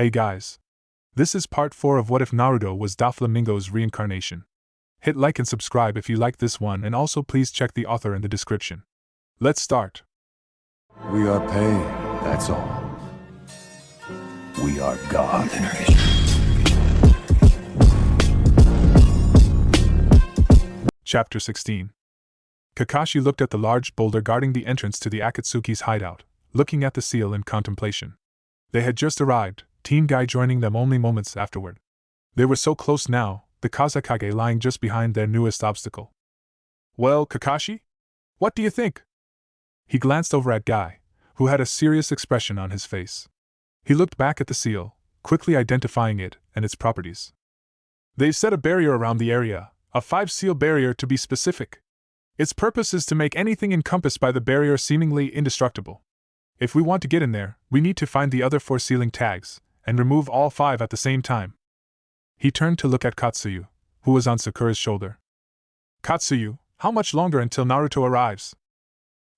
Hey guys. This is part 4 of What If Naruto Was Doflamingo's Reincarnation. Hit like and subscribe if you like this one, and also please check the author in the description. Let's start. We are pain, that's all. We are God. Chapter 16. Kakashi looked at the large boulder guarding the entrance to the Akatsuki's hideout, looking at the seal in contemplation. They had just arrived, Team Guy joining them only moments afterward. They were so close now, the Kazekage lying just behind their newest obstacle. Well, Kakashi? What do you think? He glanced over at Guy, who had a serious expression on his face. He looked back at the seal, quickly identifying it and its properties. They've set a barrier around the area, a 5-seal barrier to be specific. Its purpose is to make anything encompassed by the barrier seemingly indestructible. If we want to get in there, we need to find the other 4 sealing tags, and remove all 5 at the same time. He turned to look at Katsuyu, who was on Sakura's shoulder. Katsuyu, how much longer until Naruto arrives?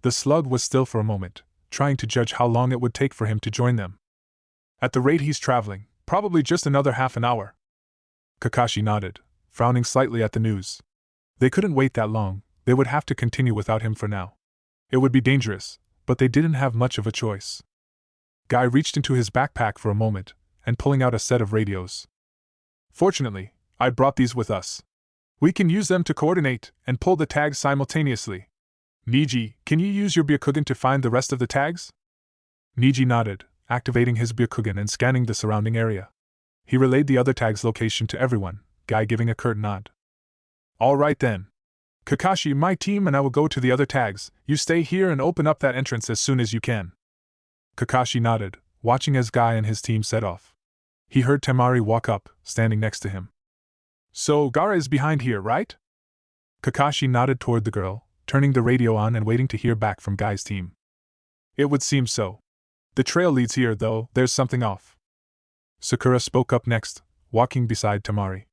The slug was still for a moment, trying to judge how long it would take for him to join them. At the rate he's traveling, probably just another half an hour. Kakashi nodded, frowning slightly at the news. They couldn't wait that long, they would have to continue without him for now. It would be dangerous, but they didn't have much of a choice. Guy reached into his backpack for a moment, and pulling out a set of radios. Fortunately, I brought these with us. We can use them to coordinate and pull the tags simultaneously. Niji, can you use your Byakugan to find the rest of the tags? Niji nodded, activating his Byakugan and scanning the surrounding area. He relayed the other tag's location to everyone, Guy giving a curt nod. All right then. Kakashi, my team and I will go to the other tags. You stay here and open up that entrance as soon as you can. Kakashi nodded, watching as Guy and his team set off. He heard Temari walk up, standing next to him. So, Gaara is behind here, right? Kakashi nodded toward the girl, turning the radio on and waiting to hear back from Guy's team. It would seem so. The trail leads here, though, there's something off. Sakura spoke up next, walking beside Temari.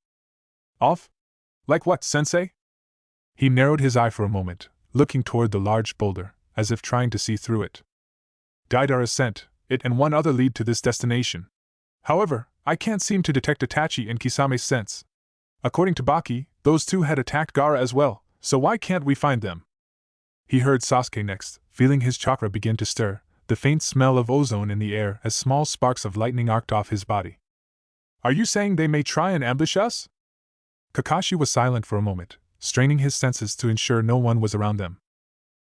Off? Like what, sensei? He narrowed his eye for a moment, looking toward the large boulder, as if trying to see through it. Deidara sent it and one other lead to this destination. However, I can't seem to detect Itachi and Kisame's sense. According to Baki, those 2 had attacked Gaara as well, so why can't we find them? He heard Sasuke next, feeling his chakra begin to stir, the faint smell of ozone in the air as small sparks of lightning arced off his body. Are you saying they may try and ambush us? Kakashi was silent for a moment, straining his senses to ensure no one was around them.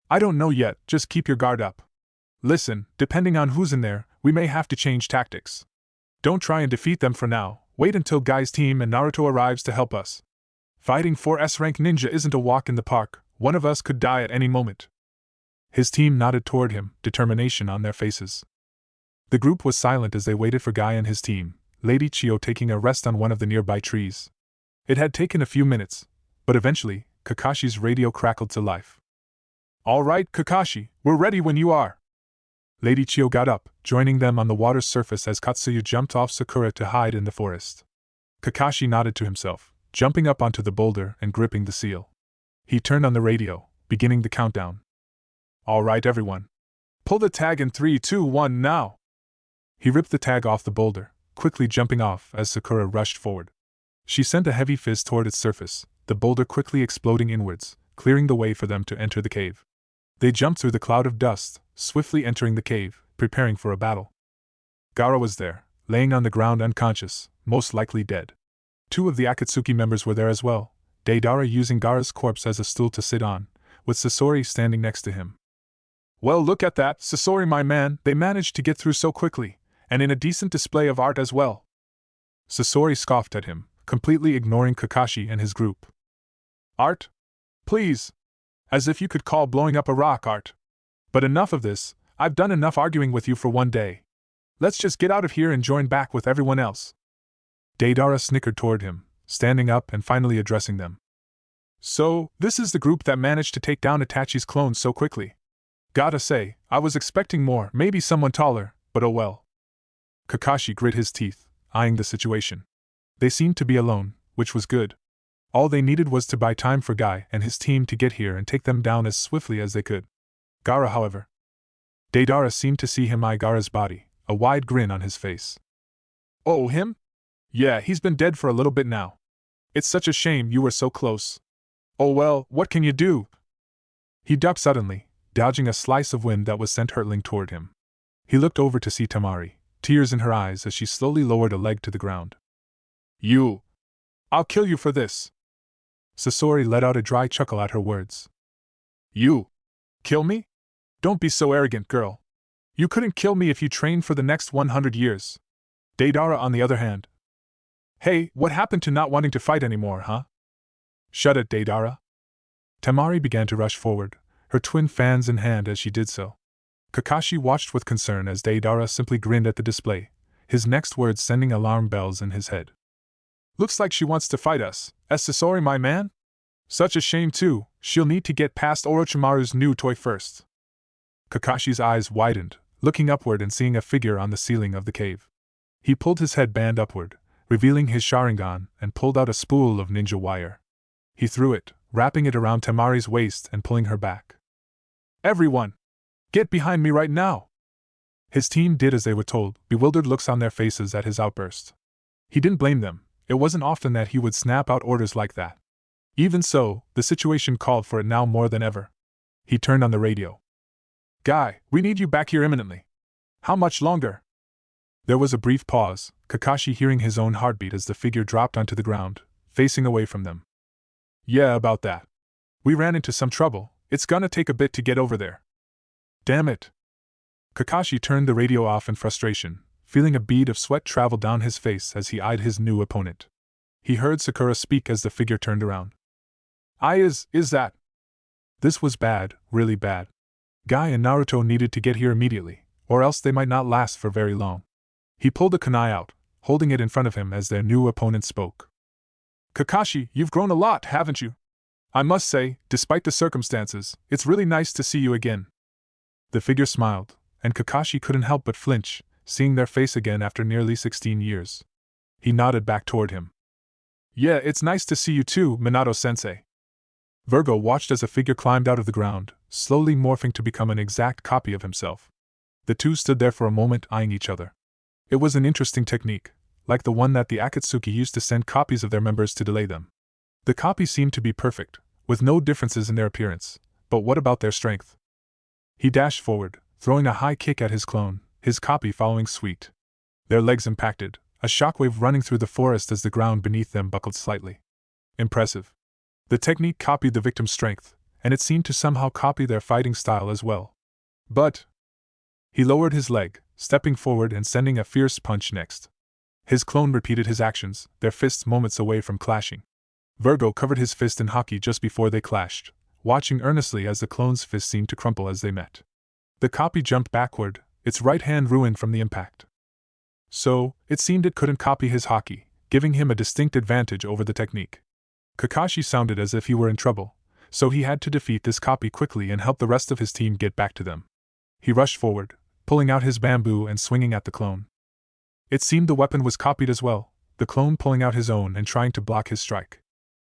I don't know yet, just keep your guard up. Listen, depending on who's in there, we may have to change tactics. Don't try and defeat them for now, wait until Guy's team and Naruto arrives to help us. Fighting 4 S-rank ninja isn't a walk in the park, one of us could die at any moment. His team nodded toward him, determination on their faces. The group was silent as they waited for Guy and his team, Lady Chio taking a rest on one of the nearby trees. It had taken a few minutes, but eventually, Kakashi's radio crackled to life. All right, Kakashi, we're ready when you are. Lady Chio got up, joining them on the water's surface as Katsuyu jumped off Sakura to hide in the forest. Kakashi nodded to himself, jumping up onto the boulder and gripping the seal. He turned on the radio, beginning the countdown. All right, everyone. Pull the tag in 3, 2, 1 now. He ripped the tag off the boulder, quickly jumping off as Sakura rushed forward. She sent a heavy fizz toward its surface, the boulder quickly exploding inwards, clearing the way for them to enter the cave. They jumped through the cloud of dust, swiftly entering the cave, preparing for a battle. Gaara was there, laying on the ground unconscious, most likely dead. 2 of the Akatsuki members were there as well, Deidara using Gaara's corpse as a stool to sit on, with Sasori standing next to him. Well, look at that, Sasori my man, they managed to get through so quickly, and in a decent display of art as well. Sasori scoffed at him, completely ignoring Kakashi and his group. Art? Please! As if you could call blowing up a rock art. But enough of this, I've done enough arguing with you for one day. Let's just get out of here and join back with everyone else. Deidara snickered toward him, standing up and finally addressing them. So, this is the group that managed to take down Itachi's clones so quickly. Gotta say, I was expecting more, maybe someone taller, but oh well. Kakashi grit his teeth, eyeing the situation. They seemed to be alone, which was good. All they needed was to buy time for Guy and his team to get here and take them down as swiftly as they could. Gaara, however. Deidara seemed to see him eye Gaara's body, a wide grin on his face. Oh, him? Yeah, he's been dead for a little bit now. It's such a shame you were so close. Oh well, what can you do? He ducked suddenly, dodging a slice of wind that was sent hurtling toward him. He looked over to see Temari, tears in her eyes as she slowly lowered a leg to the ground. You! I'll kill you for this! Sasori let out a dry chuckle at her words. You! Kill me? Don't be so arrogant, girl. You couldn't kill me if you trained for the next 100 years. Deidara, on the other hand. Hey, what happened to not wanting to fight anymore, huh? Shut it, Deidara. Temari began to rush forward, her twin fans in hand as she did so. Kakashi watched with concern as Deidara simply grinned at the display, his next words sending alarm bells in his head. Looks like she wants to fight us, Sasori, my man? Such a shame too, she'll need to get past Orochimaru's new toy first. Kakashi's eyes widened, looking upward and seeing a figure on the ceiling of the cave. He pulled his headband upward, revealing his Sharingan, and pulled out a spool of ninja wire. He threw it, wrapping it around Temari's waist and pulling her back. Everyone! Get behind me right now! His team did as they were told, bewildered looks on their faces at his outburst. He didn't blame them, it wasn't often that he would snap out orders like that. Even so, the situation called for it now more than ever. He turned on the radio. Guy, we need you back here imminently. How much longer? There was a brief pause, Kakashi hearing his own heartbeat as the figure dropped onto the ground, facing away from them. Yeah, about that. We ran into some trouble, it's gonna take a bit to get over there. Damn it. Kakashi turned the radio off in frustration, feeling a bead of sweat travel down his face as he eyed his new opponent. He heard Sakura speak as the figure turned around. Is that? This was bad, really bad. Guy and Naruto needed to get here immediately, or else they might not last for very long. He pulled a kunai out, holding it in front of him as their new opponent spoke. Kakashi, you've grown a lot, haven't you? I must say, despite the circumstances, it's really nice to see you again. The figure smiled, and Kakashi couldn't help but flinch, seeing their face again after nearly 16 years. He nodded back toward him. Yeah, it's nice to see you too, Minato-sensei. Virgo watched as a figure climbed out of the ground, slowly morphing to become an exact copy of himself. The two stood there for a moment eyeing each other. It was an interesting technique, like the one that the Akatsuki used to send copies of their members to delay them. The copies seemed to be perfect, with no differences in their appearance, but what about their strength? He dashed forward, throwing a high kick at his clone, his copy following suit. Their legs impacted, a shockwave running through the forest as the ground beneath them buckled slightly. Impressive. The technique copied the victim's strength, and it seemed to somehow copy their fighting style as well. But he lowered his leg, stepping forward and sending a fierce punch next. His clone repeated his actions, their fists moments away from clashing. Virgo covered his fist in hockey just before they clashed, watching earnestly as the clone's fist seemed to crumple as they met. The copy jumped backward, its right hand ruined from the impact. So, it seemed it couldn't copy his hockey, giving him a distinct advantage over the technique. Kakashi sounded as if he were in trouble, so he had to defeat this copy quickly and help the rest of his team get back to them. He rushed forward, pulling out his bamboo and swinging at the clone. It seemed the weapon was copied as well, the clone pulling out his own and trying to block his strike.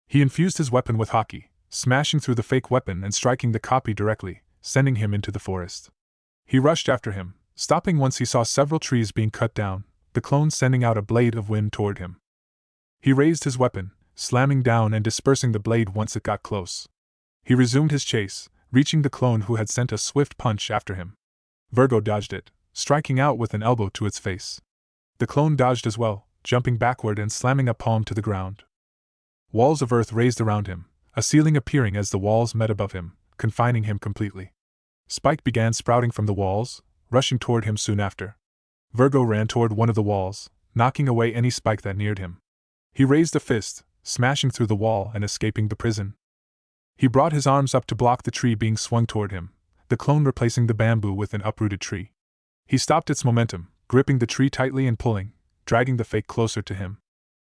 He infused his weapon with hockey, smashing through the fake weapon and striking the copy directly, sending him into the forest. He rushed after him, stopping once he saw several trees being cut down, the clone sending out a blade of wind toward him. He raised his weapon, slamming down and dispersing the blade once it got close. He resumed his chase, reaching the clone who had sent a swift punch after him. Virgo dodged it, striking out with an elbow to its face. The clone dodged as well, jumping backward and slamming a palm to the ground. Walls of earth raised around him, a ceiling appearing as the walls met above him, confining him completely. Spike began sprouting from the walls, rushing toward him soon after. Virgo ran toward one of the walls, knocking away any spike that neared him. He raised a fist, smashing through the wall and escaping the prison. He brought his arms up to block the tree being swung toward him, the clone replacing the bamboo with an uprooted tree. He stopped its momentum, gripping the tree tightly and pulling, dragging the fake closer to him.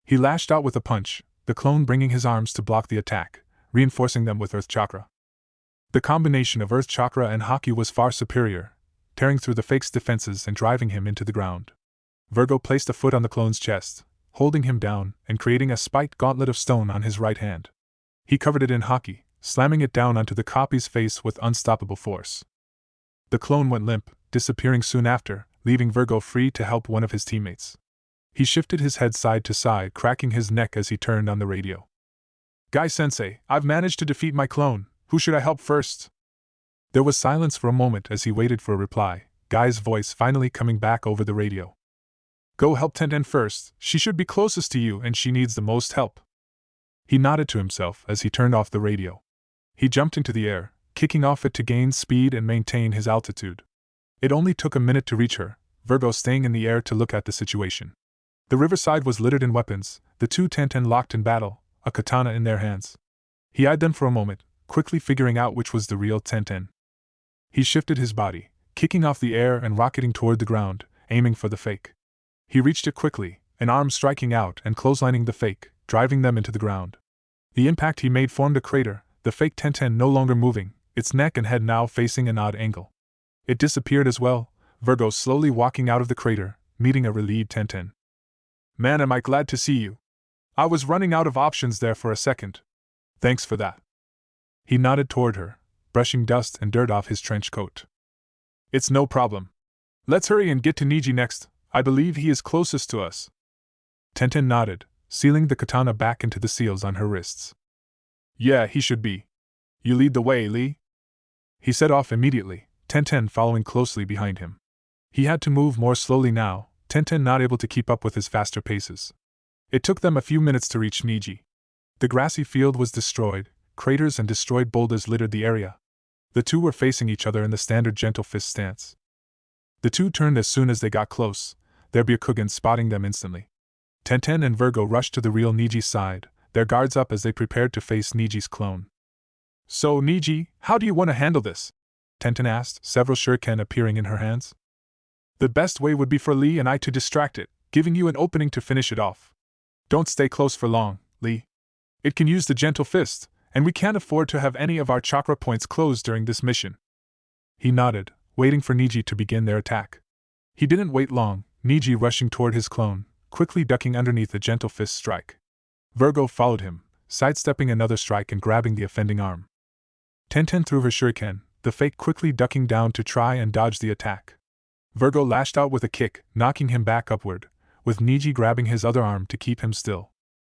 He lashed out with a punch, the clone bringing his arms to block the attack, reinforcing them with earth chakra. The combination of earth chakra and haki was far superior, tearing through the fake's defenses and driving him into the ground. Virgo placed a foot on the clone's chest, holding him down and creating a spiked gauntlet of stone on his right hand. He covered it in haki, slamming it down onto the copy's face with unstoppable force. The clone went limp, disappearing soon after, leaving Virgo free to help one of his teammates. He shifted his head side to side, cracking his neck as he turned on the radio. Guy-sensei, I've managed to defeat my clone. Who should I help first? There was silence for a moment as he waited for a reply, Guy's voice finally coming back over the radio. Go help Tenten first, she should be closest to you and she needs the most help. He nodded to himself as he turned off the radio. He jumped into the air, kicking off it to gain speed and maintain his altitude. It only took a minute to reach her, Virgo staying in the air to look at the situation. The riverside was littered in weapons, the two Tenten locked in battle, a katana in their hands. He eyed them for a moment, quickly figuring out which was the real Tenten. He shifted his body, kicking off the air and rocketing toward the ground, aiming for the fake. He reached it quickly, an arm striking out and clotheslining the fake, driving them into the ground. The impact he made formed a crater, the fake Tenten no longer moving, its neck and head now facing an odd angle. It disappeared as well, Virgo slowly walking out of the crater, meeting a relieved Tenten. Man, am I glad to see you. I was running out of options there for a second. Thanks for that. He nodded toward her, brushing dust and dirt off his trench coat. It's no problem. Let's hurry and get to Niji next, I believe he is closest to us. Tenten nodded, sealing the katana back into the seals on her wrists. Yeah, he should be. You lead the way, Lee. He set off immediately, Tenten following closely behind him. He had to move more slowly now, Tenten not able to keep up with his faster paces. It took them a few minutes to reach Niji. The grassy field was destroyed, craters and destroyed boulders littered the area. The two were facing each other in the standard gentle fist stance. The two turned as soon as they got close, their Byakugan spotting them instantly. Tenten and Virgo rushed to the real Niji's side, their guards up as they prepared to face Niji's clone. So, Niji, how do you want to handle this? Tenten asked, several shuriken appearing in her hands. The best way would be for Lee and I to distract it, giving you an opening to finish it off. Don't stay close for long, Lee. It can use the gentle fist, and we can't afford to have any of our chakra points closed during this mission. He nodded, waiting for Niji to begin their attack. He didn't wait long, Niji rushing toward his clone, quickly ducking underneath the gentle fist strike. Virgo followed him, sidestepping another strike and grabbing the offending arm. Tenten threw her shuriken, the fake quickly ducking down to try and dodge the attack. Virgo lashed out with a kick, knocking him back upward, with Niji grabbing his other arm to keep him still.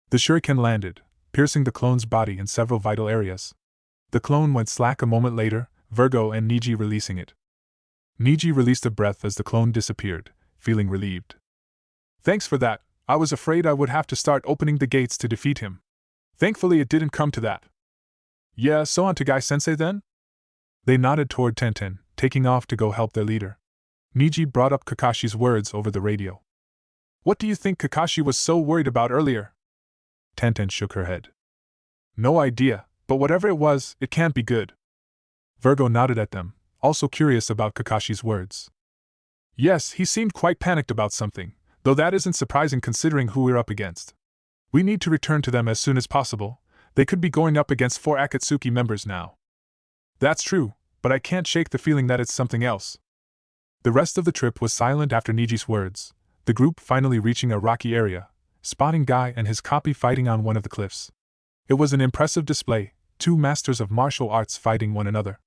The shuriken landed, piercing the clone's body in several vital areas. The clone went slack a moment later, Virgo and Niji releasing it. Niji released a breath as the clone disappeared, feeling relieved. Thanks for that, I was afraid I would have to start opening the gates to defeat him. Thankfully it didn't come to that. Yeah, so on to Guy-sensei then? They nodded toward Tenten, taking off to go help their leader. Niji brought up Kakashi's words over the radio. What do you think Kakashi was so worried about earlier? Tenten shook her head. No idea, but whatever it was, it can't be good. Virgo nodded at them, also curious about Kakashi's words. Yes, he seemed quite panicked about something, though that isn't surprising considering who we're up against. We need to return to them as soon as possible. They could be going up against 4 Akatsuki members now. That's true, but I can't shake the feeling that it's something else. The rest of the trip was silent after Niji's words, the group finally reaching a rocky area, spotting Guy and his copy fighting on one of the cliffs. It was an impressive display, 2 masters of martial arts fighting one another.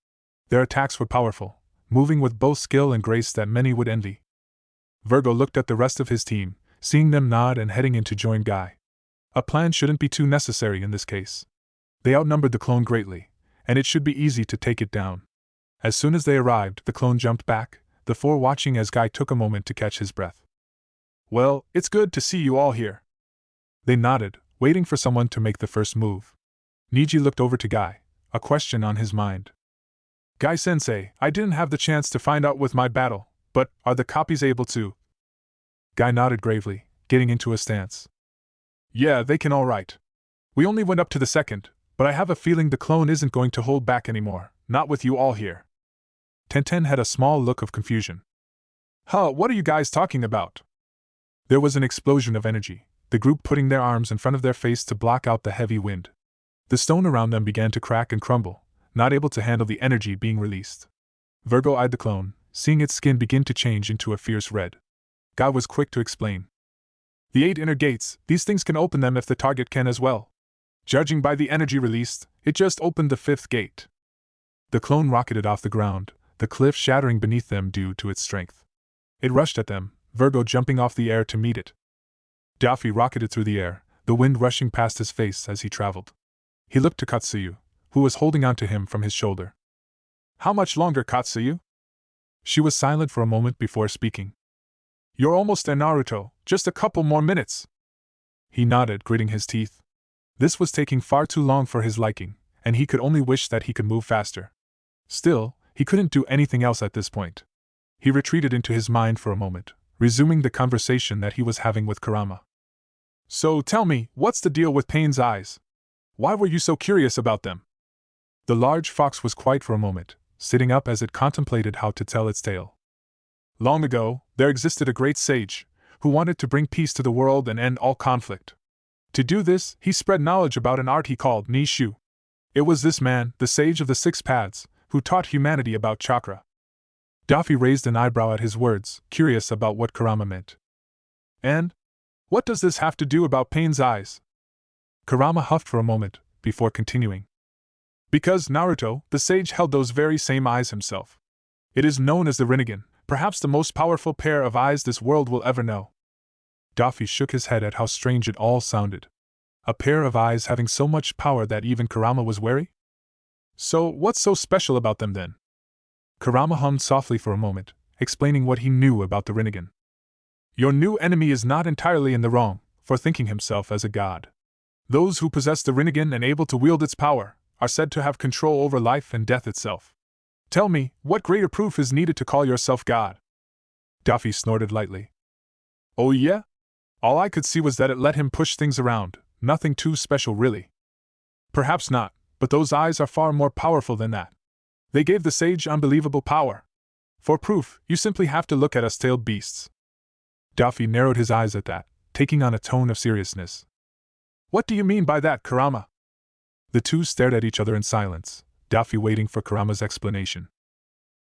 Their attacks were powerful, moving with both skill and grace that many would envy. Virgo looked at the rest of his team, seeing them nod and heading in to join Guy. A plan shouldn't be too necessary in this case. They outnumbered the clone greatly, and it should be easy to take it down. As soon as they arrived, the clone jumped back, the 4 watching as Guy took a moment to catch his breath. Well, it's good to see you all here. They nodded, waiting for someone to make the first move. Niji looked over to Guy, a question on his mind. Guy-sensei, I didn't have the chance to find out with my battle, but are the copies able to? Guy nodded gravely, getting into a stance. Yeah, they can all right. We only went up to the second, but I have a feeling the clone isn't going to hold back anymore, not with you all here. Tenten had a small look of confusion. Huh, what are you guys talking about? There was an explosion of energy, the group putting their arms in front of their face to block out the heavy wind. The stone around them began to crack and crumble, not able to handle the energy being released. Virgo eyed the clone, seeing its skin begin to change into a fierce red. Guy was quick to explain. The 8 inner gates, these things can open them if the target can as well. Judging by the energy released, it just opened the 5th gate. The clone rocketed off the ground, the cliff shattering beneath them due to its strength. It rushed at them, Virgo jumping off the air to meet it. Daffy rocketed through the air, the wind rushing past his face as he traveled. He looked to Katsuyu, who was holding onto him from his shoulder. How much longer, Katsuyu? She was silent for a moment before speaking. You're almost there, Naruto, just a couple more minutes. He nodded, gritting his teeth. This was taking far too long for his liking, and he could only wish that he could move faster. Still, he couldn't do anything else at this point. He retreated into his mind for a moment, resuming the conversation that he was having with Kurama. So tell me, what's the deal with Pain's eyes? Why were you so curious about them? The large fox was quiet for a moment, sitting up as it contemplated how to tell its tale. Long ago, there existed a great sage, who wanted to bring peace to the world and end all conflict. To do this, he spread knowledge about an art he called Nishu. It was this man, the sage of the six paths, who taught humanity about chakra. Daffy raised an eyebrow at his words, curious about what Kurama meant. And? What does this have to do about Pain's eyes? Kurama huffed for a moment, before continuing. Because Naruto, the sage, held those very same eyes himself. It is known as the Rinnegan, perhaps the most powerful pair of eyes this world will ever know. Daffy shook his head at how strange it all sounded. A pair of eyes having so much power that even Kurama was wary? So, what's so special about them then? Kurama hummed softly for a moment, explaining what he knew about the Rinnegan. Your new enemy is not entirely in the wrong, for thinking himself as a god. Those who possess the Rinnegan and able to wield its power are said to have control over life and death itself. Tell me, what greater proof is needed to call yourself God? Daffy snorted lightly. Oh yeah? All I could see was that it let him push things around, nothing too special really. Perhaps not, but those eyes are far more powerful than that. They gave the sage unbelievable power. For proof, you simply have to look at us tailed beasts. Daffy narrowed his eyes at that, taking on a tone of seriousness. What do you mean by that, Kurama? The two stared at each other in silence, Daffy waiting for Kurama's explanation.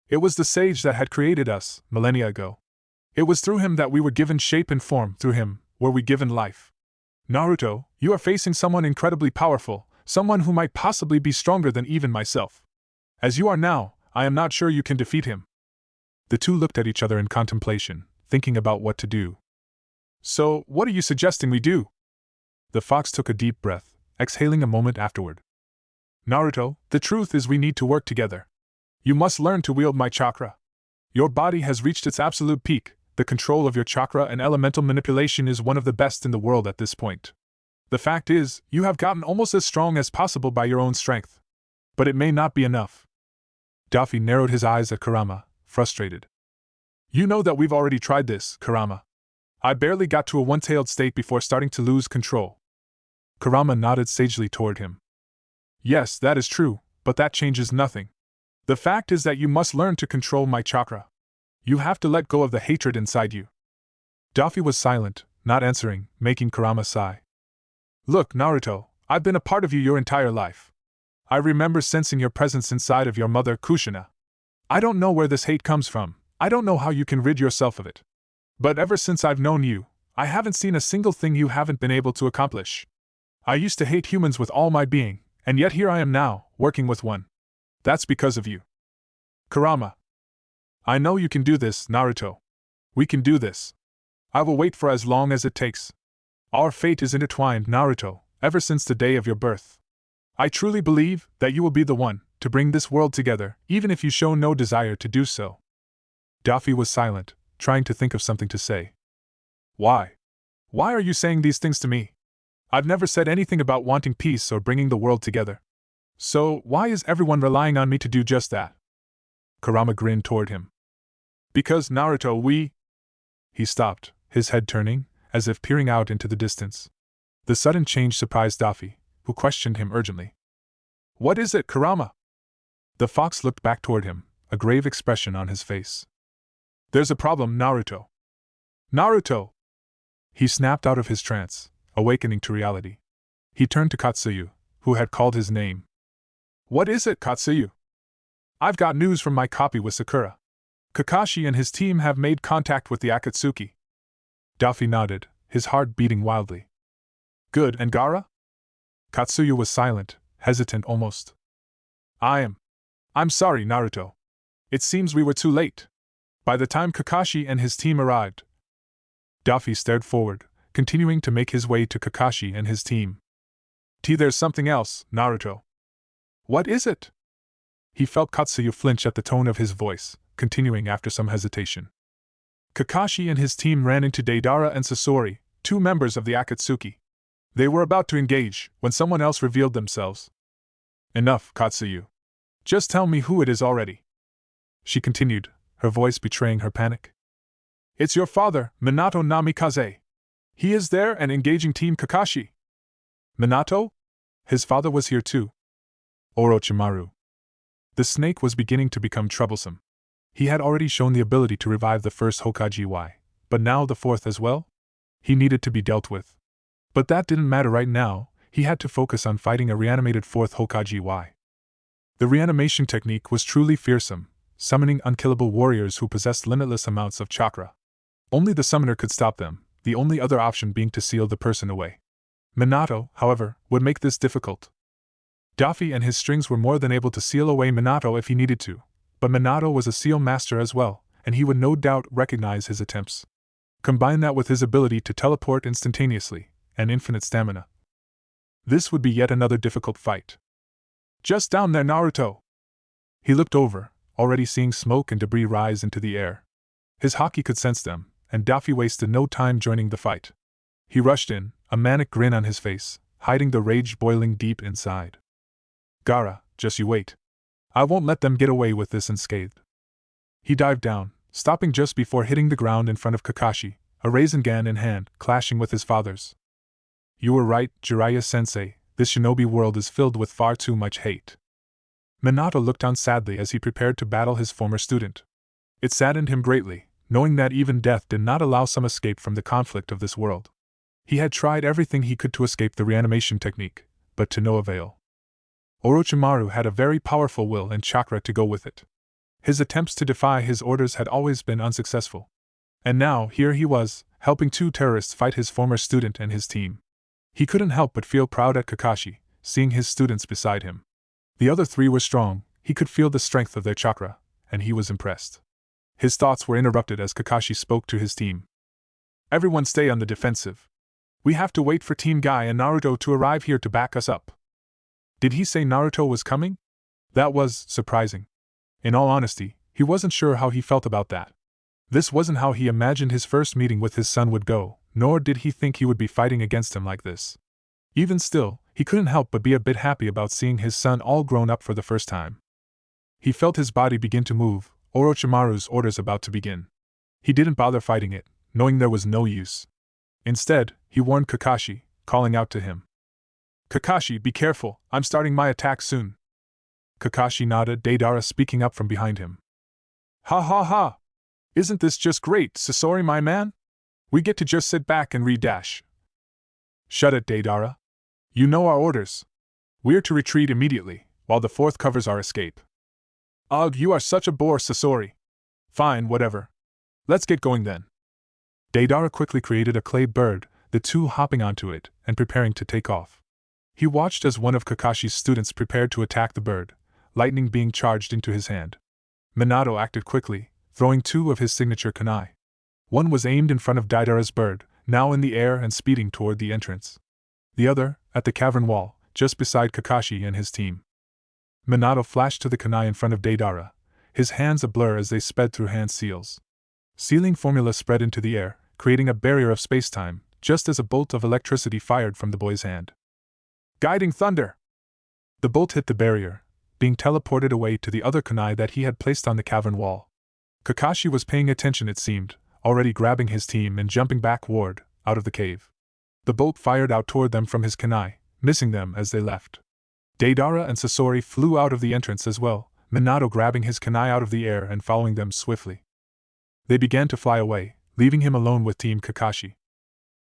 It was the sage that had created us, millennia ago. It was through him that we were given shape and form, through him were we given life. Naruto, you are facing someone incredibly powerful, someone who might possibly be stronger than even myself. As you are now, I am not sure you can defeat him. The two looked at each other in contemplation, thinking about what to do. So, what are you suggesting we do? The fox took a deep breath, exhaling a moment afterward. Naruto, the truth is we need to work together. You must learn to wield my chakra. Your body has reached its absolute peak, the control of your chakra and elemental manipulation is one of the best in the world at this point. The fact is, you have gotten almost as strong as possible by your own strength. But it may not be enough. Daffy narrowed his eyes at Kurama, frustrated. You know that we've already tried this, Kurama. I barely got to a one-tailed state before starting to lose control. Kurama nodded sagely toward him. Yes, that is true, but that changes nothing. The fact is that you must learn to control my chakra. You have to let go of the hatred inside you. Daffy was silent, not answering, making Kurama sigh. Look, Naruto, I've been a part of you your entire life. I remember sensing your presence inside of your mother, Kushina. I don't know where this hate comes from, I don't know how you can rid yourself of it. But ever since I've known you, I haven't seen a single thing you haven't been able to accomplish. I used to hate humans with all my being, and yet here I am now, working with one. That's because of you. Kurama. I know you can do this, Naruto. We can do this. I will wait for as long as it takes. Our fate is intertwined, Naruto, ever since the day of your birth. I truly believe that you will be the one to bring this world together, even if you show no desire to do so. Daffy was silent, trying to think of something to say. Why? Why are you saying these things to me? I've never said anything about wanting peace or bringing the world together. So, why is everyone relying on me to do just that? Kurama grinned toward him. Because, Naruto, He stopped, his head turning, as if peering out into the distance. The sudden change surprised Daffy, who questioned him urgently. What is it, Kurama? The fox looked back toward him, a grave expression on his face. There's a problem, Naruto. Naruto! He snapped out of his trance, awakening to reality. He turned to Katsuyu, who had called his name. What is it, Katsuyu? I've got news from my copy with Sakura. Kakashi and his team have made contact with the Akatsuki. Daffy nodded, his heart beating wildly. Good, and Gaara? Katsuyu was silent, hesitant almost. I'm sorry, Naruto. It seems we were too late. By the time Kakashi and his team arrived. Daffy stared forward, continuing to make his way to Kakashi and his team. There's something else, Naruto. What is it? He felt Katsuyu flinch at the tone of his voice, continuing after some hesitation. Kakashi and his team ran into Deidara and Sasori, 2 members of the Akatsuki. They were about to engage when someone else revealed themselves. Enough, Katsuyu. Just tell me who it is already. She continued, her voice betraying her panic. It's your father, Minato Namikaze. He is there and engaging Team Kakashi. Minato? His father was here too. Orochimaru. The snake was beginning to become troublesome. He had already shown the ability to revive the first Hokage, but now the fourth as well? He needed to be dealt with. But that didn't matter right now, he had to focus on fighting a reanimated fourth Hokage. The reanimation technique was truly fearsome, summoning unkillable warriors who possessed limitless amounts of chakra. Only the summoner could stop them, the only other option being to seal the person away. Minato, however, would make this difficult. Daffy and his strings were more than able to seal away Minato if he needed to, but Minato was a seal master as well, and he would no doubt recognize his attempts. Combine that with his ability to teleport instantaneously, and infinite stamina. This would be yet another difficult fight. Just down there, Naruto! He looked over, already seeing smoke and debris rise into the air. His haki could sense them, and Daffy wasted no time joining the fight. He rushed in, a manic grin on his face, hiding the rage boiling deep inside. Gaara, just you wait. I won't let them get away with this unscathed. He dived down, stopping just before hitting the ground in front of Kakashi, a Rasengan in hand, clashing with his father's. You were right, Jiraiya-sensei, this shinobi world is filled with far too much hate. Minato looked down sadly as he prepared to battle his former student. It saddened him greatly, knowing that even death did not allow some escape from the conflict of this world. He had tried everything he could to escape the reanimation technique, but to no avail. Orochimaru had a very powerful will and chakra to go with it. His attempts to defy his orders had always been unsuccessful. And now, here he was, helping 2 terrorists fight his former student and his team. He couldn't help but feel proud at Kakashi, seeing his students beside him. The other 3 were strong, he could feel the strength of their chakra, and he was impressed. His thoughts were interrupted as Kakashi spoke to his team. Everyone stay on the defensive. We have to wait for Team Guy and Naruto to arrive here to back us up. Did he say Naruto was coming? That was surprising. In all honesty, he wasn't sure how he felt about that. This wasn't how he imagined his first meeting with his son would go, nor did he think he would be fighting against him like this. Even still, he couldn't help but be a bit happy about seeing his son all grown up for the first time. He felt his body begin to move, Orochimaru's orders about to begin. He didn't bother fighting it, knowing there was no use. Instead, he warned Kakashi, calling out to him. Kakashi, be careful, I'm starting my attack soon. Kakashi nodded, Deidara speaking up from behind him. Ha ha ha! Isn't this just great, Sasori my man? We get to just sit back and read-dash. Shut it, Deidara. You know our orders. We're to retreat immediately, while the fourth covers our escape. Ugh, you are such a bore, Sasori. Fine, whatever. Let's get going then. Deidara quickly created a clay bird, the 2 hopping onto it and preparing to take off. He watched as one of Kakashi's students prepared to attack the bird, lightning being charged into his hand. Minato acted quickly, throwing 2 of his signature kunai. One was aimed in front of Deidara's bird, now in the air and speeding toward the entrance. The other, at the cavern wall, just beside Kakashi and his team. Minato flashed to the kunai in front of Deidara, his hands a blur as they sped through hand seals. Sealing formula spread into the air, creating a barrier of space-time, just as a bolt of electricity fired from the boy's hand. Guiding thunder! The bolt hit the barrier, being teleported away to the other kunai that he had placed on the cavern wall. Kakashi was paying attention, it seemed, already grabbing his team and jumping backward, out of the cave. The bolt fired out toward them from his kunai, missing them as they left. Deidara and Sasori flew out of the entrance as well, Minato grabbing his kunai out of the air and following them swiftly. They began to fly away, leaving him alone with Team Kakashi.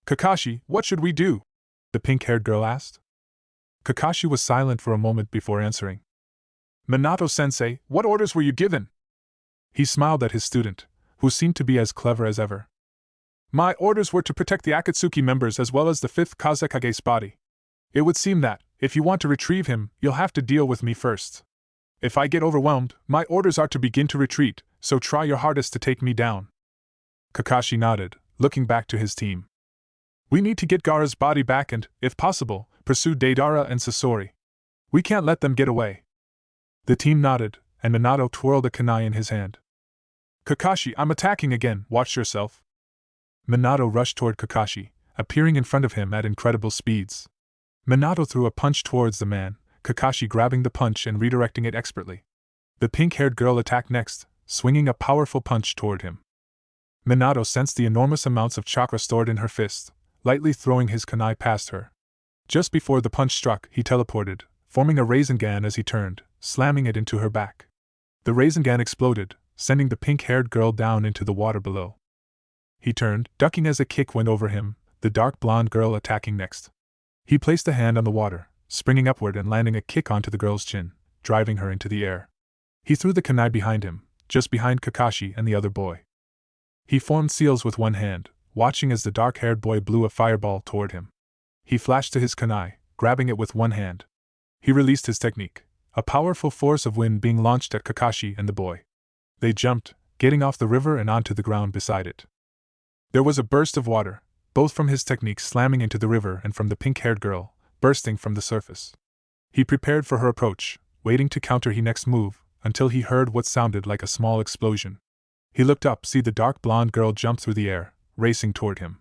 Kakashi, what should we do? The pink-haired girl asked. Kakashi was silent for a moment before answering. Minato-sensei, what orders were you given? He smiled at his student, who seemed to be as clever as ever. My orders were to protect the Akatsuki members as well as the 5th Kazekage's body. It would seem that, if you want to retrieve him, you'll have to deal with me first. If I get overwhelmed, my orders are to begin to retreat, so try your hardest to take me down. Kakashi nodded, looking back to his team. We need to get Gaara's body back and, if possible, pursue Deidara and Sasori. We can't let them get away. The team nodded, and Minato twirled a kunai in his hand. Kakashi, I'm attacking again, watch yourself. Minato rushed toward Kakashi, appearing in front of him at incredible speeds. Minato threw a punch towards the man, Kakashi grabbing the punch and redirecting it expertly. The pink-haired girl attacked next, swinging a powerful punch toward him. Minato sensed the enormous amounts of chakra stored in her fist, lightly throwing his kunai past her. Just before the punch struck, he teleported, forming a Rasengan as he turned, slamming it into her back. The Rasengan exploded, sending the pink-haired girl down into the water below. He turned, ducking as a kick went over him, the dark blonde girl attacking next. He placed a hand on the water, springing upward and landing a kick onto the girl's chin, driving her into the air. He threw the kunai behind him, just behind Kakashi and the other boy. He formed seals with one hand, watching as the dark-haired boy blew a fireball toward him. He flashed to his kunai, grabbing it with one hand. He released his technique, a powerful force of wind being launched at Kakashi and the boy. They jumped, getting off the river and onto the ground beside it. There was a burst of water, both from his technique slamming into the river and from the pink-haired girl, bursting from the surface. He prepared for her approach, waiting to counter his next move, until he heard what sounded like a small explosion. He looked up, see the dark blonde girl jump through the air, racing toward him.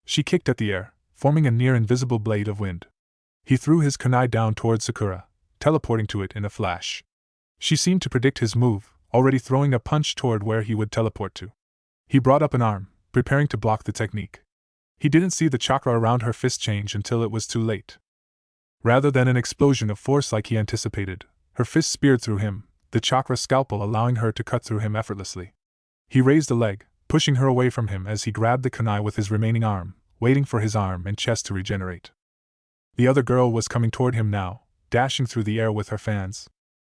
She kicked at the air, forming a near-invisible blade of wind. He threw his kunai down toward Sakura, teleporting to it in a flash. She seemed to predict his move, already throwing a punch toward where he would teleport to. He brought up an arm, preparing to block the technique. He didn't see the chakra around her fist change until it was too late. Rather than an explosion of force like he anticipated, her fist speared through him, the chakra scalpel allowing her to cut through him effortlessly. He raised a leg, pushing her away from him as he grabbed the kunai with his remaining arm, waiting for his arm and chest to regenerate. The other girl was coming toward him now, dashing through the air with her fans.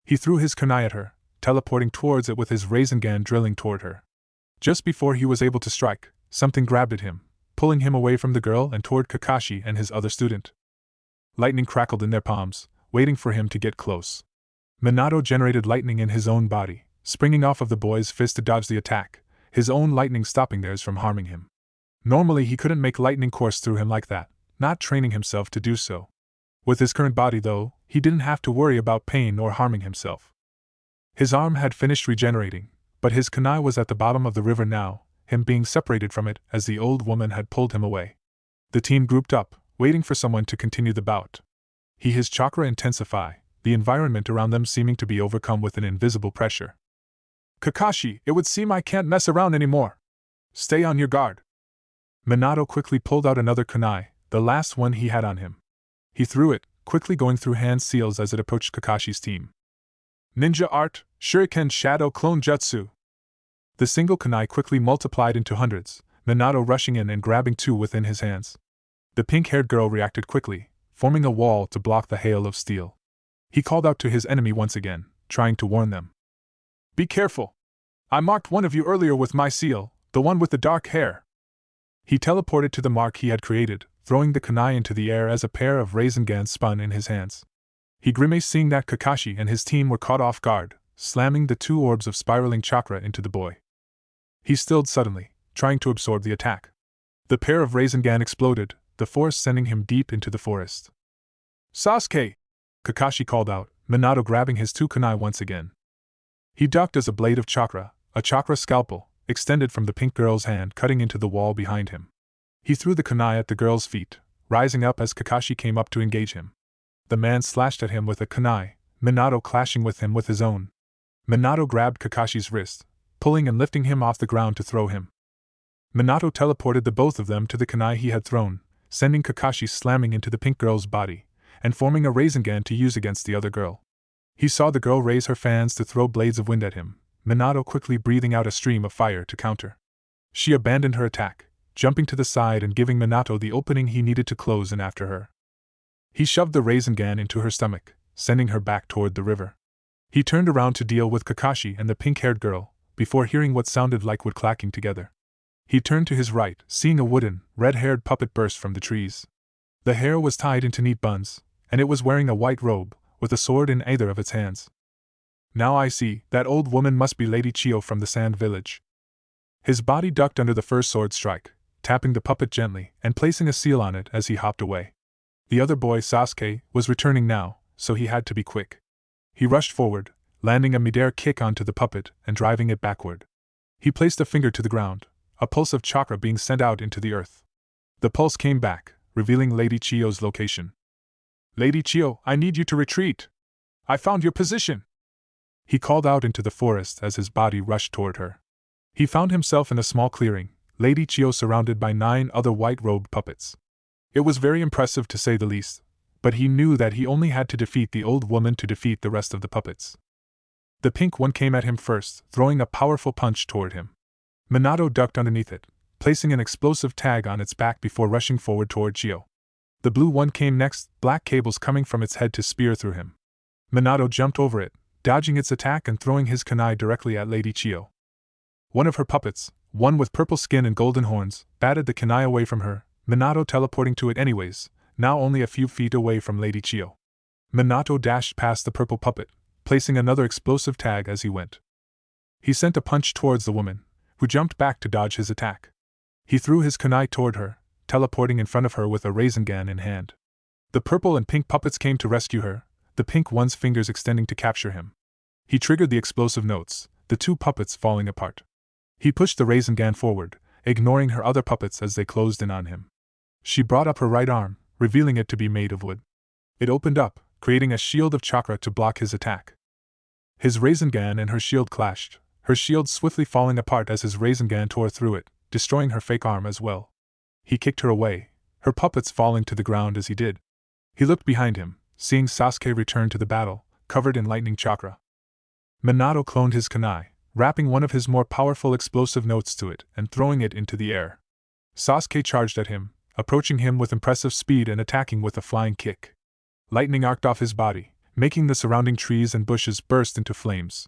He threw his kunai at her, teleporting towards it with his Rasengan drilling toward her. Just before he was able to strike, something grabbed at him, pulling him away from the girl and toward Kakashi and his other student. Lightning crackled in their palms, waiting for him to get close. Minato generated lightning in his own body, springing off of the boy's fist to dodge the attack, his own lightning stopping theirs from harming him. Normally he couldn't make lightning course through him like that, not training himself to do so. With his current body though, he didn't have to worry about pain or harming himself. His arm had finished regenerating, but his kunai was at the bottom of the river now, him being separated from it as the old woman had pulled him away. The team grouped up, waiting for someone to continue the bout. His chakra intensify, the environment around them seeming to be overcome with an invisible pressure. Kakashi, it would seem I can't mess around anymore. Stay on your guard. Minato quickly pulled out another kunai, the last one he had on him. He threw it, quickly going through hand seals as it approached Kakashi's team. Ninja art, shuriken shadow clone jutsu. The single kunai quickly multiplied into hundreds, Minato rushing in and grabbing two within his hands. The pink-haired girl reacted quickly, forming a wall to block the hail of steel. He called out to his enemy once again, trying to warn them. Be careful! I marked one of you earlier with my seal, the one with the dark hair. He teleported to the mark he had created, throwing the kunai into the air as a pair of Rasengans spun in his hands. He grimaced seeing that Kakashi and his team were caught off guard, slamming the two orbs of spiraling chakra into the boy. He stilled suddenly, trying to absorb the attack. The pair of Rasengan exploded, the force sending him deep into the forest. Sasuke! Kakashi called out, Minato grabbing his two kunai once again. He ducked as a blade of chakra, a chakra scalpel, extended from the pink girl's hand cutting into the wall behind him. He threw the kunai at the girl's feet, rising up as Kakashi came up to engage him. The man slashed at him with a kunai, Minato clashing with him with his own. Minato grabbed Kakashi's wrist, pulling and lifting him off the ground to throw him. Minato teleported the both of them to the kunai he had thrown, sending Kakashi slamming into the pink girl's body, and forming a Rasengan to use against the other girl. He saw the girl raise her fans to throw blades of wind at him, Minato quickly breathing out a stream of fire to counter. She abandoned her attack, jumping to the side and giving Minato the opening he needed to close in after her. He shoved the Rasengan into her stomach, sending her back toward the river. He turned around to deal with Kakashi and the pink-haired girl, before hearing what sounded like wood clacking together. He turned to his right, seeing a wooden, red-haired puppet burst from the trees. The hair was tied into neat buns, and it was wearing a white robe, with a sword in either of its hands. Now I see, that old woman must be Lady Chio from the Sand Village. His body ducked under the first sword strike, tapping the puppet gently and placing a seal on it as he hopped away. The other boy, Sasuke, was returning now, so he had to be quick. He rushed forward, landing a midair kick onto the puppet and driving it backward. He placed a finger to the ground, a pulse of chakra being sent out into the earth. The pulse came back, revealing Lady Chiyo's location. "Lady Chiyo, I need you to retreat. I found your position," he called out into the forest as his body rushed toward her. He found himself in a small clearing, Lady Chiyo surrounded by 9 other white-robed puppets. It was very impressive to say the least, but he knew that he only had to defeat the old woman to defeat the rest of the puppets. The pink one came at him first, throwing a powerful punch toward him. Minato ducked underneath it, placing an explosive tag on its back before rushing forward toward Chiyo. The blue one came next, black cables coming from its head to spear through him. Minato jumped over it, dodging its attack and throwing his kunai directly at Lady Chiyo. One of her puppets, one with purple skin and golden horns, batted the kunai away from her, Minato teleporting to it anyways, now only a few feet away from Lady Chiyo. Minato dashed past the purple puppet, placing another explosive tag as he went. He sent a punch towards the woman, who jumped back to dodge his attack. He threw his kunai toward her, teleporting in front of her with a Rasengan in hand. The purple and pink puppets came to rescue her, the pink one's fingers extending to capture him. He triggered the explosive notes, the 2 puppets falling apart. He pushed the Rasengan forward, ignoring her other puppets as they closed in on him. She brought up her right arm, revealing it to be made of wood. It opened up, creating a shield of chakra to block his attack. His Rasengan and her shield clashed, her shield swiftly falling apart as his Rasengan tore through it, destroying her fake arm as well. He kicked her away, her puppets falling to the ground as he did. He looked behind him, seeing Sasuke return to the battle, covered in lightning chakra. Minato cloned his kunai, wrapping one of his more powerful explosive notes to it and throwing it into the air. Sasuke charged at him, approaching him with impressive speed and attacking with a flying kick. Lightning arced off his body, making the surrounding trees and bushes burst into flames.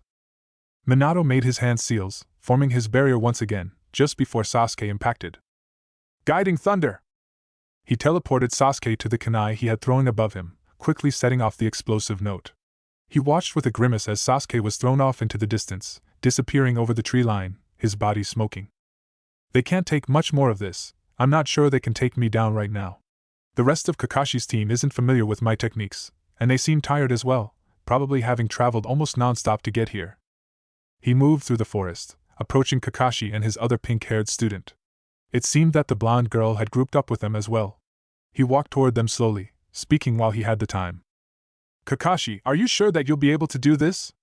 Minato made his hand seals, forming his barrier once again, just before Sasuke impacted. Guiding Thunder! He teleported Sasuke to the kunai he had thrown above him, quickly setting off the explosive note. He watched with a grimace as Sasuke was thrown off into the distance, disappearing over the tree line, his body smoking. They can't take much more of this. I'm not sure they can take me down right now. The rest of Kakashi's team isn't familiar with my techniques, and they seem tired as well, probably having traveled almost non-stop to get here. He moved through the forest, approaching Kakashi and his other pink-haired student. It seemed that the blonde girl had grouped up with them as well. He walked toward them slowly, speaking while he had the time. Kakashi, are you sure that you'll be able to do this?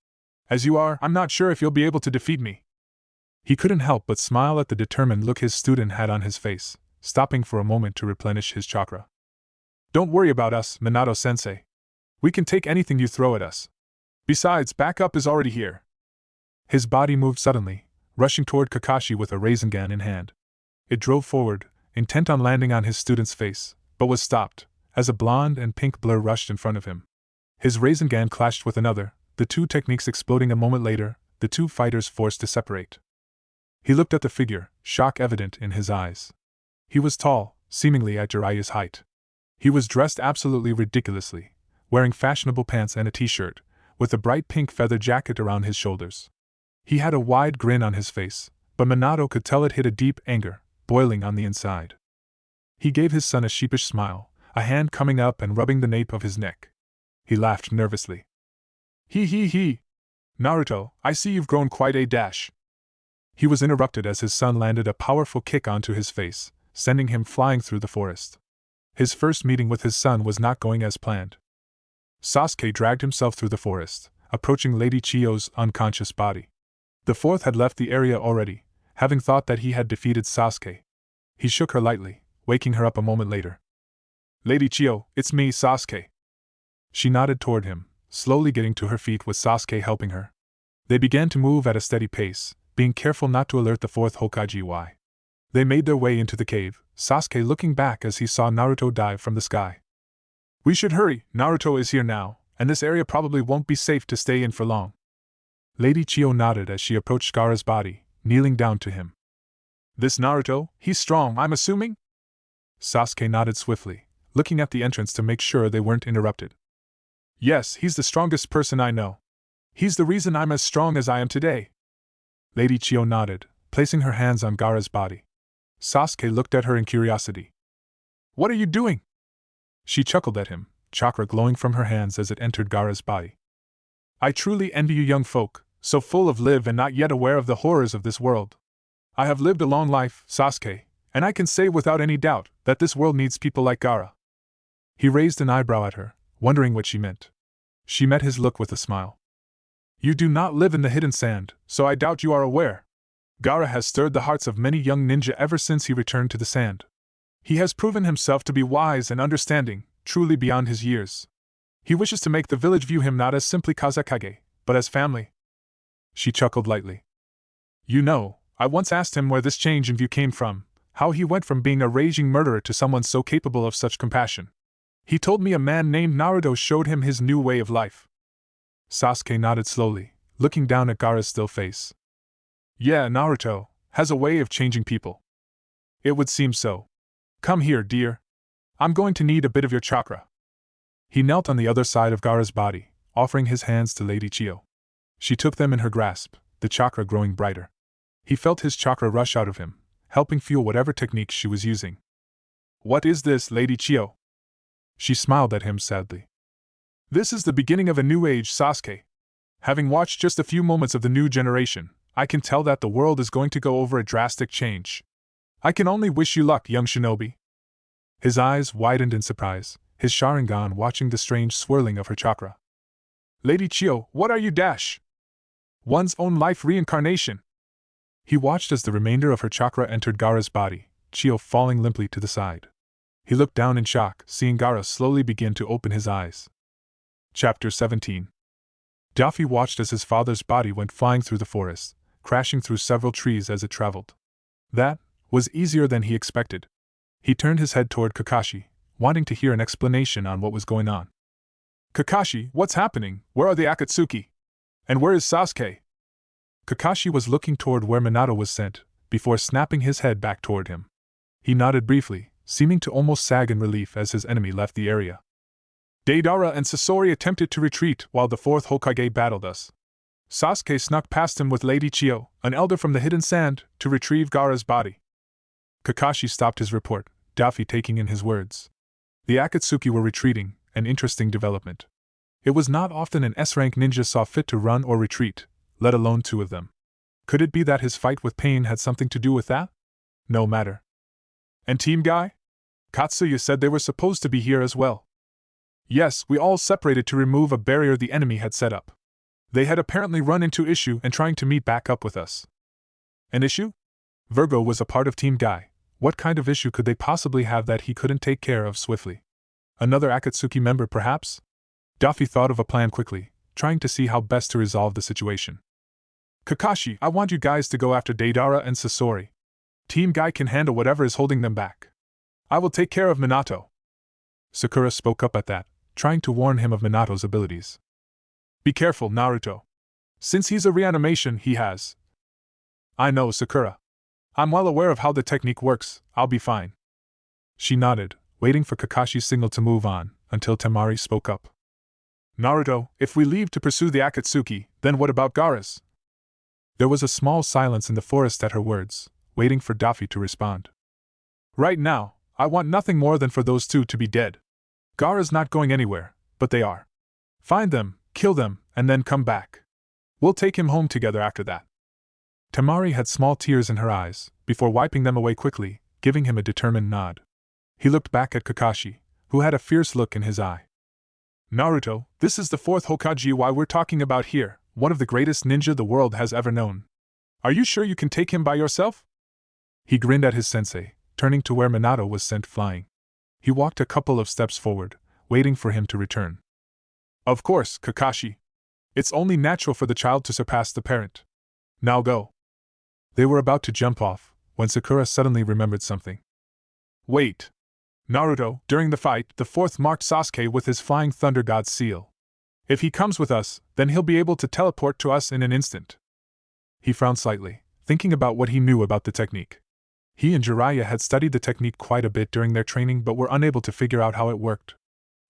As you are, I'm not sure if you'll be able to defeat me. He couldn't help but smile at the determined look his student had on his face, stopping for a moment to replenish his chakra. Don't worry about us, Minato-sensei. We can take anything you throw at us. Besides, backup is already here. His body moved suddenly, rushing toward Kakashi with a Rasengan in hand. It drove forward, intent on landing on his student's face, but was stopped, as a blonde and pink blur rushed in front of him. His Rasengan clashed with another, the 2 techniques exploding a moment later, the 2 fighters forced to separate. He looked at the figure, shock evident in his eyes. He was tall, seemingly at Jiraiya's height. He was dressed absolutely ridiculously, wearing fashionable pants and a t-shirt, with a bright pink feather jacket around his shoulders. He had a wide grin on his face, but Minato could tell it hid a deep anger, boiling on the inside. He gave his son a sheepish smile, a hand coming up and rubbing the nape of his neck. He laughed nervously. He. Naruto, I see you've grown quite a dash. He was interrupted as his son landed a powerful kick onto his face, sending him flying through the forest. His first meeting with his son was not going as planned. Sasuke dragged himself through the forest, approaching Lady Chiyo's unconscious body. The 4th had left the area already, having thought that he had defeated Sasuke. He shook her lightly, waking her up a moment later. Lady Chiyo, it's me, Sasuke. She nodded toward him, slowly getting to her feet with Sasuke helping her. They began to move at a steady pace, being careful not to alert the 4th Hokage. They made their way into the cave, Sasuke looking back as he saw Naruto dive from the sky. We should hurry, Naruto is here now, and this area probably won't be safe to stay in for long. Lady Chiyo nodded as she approached Gaara's body, kneeling down to him. This Naruto, he's strong, I'm assuming? Sasuke nodded swiftly, looking at the entrance to make sure they weren't interrupted. Yes, he's the strongest person I know. He's the reason I'm as strong as I am today. Lady Chiyo nodded, placing her hands on Gaara's body. Sasuke looked at her in curiosity. What are you doing? She chuckled at him, chakra glowing from her hands as it entered Gaara's body. I truly envy you young folk, so full of live and not yet aware of the horrors of this world. I have lived a long life, Sasuke, and I can say without any doubt that this world needs people like Gaara. He raised an eyebrow at her, wondering what she meant. She met his look with a smile. You do not live in the hidden sand, so I doubt you are aware. Gaara has stirred the hearts of many young ninja ever since he returned to the sand. He has proven himself to be wise and understanding, truly beyond his years. He wishes to make the village view him not as simply Kazekage, but as family. She chuckled lightly. You know, I once asked him where this change in view came from, how he went from being a raging murderer to someone so capable of such compassion. He told me a man named Naruto showed him his new way of life. Sasuke nodded slowly, looking down at Gaara's still face. Yeah, Naruto has a way of changing people. It would seem so. Come here, dear. I'm going to need a bit of your chakra. He knelt on the other side of Gaara's body, offering his hands to Lady Chiyo. She took them in her grasp, the chakra growing brighter. He felt his chakra rush out of him, helping fuel whatever technique she was using. What is this, Lady Chiyo? She smiled at him sadly. This is the beginning of a new age, Sasuke. Having watched just a few moments of the new generation, I can tell that the world is going to go over a drastic change. I can only wish you luck, young shinobi. His eyes widened in surprise, his Sharingan watching the strange swirling of her chakra. Lady Chiyo, what are you dash? One's own life reincarnation. He watched as the remainder of her chakra entered Gaara's body, Chiyo falling limply to the side. He looked down in shock, seeing Gaara slowly begin to open his eyes. Chapter 17. Daffy watched as his father's body went flying through the forest, crashing through several trees as it traveled. That was easier than he expected. He turned his head toward Kakashi, wanting to hear an explanation on what was going on. Kakashi, what's happening? Where are the Akatsuki? And where is Sasuke? Kakashi was looking toward where Minato was sent, before snapping his head back toward him. He nodded briefly, seeming to almost sag in relief as his enemy left the area. Deidara and Sasori attempted to retreat while the fourth Hokage battled us. Sasuke snuck past him with Lady Chiyo, an elder from the hidden sand, to retrieve Gaara's body. Kakashi stopped his report, Daffy taking in his words. The Akatsuki were retreating, an interesting development. It was not often an S-rank ninja saw fit to run or retreat, let alone two of them. Could it be that his fight with Pain had something to do with that? No matter. And Team Guy? Katsuya said they were supposed to be here as well. Yes, we all separated to remove a barrier the enemy had set up. They had apparently run into issue and trying to meet back up with us. An issue? Virgo was a part of Team Guy. What kind of issue could they possibly have that he couldn't take care of swiftly? Another Akatsuki member, perhaps? Daffy thought of a plan quickly, trying to see how best to resolve the situation. Kakashi, I want you guys to go after Deidara and Sasori. Team Guy can handle whatever is holding them back. I will take care of Minato. Sakura spoke up at that, trying to warn him of Minato's abilities. Be careful, Naruto. Since he's a reanimation, he has. I know, Sakura. I'm well aware of how the technique works, I'll be fine. She nodded, waiting for Kakashi's signal to move on, until Temari spoke up. Naruto, if we leave to pursue the Akatsuki, then what about Gaara's? There was a small silence in the forest at her words, waiting for Daffy to respond. Right now, I want nothing more than for those two to be dead. Gaara's not going anywhere, but they are. Find them, kill them, and then come back. We'll take him home together after that. Temari had small tears in her eyes, before wiping them away quickly, giving him a determined nod. He looked back at Kakashi, who had a fierce look in his eye. Naruto, this is the fourth Hokage we're talking about here, one of the greatest ninja the world has ever known. Are you sure you can take him by yourself? He grinned at his sensei, turning to where Minato was sent flying. He walked a couple of steps forward, waiting for him to return. Of course, Kakashi. It's only natural for the child to surpass the parent. Now go. They were about to jump off, when Sakura suddenly remembered something. Wait. Naruto, during the fight, the fourth marked Sasuke with his Flying Thunder God seal. If he comes with us, then he'll be able to teleport to us in an instant. He frowned slightly, thinking about what he knew about the technique. He and Jiraiya had studied the technique quite a bit during their training but were unable to figure out how it worked.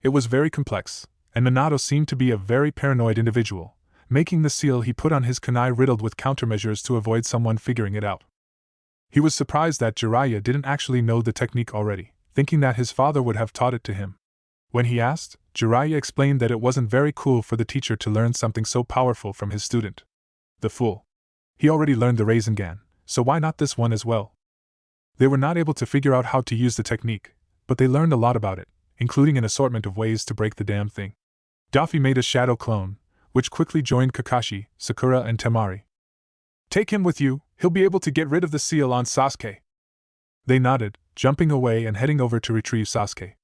It was very complex, and Minato seemed to be a very paranoid individual, making the seal he put on his kunai riddled with countermeasures to avoid someone figuring it out. He was surprised that Jiraiya didn't actually know the technique already, thinking that his father would have taught it to him. When he asked, Jiraiya explained that it wasn't very cool for the teacher to learn something so powerful from his student. The fool. He already learned the Rasengan, so why not this one as well? They were not able to figure out how to use the technique, but they learned a lot about it, including an assortment of ways to break the damn thing. Daffy made a shadow clone, which quickly joined Kakashi, Sakura, and Temari. Take him with you, he'll be able to get rid of the seal on Sasuke. They nodded, jumping away and heading over to retrieve Sasuke.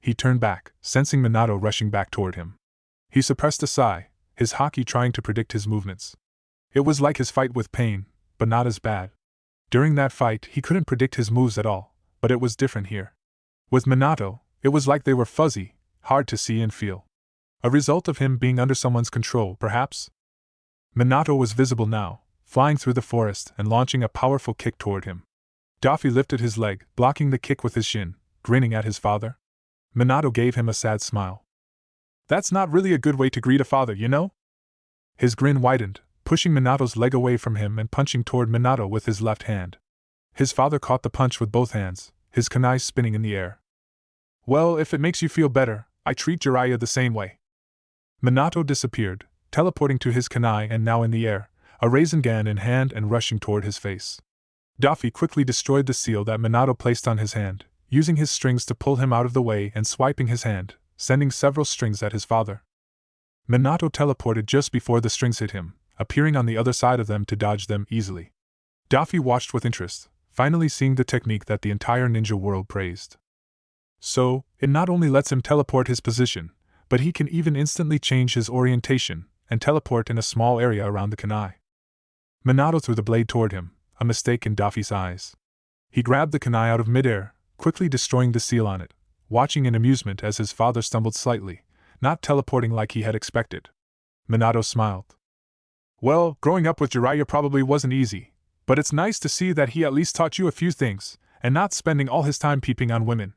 He turned back, sensing Minato rushing back toward him. He suppressed a sigh, his haki trying to predict his movements. It was like his fight with pain, but not as bad. During that fight, he couldn't predict his moves at all, but it was different here. With Minato, it was like they were fuzzy, hard to see and feel. A result of him being under someone's control, perhaps? Minato was visible now, flying through the forest and launching a powerful kick toward him. Daffy lifted his leg, blocking the kick with his shin, grinning at his father. Minato gave him a sad smile. That's not really a good way to greet a father, you know? His grin widened, pushing Minato's leg away from him and punching toward Minato with his left hand. His father caught the punch with both hands, his kunai spinning in the air. Well, if it makes you feel better, I treat Jiraiya the same way. Minato disappeared, teleporting to his kunai and now in the air, a Rasengan in hand and rushing toward his face. Daffy quickly destroyed the seal that Minato placed on his hand, using his strings to pull him out of the way and swiping his hand, sending several strings at his father. Minato teleported just before the strings hit him, appearing on the other side of them to dodge them easily. Daffy watched with interest, finally seeing the technique that the entire ninja world praised. So, it not only lets him teleport his position, but he can even instantly change his orientation and teleport in a small area around the kunai. Minato threw the blade toward him, a mistake in Daffy's eyes. He grabbed the kunai out of midair, quickly destroying the seal on it, watching in amusement as his father stumbled slightly, not teleporting like he had expected. Minato smiled. Well, growing up with Jiraiya probably wasn't easy, but it's nice to see that he at least taught you a few things, and not spending all his time peeping on women.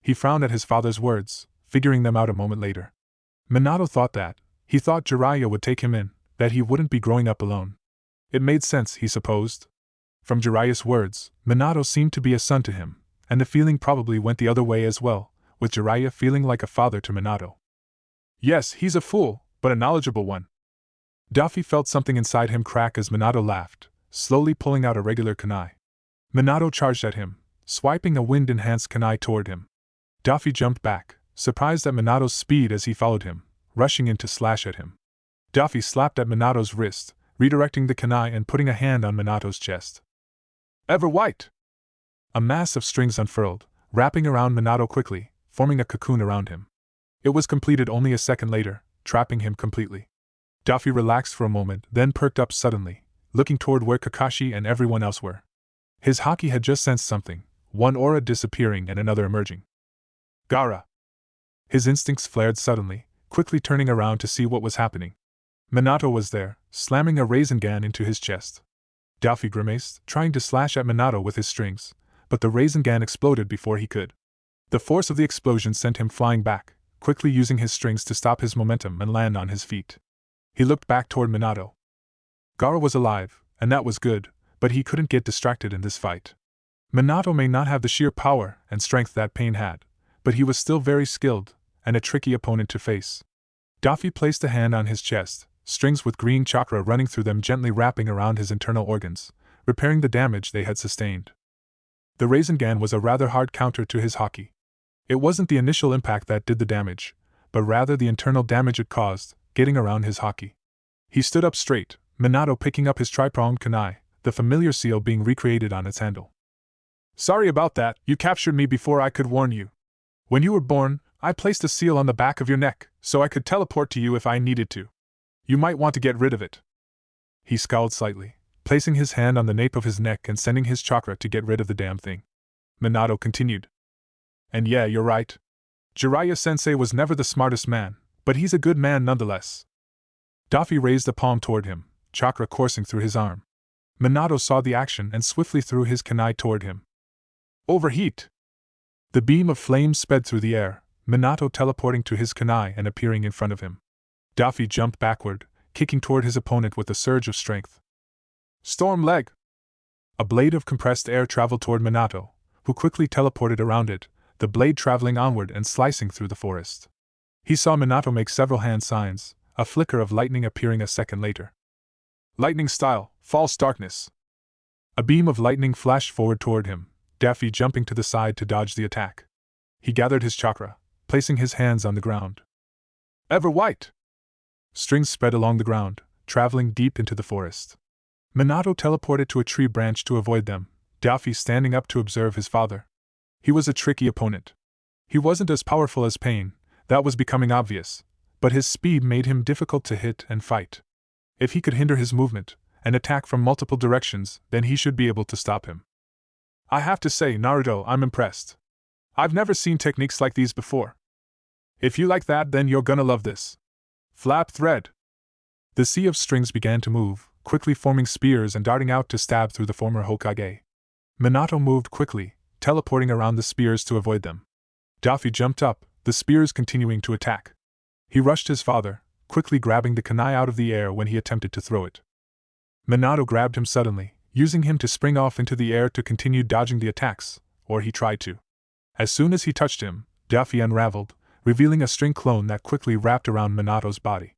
He frowned at his father's words, figuring them out a moment later. Minato thought that. He thought Jiraiya would take him in, that he wouldn't be growing up alone. It made sense, he supposed. From Jiraiya's words, Minato seemed to be a son to him, and the feeling probably went the other way as well, with Jiraiya feeling like a father to Minato. Yes, he's a fool, but a knowledgeable one. Daffy felt something inside him crack as Minato laughed, slowly pulling out a regular kunai. Minato charged at him, swiping a wind-enhanced kunai toward him. Daffy jumped back, surprised at Minato's speed as he followed him, rushing in to slash at him. Daffy slapped at Minato's wrist, redirecting the kunai and putting a hand on Minato's chest. Ever white! A mass of strings unfurled, wrapping around Minato quickly, forming a cocoon around him. It was completed only a second later, trapping him completely. Daffy relaxed for a moment, then perked up suddenly, looking toward where Kakashi and everyone else were. His haki had just sensed something, one aura disappearing and another emerging. Gaara! His instincts flared suddenly, quickly turning around to see what was happening. Minato was there, slamming a Rasengan into his chest. Daffy grimaced, trying to slash at Minato with his strings, but the Rasengan exploded before he could. The force of the explosion sent him flying back, quickly using his strings to stop his momentum and land on his feet. He looked back toward Minato. Gaara was alive, and that was good, but he couldn't get distracted in this fight. Minato may not have the sheer power and strength that Pain had, but he was still very skilled, and a tricky opponent to face. Daffy placed a hand on his chest, strings with green chakra running through them gently wrapping around his internal organs, repairing the damage they had sustained. The Rasengan was a rather hard counter to his haki. It wasn't the initial impact that did the damage, but rather the internal damage it caused, getting around his haki. He stood up straight, Minato picking up his tri-pronged kunai, the familiar seal being recreated on its handle. Sorry about that, you captured me before I could warn you. When you were born, I placed a seal on the back of your neck, so I could teleport to you if I needed to. You might want to get rid of it. He scowled slightly, placing his hand on the nape of his neck and sending his chakra to get rid of the damn thing. Minato continued. And yeah, you're right. Jiraiya-sensei was never the smartest man, but he's a good man nonetheless. Daffy raised a palm toward him, chakra coursing through his arm. Minato saw the action and swiftly threw his kunai toward him. Overheat! The beam of flame sped through the air, Minato teleporting to his kunai and appearing in front of him. Daffy jumped backward, kicking toward his opponent with a surge of strength. Storm leg! A blade of compressed air traveled toward Minato, who quickly teleported around it, the blade traveling onward and slicing through the forest. He saw Minato make several hand signs, a flicker of lightning appearing a second later. Lightning style, false darkness. A beam of lightning flashed forward toward him, Daffy jumping to the side to dodge the attack. He gathered his chakra, placing his hands on the ground. Ever white! Strings spread along the ground, traveling deep into the forest. Minato teleported to a tree branch to avoid them, Daffy standing up to observe his father. He was a tricky opponent. He wasn't as powerful as Pain, that was becoming obvious, but his speed made him difficult to hit and fight. If he could hinder his movement, and attack from multiple directions, then he should be able to stop him. I have to say, Naruto, I'm impressed. I've never seen techniques like these before. If you like that, then you're gonna love this. Flap thread. The sea of strings began to move, quickly forming spears and darting out to stab through the former Hokage. Minato moved quickly, teleporting around the spears to avoid them. Daffy jumped up, the spears continuing to attack. He rushed his father, quickly grabbing the kunai out of the air when he attempted to throw it. Minato grabbed him suddenly, using him to spring off into the air to continue dodging the attacks, or he tried to. As soon as he touched him, Daffy unraveled, revealing a string clone that quickly wrapped around Minato's body.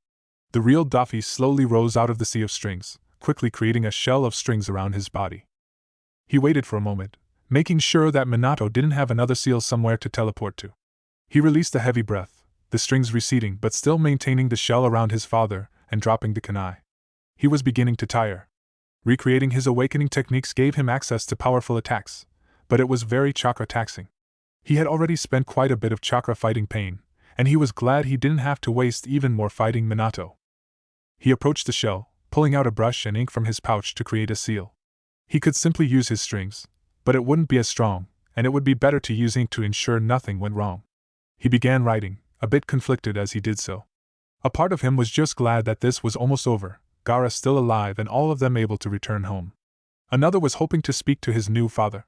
The real Daffy slowly rose out of the sea of strings, quickly creating a shell of strings around his body. He waited for a moment, making sure that Minato didn't have another seal somewhere to teleport to. He released a heavy breath, the strings receding but still maintaining the shell around his father and dropping the kunai. He was beginning to tire. Recreating his awakening techniques gave him access to powerful attacks, but it was very chakra taxing. He had already spent quite a bit of chakra fighting Pain, and he was glad he didn't have to waste even more fighting Minato. He approached the shell, pulling out a brush and ink from his pouch to create a seal. He could simply use his strings, but it wouldn't be as strong, and it would be better to use ink to ensure nothing went wrong. He began writing, a bit conflicted as he did so. A part of him was just glad that this was almost over, Gaara still alive and all of them able to return home. Another was hoping to speak to his new father.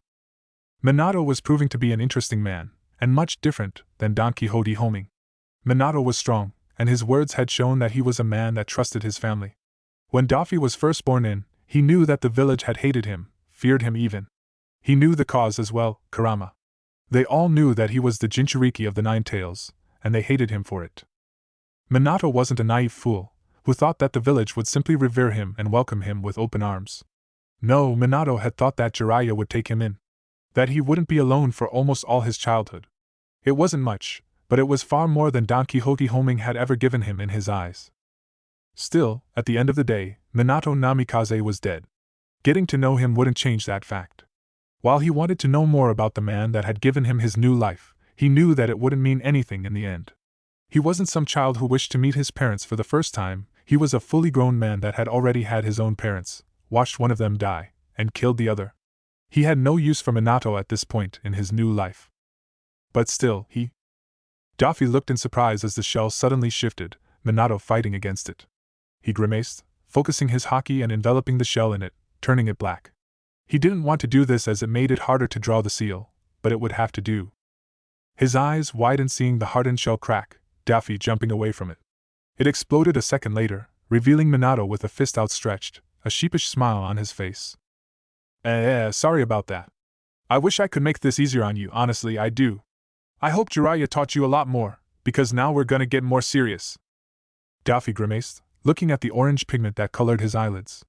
Minato was proving to be an interesting man, and much different than Donquixote Doflamingo. Minato was strong, and his words had shown that he was a man that trusted his family. When Daffy was first born in, he knew that the village had hated him, feared him even. He knew the cause as well, Kurama. They all knew that he was the Jinchuriki of the Nine Tails, and they hated him for it. Minato wasn't a naive fool, who thought that the village would simply revere him and welcome him with open arms. No, Minato had thought that Jiraiya would take him in. That he wouldn't be alone for almost all his childhood. It wasn't much, but it was far more than Donquixote Doflamingo had ever given him in his eyes. Still, at the end of the day, Minato Namikaze was dead. Getting to know him wouldn't change that fact. While he wanted to know more about the man that had given him his new life, he knew that it wouldn't mean anything in the end. He wasn't some child who wished to meet his parents for the first time, he was a fully grown man that had already had his own parents, watched one of them die, and killed the other. He had no use for Minato at this point in his new life. But still, Daffy looked in surprise as the shell suddenly shifted, Minato fighting against it. He grimaced, focusing his haki and enveloping the shell in it, turning it black. He didn't want to do this as it made it harder to draw the seal, but it would have to do. His eyes widened seeing the hardened shell crack, Daffy jumping away from it. It exploded a second later, revealing Minato with a fist outstretched, a sheepish smile on his face. Sorry about that. I wish I could make this easier on you, honestly I do. I hope Jiraiya taught you a lot more, because now we're gonna get more serious. Daffy grimaced, looking at the orange pigment that colored his eyelids.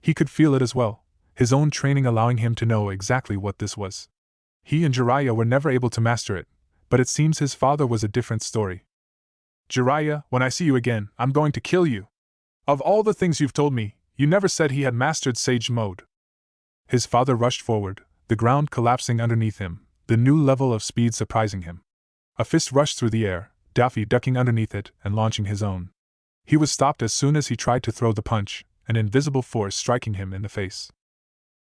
He could feel it as well, his own training allowing him to know exactly what this was. He and Jiraiya were never able to master it, but it seems his father was a different story. Jiraiya, when I see you again, I'm going to kill you. Of all the things you've told me, you never said he had mastered Sage Mode. His father rushed forward, the ground collapsing underneath him, the new level of speed surprising him. A fist rushed through the air, Daffy ducking underneath it and launching his own. He was stopped as soon as he tried to throw the punch, an invisible force striking him in the face.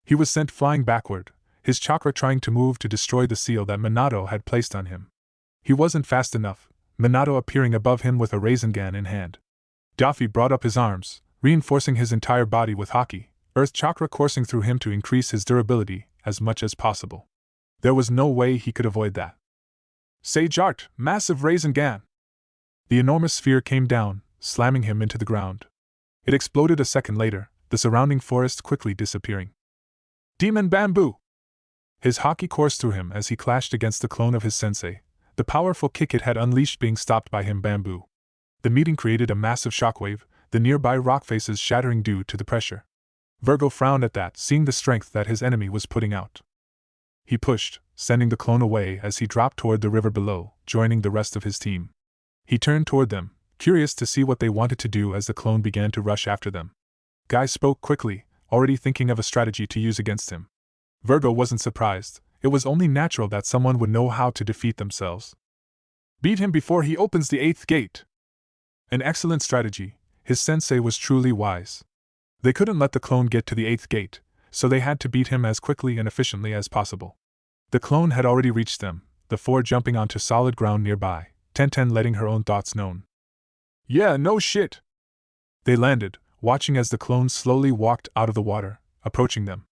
He was sent flying backward, his chakra trying to move to destroy the seal that Minato had placed on him. He wasn't fast enough, Minato appearing above him with a Rasengan in hand. Daffy brought up his arms, reinforcing his entire body with haki, earth chakra coursing through him to increase his durability as much as possible. There was no way he could avoid that. Sage Art, massive Rasengan! The enormous sphere came down, slamming him into the ground. It exploded a second later, the surrounding forest quickly disappearing. Demon Bamboo! His haki coursed through him as he clashed against the clone of his sensei, the powerful kick it had unleashed being stopped by him bamboo. The meeting created a massive shockwave, the nearby rock faces shattering due to the pressure. Virgo frowned at that, seeing the strength that his enemy was putting out. He pushed, sending the clone away as he dropped toward the river below, joining the rest of his team. He turned toward them, curious to see what they wanted to do as the clone began to rush after them. Guy spoke quickly, already thinking of a strategy to use against him. Virgo wasn't surprised. It was only natural that someone would know how to defeat themselves. Beat him before he opens the 8th gate. An excellent strategy. His sensei was truly wise. They couldn't let the clone get to the 8th gate, so they had to beat him as quickly and efficiently as possible. The clone had already reached them, the four jumping onto solid ground nearby, Tenten letting her own thoughts known. Yeah, no shit. They landed, watching as the clone slowly walked out of the water, approaching them.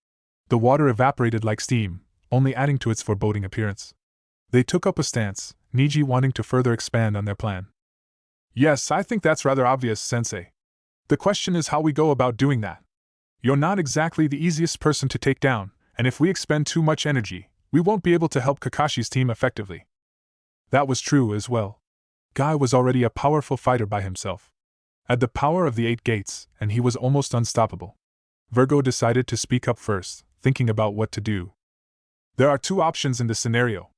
The water evaporated like steam, only adding to its foreboding appearance. They took up a stance, Niji wanting to further expand on their plan. Yes, I think that's rather obvious, Sensei. The question is how we go about doing that. You're not exactly the easiest person to take down, and if we expend too much energy, we won't be able to help Kakashi's team effectively. That was true as well. Guy was already a powerful fighter by himself. Had the power of the 8 gates, and he was almost unstoppable. Virgo decided to speak up first, thinking about what to do. There are 2 options in this scenario.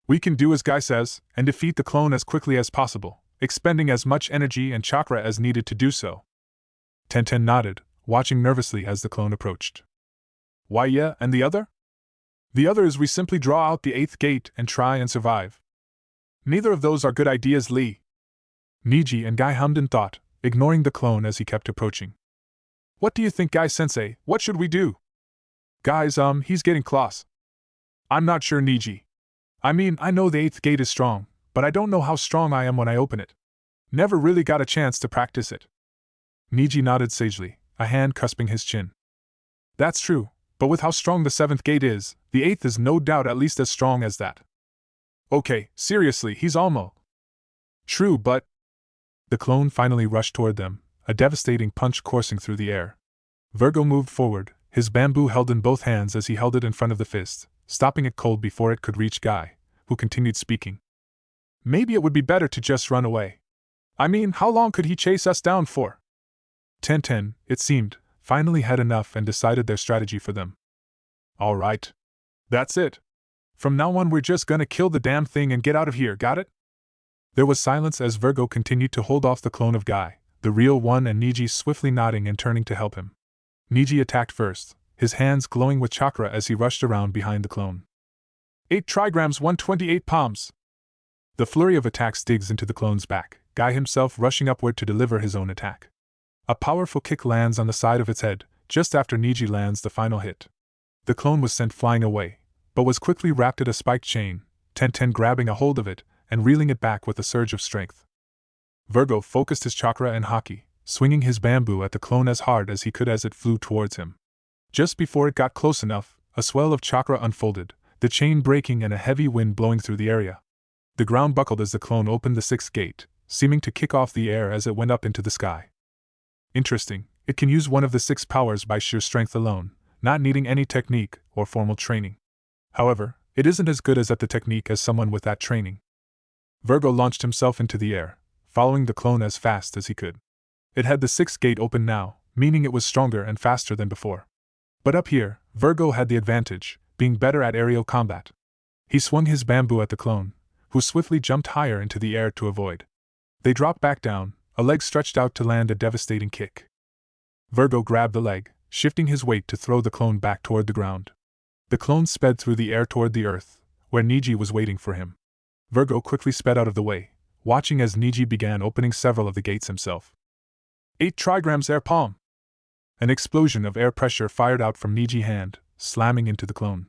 We can do as Guy says, and defeat the clone as quickly as possible, expending as much energy and chakra as needed to do so. Tenten nodded, watching nervously as the clone approached. Why yeah, and the other? The other is we simply draw out the 8th gate and try and survive. Neither of those are good ideas, Lee. Niji and Guy hummed in thought, ignoring the clone as he kept approaching. What do you think, Guy-sensei? What should we do? Guys, he's getting close. I'm not sure, Niji. I mean, I know the 8th gate is strong, but I don't know how strong I am when I open it. Never really got a chance to practice it. Niji nodded sagely, a hand cusping his chin. That's true, but with how strong the 7th gate is, the 8th is no doubt at least as strong as that. Okay, seriously, he's almost. True, but. The clone finally rushed toward them, a devastating punch coursing through the air. Virgo moved forward, his bamboo held in both hands as he held it in front of the fist, stopping it cold before it could reach Guy, who continued speaking. Maybe it would be better to just run away. I mean, how long could he chase us down for? Tenten, it seemed, finally had enough and decided their strategy for them. All right. That's it. From now on we're just gonna kill the damn thing and get out of here, got it? There was silence as Virgo continued to hold off the clone of Guy, the real one, and Niji swiftly nodding and turning to help him. Niji attacked first, his hands glowing with chakra as he rushed around behind the clone. 8 trigrams, 128 palms. The flurry of attacks digs into the clone's back, Guy himself rushing upward to deliver his own attack. A powerful kick lands on the side of its head, just after Niji lands the final hit. The clone was sent flying away, but was quickly wrapped in a spiked chain, Tenten grabbing a hold of it and reeling it back with a surge of strength. Virgo focused his chakra and haki, swinging his bamboo at the clone as hard as he could as it flew towards him. Just before it got close enough, a swell of chakra unfolded, the chain breaking and a heavy wind blowing through the area. The ground buckled as the clone opened the 6th gate, seeming to kick off the air as it went up into the sky. Interesting, it can use one of the 6 powers by sheer strength alone, not needing any technique or formal training. However, it isn't as good as at the technique as someone with that training. Virgo launched himself into the air, following the clone as fast as he could. It had the 6th gate open now, meaning it was stronger and faster than before. But up here, Virgo had the advantage, being better at aerial combat. He swung his bamboo at the clone, who swiftly jumped higher into the air to avoid. They dropped back down, a leg stretched out to land a devastating kick. Virgo grabbed the leg, shifting his weight to throw the clone back toward the ground. The clone sped through the air toward the earth, where Niji was waiting for him. Virgo quickly sped out of the way, watching as Niji began opening several of the gates himself. 8 trigrams air palm. An explosion of air pressure fired out from Niji's hand, slamming into the clone.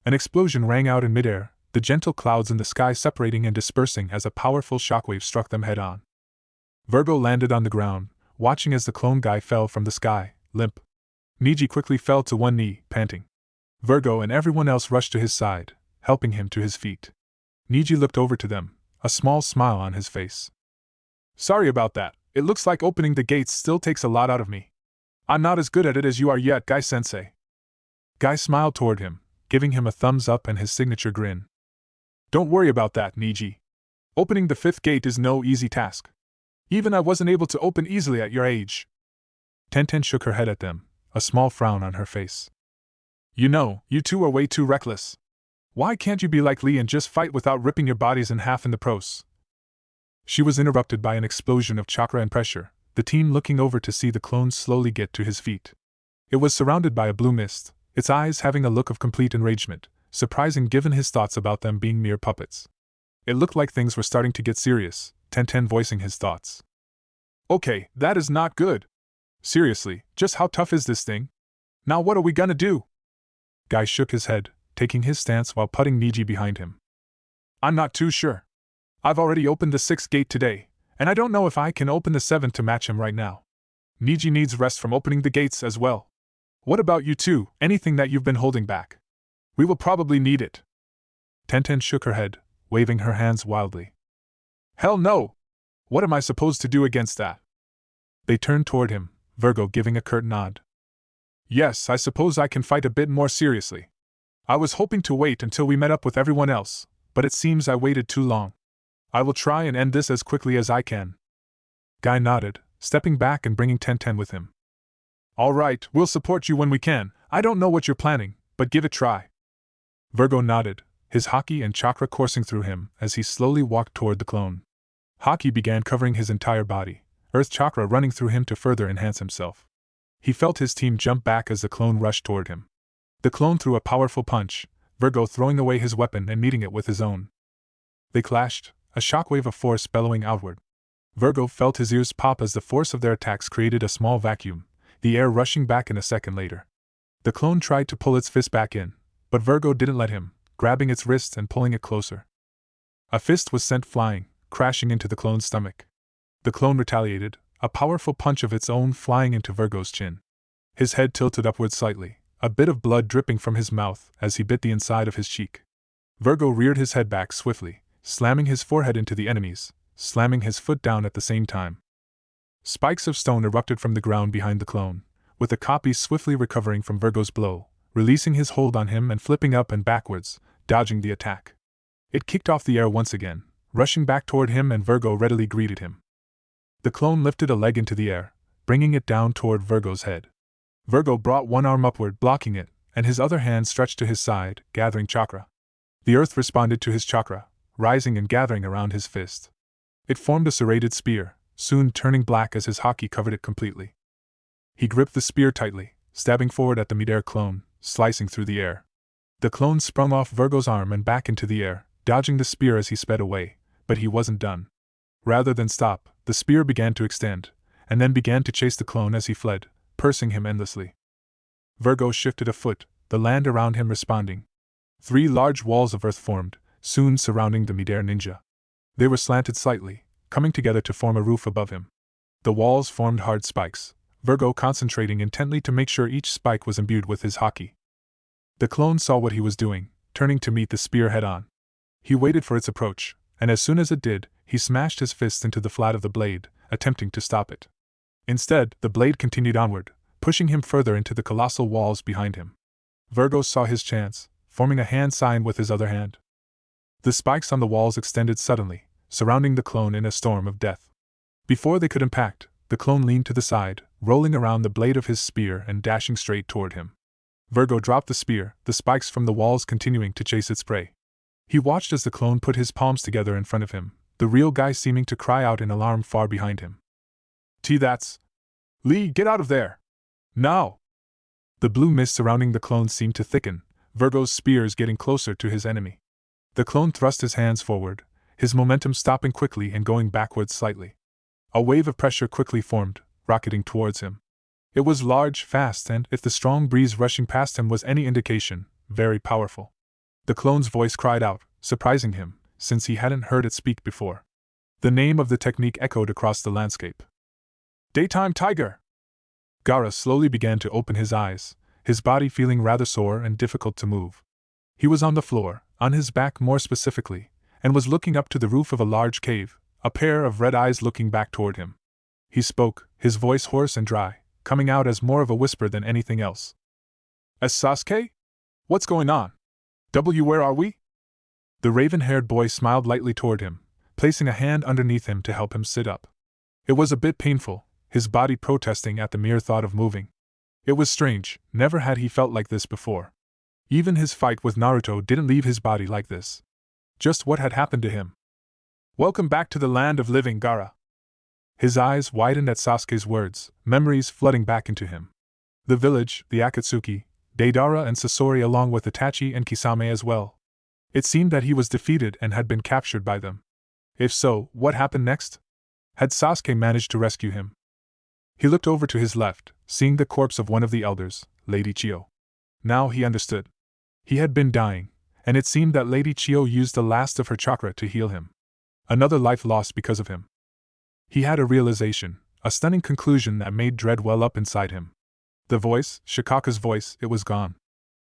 An explosion rang out in midair, the gentle clouds in the sky separating and dispersing as a powerful shockwave struck them head-on. Virgo landed on the ground, watching as the clone guy fell from the sky, limp. Niji quickly fell to one knee, panting. Virgo and everyone else rushed to his side, helping him to his feet. Niji looked over to them, a small smile on his face. Sorry about that, it looks like opening the gates still takes a lot out of me. I'm not as good at it as you are yet, Guy-sensei. Guy smiled toward him, giving him a thumbs up and his signature grin. Don't worry about that, Niji. Opening the 5th gate is no easy task. Even I wasn't able to open easily at your age. Tenten shook her head at them, a small frown on her face. You know, you two are way too reckless. Why can't you be like Lee and just fight without ripping your bodies in half in the pros? She was interrupted by an explosion of chakra and pressure, the team looking over to see the clone slowly get to his feet. It was surrounded by a blue mist, its eyes having a look of complete enragement, surprising given his thoughts about them being mere puppets. It looked like things were starting to get serious, Tenten voicing his thoughts. Okay, that is not good. Seriously, just how tough is this thing? Now what are we gonna do? Guy shook his head, taking his stance while putting Niji behind him. I'm not too sure. I've already opened the 6th gate today, and I don't know if I can open the 7th to match him right now. Niji needs rest from opening the gates as well. What about you two, anything that you've been holding back? We will probably need it. Tenten shook her head, waving her hands wildly. Hell no! What am I supposed to do against that? They turned toward him, Virgo giving a curt nod. Yes, I suppose I can fight a bit more seriously. I was hoping to wait until we met up with everyone else, but it seems I waited too long. I will try and end this as quickly as I can. Guy nodded, stepping back and bringing Tenten with him. All right, we'll support you when we can. I don't know what you're planning, but give it a try. Virgo nodded, his haki and chakra coursing through him as he slowly walked toward the clone. Haki began covering his entire body, earth chakra running through him to further enhance himself. He felt his team jump back as the clone rushed toward him. The clone threw a powerful punch, Virgo throwing away his weapon and meeting it with his own. They clashed, a shockwave of force bellowing outward. Virgo felt his ears pop as the force of their attacks created a small vacuum, the air rushing back in a second later. The clone tried to pull its fist back in, but Virgo didn't let him, grabbing its wrist and pulling it closer. A fist was sent flying, crashing into the clone's stomach. The clone retaliated, a powerful punch of its own flying into Virgo's chin. His head tilted upward slightly, a bit of blood dripping from his mouth as he bit the inside of his cheek. Virgo reared his head back swiftly, slamming his forehead into the enemies, slamming his foot down at the same time. Spikes of stone erupted from the ground behind the clone, with the copy swiftly recovering from Virgo's blow, releasing his hold on him and flipping up and backwards, dodging the attack. It kicked off the air once again, rushing back toward him, and Virgo readily greeted him. The clone lifted a leg into the air, bringing it down toward Virgo's head. Virgo brought one arm upward, blocking it, and his other hand stretched to his side, gathering chakra. The earth responded to his chakra, rising and gathering around his fist. It formed a serrated spear, soon turning black as his haki covered it completely. He gripped the spear tightly, stabbing forward at the midair clone, slicing through the air. The clone sprung off Virgo's arm and back into the air, dodging the spear as he sped away, but he wasn't done. Rather than stop, the spear began to extend, and then began to chase the clone as he fled, pursuing him endlessly. Virgo shifted a foot, the land around him responding. 3 large walls of earth formed, soon surrounding the midair ninja. They were slanted slightly, coming together to form a roof above him. The walls formed hard spikes, Virgo concentrating intently to make sure each spike was imbued with his haki. The clone saw what he was doing, turning to meet the spear head-on. He waited for its approach, and as soon as it did, he smashed his fist into the flat of the blade, attempting to stop it. Instead, the blade continued onward, pushing him further into the colossal walls behind him. Virgo saw his chance, forming a hand sign with his other hand. The spikes on the walls extended suddenly, surrounding the clone in a storm of death. Before they could impact, the clone leaned to the side, rolling around the blade of his spear and dashing straight toward him. Virgo dropped the spear, the spikes from the walls continuing to chase its prey. He watched as the clone put his palms together in front of him, the real guy seeming to cry out in alarm far behind him. That's... Lee, get out of there! Now! The blue mist surrounding the clone seemed to thicken, Virgo's spears getting closer to his enemy. The clone thrust his hands forward, his momentum stopping quickly and going backwards slightly. A wave of pressure quickly formed, rocketing towards him. It was large, fast, and, if the strong breeze rushing past him was any indication, very powerful. The clone's voice cried out, surprising him, since he hadn't heard it speak before. The name of the technique echoed across the landscape. Daytime Tiger! Gaara slowly began to open his eyes, his body feeling rather sore and difficult to move. He was on the floor, on his back more specifically, and was looking up to the roof of a large cave, a pair of red eyes looking back toward him. He spoke, his voice hoarse and dry, coming out as more of a whisper than anything else. As Sasuke? What's going on? Where are we? The raven-haired boy smiled lightly toward him, placing a hand underneath him to help him sit up. It was a bit painful, his body protesting at the mere thought of moving. It was strange, never had he felt like this before. Even his fight with Naruto didn't leave his body like this. Just what had happened to him? Welcome back to the land of living, Gaara. His eyes widened at Sasuke's words, memories flooding back into him. The village, the Akatsuki, Deidara and Sasori along with Itachi and Kisame as well. It seemed that he was defeated and had been captured by them. If so, what happened next? Had Sasuke managed to rescue him? He looked over to his left, seeing the corpse of one of the elders, Lady Chiyo. Now he understood. He had been dying, and it seemed that Lady Chiyo used the last of her chakra to heal him. Another life lost because of him. He had a realization, a stunning conclusion that made dread well up inside him. The voice, Shikaka's voice, it was gone.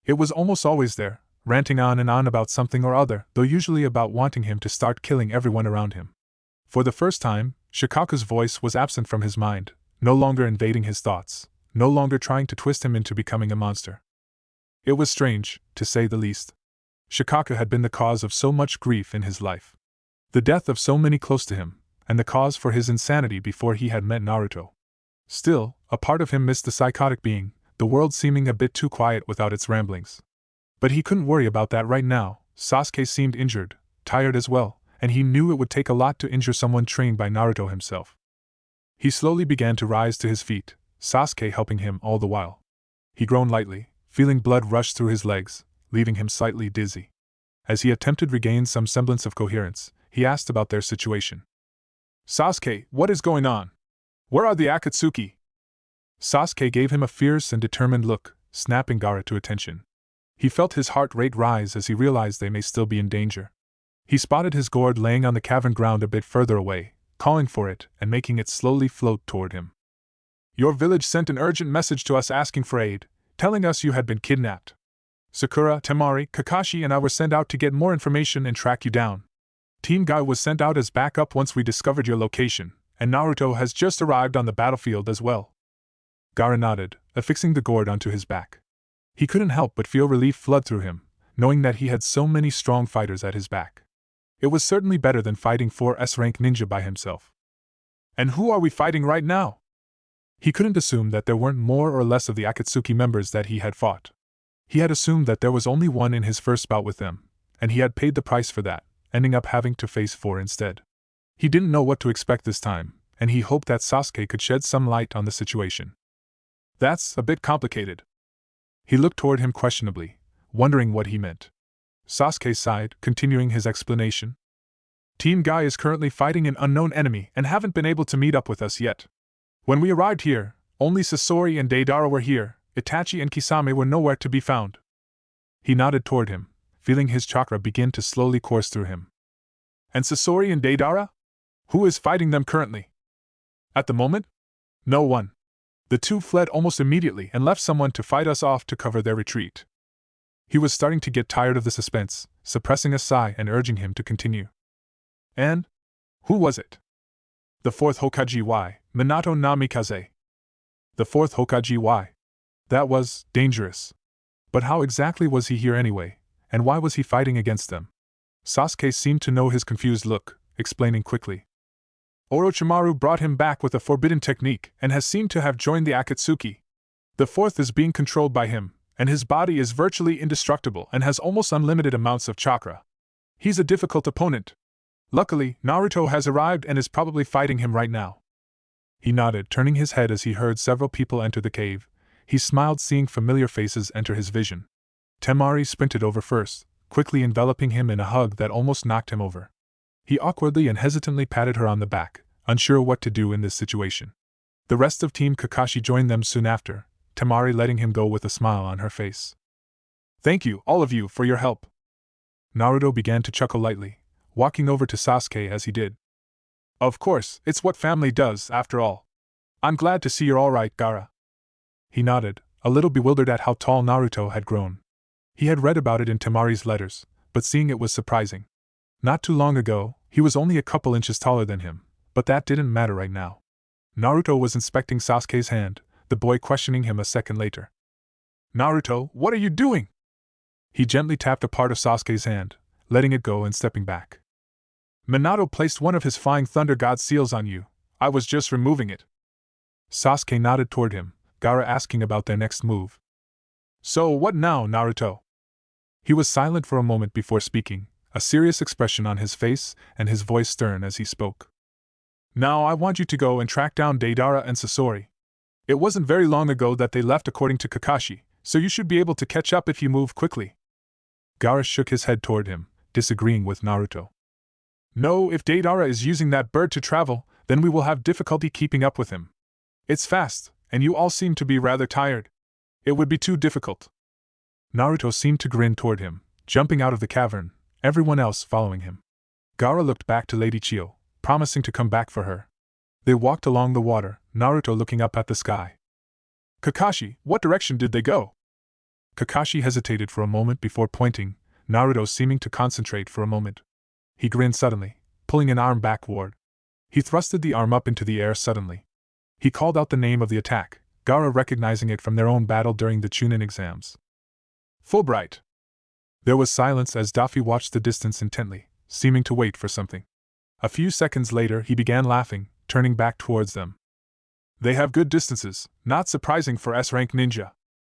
It was almost always there, ranting on and on about something or other, though usually about wanting him to start killing everyone around him. For the first time, Shikaka's voice was absent from his mind, no longer invading his thoughts, no longer trying to twist him into becoming a monster. It was strange, to say the least. Shikaka had been the cause of so much grief in his life. The death of so many close to him, and the cause for his insanity before he had met Naruto. Still, a part of him missed the psychotic being, the world seeming a bit too quiet without its ramblings. But he couldn't worry about that right now. Sasuke seemed injured, tired as well, and he knew it would take a lot to injure someone trained by Naruto himself. He slowly began to rise to his feet, Sasuke helping him all the while. He groaned lightly, feeling blood rush through his legs, leaving him slightly dizzy. As he attempted to regain some semblance of coherence, he asked about their situation. Sasuke, what is going on? Where are the Akatsuki? Sasuke gave him a fierce and determined look, snapping Gaara to attention. He felt his heart rate rise as he realized they may still be in danger. He spotted his gourd laying on the cavern ground a bit further away, calling for it and making it slowly float toward him. Your village sent an urgent message to us asking for aid, telling us you had been kidnapped. Sakura, Temari, Kakashi and I were sent out to get more information and track you down. Team Guy was sent out as backup once we discovered your location, and Naruto has just arrived on the battlefield as well. Gaara nodded, affixing the gourd onto his back. He couldn't help but feel relief flood through him, knowing that he had so many strong fighters at his back. It was certainly better than fighting 4 S-rank ninja by himself. And who are we fighting right now? He couldn't assume that there weren't more or less of the Akatsuki members that he had fought. He had assumed that there was only one in his first bout with them, and he had paid the price for that, ending up having to face 4 instead. He didn't know what to expect this time, and he hoped that Sasuke could shed some light on the situation. That's a bit complicated. He looked toward him questionably, wondering what he meant. Sasuke sighed, continuing his explanation. Team Guy is currently fighting an unknown enemy and haven't been able to meet up with us yet. When we arrived here, only Sasori and Deidara were here, Itachi and Kisame were nowhere to be found. He nodded toward him, feeling his chakra begin to slowly course through him. And Sasori and Deidara? Who is fighting them currently? At the moment? No one. The two fled almost immediately and left someone to fight us off to cover their retreat. He was starting to get tired of the suspense, suppressing a sigh and urging him to continue. And? Who was it? The 4th Hokage Minato Namikaze. The 4th Hokage. That was dangerous. But how exactly was he here anyway, and why was he fighting against them? Sasuke seemed to know his confused look, explaining quickly. Orochimaru brought him back with a forbidden technique and has seemed to have joined the Akatsuki. The 4th is being controlled by him, and his body is virtually indestructible and has almost unlimited amounts of chakra. He's a difficult opponent. Luckily, Naruto has arrived and is probably fighting him right now. He nodded, turning his head as he heard several people enter the cave. He smiled, seeing familiar faces enter his vision. Temari sprinted over first, quickly enveloping him in a hug that almost knocked him over. He awkwardly and hesitantly patted her on the back, unsure what to do in this situation. The rest of Team Kakashi joined them soon after, Temari letting him go with a smile on her face. Thank you, all of you, for your help. Naruto began to chuckle lightly, walking over to Sasuke as he did. Of course, it's what family does, after all. I'm glad to see you're all right, Gaara. He nodded, a little bewildered at how tall Naruto had grown. He had read about it in Temari's letters, but seeing it was surprising. Not too long ago, he was only a couple inches taller than him, but that didn't matter right now. Naruto was inspecting Sasuke's hand, the boy questioning him a second later. Naruto, what are you doing? He gently tapped a part of Sasuke's hand, letting it go and stepping back. Minato placed one of his flying thunder god seals on you. I was just removing it. Sasuke nodded toward him, Gaara asking about their next move. So what now, Naruto? He was silent for a moment before speaking, a serious expression on his face and his voice stern as he spoke. Now I want you to go and track down Deidara and Sasori. It wasn't very long ago that they left according to Kakashi, so you should be able to catch up if you move quickly. Gaara shook his head toward him, disagreeing with Naruto. No, if Deidara is using that bird to travel, then we will have difficulty keeping up with him. It's fast, and you all seem to be rather tired. It would be too difficult. Naruto seemed to grin toward him, jumping out of the cavern, everyone else following him. Gaara looked back to Lady Chiyo, promising to come back for her. They walked along the water, Naruto looking up at the sky. Kakashi, what direction did they go? Kakashi hesitated for a moment before pointing, Naruto seeming to concentrate for a moment. He grinned suddenly, pulling an arm backward. He thrusted the arm up into the air suddenly. He called out the name of the attack, Gaara recognizing it from their own battle during the Chunin exams. Fulbright. There was silence as Daffy watched the distance intently, seeming to wait for something. A few seconds later he began laughing, turning back towards them. They have good distances, not surprising for S-rank ninja.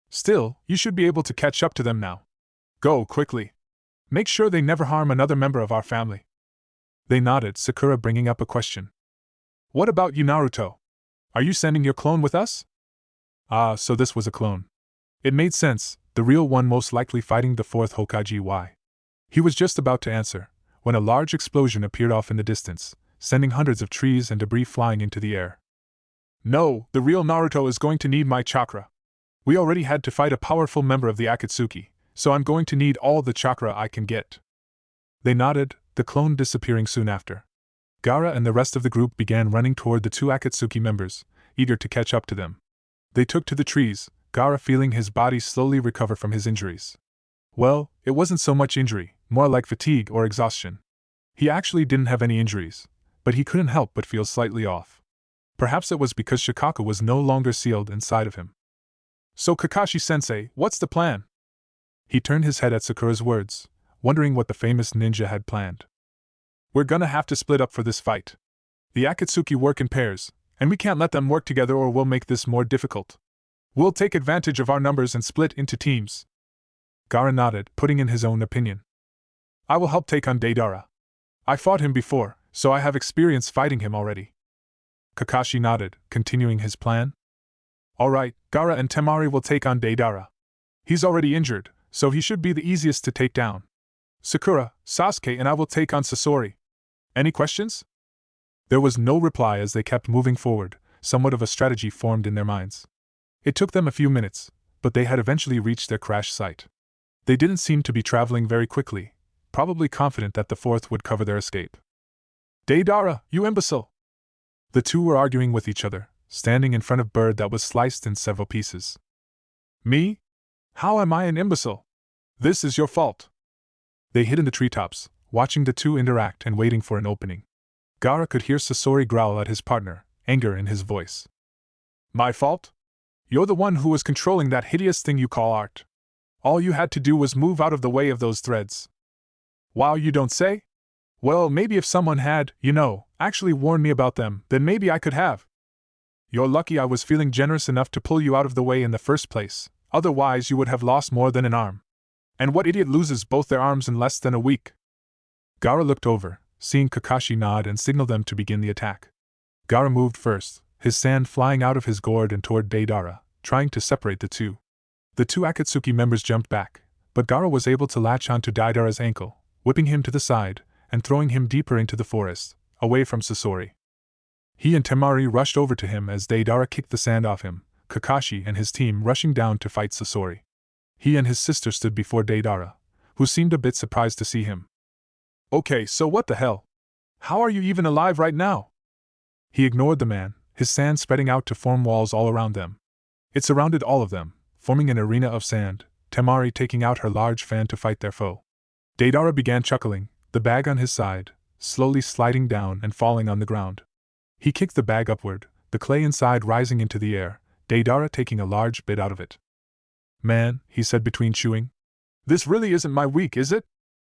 Still, you should be able to catch up to them now. Go quickly. Make sure they never harm another member of our family. They nodded, Sakura bringing up a question. What about you, Naruto? Are you sending your clone with us? Ah, so this was a clone. It made sense, the real one most likely fighting the fourth Hokage. Why? He was just about to answer, when a large explosion appeared off in the distance, sending hundreds of trees and debris flying into the air. No, the real Naruto is going to need my chakra. We already had to fight a powerful member of the Akatsuki, so I'm going to need all the chakra I can get. They nodded, the clone disappearing soon after. Gaara and the rest of the group began running toward the two Akatsuki members, eager to catch up to them. They took to the trees, Gaara feeling his body slowly recover from his injuries. Well, it wasn't so much injury, more like fatigue or exhaustion. He actually didn't have any injuries, but he couldn't help but feel slightly off. Perhaps it was because Shikaku was no longer sealed inside of him. So Kakashi-sensei, what's the plan? He turned his head at Sakura's words, wondering what the famous ninja had planned. We're gonna have to split up for this fight. The Akatsuki work in pairs, and we can't let them work together or we'll make this more difficult. We'll take advantage of our numbers and split into teams. Gaara nodded, putting in his own opinion. I will help take on Deidara. I fought him before, so I have experience fighting him already. Kakashi nodded, continuing his plan. Alright, Gaara and Temari will take on Deidara. He's already injured, so he should be the easiest to take down. Sakura, Sasuke and I will take on Sasori. Any questions? There was no reply as they kept moving forward, somewhat of a strategy formed in their minds. It took them a few minutes, but they had eventually reached their crash site. They didn't seem to be traveling very quickly, probably confident that the fourth would cover their escape. Deidara, you imbecile! The two were arguing with each other, standing in front of bird that was sliced in several pieces. Me? How am I an imbecile? This is your fault. They hid in the treetops, watching the two interact and waiting for an opening. Gaara could hear Sasori growl at his partner, anger in his voice. My fault? You're the one who was controlling that hideous thing you call art. All you had to do was move out of the way of those threads. Wow, you don't say? Well, maybe if someone had, actually warned me about them, then maybe I could have. You're lucky I was feeling generous enough to pull you out of the way in the first place, otherwise you would have lost more than an arm. And what idiot loses both their arms in less than a week? Gaara looked over, seeing Kakashi nod and signal them to begin the attack. Gaara moved first, his sand flying out of his gourd and toward Deidara, trying to separate the two. The two Akatsuki members jumped back, but Gaara was able to latch onto Deidara's ankle, whipping him to the side, and throwing him deeper into the forest, away from Sasori. He and Temari rushed over to him as Deidara kicked the sand off him, Kakashi and his team rushing down to fight Sasori. He and his sister stood before Deidara, who seemed a bit surprised to see him. Okay, so what the hell? How are you even alive right now? He ignored the man, his sand spreading out to form walls all around them. It surrounded all of them, forming an arena of sand, Temari taking out her large fan to fight their foe. Deidara began chuckling, the bag on his side, slowly sliding down and falling on the ground. He kicked the bag upward, the clay inside rising into the air, Deidara taking a large bit out of it. Man, he said between chewing. This really isn't my week, is it?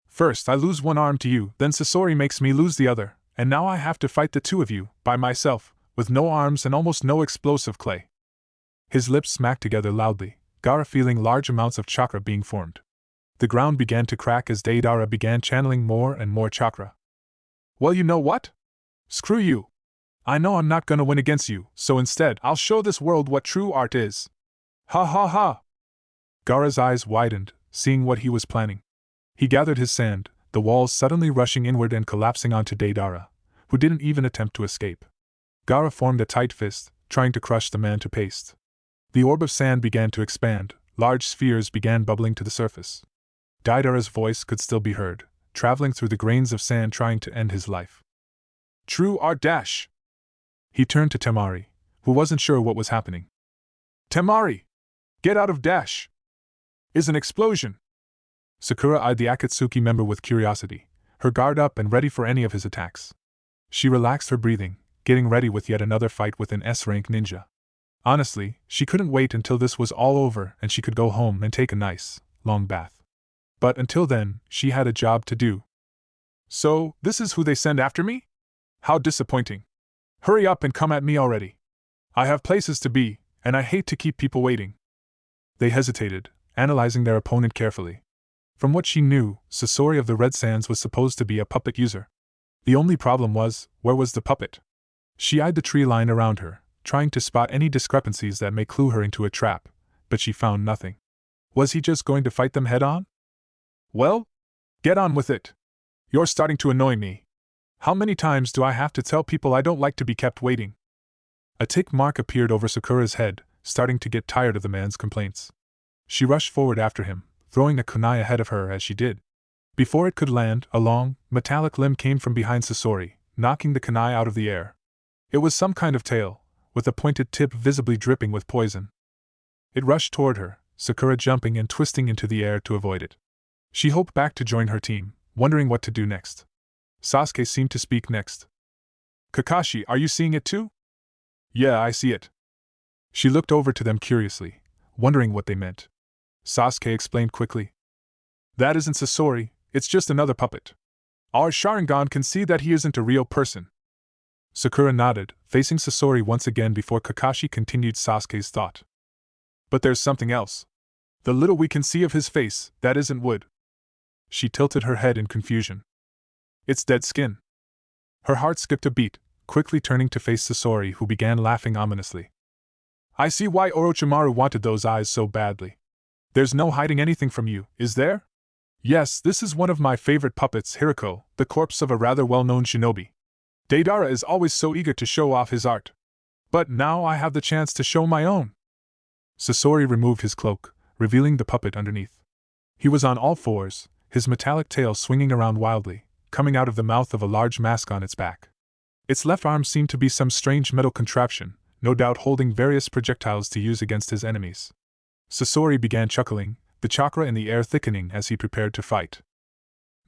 First I lose one arm to you, then Sasori makes me lose the other, and now I have to fight the two of you, by myself, with no arms and almost no explosive clay. His lips smacked together loudly, Gaara feeling large amounts of chakra being formed. The ground began to crack as Deidara began channeling more and more chakra. Well, you know what? Screw you. I know I'm not gonna win against you, so instead I'll show this world what true art is. Ha ha ha! Gaara's eyes widened, seeing what he was planning. He gathered his sand, the walls suddenly rushing inward and collapsing onto Deidara, who didn't even attempt to escape. Gaara formed a tight fist, trying to crush the man to paste. The orb of sand began to expand, large spheres began bubbling to the surface. Deidara's voice could still be heard, traveling through the grains of sand trying to end his life. True art dash! He turned to Temari, who wasn't sure what was happening. Temari! Get out of dash! Is an explosion! Sakura eyed the Akatsuki member with curiosity, her guard up and ready for any of his attacks. She relaxed her breathing, getting ready with yet another fight with an S-rank ninja. Honestly, she couldn't wait until this was all over and she could go home and take a nice, long bath. But until then, she had a job to do. So, this is who they send after me? How disappointing. Hurry up and come at me already. I have places to be, and I hate to keep people waiting. They hesitated, analyzing their opponent carefully. From what she knew, Sasori of the Red Sands was supposed to be a puppet user. The only problem was, where was the puppet? She eyed the tree line around her, trying to spot any discrepancies that may clue her into a trap, but she found nothing. Was he just going to fight them head-on? Well, get on with it. You're starting to annoy me. How many times do I have to tell people I don't like to be kept waiting? A tick mark appeared over Sakura's head, starting to get tired of the man's complaints. She rushed forward after him, throwing a kunai ahead of her as she did. Before it could land, a long, metallic limb came from behind Sasori, knocking the kunai out of the air. It was some kind of tail, with a pointed tip visibly dripping with poison. It rushed toward her, Sakura jumping and twisting into the air to avoid it. She hoped back to join her team, wondering what to do next. Sasuke seemed to speak next. Kakashi, are you seeing it too? Yeah, I see it. She looked over to them curiously, wondering what they meant. Sasuke explained quickly. That isn't Sasori, it's just another puppet. Our Sharingan can see that he isn't a real person. Sakura nodded, facing Sasori once again before Kakashi continued Sasuke's thought. But there's something else. The little we can see of his face, that isn't wood. She tilted her head in confusion. It's dead skin. Her heart skipped a beat, quickly turning to face Sasori, who began laughing ominously. I see why Orochimaru wanted those eyes so badly. There's no hiding anything from you, is there? Yes, this is one of my favorite puppets, Hirako, the corpse of a rather well-known shinobi. Deidara is always so eager to show off his art. But now I have the chance to show my own. Sasori removed his cloak, revealing the puppet underneath. He was on all fours, his metallic tail swinging around wildly, coming out of the mouth of a large mask on its back. Its left arm seemed to be some strange metal contraption, no doubt holding various projectiles to use against his enemies. Sasori began chuckling, the chakra in the air thickening as he prepared to fight.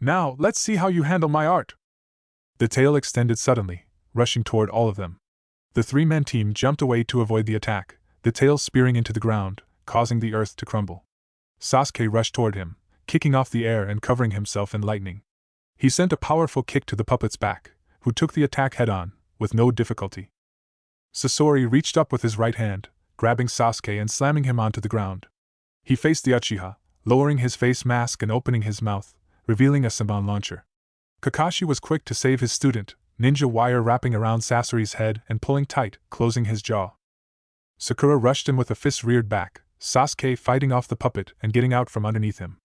Now, let's see how you handle my art. The tail extended suddenly, rushing toward all of them. The three-man team jumped away to avoid the attack, the tail spearing into the ground, causing the earth to crumble. Sasuke rushed toward him, kicking off the air and covering himself in lightning. He sent a powerful kick to the puppet's back, who took the attack head-on, with no difficulty. Sasori reached up with his right hand, grabbing Sasuke and slamming him onto the ground. He faced the Uchiha, lowering his face mask and opening his mouth, revealing a Senbon launcher. Kakashi was quick to save his student, ninja wire wrapping around Sasori's head and pulling tight, closing his jaw. Sakura rushed in with a fist reared back, Sasuke fighting off the puppet and getting out from underneath him.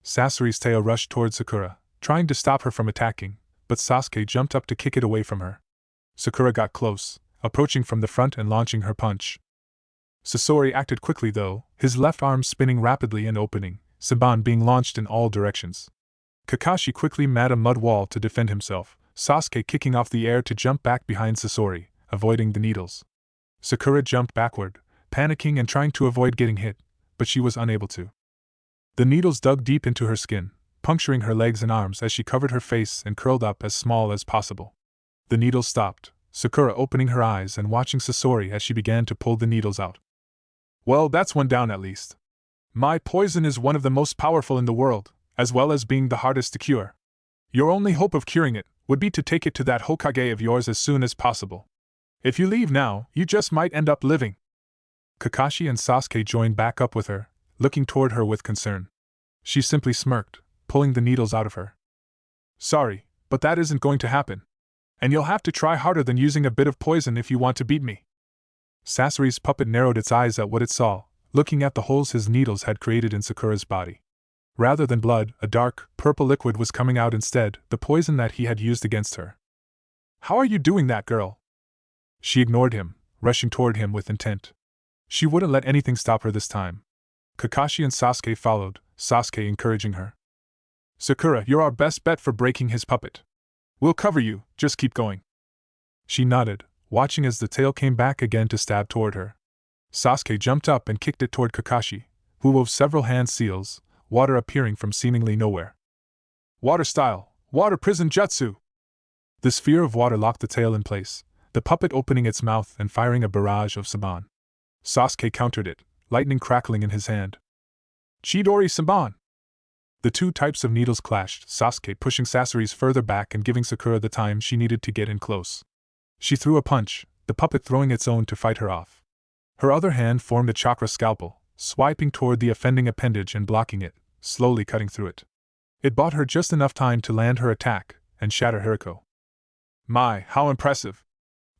Sasori's tail rushed toward Sakura, trying to stop her from attacking, but Sasuke jumped up to kick it away from her. Sakura got close, approaching from the front and launching her punch. Sasori acted quickly though, his left arm spinning rapidly and opening, Senbon being launched in all directions. Kakashi quickly made a mud wall to defend himself, Sasuke kicking off the air to jump back behind Sasori, avoiding the needles. Sakura jumped backward, panicking and trying to avoid getting hit, but she was unable to. The needles dug deep into her skin, puncturing her legs and arms as she covered her face and curled up as small as possible. The needles stopped, Sakura opening her eyes and watching Sasori as she began to pull the needles out. Well, that's one down at least. My poison is one of the most powerful in the world, as well as being the hardest to cure. Your only hope of curing it would be to take it to that Hokage of yours as soon as possible. If you leave now, you just might end up living." Kakashi and Sasuke joined back up with her, looking toward her with concern. She simply smirked, pulling the needles out of her. "Sorry, but that isn't going to happen. And you'll have to try harder than using a bit of poison if you want to beat me." Sasori's puppet narrowed its eyes at what it saw, looking at the holes his needles had created in Sakura's body. Rather than blood, a dark, purple liquid was coming out instead, the poison that he had used against her. "How are you doing that, girl?" She ignored him, rushing toward him with intent. She wouldn't let anything stop her this time. Kakashi and Sasuke followed, Sasuke encouraging her. "Sakura, you're our best bet for breaking his puppet. We'll cover you, just keep going." She nodded, watching as the tail came back again to stab toward her. Sasuke jumped up and kicked it toward Kakashi, who wove several hand seals, water appearing from seemingly nowhere. "Water style, water prison jutsu!" The sphere of water locked the tail in place, the puppet opening its mouth and firing a barrage of Saban. Sasuke countered it, lightning crackling in his hand. "Chidori Saban!" The two types of needles clashed, Sasuke pushing Sasori's further back and giving Sakura the time she needed to get in close. She threw a punch, the puppet throwing its own to fight her off. Her other hand formed a chakra scalpel, swiping toward the offending appendage and blocking it, slowly cutting through it. It bought her just enough time to land her attack and shatter Hiriko. "My, how impressive!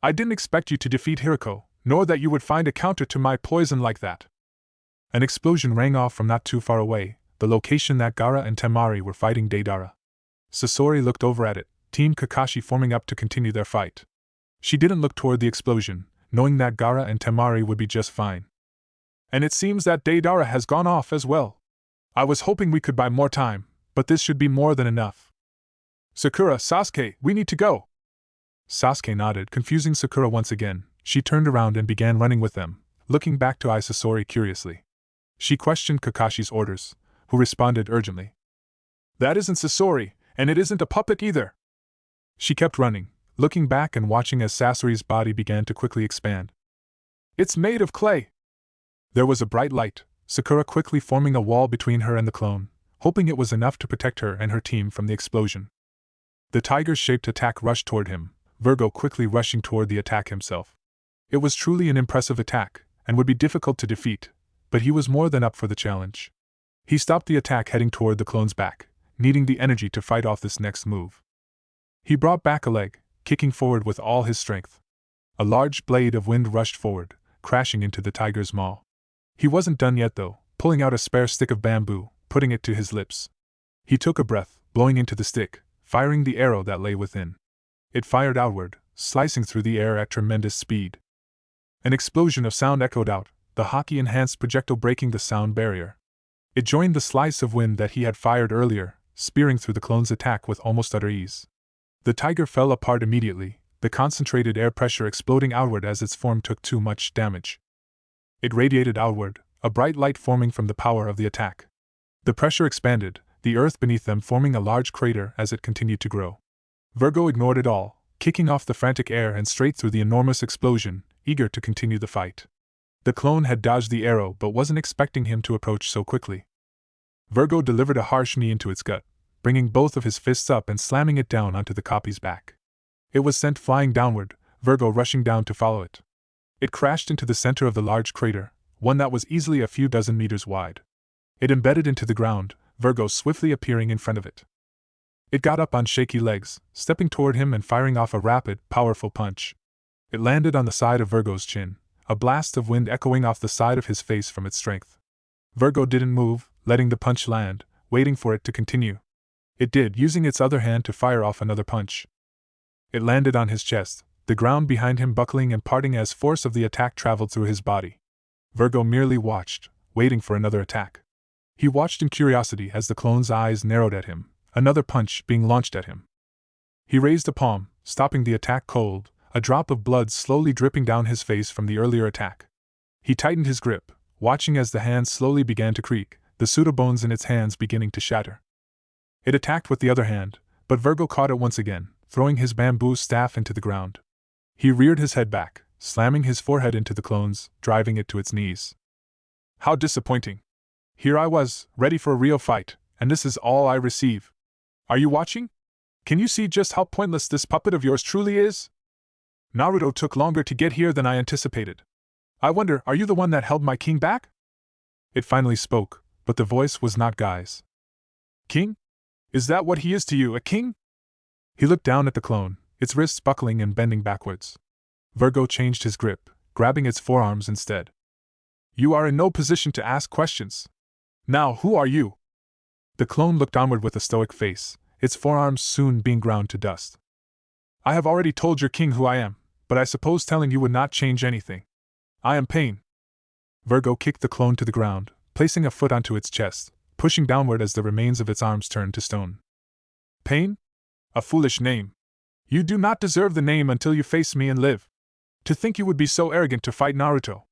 I didn't expect you to defeat Hiriko, nor that you would find a counter to my poison like that." An explosion rang off from not too far away, the location that Gaara and Temari were fighting Deidara. Sasori looked over at it, Team Kakashi forming up to continue their fight. She didn't look toward the explosion, knowing that Gaara and Temari would be just fine. "And it seems that Deidara has gone off as well. I was hoping we could buy more time, but this should be more than enough. Sakura, Sasuke, we need to go." Sasuke nodded, confusing Sakura once again. She turned around and began running with them, looking back to eye Sasori curiously. She questioned Kakashi's orders, who responded urgently. "That isn't Sasori, and it isn't a puppet either." She kept running, looking back and watching as Sasori's body began to quickly expand. "It's made of clay." There was a bright light, Sakura quickly forming a wall between her and the clone, hoping it was enough to protect her and her team from the explosion. The tiger-shaped attack rushed toward him, Virgo quickly rushing toward the attack himself. It was truly an impressive attack, and would be difficult to defeat, but he was more than up for the challenge. He stopped the attack heading toward the clone's back, needing the energy to fight off this next move. He brought back a leg, kicking forward with all his strength. A large blade of wind rushed forward, crashing into the tiger's maw. He wasn't done yet though, pulling out a spare stick of bamboo, putting it to his lips. He took a breath, blowing into the stick, firing the arrow that lay within. It fired outward, slicing through the air at tremendous speed. An explosion of sound echoed out, the hockey-enhanced projectile breaking the sound barrier. It joined the slice of wind that he had fired earlier, spearing through the clone's attack with almost utter ease. The tiger fell apart immediately, the concentrated air pressure exploding outward as its form took too much damage. It radiated outward, a bright light forming from the power of the attack. The pressure expanded, the earth beneath them forming a large crater as it continued to grow. Virgo ignored it all, kicking off the frantic air and straight through the enormous explosion, eager to continue the fight. The clone had dodged the arrow but wasn't expecting him to approach so quickly. Virgo delivered a harsh knee into its gut, bringing both of his fists up and slamming it down onto the copy's back. It was sent flying downward, Virgo rushing down to follow it. It crashed into the center of the large crater, one that was easily a few dozen meters wide. It embedded into the ground, Virgo swiftly appearing in front of it. It got up on shaky legs, stepping toward him and firing off a rapid, powerful punch. It landed on the side of Virgo's chin, a blast of wind echoing off the side of his face from its strength. Virgo didn't move, letting the punch land, waiting for it to continue. It did, using its other hand to fire off another punch. It landed on his chest, the ground behind him buckling and parting as force of the attack traveled through his body. Virgo merely watched, waiting for another attack. He watched in curiosity as the clone's eyes narrowed at him, another punch being launched at him. He raised a palm, stopping the attack cold, a drop of blood slowly dripping down his face from the earlier attack. He tightened his grip, watching as the hand slowly began to creak, the pseudobones in its hands beginning to shatter. It attacked with the other hand, but Virgo caught it once again, throwing his bamboo staff into the ground. He reared his head back, slamming his forehead into the clone's, driving it to its knees. How disappointing! Here I was, ready for a real fight, and this is all I receive. Are you watching? Can you see just how pointless this puppet of yours truly is? Naruto took longer to get here than I anticipated. I wonder, are you the one that held my king back? It finally spoke, but the voice was not Guy's. King? Is that what he is to you, a king? He looked down at the clone, its wrists buckling and bending backwards. Virgo changed his grip, grabbing its forearms instead. You are in no position to ask questions. Now, who are you? The clone looked onward with a stoic face, its forearms soon being ground to dust. I have already told your king who I am, but I suppose telling you would not change anything. I am Pain. Virgo kicked the clone to the ground, placing a foot onto its chest, pushing downward as the remains of its arms turned to stone. Pain? A foolish name. You do not deserve the name until you face me and live. To think you would be so arrogant to fight Naruto.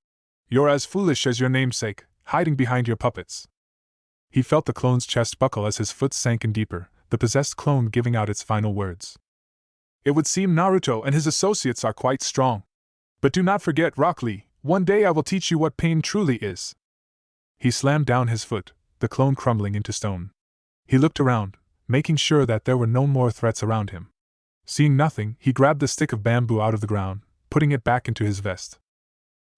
You're as foolish as your namesake, hiding behind your puppets. He felt the clone's chest buckle as his foot sank in deeper, the possessed clone giving out its final words. It would seem Naruto and his associates are quite strong. But do not forget, Rock Lee, one day I will teach you what pain truly is. He slammed down his foot, the clone crumbling into stone. He looked around, making sure that there were no more threats around him. Seeing nothing, he grabbed the stick of bamboo out of the ground, putting it back into his vest.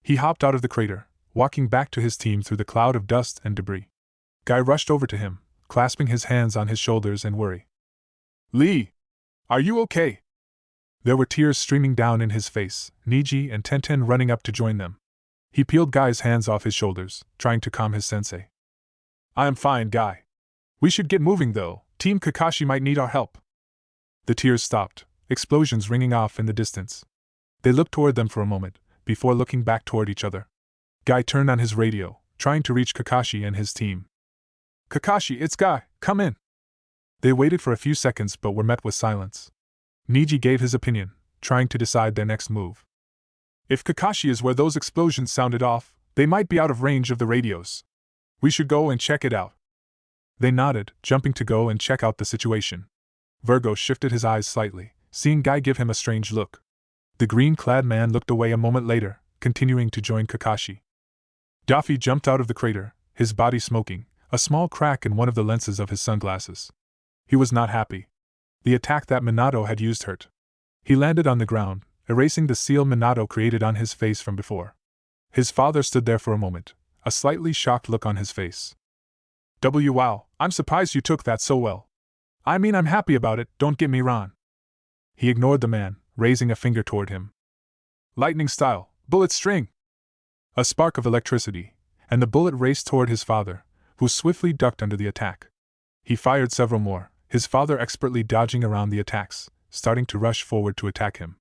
He hopped out of the crater, walking back to his team through the cloud of dust and debris. Guy rushed over to him, clasping his hands on his shoulders in worry. Lee! Are you okay? There were tears streaming down in his face, Niji and Tenten running up to join them. He peeled Guy's hands off his shoulders, trying to calm his sensei. I am fine, Guy. We should get moving though, Team Kakashi might need our help. The tears stopped, explosions ringing off in the distance. They looked toward them for a moment, before looking back toward each other. Guy turned on his radio, trying to reach Kakashi and his team. Kakashi, it's Guy, come in. They waited for a few seconds but were met with silence. Niji gave his opinion, trying to decide their next move. If Kakashi is where those explosions sounded off, they might be out of range of the radios. We should go and check it out. They nodded, jumping to go and check out the situation. Virgo shifted his eyes slightly, seeing Guy give him a strange look. The green-clad man looked away a moment later, continuing to join Kakashi. Daffy jumped out of the crater, his body smoking, a small crack in one of the lenses of his sunglasses. He was not happy. The attack that Minato had used hurt. He landed on the ground, erasing the seal Minato created on his face from before. His father stood there for a moment, a slightly shocked look on his face. Wow, I'm surprised you took that so well. I mean, I'm happy about it, don't get me wrong. He ignored the man, raising a finger toward him. Lightning style, bullet string. A spark of electricity, and the bullet raced toward his father, who swiftly ducked under the attack. He fired several more, his father expertly dodging around the attacks, starting to rush forward to attack him.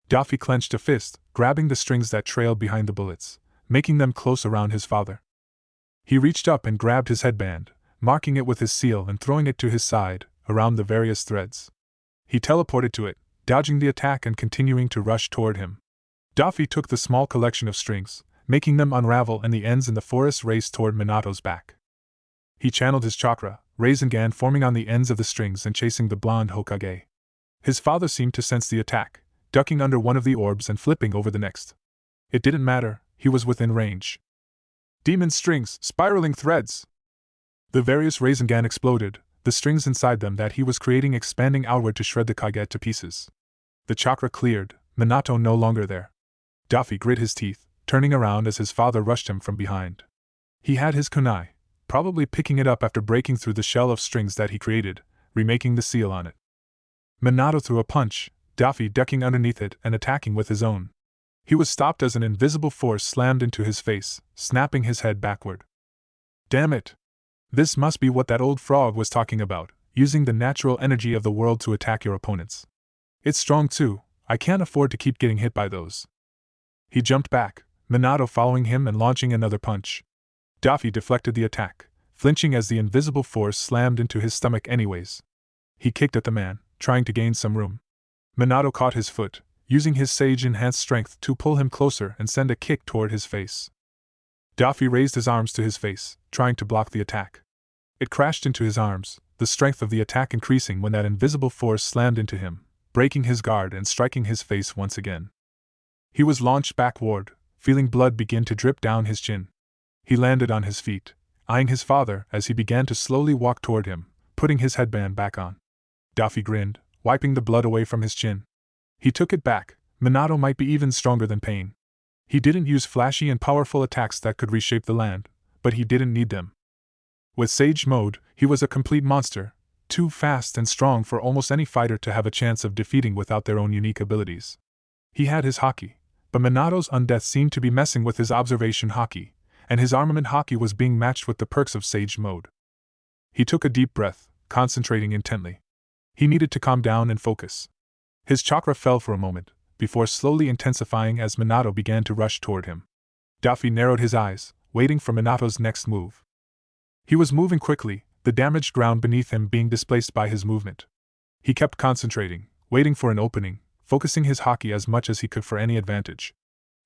Daffy clenched a fist, grabbing the strings that trailed behind the bullets, making them close around his father. He reached up and grabbed his headband, marking it with his seal and throwing it to his side, around the various threads. He teleported to it, dodging the attack and continuing to rush toward him. Daffy took the small collection of strings, making them unravel and the ends in the forest raced toward Minato's back. He channeled his chakra, Rasengan forming on the ends of the strings and chasing the blonde Hokage. His father seemed to sense the attack, ducking under one of the orbs and flipping over the next. It didn't matter, he was within range. Demon strings, spiraling threads! The various Rasengan exploded, the strings inside them that he was creating expanding outward to shred the Kage to pieces. The chakra cleared, Minato no longer there. Daffy grit his teeth, turning around as his father rushed him from behind. He had his kunai, probably picking it up after breaking through the shell of strings that he created, remaking the seal on it. Minato threw a punch, Daffy ducking underneath it and attacking with his own. He was stopped as an invisible force slammed into his face, snapping his head backward. Damn it! This must be what that old frog was talking about, using the natural energy of the world to attack your opponents. It's strong too, I can't afford to keep getting hit by those. He jumped back, Minato following him and launching another punch. Daffy deflected the attack, flinching as the invisible force slammed into his stomach anyways. He kicked at the man, trying to gain some room. Minato caught his foot, using his sage-enhanced strength to pull him closer and send a kick toward his face. Daffy raised his arms to his face, trying to block the attack. It crashed into his arms, the strength of the attack increasing when that invisible force slammed into him, breaking his guard and striking his face once again. He was launched backward, feeling blood begin to drip down his chin. He landed on his feet, eyeing his father as he began to slowly walk toward him, putting his headband back on. Daffy grinned, wiping the blood away from his chin. He took it back. Minato might be even stronger than Pain. He didn't use flashy and powerful attacks that could reshape the land, but he didn't need them. With Sage Mode, he was a complete monster, too fast and strong for almost any fighter to have a chance of defeating without their own unique abilities. He had his haki, but Minato's undeath seemed to be messing with his observation haki, and his armament haki was being matched with the perks of Sage Mode. He took a deep breath, concentrating intently. He needed to calm down and focus. His chakra fell for a moment, before slowly intensifying as Minato began to rush toward him. Daffy narrowed his eyes, waiting for Minato's next move. He was moving quickly, the damaged ground beneath him being displaced by his movement. He kept concentrating, waiting for an opening, focusing his haki as much as he could for any advantage.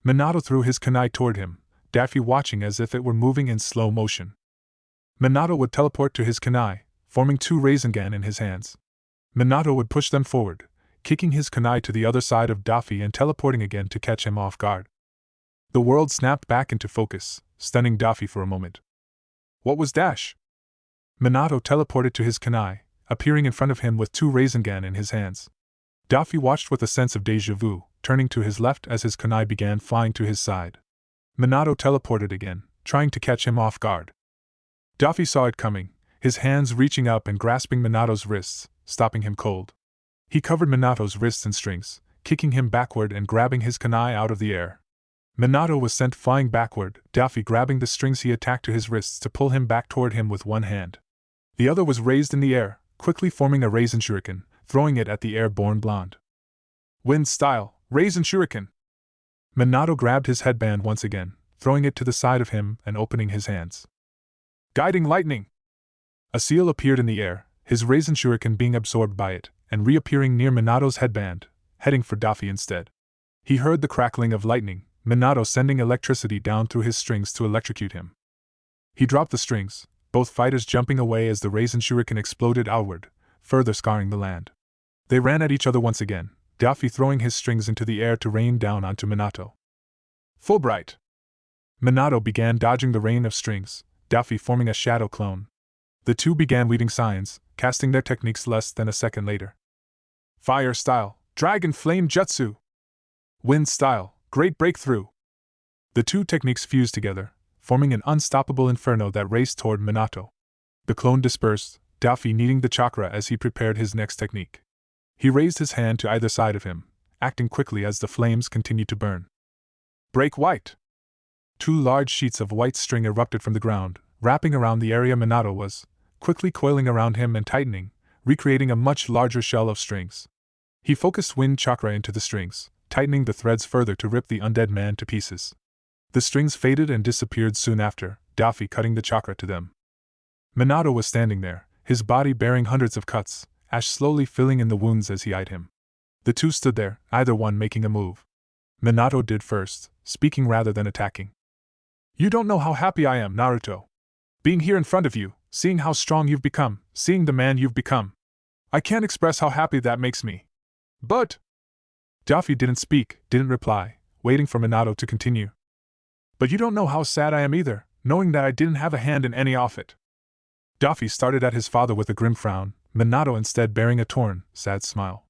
Minato threw his kunai toward him, Daffy watching as if it were moving in slow motion. Minato would teleport to his kunai, forming two Rasengan in his hands. Minato would push them forward, kicking his kunai to the other side of Daffy and teleporting again to catch him off guard. The world snapped back into focus, stunning Daffy for a moment. What was Dash? Minato teleported to his kunai, appearing in front of him with two Rasengan in his hands. Daffy watched with a sense of déjà vu, turning to his left as his kunai began flying to his side. Minato teleported again, trying to catch him off guard. Daffy saw it coming, his hands reaching up and grasping Minato's wrists, stopping him cold. He covered Minato's wrists in strings, kicking him backward and grabbing his kunai out of the air. Minato was sent flying backward, Daffy grabbing the strings he attacked to his wrists to pull him back toward him with one hand. The other was raised in the air, quickly forming a Raisen Shuriken, throwing it at the airborne blonde. Wind style, Raisen Shuriken! Minato grabbed his headband once again, throwing it to the side of him and opening his hands. Guiding lightning! A seal appeared in the air, his Raisen Shuriken being absorbed by it, and reappearing near Minato's headband, heading for Daffy instead. He heard the crackling of lightning, Minato sending electricity down through his strings to electrocute him. He dropped the strings, both fighters jumping away as the Raisen Shuriken exploded outward, further scarring the land. They ran at each other once again, Daffy throwing his strings into the air to rain down onto Minato. Fulbright! Minato began dodging the rain of strings, Daffy forming a shadow clone. The two began weaving signs, casting their techniques less than a second later. Fire style, Dragon Flame Jutsu! Wind style, Great Breakthrough! The two techniques fused together, forming an unstoppable inferno that raced toward Minato. The clone dispersed, Daffy needing the chakra as he prepared his next technique. He raised his hand to either side of him, acting quickly as the flames continued to burn. Break White! Two large sheets of white string erupted from the ground, wrapping around the area Minato was, quickly coiling around him and tightening, recreating a much larger shell of strings. He focused wind chakra into the strings, tightening the threads further to rip the undead man to pieces. The strings faded and disappeared soon after, Daffy cutting the chakra to them. Minato was standing there, his body bearing hundreds of cuts, ash slowly filling in the wounds as he eyed him. The two stood there, either one making a move. Minato did first, speaking rather than attacking. You don't know how happy I am, Naruto. Being here in front of you, seeing how strong you've become, seeing the man you've become. I can't express how happy that makes me. But... Daffy didn't speak, didn't reply, waiting for Minato to continue. But you don't know how sad I am either, knowing that I didn't have a hand in any of it. Daffy started at his father with a grim frown, Minato instead bearing a torn, sad smile.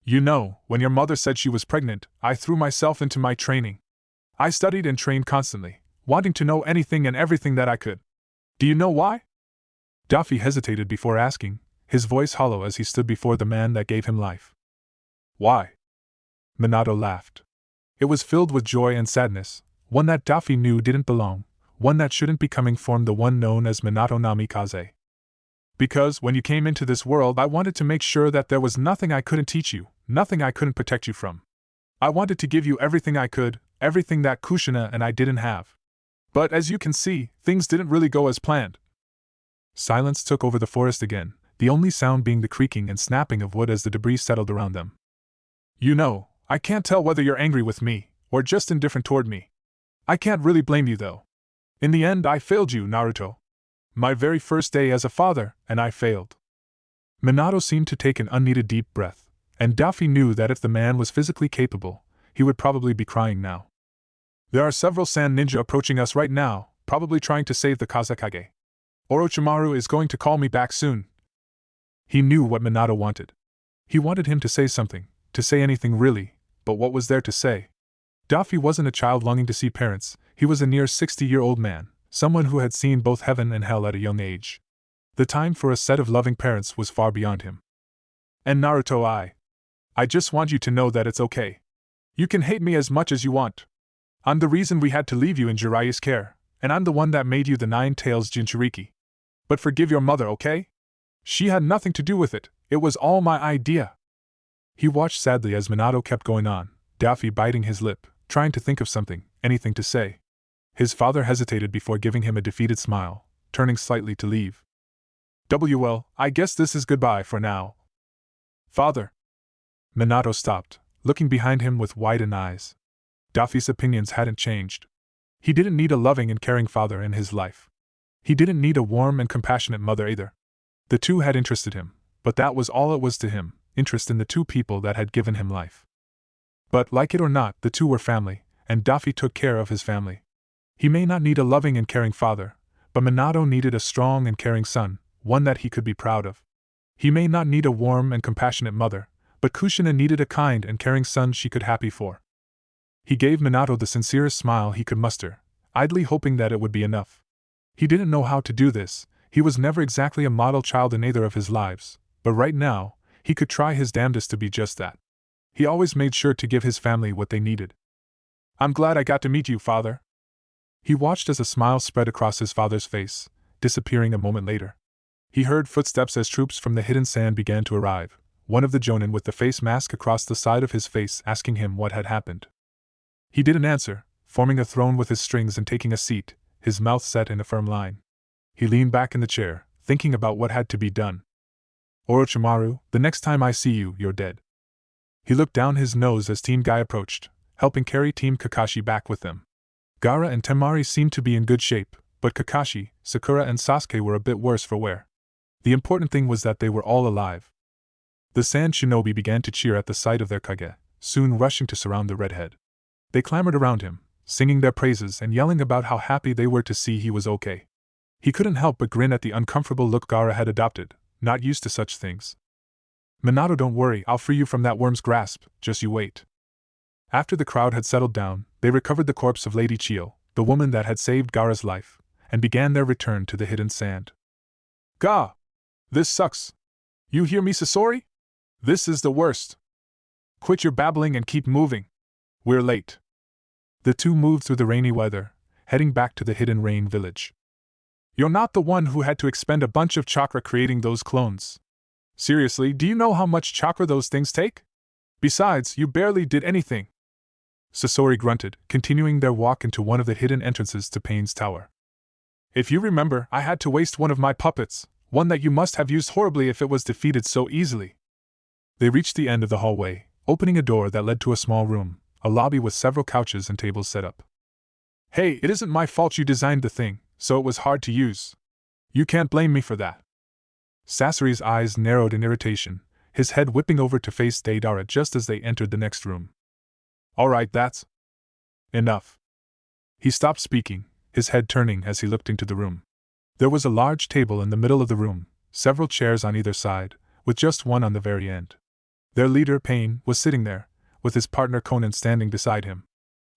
You know, when your mother said she was pregnant, I threw myself into my training. I studied and trained constantly, wanting to know anything and everything that I could. Do you know why? Daffy hesitated before asking, his voice hollow as he stood before the man that gave him life. Why? Minato laughed. It was filled with joy and sadness, one that Daffy knew didn't belong, one that shouldn't be coming from the one known as Minato Namikaze. Because when you came into this world I wanted to make sure that there was nothing I couldn't teach you, nothing I couldn't protect you from. I wanted to give you everything I could, everything that Kushina and I didn't have. But as you can see, things didn't really go as planned. Silence took over the forest again, the only sound being the creaking and snapping of wood as the debris settled around them. You know, I can't tell whether you're angry with me, or just indifferent toward me. I can't really blame you though. In the end I failed you, Naruto. My very first day as a father, and I failed. Minato seemed to take an unneeded deep breath, and Daffy knew that if the man was physically capable, he would probably be crying now. There are several sand ninja approaching us right now, probably trying to save the Kazekage. Orochimaru is going to call me back soon. He knew what Minato wanted. He wanted him to say something, to say anything really, but what was there to say? Daffy wasn't a child longing to see parents, he was a near 60-year-old man, someone who had seen both heaven and hell at a young age. The time for a set of loving parents was far beyond him. And Naruto, I just want you to know that it's okay. You can hate me as much as you want. I'm the reason we had to leave you in Jiraiya's care, and I'm the one that made you the Nine Tails Jinchuriki. But forgive your mother, okay? She had nothing to do with it, it was all my idea. He watched sadly as Minato kept going on, Daffy biting his lip, trying to think of something, anything to say. His father hesitated before giving him a defeated smile, turning slightly to leave. Well, I guess this is goodbye for now. Father. Minato stopped, looking behind him with widened eyes. Daffy's opinions hadn't changed. He didn't need a loving and caring father in his life. He didn't need a warm and compassionate mother either. The two had interested him, but that was all it was to him, interest in the two people that had given him life. But, like it or not, the two were family, and Daffy took care of his family. He may not need a loving and caring father, but Minato needed a strong and caring son, one that he could be proud of. He may not need a warm and compassionate mother, but Kushina needed a kind and caring son she could happy for. He gave Minato the sincerest smile he could muster, idly hoping that it would be enough. He didn't know how to do this, he was never exactly a model child in either of his lives, but right now, he could try his damnedest to be just that. He always made sure to give his family what they needed. I'm glad I got to meet you, Father. He watched as a smile spread across his father's face, disappearing a moment later. He heard footsteps as troops from the hidden sand began to arrive, one of the jonin with the face mask across the side of his face asking him what had happened. He didn't answer, forming a throne with his strings and taking a seat, his mouth set in a firm line. He leaned back in the chair, thinking about what had to be done. Orochimaru, the next time I see you, you're dead. He looked down his nose as Team Guy approached, helping carry Team Kakashi back with them. Gaara and Temari seemed to be in good shape, but Kakashi, Sakura and Sasuke were a bit worse for wear. The important thing was that they were all alive. The Sand Shinobi began to cheer at the sight of their Kage, soon rushing to surround the redhead. They clamored around him, singing their praises and yelling about how happy they were to see he was okay. He couldn't help but grin at the uncomfortable look Gaara had adopted, not used to such things. Minato, don't worry, I'll free you from that worm's grasp, just you wait. After the crowd had settled down, they recovered the corpse of Lady Chio, the woman that had saved Gaara's life, and began their return to the hidden sand. Gah! This sucks. You hear me, Sasori? This is the worst. Quit your babbling and keep moving. We're late. The two moved through the rainy weather, heading back to the hidden rain village. You're not the one who had to expend a bunch of chakra creating those clones. Seriously, do you know how much chakra those things take? Besides, you barely did anything. Sasori grunted, continuing their walk into one of the hidden entrances to Pain's tower. If you remember, I had to waste one of my puppets, one that you must have used horribly if it was defeated so easily. They reached the end of the hallway, opening a door that led to a small room, a lobby with several couches and tables set up. Hey, it isn't my fault you designed the thing, so it was hard to use. You can't blame me for that. Sasori's eyes narrowed in irritation, his head whipping over to face Deidara just as they entered the next room. Alright, that's enough. He stopped speaking, his head turning as he looked into the room. There was a large table in the middle of the room, several chairs on either side, with just one on the very end. Their leader, Pain, was sitting there, with his partner Conan standing beside him.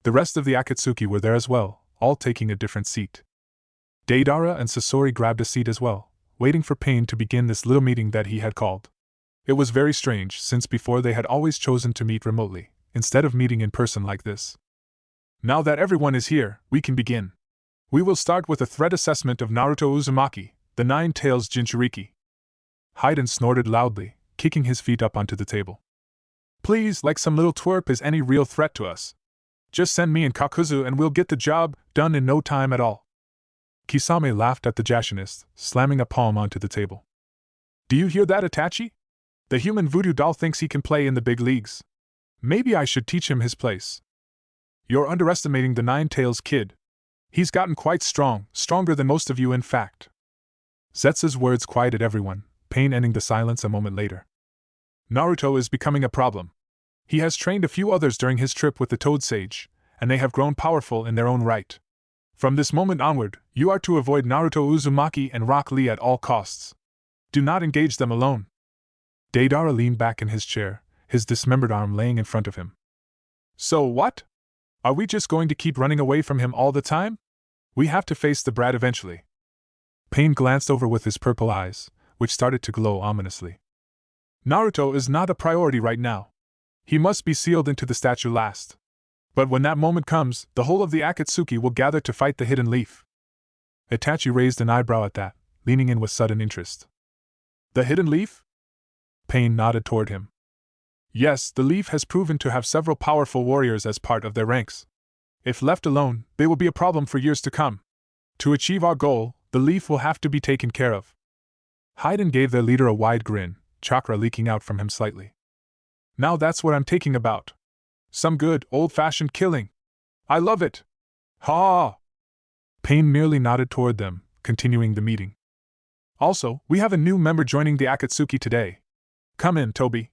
The rest of the Akatsuki were there as well, all taking a different seat. Deidara and Sasori grabbed a seat as well, waiting for Pain to begin this little meeting that he had called. It was very strange, since before they had always chosen to meet remotely, instead of meeting in person like this. Now that everyone is here, we can begin. We will start with a threat assessment of Naruto Uzumaki, the Nine Tails Jinchuriki. Hyden snorted loudly, kicking his feet up onto the table. Please, like some little twerp is any real threat to us. Just send me and Kakuzu and we'll get the job done in no time at all. Kisame laughed at the Jashinist, slamming a palm onto the table. Do you hear that, Itachi? The human voodoo doll thinks he can play in the big leagues. Maybe I should teach him his place. You're underestimating the Nine Tails kid. He's gotten quite strong, stronger than most of you in fact. Zetsu's words quieted everyone, Pain ending the silence a moment later. Naruto is becoming a problem. He has trained a few others during his trip with the Toad Sage, and they have grown powerful in their own right. From this moment onward, you are to avoid Naruto Uzumaki and Rock Lee at all costs. Do not engage them alone. Deidara leaned back in his chair, his dismembered arm laying in front of him. So what? Are we just going to keep running away from him all the time? We have to face the brat eventually. Pain glanced over with his purple eyes, which started to glow ominously. Naruto is not a priority right now. He must be sealed into the statue last. But when that moment comes, the whole of the Akatsuki will gather to fight the Hidden Leaf. Itachi raised an eyebrow at that, leaning in with sudden interest. The Hidden Leaf? Pain nodded toward him. Yes, the Leaf has proven to have several powerful warriors as part of their ranks. If left alone, they will be a problem for years to come. To achieve our goal, the Leaf will have to be taken care of. Hyden gave their leader a wide grin, chakra leaking out from him slightly. Now that's what I'm taking about. Some good, old-fashioned killing. I love it. Ha! Pain merely nodded toward them, continuing the meeting. Also, we have a new member joining the Akatsuki today. Come in, Toby.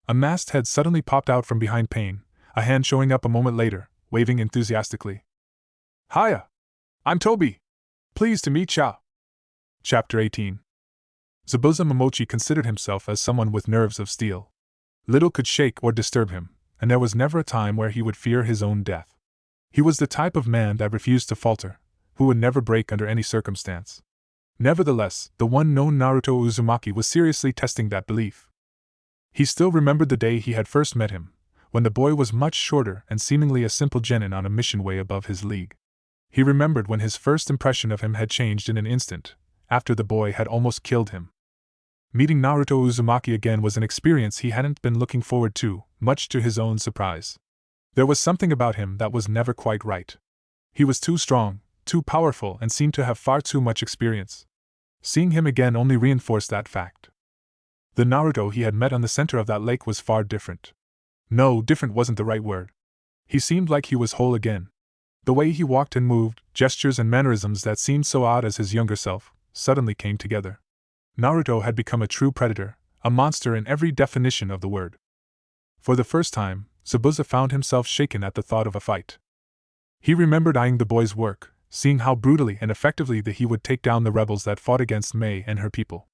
A masked head suddenly popped out from behind Pain, a hand showing up a moment later, waving enthusiastically. Hiya! I'm Toby. Pleased to meet ya. Chapter 18. Zabuza Momochi considered himself as someone with nerves of steel. Little could shake or disturb him, and there was never a time where he would fear his own death. He was the type of man that refused to falter, who would never break under any circumstance. Nevertheless, the one known Naruto Uzumaki was seriously testing that belief. He still remembered the day he had first met him, when the boy was much shorter and seemingly a simple genin on a mission way above his league. He remembered when his first impression of him had changed in an instant, after the boy had almost killed him. Meeting Naruto Uzumaki again was an experience he hadn't been looking forward to, much to his own surprise. There was something about him that was never quite right. He was too strong, too powerful, and seemed to have far too much experience. Seeing him again only reinforced that fact. The Naruto he had met on the center of that lake was far different. No, different wasn't the right word. He seemed like he was whole again. The way he walked and moved, gestures and mannerisms that seemed so odd as his younger self, suddenly came together. Naruto had become a true predator, a monster in every definition of the word. For the first time, Zabuza found himself shaken at the thought of a fight. He remembered eyeing the boy's work, seeing how brutally and effectively he would take down the rebels that fought against Mei and her people.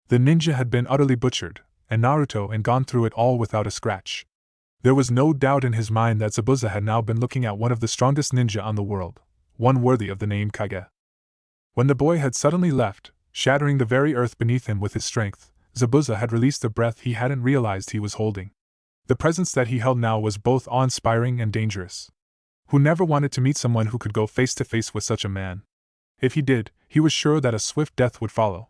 The ninja had been utterly butchered, and Naruto had gone through it all without a scratch. There was no doubt in his mind that Zabuza had now been looking at one of the strongest ninja on the world, one worthy of the name Kage. When the boy had suddenly left, shattering the very earth beneath him with his strength, Zabuza had released a breath he hadn't realized he was holding. The presence that he held now was both awe-inspiring and dangerous. Who never wanted to meet someone who could go face-to-face with such a man? If he did, he was sure that a swift death would follow.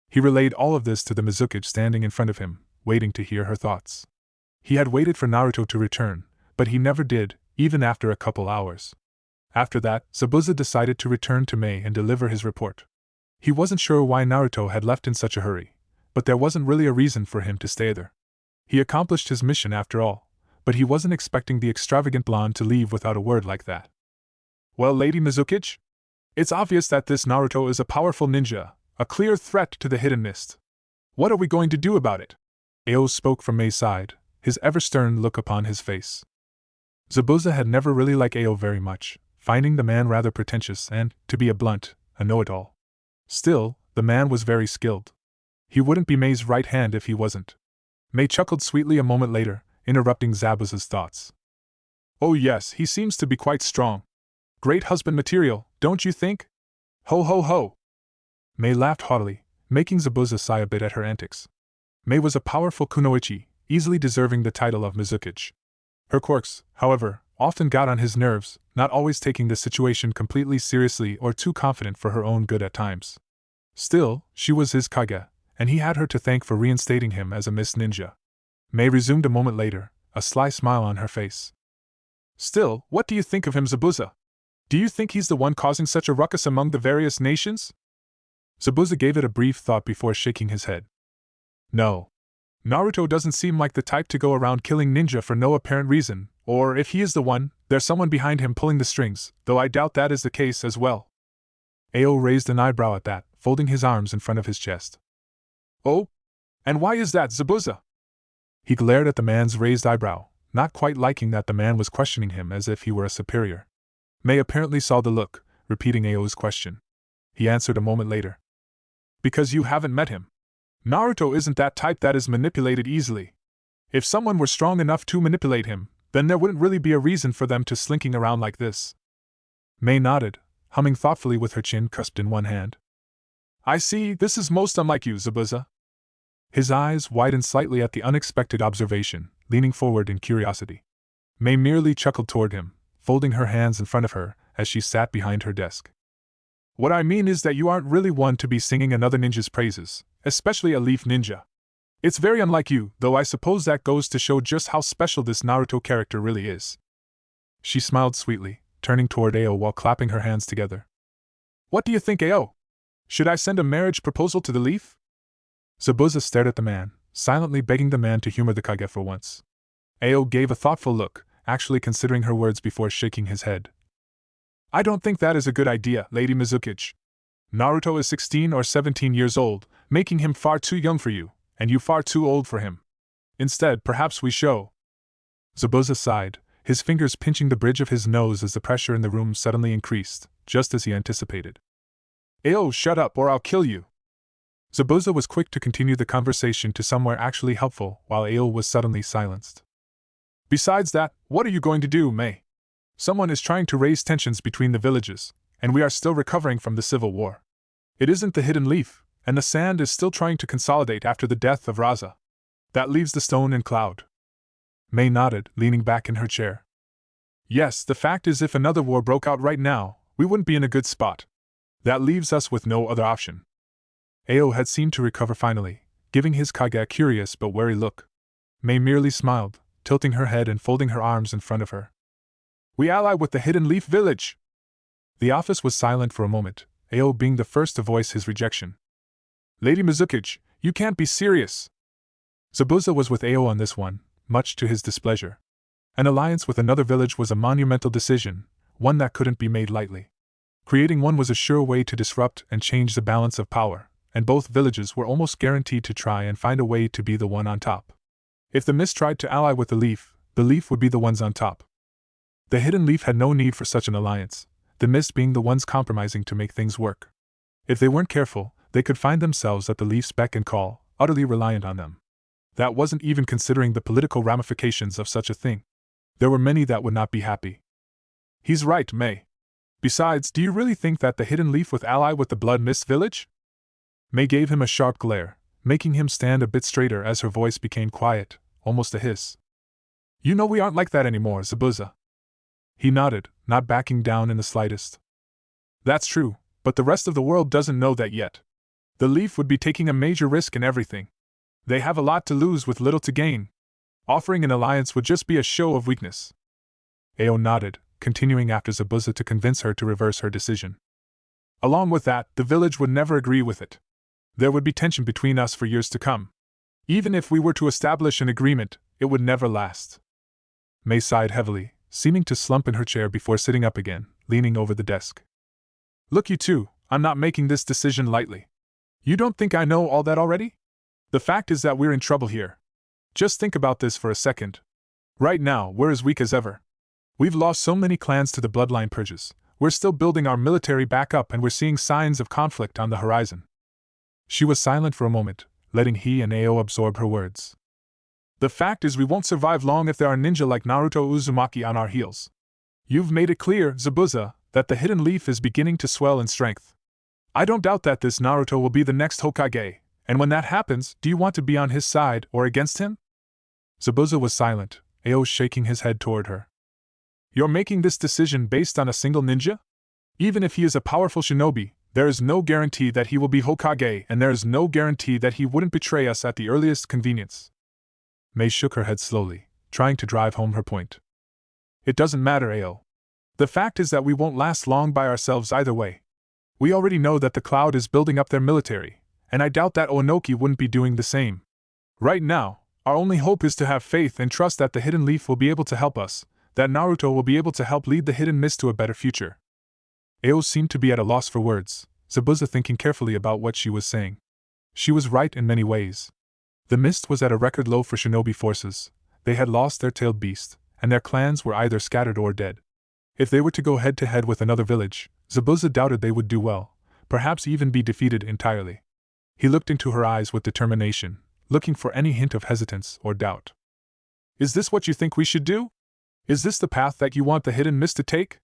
He relayed all of this to the Mizukage standing in front of him, waiting to hear her thoughts. He had waited for Naruto to return, but he never did, even after a couple hours. After that, Zabuza decided to return to Mei and deliver his report. He wasn't sure why Naruto had left in such a hurry, but there wasn't really a reason for him to stay there. He accomplished his mission after all, but he wasn't expecting the extravagant blonde to leave without a word like that. Well, Lady Mizukage? It's obvious that this Naruto is a powerful ninja, a clear threat to the Hidden Mist. What are we going to do about it? Ao spoke from Mei's side, his ever-stern look upon his face. Zabuza had never really liked Ao very much, finding the man rather pretentious and, to be blunt, a know-it-all. Still, the man was very skilled. He wouldn't be Mei's right hand if he wasn't. Mei chuckled sweetly a moment later, interrupting Zabuza's thoughts. Oh yes, he seems to be quite strong. Great husband material, don't you think? Ho ho ho! Mei laughed haughtily, making Zabuza sigh a bit at her antics. Mei was a powerful kunoichi, easily deserving the title of Mizukage. Her quirks, however, often got on his nerves, not always taking the situation completely seriously or too confident for her own good at times. Still, she was his Kage, and he had her to thank for reinstating him as a Miss Ninja. Mei resumed a moment later, a sly smile on her face. Still, what do you think of him, Zabuza? Do you think he's the one causing such a ruckus among the various nations? Zabuza gave it a brief thought before shaking his head. No. Naruto doesn't seem like the type to go around killing ninja for no apparent reason, or if he is the one, there's someone behind him pulling the strings, though I doubt that is the case as well. Ao raised an eyebrow at that, folding his arms in front of his chest. Oh? And why is that, Zabuza? He glared at the man's raised eyebrow, not quite liking that the man was questioning him as if he were a superior. Mei apparently saw the look, repeating Ao's question. He answered a moment later. Because you haven't met him. Naruto isn't that type that is manipulated easily. If someone were strong enough to manipulate him, then there wouldn't really be a reason for them to slinking around like this. Mei nodded, humming thoughtfully with her chin cusped in one hand. I see, this is most unlike you, Zabuza. His eyes widened slightly at the unexpected observation, leaning forward in curiosity. Mei merely chuckled toward him, folding her hands in front of her as she sat behind her desk. What I mean is that you aren't really one to be singing another ninja's praises, especially a leaf ninja. It's very unlike you, though I suppose that goes to show just how special this Naruto character really is. She smiled sweetly, turning toward Ao while clapping her hands together. What do you think, Ao? Should I send a marriage proposal to the leaf? Zabuza stared at the man, silently begging the man to humor the Kage for once. Ao gave a thoughtful look, actually considering her words before shaking his head. I don't think that is a good idea, Lady Mizukichi. Naruto is 16 or 17 years old, making him far too young for you, and you far too old for him. Instead, perhaps we show. Zabuza sighed, his fingers pinching the bridge of his nose as the pressure in the room suddenly increased, just as he anticipated. Ao, shut up or I'll kill you. Zabuza was quick to continue the conversation to somewhere actually helpful, while Ao was suddenly silenced. Besides that, what are you going to do, Mei? Someone is trying to raise tensions between the villages, and we are still recovering from the civil war. It isn't the hidden leaf, and the sand is still trying to consolidate after the death of Raza. That leaves the stone and cloud. Mei nodded, leaning back in her chair. Yes, the fact is if another war broke out right now, we wouldn't be in a good spot. That leaves us with no other option. Ao had seemed to recover finally, giving his Kage a curious but wary look. Mei merely smiled, tilting her head and folding her arms in front of her. We ally with the Hidden Leaf Village! The office was silent for a moment, Ao being the first to voice his rejection. Lady Mizukichi, you can't be serious! Zabuza was with Ao on this one, much to his displeasure. An alliance with another village was a monumental decision, one that couldn't be made lightly. Creating one was a sure way to disrupt and change the balance of power, and both villages were almost guaranteed to try and find a way to be the one on top. If the Mist tried to ally with the Leaf would be the ones on top. The Hidden Leaf had no need for such an alliance, the Mist being the ones compromising to make things work. If they weren't careful, they could find themselves at the Leaf's beck and call, utterly reliant on them. That wasn't even considering the political ramifications of such a thing. There were many that would not be happy. He's right, Mei. Besides, do you really think that the Hidden Leaf would ally with the Blood Mist Village? Mei gave him a sharp glare, making him stand a bit straighter as her voice became quiet, almost a hiss. You know we aren't like that anymore, Zabuza. He nodded, not backing down in the slightest. That's true, but the rest of the world doesn't know that yet. The Leaf would be taking a major risk in everything. They have a lot to lose with little to gain. Offering an alliance would just be a show of weakness. Ao nodded, continuing after Zabuza to convince her to reverse her decision. Along with that, the village would never agree with it. There would be tension between us for years to come. Even if we were to establish an agreement, it would never last. Mei sighed heavily, seeming to slump in her chair before sitting up again, leaning over the desk. Look, you two, I'm not making this decision lightly. You don't think I know all that already? The fact is that we're in trouble here. Just think about this for a second. Right now, we're as weak as ever. We've lost so many clans to the bloodline purges, we're still building our military back up and we're seeing signs of conflict on the horizon. She was silent for a moment, letting he and Ao absorb her words. The fact is we won't survive long if there are ninja like Naruto Uzumaki on our heels. You've made it clear, Zabuza, that the Hidden Leaf is beginning to swell in strength. I don't doubt that this Naruto will be the next Hokage, and when that happens, do you want to be on his side or against him? Zabuza was silent, Ao shaking his head toward her. You're making this decision based on a single ninja? Even if he is a powerful shinobi, there is no guarantee that he will be Hokage, and there is no guarantee that he wouldn't betray us at the earliest convenience. Mei shook her head slowly, trying to drive home her point. It doesn't matter, Ao. The fact is that we won't last long by ourselves either way. We already know that the Cloud is building up their military, and I doubt that Onoki wouldn't be doing the same. Right now, our only hope is to have faith and trust that the Hidden Leaf will be able to help us, that Naruto will be able to help lead the Hidden Mist to a better future. Ao seemed to be at a loss for words, Zabuza thinking carefully about what she was saying. She was right in many ways. The Mist was at a record low for shinobi forces, they had lost their tailed beast, and their clans were either scattered or dead. If they were to go head-to-head with another village, Zabuza doubted they would do well, perhaps even be defeated entirely. He looked into her eyes with determination, looking for any hint of hesitance or doubt. Is this what you think we should do? Is this the path that you want the hidden mist to take?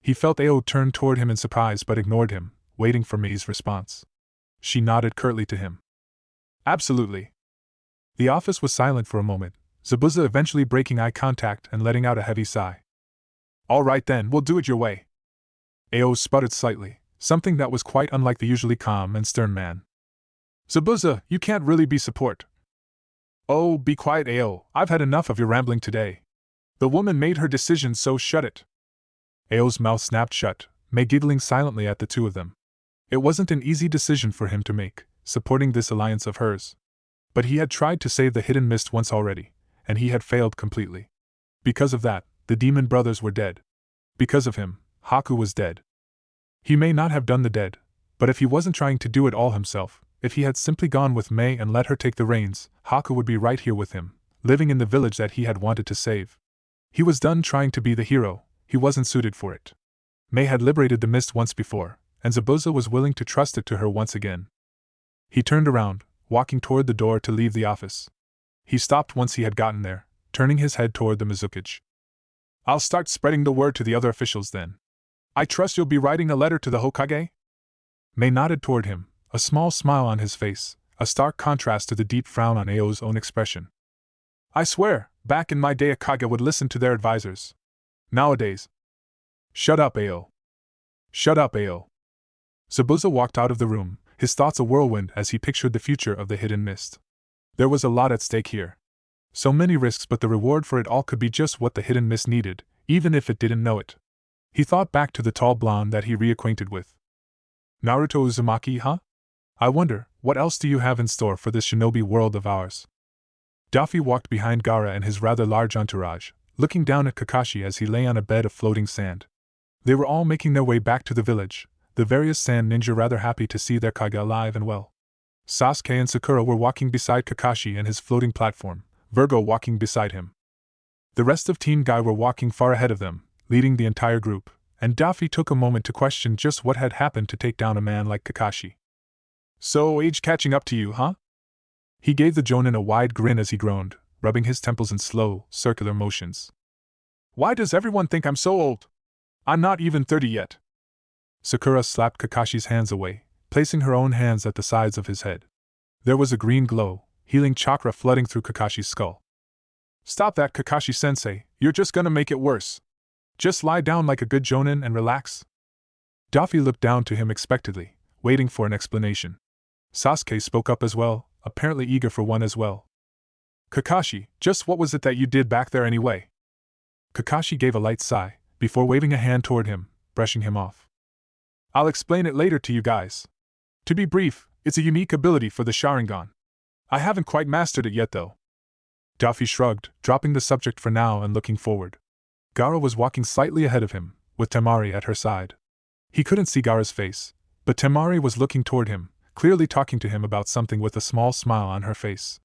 He felt Ao turn toward him in surprise but ignored him, waiting for Mei's response. She nodded curtly to him. Absolutely. The office was silent for a moment, Zabuza eventually breaking eye contact and letting out a heavy sigh. All right then, we'll do it your way. Ao sputtered slightly, something that was quite unlike the usually calm and stern man. Zabuza, you can't really be support. Oh, be quiet, Ao, I've had enough of your rambling today. The woman made her decision, so shut it. Ao's mouth snapped shut, Mei giggling silently at the two of them. It wasn't an easy decision for him to make, supporting this alliance of hers. But he had tried to save the hidden mist once already, and he had failed completely. Because of that, the demon brothers were dead. Because of him, Haku was dead. He may not have done the deed, but if he wasn't trying to do it all himself, if he had simply gone with Mei and let her take the reins, Haku would be right here with him, living in the village that he had wanted to save. He was done trying to be the hero, he wasn't suited for it. Mei had liberated the mist once before, and Zabuza was willing to trust it to her once again. He turned around, walking toward the door to leave the office. He stopped once he had gotten there, turning his head toward the Mizukage. I'll start spreading the word to the other officials then. I trust you'll be writing a letter to the Hokage? Mei nodded toward him, a small smile on his face, a stark contrast to the deep frown on Ao's own expression. I swear, back in my day a Kage would listen to their advisors. Nowadays. Shut up, Ao. Shut up, Ao. Zabuza walked out of the room, his thoughts a whirlwind as he pictured the future of the hidden mist. There was a lot at stake here. So many risks, but the reward for it all could be just what the hidden mist needed, even if it didn't know it. He thought back to the tall blonde that he reacquainted with. Naruto Uzumaki, huh? I wonder, what else do you have in store for this shinobi world of ours? Daffy walked behind Gaara and his rather large entourage, looking down at Kakashi as he lay on a bed of floating sand. They were all making their way back to the village, the various sand ninja rather happy to see their Kage alive and well. Sasuke and Sakura were walking beside Kakashi and his floating platform, Virgo walking beside him. The rest of Team Guy were walking far ahead of them, leading the entire group, and Daffy took a moment to question just what had happened to take down a man like Kakashi. So, age catching up to you, huh? He gave the Jonin a wide grin as he groaned, rubbing his temples in slow, circular motions. Why does everyone think I'm so old? I'm not even 30 yet. Sakura slapped Kakashi's hands away, placing her own hands at the sides of his head. There was a green glow, healing chakra flooding through Kakashi's skull. Stop that, Kakashi-sensei, you're just gonna make it worse. Just lie down like a good Jonin and relax. Daffy looked down to him expectantly, waiting for an explanation. Sasuke spoke up as well, apparently eager for one as well. Kakashi, just what was it that you did back there anyway? Kakashi gave a light sigh, before waving a hand toward him, brushing him off. I'll explain it later to you guys. To be brief, it's a unique ability for the Sharingan. I haven't quite mastered it yet though. Daffy shrugged, dropping the subject for now and looking forward. Gaara was walking slightly ahead of him, with Temari at her side. He couldn't see Gaara's face, but Temari was looking toward him, clearly talking to him about something with a small smile on her face.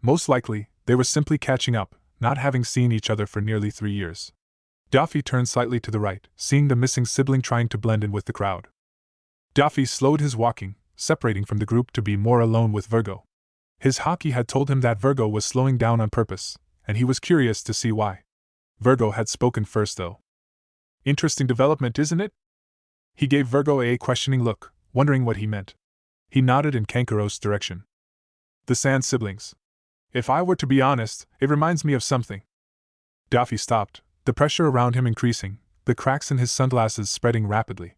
Most likely, they were simply catching up, not having seen each other for nearly 3 years. Daffy turned slightly to the right, seeing the missing sibling trying to blend in with the crowd. Daffy slowed his walking, separating from the group to be more alone with Virgo. His haki had told him that Virgo was slowing down on purpose, and he was curious to see why. Virgo had spoken first though. Interesting development, isn't it? He gave Virgo a questioning look, wondering what he meant. He nodded in Kankaro's direction. The Sand siblings. If I were to be honest, it reminds me of something. Daffy stopped, the pressure around him increasing, the cracks in his sunglasses spreading rapidly.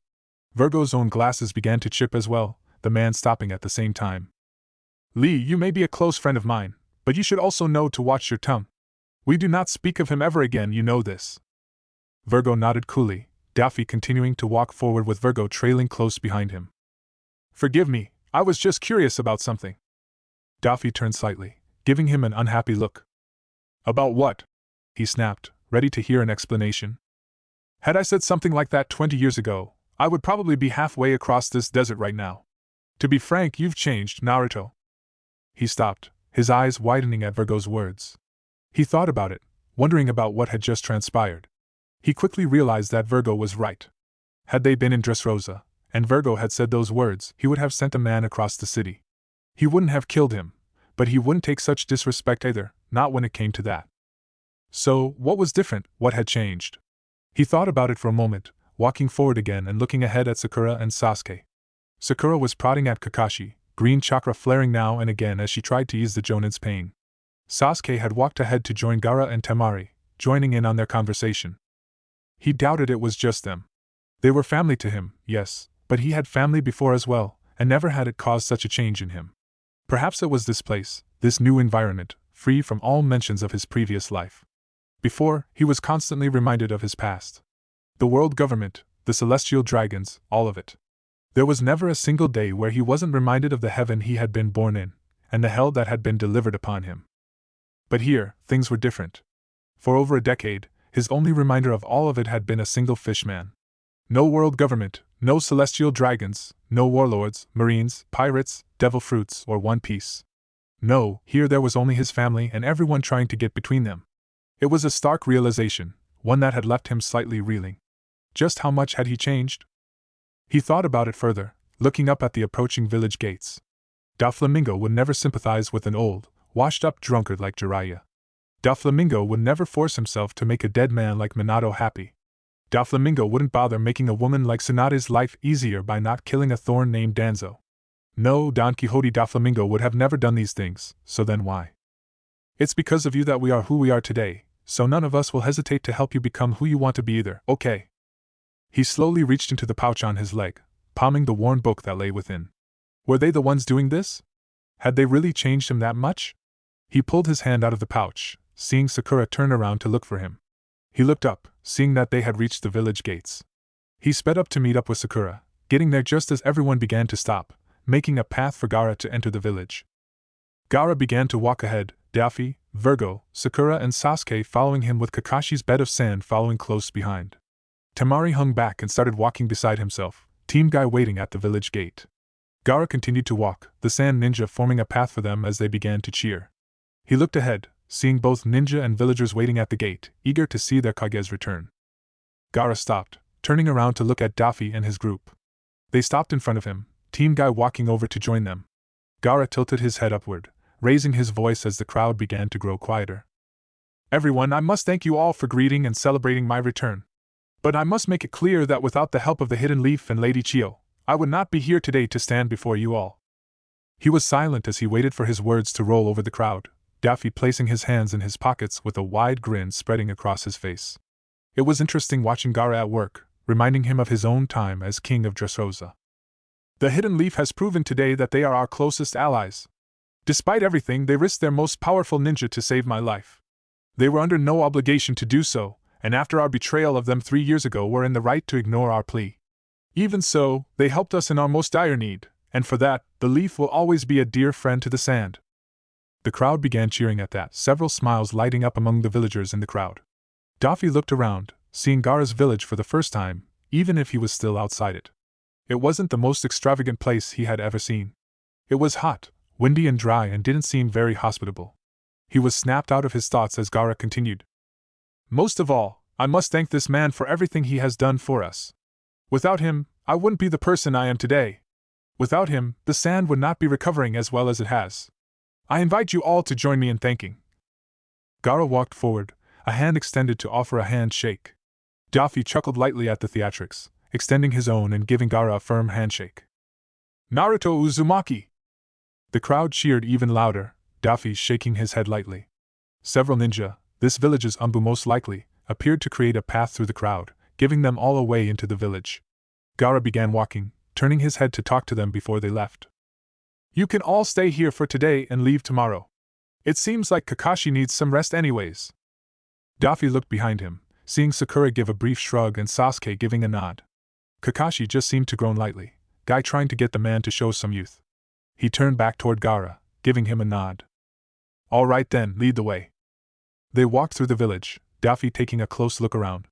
Virgo's own glasses began to chip as well, the man stopping at the same time. Lee, you may be a close friend of mine, but you should also know to watch your tongue. We do not speak of him ever again, you know this. Virgo nodded coolly, Daffy continuing to walk forward with Virgo trailing close behind him. Forgive me, I was just curious about something. Daffy turned slightly, giving him an unhappy look. About what? He snapped, ready to hear an explanation. Had I said something like that 20 years ago, I would probably be halfway across this desert right now. To be frank, you've changed, Naruto. He stopped, his eyes widening at Virgo's words. He thought about it, wondering about what had just transpired. He quickly realized that Virgo was right. Had they been in Dressrosa, and Virgo had said those words, he would have sent a man across the city. He wouldn't have killed him, but he wouldn't take such disrespect either, not when it came to that. So, what was different, what had changed? He thought about it for a moment, walking forward again and looking ahead at Sakura and Sasuke. Sakura was prodding at Kakashi, green chakra flaring now and again as she tried to ease the Jonin's pain. Sasuke had walked ahead to join Gaara and Temari, joining in on their conversation. He doubted it was just them. They were family to him, yes, but he had family before as well, and never had it caused such a change in him. Perhaps it was this place, this new environment, free from all mentions of his previous life. Before, he was constantly reminded of his past. The world government, the celestial dragons, all of it. There was never a single day where he wasn't reminded of the heaven he had been born in, and the hell that had been delivered upon him. But here, things were different. For over a decade, his only reminder of all of it had been a single fishman. No world government, no celestial dragons, no warlords, marines, pirates, devil fruits, or One Piece. No, here there was only his family and everyone trying to get between them. It was a stark realization, one that had left him slightly reeling. Just how much had he changed? He thought about it further, looking up at the approaching village gates. Doflamingo would never sympathize with an old, washed-up drunkard like Jiraiya. Doflamingo would never force himself to make a dead man like Minato happy. Doflamingo wouldn't bother making a woman like Tsunade's life easier by not killing a thorn named Danzo. No, Donquixote Doflamingo would have never done these things, so then why? It's because of you that we are who we are today, so none of us will hesitate to help you become who you want to be either, okay? He slowly reached into the pouch on his leg, palming the worn book that lay within. Were they the ones doing this? Had they really changed him that much? He pulled his hand out of the pouch, seeing Sakura turn around to look for him. He looked up, seeing that they had reached the village gates. He sped up to meet up with Sakura, getting there just as everyone began to stop, making a path for Gaara to enter the village. Gaara began to walk ahead, Daffy, Virgo, Sakura and Sasuke following him with Kakashi's bed of sand following close behind. Temari hung back and started walking beside himself, Team Guy waiting at the village gate. Gaara continued to walk, the sand ninja forming a path for them as they began to cheer. He looked ahead, seeing both ninja and villagers waiting at the gate, eager to see their Kage's return. Gaara stopped, turning around to look at Daffy and his group. They stopped in front of him, Team Guy walking over to join them. Gaara tilted his head upward, raising his voice as the crowd began to grow quieter. Everyone, I must thank you all for greeting and celebrating my return. But I must make it clear that without the help of the Hidden Leaf and Lady Chio, I would not be here today to stand before you all. He was silent as he waited for his words to roll over the crowd, Daffy placing his hands in his pockets with a wide grin spreading across his face. It was interesting watching Gaara at work, reminding him of his own time as king of Dressrosa. The Hidden Leaf has proven today that they are our closest allies. Despite everything, they risked their most powerful ninja to save my life. They were under no obligation to do so, and after our betrayal of them 3 years ago were in the right to ignore our plea. Even so, they helped us in our most dire need, and for that, the leaf will always be a dear friend to the sand. The crowd began cheering at that, several smiles lighting up among the villagers in the crowd. Daffy looked around, seeing Gaara's village for the first time, even if he was still outside it. It wasn't the most extravagant place he had ever seen. It was hot, windy and dry and didn't seem very hospitable. He was snapped out of his thoughts as Gaara continued. Most of all, I must thank this man for everything he has done for us. Without him, I wouldn't be the person I am today. Without him, the sand would not be recovering as well as it has. I invite you all to join me in thanking. Gaara walked forward, a hand extended to offer a handshake. Daffy chuckled lightly at the theatrics, extending his own and giving Gaara a firm handshake. Naruto Uzumaki! The crowd cheered even louder, Daffy shaking his head lightly. Several ninja, this village's Umbu most likely, appeared to create a path through the crowd, giving them all a way into the village. Gaara began walking, turning his head to talk to them before they left. You can all stay here for today and leave tomorrow. It seems like Kakashi needs some rest anyways. Daffy looked behind him, seeing Sakura give a brief shrug and Sasuke giving a nod. Kakashi just seemed to groan lightly, Guy trying to get the man to show some youth. He turned back toward Gaara, giving him a nod. All right then, lead the way. They walked through the village, Daffy taking a close look around.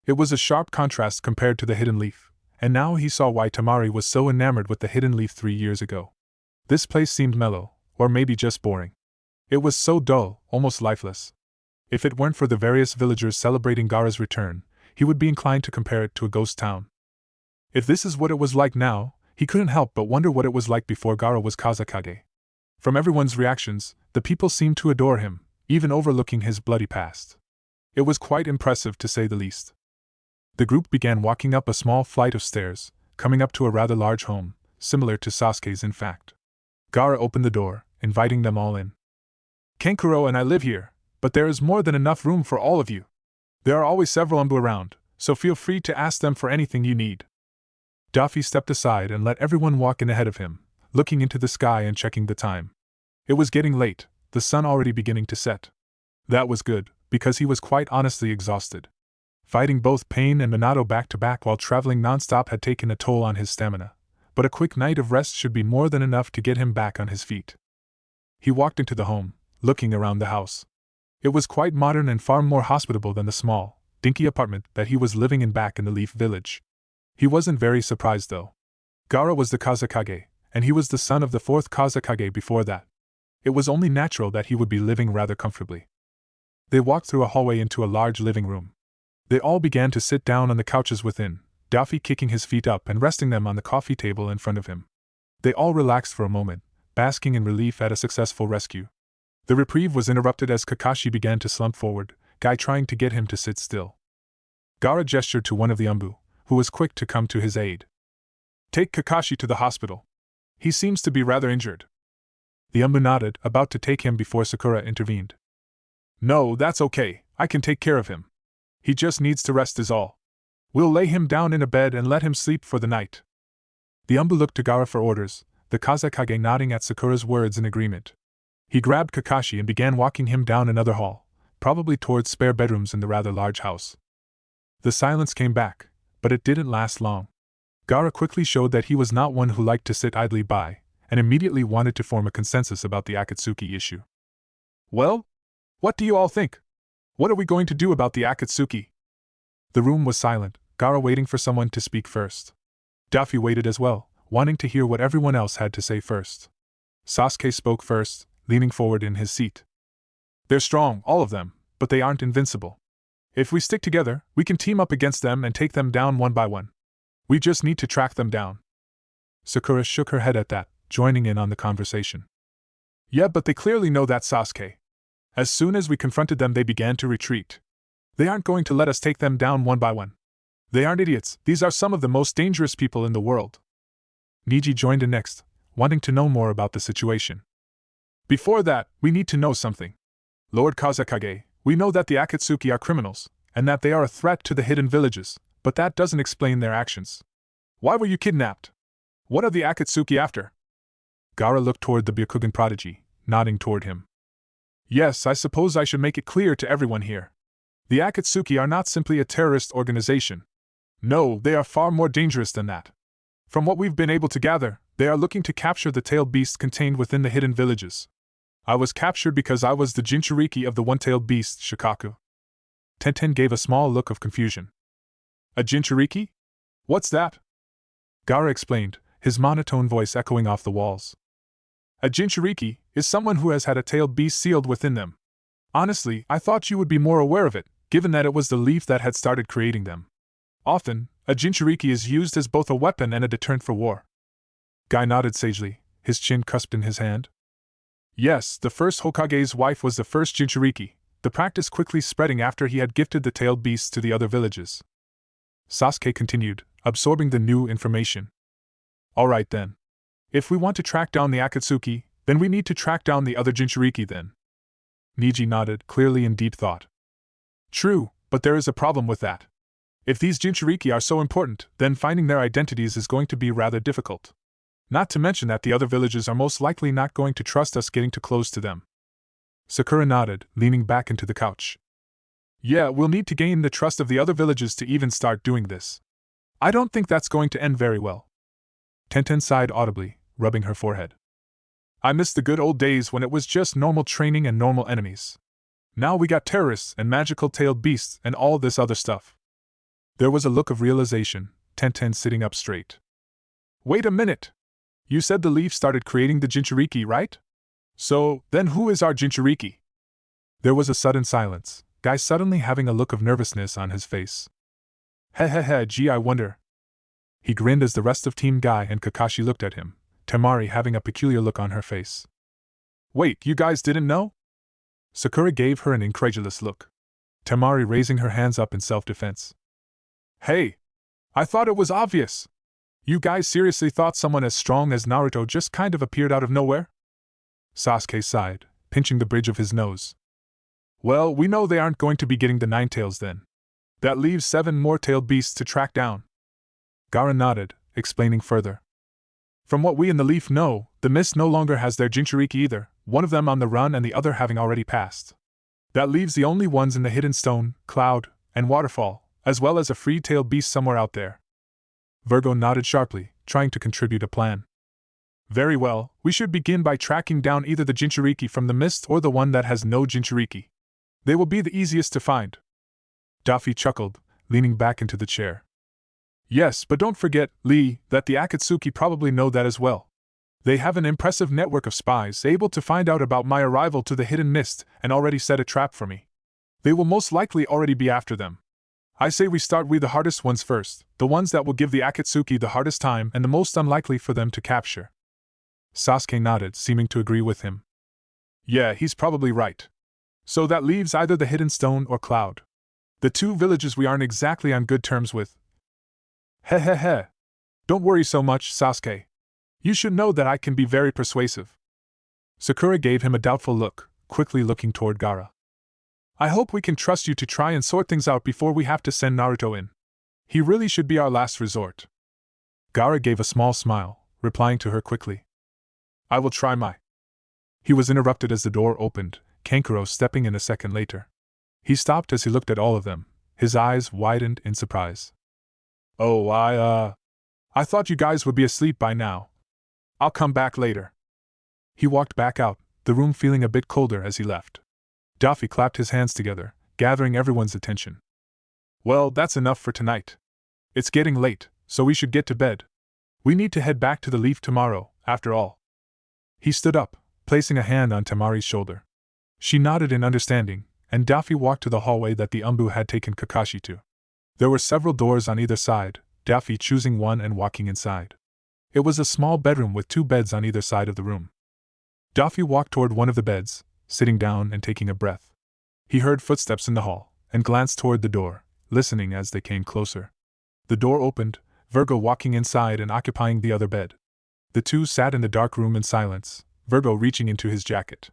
It was a sharp contrast compared to the Hidden Leaf, and now he saw why Temari was so enamored with the Hidden Leaf 3 years ago. This place seemed mellow, or maybe just boring. It was so dull, almost lifeless. If it weren't for the various villagers celebrating Gaara's return, he would be inclined to compare it to a ghost town. If this is what it was like now, he couldn't help but wonder what it was like before Gaara was Kazekage. From everyone's reactions, the people seemed to adore him, even overlooking his bloody past. It was quite impressive to say the least. The group began walking up a small flight of stairs, coming up to a rather large home, similar to Sasuke's in fact. Gaara opened the door, inviting them all in. Kankuro and I live here, but there is more than enough room for all of you. There are always several Umbu around, so feel free to ask them for anything you need. Daffy stepped aside and let everyone walk in ahead of him, looking into the sky and checking the time. It was getting late, the sun already beginning to set. That was good, because he was quite honestly exhausted. Fighting both Pain and Minato back-to-back while traveling non-stop had taken a toll on his stamina, but a quick night of rest should be more than enough to get him back on his feet. He walked into the home, looking around the house. It was quite modern and far more hospitable than the small, dinky apartment that he was living in back in the Leaf Village. He wasn't very surprised though. Gaara was the Kazekage, and he was the son of the fourth Kazekage before that. It was only natural that he would be living rather comfortably. They walked through a hallway into a large living room. They all began to sit down on the couches within, Daffy kicking his feet up and resting them on the coffee table in front of him. They all relaxed for a moment, basking in relief at a successful rescue. The reprieve was interrupted as Kakashi began to slump forward, Guy trying to get him to sit still. Gaara gestured to one of the Umbu, who was quick to come to his aid. Take Kakashi to the hospital. He seems to be rather injured. The Umbu nodded, about to take him before Sakura intervened. No, that's okay, I can take care of him. He just needs to rest is all. We'll lay him down in a bed and let him sleep for the night. The Umbu looked to Gaara for orders, the Kazekage nodding at Sakura's words in agreement. He grabbed Kakashi and began walking him down another hall, probably towards spare bedrooms in the rather large house. The silence came back, but it didn't last long. Gaara quickly showed that he was not one who liked to sit idly by, and immediately wanted to form a consensus about the Akatsuki issue. Well? What do you all think? What are we going to do about the Akatsuki? The room was silent, Gaara waiting for someone to speak first. Daffy waited as well, wanting to hear what everyone else had to say first. Sasuke spoke first, leaning forward in his seat. They're strong, all of them, but they aren't invincible. If we stick together, we can team up against them and take them down one by one. We just need to track them down. Sakura shook her head at that, joining in on the conversation. Yeah, but they clearly know that, Sasuke. As soon as we confronted them, they began to retreat. They aren't going to let us take them down one by one. They aren't idiots, these are some of the most dangerous people in the world. Niji joined in next, wanting to know more about the situation. Before that, we need to know something. Lord Kazekage, we know that the Akatsuki are criminals, and that they are a threat to the hidden villages, but that doesn't explain their actions. Why were you kidnapped? What are the Akatsuki after? Gaara looked toward the Byakugan prodigy, nodding toward him. Yes, I suppose I should make it clear to everyone here. The Akatsuki are not simply a terrorist organization. No, they are far more dangerous than that. From what we've been able to gather, they are looking to capture the tailed beasts contained within the hidden villages. I was captured because I was the Jinchuriki of the one-tailed beast, Shikaku. Tenten gave a small look of confusion. A Jinchuriki? What's that? Gaara explained, his monotone voice echoing off the walls. A Jinchuriki is someone who has had a tailed beast sealed within them. Honestly, I thought you would be more aware of it, given that it was the leaf that had started creating them. Often, a Jinchuriki is used as both a weapon and a deterrent for war. Guy nodded sagely, his chin cusped in his hand. Yes, the first Hokage's wife was the first Jinchuriki, the practice quickly spreading after he had gifted the tailed beasts to the other villages. Sasuke continued, absorbing the new information. Alright then. If we want to track down the Akatsuki, then we need to track down the other Jinchuriki then. Niji nodded, clearly in deep thought. True, but there is a problem with that. If these Jinchuriki are so important, then finding their identities is going to be rather difficult. Not to mention that the other villages are most likely not going to trust us getting too close to them. Sakura nodded, leaning back into the couch. Yeah, we'll need to gain the trust of the other villages to even start doing this. I don't think that's going to end very well. Tenten sighed audibly, rubbing her forehead. I miss the good old days when it was just normal training and normal enemies. Now we got terrorists and magical-tailed beasts and all this other stuff. There was a look of realization, Tenten sitting up straight. Wait a minute! You said the leaf started creating the Jinchuriki, right? So, then who is our Jinchuriki? There was a sudden silence, Guy suddenly having a look of nervousness on his face. Gee, I wonder. He grinned as the rest of Team Guy and Kakashi looked at him, Temari having a peculiar look on her face. Wait, you guys didn't know? Sakura gave her an incredulous look. Temari raising her hands up in self-defense. Hey! I thought it was obvious! You guys seriously thought someone as strong as Naruto just kind of appeared out of nowhere? Sasuke sighed, pinching the bridge of his nose. Well, we know they aren't going to be getting the Nine Tails then. That leaves 7 more tailed beasts to track down. Gaara nodded, explaining further. From what we in the Leaf know, the Mist no longer has their Jinchuriki either, one of them on the run and the other having already passed. That leaves the only ones in the Hidden Stone, Cloud, and Waterfall, as well as a free-tailed beast somewhere out there. Virgo nodded sharply, trying to contribute a plan. Very well, we should begin by tracking down either the Jinchuriki from the Mist or the one that has no Jinchuriki. They will be the easiest to find. Daffy chuckled, leaning back into the chair. Yes, but don't forget, Lee, that the Akatsuki probably know that as well. They have an impressive network of spies able to find out about my arrival to the Hidden Mist and already set a trap for me. They will most likely already be after them. I say we start with the hardest ones first, the ones that will give the Akatsuki the hardest time and the most unlikely for them to capture. Sasuke nodded, seeming to agree with him. Yeah, he's probably right. So that leaves either the Hidden Stone or Cloud. The 2 villages we aren't exactly on good terms with. Heh. Don't worry so much, Sasuke. You should know that I can be very persuasive. Sakura gave him a doubtful look, quickly looking toward Gaara. I hope we can trust you to try and sort things out before we have to send Naruto in. He really should be our last resort. Gaara gave a small smile, replying to her quickly. I will try my. He was interrupted as the door opened, Kankuro stepping in a second later. He stopped as he looked at all of them, his eyes widened in surprise. Oh, I thought you guys would be asleep by now. I'll come back later. He walked back out, the room feeling a bit colder as he left. Daffy clapped his hands together, gathering everyone's attention. Well, that's enough for tonight. It's getting late, so we should get to bed. We need to head back to the Leaf tomorrow, after all. He stood up, placing a hand on Temari's shoulder. She nodded in understanding, and Daffy walked to the hallway that the Umbu had taken Kakashi to. There were several doors on either side, Daffy choosing one and walking inside. It was a small bedroom with 2 beds on either side of the room. Daffy walked toward one of the beds, sitting down and taking a breath. He heard footsteps in the hall, and glanced toward the door, listening as they came closer. The door opened, Virgo walking inside and occupying the other bed. The 2 sat in the dark room in silence, Virgo reaching into his jacket.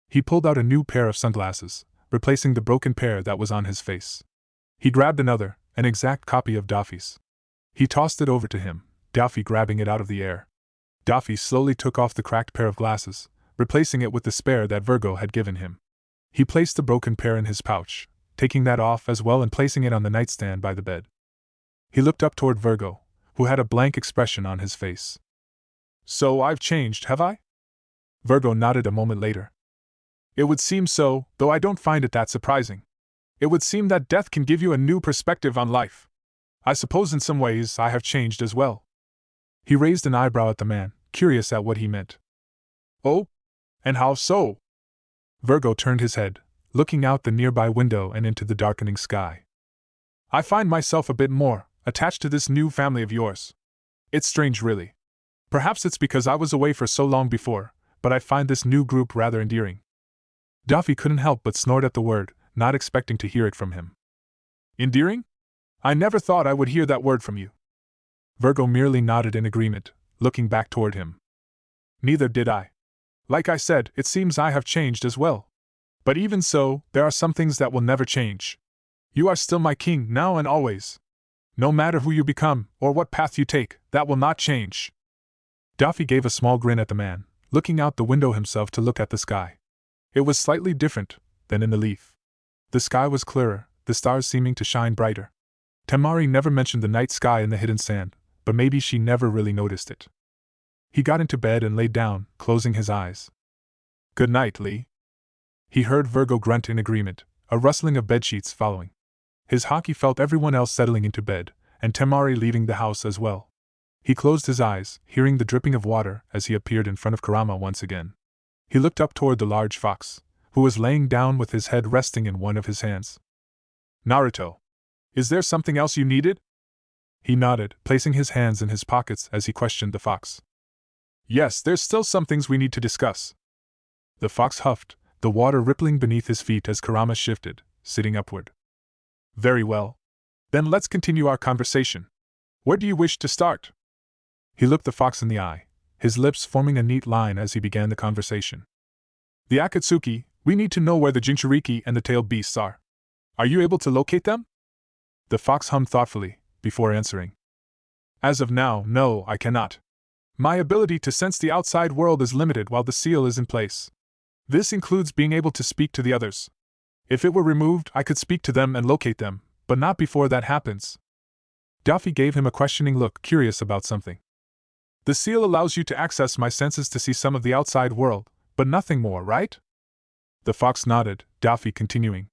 He pulled out a new pair of sunglasses, replacing the broken pair that was on his face. He grabbed another, an exact copy of Daffy's. He tossed it over to him, Daffy grabbing it out of the air. Daffy slowly took off the cracked pair of glasses, replacing it with the spare that Virgo had given him. He placed the broken pair in his pouch, taking that off as well and placing it on the nightstand by the bed. He looked up toward Virgo, who had a blank expression on his face. So I've changed, have I? Virgo nodded a moment later. It would seem so, though I don't find it that surprising. It would seem that death can give you a new perspective on life. I suppose in some ways I have changed as well. He raised an eyebrow at the man, curious at what he meant. Oh? And how so? Virgo turned his head, looking out the nearby window and into the darkening sky. I find myself a bit more attached to this new family of yours. It's strange, really. Perhaps it's because I was away for so long before, but I find this new group rather endearing. Daffy couldn't help but snort at the word, not expecting to hear it from him. Endearing? I never thought I would hear that word from you. Virgo merely nodded in agreement, looking back toward him. Neither did I. Like I said, it seems I have changed as well. But even so, there are some things that will never change. You are still my king now and always. No matter who you become, or what path you take, that will not change. Daffy gave a small grin at the man, looking out the window himself to look at the sky. It was slightly different than in the Leaf. The sky was clearer, the stars seeming to shine brighter. Temari never mentioned the night sky in the hidden sand, but maybe she never really noticed it. He got into bed and laid down, closing his eyes. Good night, Lee. He heard Virgo grunt in agreement, a rustling of bedsheets following. His Haki felt everyone else settling into bed, and Temari leaving the house as well. He closed his eyes, hearing the dripping of water as he appeared in front of Kurama once again. He looked up toward the large fox, who was laying down with his head resting in one of his hands. Naruto. Is there something else you needed? He nodded, placing his hands in his pockets as he questioned the fox. Yes, there's still some things we need to discuss. The fox huffed, the water rippling beneath his feet as Kurama shifted, sitting upward. Very well. Then let's continue our conversation. Where do you wish to start? He looked the fox in the eye, his lips forming a neat line as he began the conversation. The Akatsuki, we need to know where the Jinchuriki and the tailed beasts are. Are you able to locate them? The fox hummed thoughtfully, before answering. As of now, no, I cannot. My ability to sense the outside world is limited while the seal is in place. This includes being able to speak to the others. If it were removed, I could speak to them and locate them, but not before that happens. Daffy gave him a questioning look, curious about something. The seal allows you to access my senses to see some of the outside world, but nothing more, right? The fox nodded, Daffy continuing.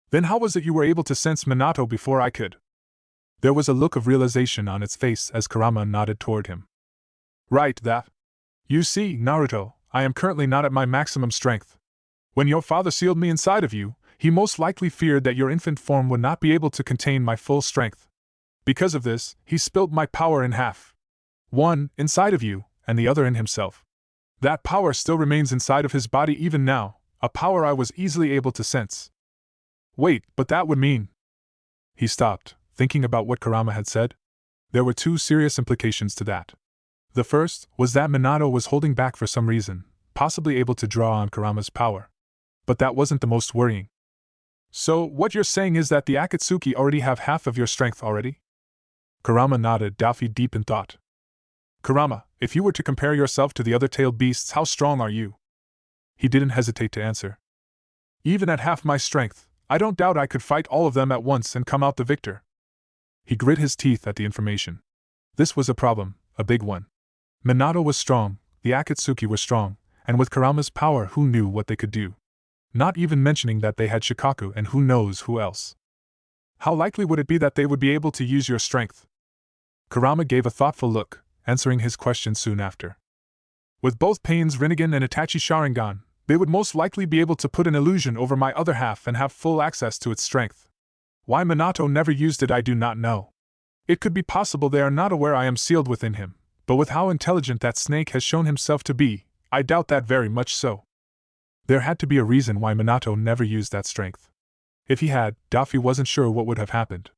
Then how was it you were able to sense Minato before I could? There was a look of realization on its face as Kurama nodded toward him. Right, that. You see, Naruto, I am currently not at my maximum strength. When your father sealed me inside of you, he most likely feared that your infant form would not be able to contain my full strength. Because of this, he split my power in half. One, inside of you, and the other in himself. That power still remains inside of his body even now, a power I was easily able to sense. Wait, but that would mean… He stopped, thinking about what Kurama had said. There were two serious implications to that. The first was that Minato was holding back for some reason, possibly able to draw on Kurama's power. But that wasn't the most worrying. So, what you're saying is that the Akatsuki already have half of your strength already? Kurama nodded, Daffy deep in thought. Kurama, if you were to compare yourself to the other tailed beasts, how strong are you? He didn't hesitate to answer. Even at half my strength, I don't doubt I could fight all of them at once and come out the victor. He grit his teeth at the information. This was a problem, a big one. Minato was strong, the Akatsuki were strong, and with Kurama's power, who knew what they could do? Not even mentioning that they had Shikaku and who knows who else. How likely would it be that they would be able to use your strength? Kurama gave a thoughtful look, answering his question soon after. With both Pain's Rinnegan and Itachi Sharingan, they would most likely be able to put an illusion over my other half and have full access to its strength. Why Minato never used it I do not know. It could be possible they are not aware I am sealed within him, but with how intelligent that snake has shown himself to be, I doubt that very much so. There had to be a reason why Minato never used that strength. If he had, Daffy wasn't sure what would have happened.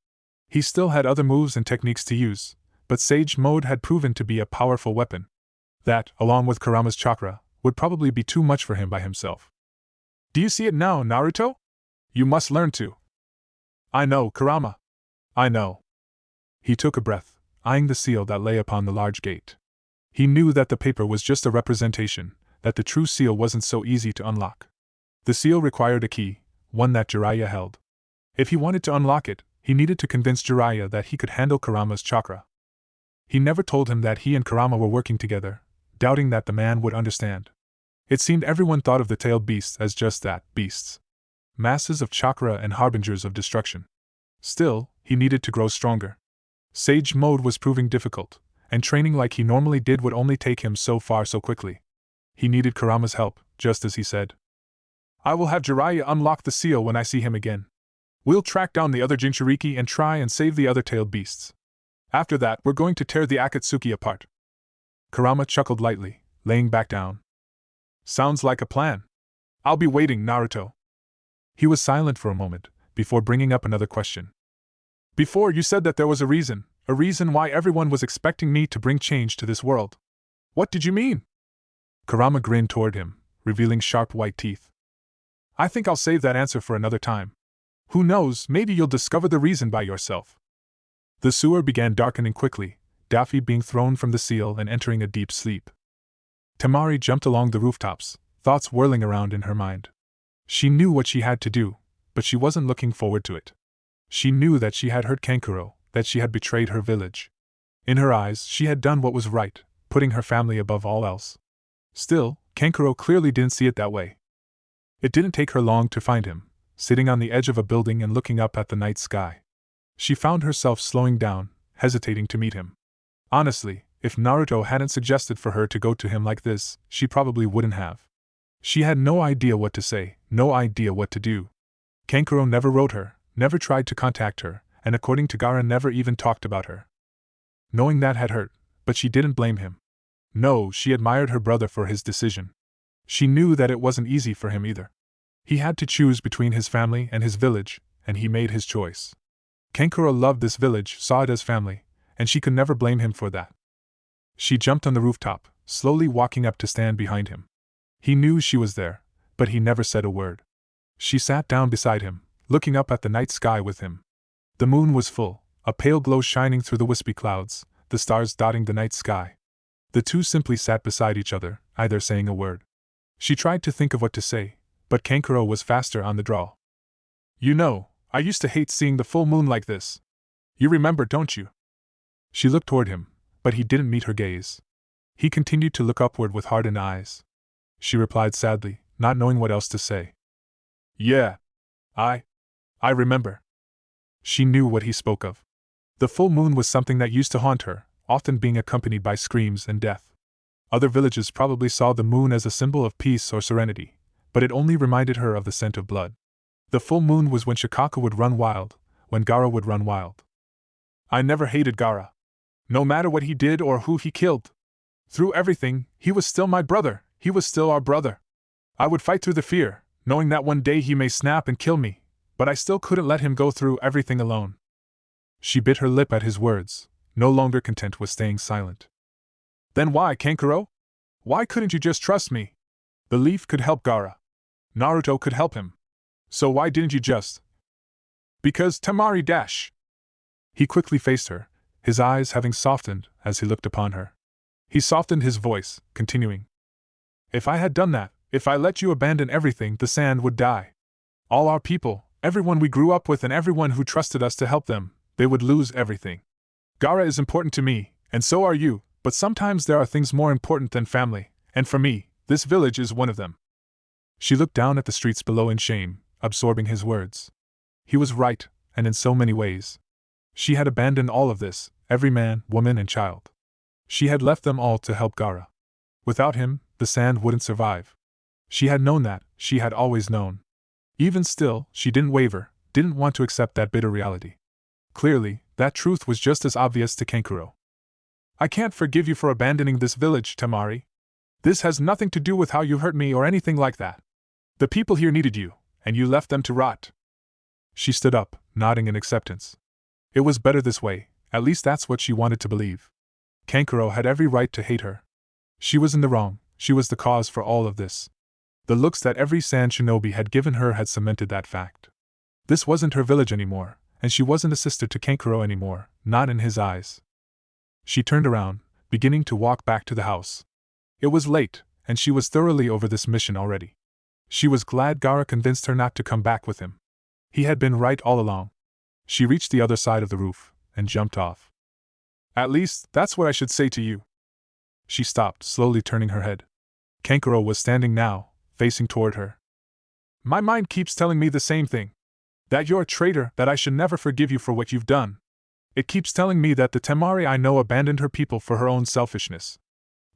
He still had other moves and techniques to use, but Sage Mode had proven to be a powerful weapon. That, along with Kurama's chakra, would probably be too much for him by himself. Do you see it now, Naruto? You must learn to. I know, Kurama. I know. He took a breath, eyeing the seal that lay upon the large gate. He knew that the paper was just a representation, that the true seal wasn't so easy to unlock. The seal required a key, one that Jiraiya held. If he wanted to unlock it, he needed to convince Jiraiya that he could handle Kurama's chakra. He never told him that he and Kurama were working together, doubting that the man would understand. It seemed everyone thought of the tailed beasts as just that, beasts. Masses of chakra and harbingers of destruction. Still, he needed to grow stronger. Sage Mode was proving difficult, and training like he normally did would only take him so far so quickly. He needed Kurama's help, just as he said. I will have Jiraiya unlock the seal when I see him again. We'll track down the other Jinchuriki and try and save the other tailed beasts. After that, we're going to tear the Akatsuki apart. Kurama chuckled lightly, laying back down. Sounds like a plan. I'll be waiting, Naruto. He was silent for a moment, before bringing up another question. Before, you said that there was a reason why everyone was expecting me to bring change to this world. What did you mean? Kurama grinned toward him, revealing sharp white teeth. I think I'll save that answer for another time. Who knows, maybe you'll discover the reason by yourself. The sewer began darkening quickly, Daffy being thrown from the seal and entering a deep sleep. Temari jumped along the rooftops, thoughts whirling around in her mind. She knew what she had to do, but she wasn't looking forward to it. She knew that she had hurt Kankuro, that she had betrayed her village. In her eyes, she had done what was right, putting her family above all else. Still, Kankuro clearly didn't see it that way. It didn't take her long to find him, sitting on the edge of a building and looking up at the night sky. She found herself slowing down, hesitating to meet him. Honestly, if Naruto hadn't suggested for her to go to him like this, she probably wouldn't have. She had no idea what to say, no idea what to do. Kankuro never wrote her, never tried to contact her, and according to Gaara never even talked about her. knowing that had hurt, but she didn't blame him. No, she admired her brother for his decision. She knew that it wasn't easy for him either. He had to choose between his family and his village, and he made his choice. Kankuro loved this village, saw it as family, and she could never blame him for that. She jumped on the rooftop, slowly walking up to stand behind him. He knew she was there, but he never said a word. She sat down beside him, looking up at the night sky with him. The moon was full, a pale glow shining through the wispy clouds, the stars dotting the night sky. The two simply sat beside each other, neither saying a word. She tried to think of what to say, but Kankuro was faster on the draw. You know, I used to hate seeing the full moon like this. You remember, don't you? She looked toward him, but he didn't meet her gaze. He continued to look upward with hardened eyes. She replied sadly, not knowing what else to say. Yeah. I remember. She knew what he spoke of. The full moon was something that used to haunt her, often being accompanied by screams and death. Other villages probably saw the moon as a symbol of peace or serenity, but it only reminded her of the scent of blood. The full moon was when Shikaka would run wild, when Gaara would run wild. I never hated Gaara. No matter what he did or who he killed. Through everything, he was still my brother, he was still our brother. I would fight through the fear, knowing that one day he may snap and kill me, but I still couldn't let him go through everything alone. She bit her lip at his words, no longer content with staying silent. Then why, Kankuro? Why couldn't you just trust me? The leaf could help Gaara. Naruto could help him. So why didn't you just? Because Temari dash. He quickly faced her, his eyes having softened as he looked upon her. He softened his voice, continuing. If I had done that, if I let you abandon everything, the sand would die. All our people, everyone we grew up with and everyone who trusted us to help them, they would lose everything. Gaara is important to me, and so are you, but sometimes there are things more important than family, and for me, this village is one of them. She looked down at the streets below in shame, absorbing his words. He was right, and in so many ways. She had abandoned all of this, every man, woman, and child. She had left them all to help Gaara. Without him, the sand wouldn't survive. She had known that, she had always known. Even still, she didn't waver, didn't want to accept that bitter reality. Clearly, that truth was just as obvious to Kankuro. I can't forgive you for abandoning this village, Temari. This has nothing to do with how you hurt me or anything like that. The people here needed you, and you left them to rot. She stood up, nodding in acceptance. It was better this way, at least that's what she wanted to believe. Kankuro had every right to hate her. She was in the wrong, she was the cause for all of this. The looks that every sand shinobi had given her had cemented that fact. This wasn't her village anymore, and she wasn't a sister to Kankuro anymore, not in his eyes. She turned around, beginning to walk back to the house. It was late, and she was thoroughly over this mission already. She was glad Gaara convinced her not to come back with him. He had been right all along. She reached the other side of the roof, and jumped off. At least, that's what I should say to you. She stopped, slowly turning her head. Kankuro was standing now, facing toward her. My mind keeps telling me the same thing. That you're a traitor, that I should never forgive you for what you've done. It keeps telling me that the Temari I know abandoned her people for her own selfishness.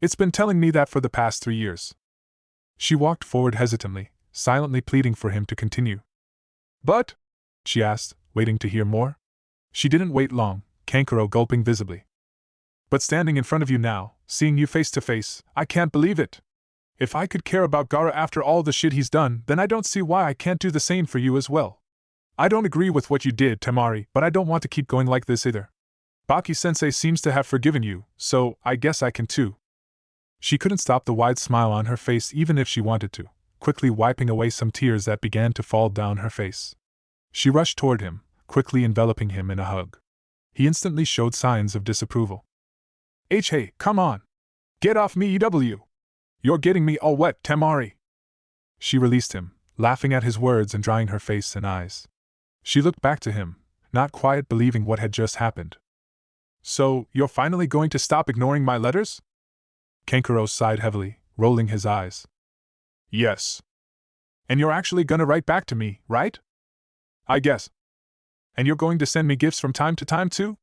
It's been telling me that for the past 3 years. She walked forward hesitantly, silently pleading for him to continue. But? She asked, waiting to hear more. She didn't wait long, Kankuro gulping visibly. But standing in front of you now, seeing you face to face, I can't believe it. If I could care about Gaara after all the shit he's done, then I don't see why I can't do the same for you as well. I don't agree with what you did, Temari, but I don't want to keep going like this either. Baki-sensei seems to have forgiven you, so I guess I can too. She couldn't stop the wide smile on her face even if she wanted to, quickly wiping away some tears that began to fall down her face. She rushed toward him, quickly enveloping him in a hug. He instantly showed signs of disapproval. Hey, come on. Get off me, EW. You're getting me all wet, Temari. She released him, laughing at his words and drying her face and eyes. She looked back to him, not quite believing what had just happened. So, you're finally going to stop ignoring my letters? Kankuro sighed heavily, rolling his eyes. Yes. And you're actually gonna write back to me, right? I guess. And you're going to send me gifts from time to time too?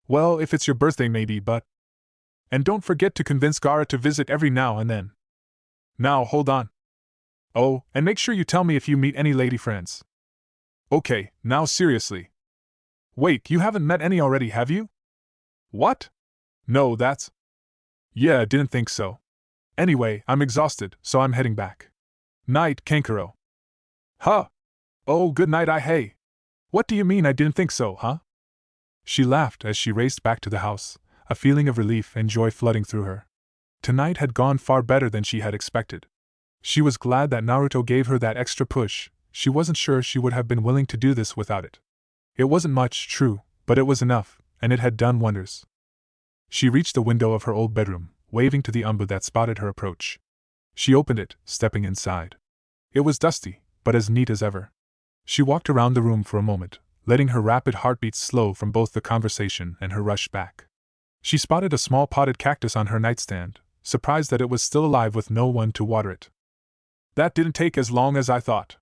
Well, if it's your birthday maybe, but... And don't forget to convince Gaara to visit every now and then. Now, hold on. Oh, and make sure you tell me if you meet any lady friends. Okay, now seriously. Wait, you haven't met any already, have you? What? No, that's... Yeah, didn't think so. Anyway, I'm exhausted, so I'm heading back. Night, Kankuro. Huh? Oh, good night, hey. What do you mean I didn't think so, huh? She laughed as she raced back to the house, a feeling of relief and joy flooding through her. Tonight had gone far better than she had expected. She was glad that Naruto gave her that extra push. She wasn't sure she would have been willing to do this without it. It wasn't much, true, but it was enough, and it had done wonders. She reached the window of her old bedroom, waving to the umbu that spotted her approach. She opened it, stepping inside. It was dusty, but as neat as ever. She walked around the room for a moment, letting her rapid heartbeats slow from both the conversation and her rush back. She spotted a small potted cactus on her nightstand, surprised that it was still alive with no one to water it. That didn't take as long as I thought.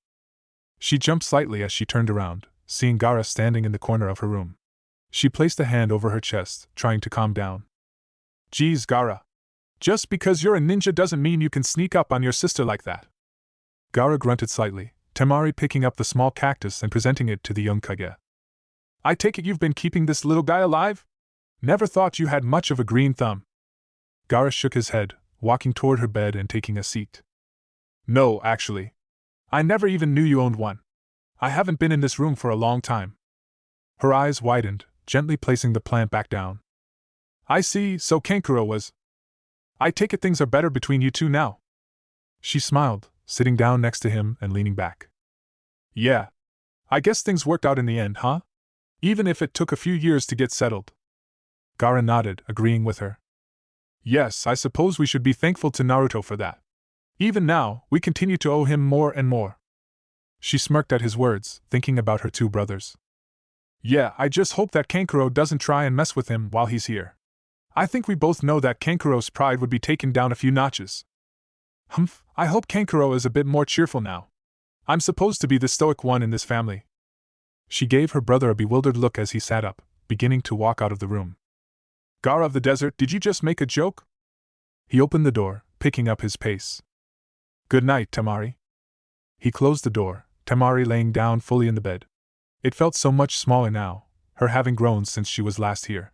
She jumped slightly as she turned around, seeing Gaara standing in the corner of her room. She placed a hand over her chest, trying to calm down. Geez, Gaara. Just because you're a ninja doesn't mean you can sneak up on your sister like that. Gaara grunted slightly, Temari picking up the small cactus and presenting it to the young Kage. I take it you've been keeping this little guy alive? Never thought you had much of a green thumb. Gaara shook his head, walking toward her bed and taking a seat. No, actually. I never even knew you owned one. I haven't been in this room for a long time. Her eyes widened, gently placing the plant back down. I see, so Kankuro was. I take it things are better between you two now. She smiled, sitting down next to him and leaning back. Yeah. I guess things worked out in the end, huh? Even if it took a few years to get settled. Gaara nodded, agreeing with her. Yes, I suppose we should be thankful to Naruto for that. Even now, we continue to owe him more and more. She smirked at his words, thinking about her two brothers. Yeah, I just hope that Kankuro doesn't try and mess with him while he's here. I think we both know that Kankuro's pride would be taken down a few notches. Humph, I hope Kankuro is a bit more cheerful now. I'm supposed to be the stoic one in this family. She gave her brother a bewildered look as he sat up, beginning to walk out of the room. Gaara of the desert, did you just make a joke? He opened the door, picking up his pace. Good night, Temari. He closed the door, Temari laying down fully in the bed. It felt so much smaller now, her having grown since she was last here.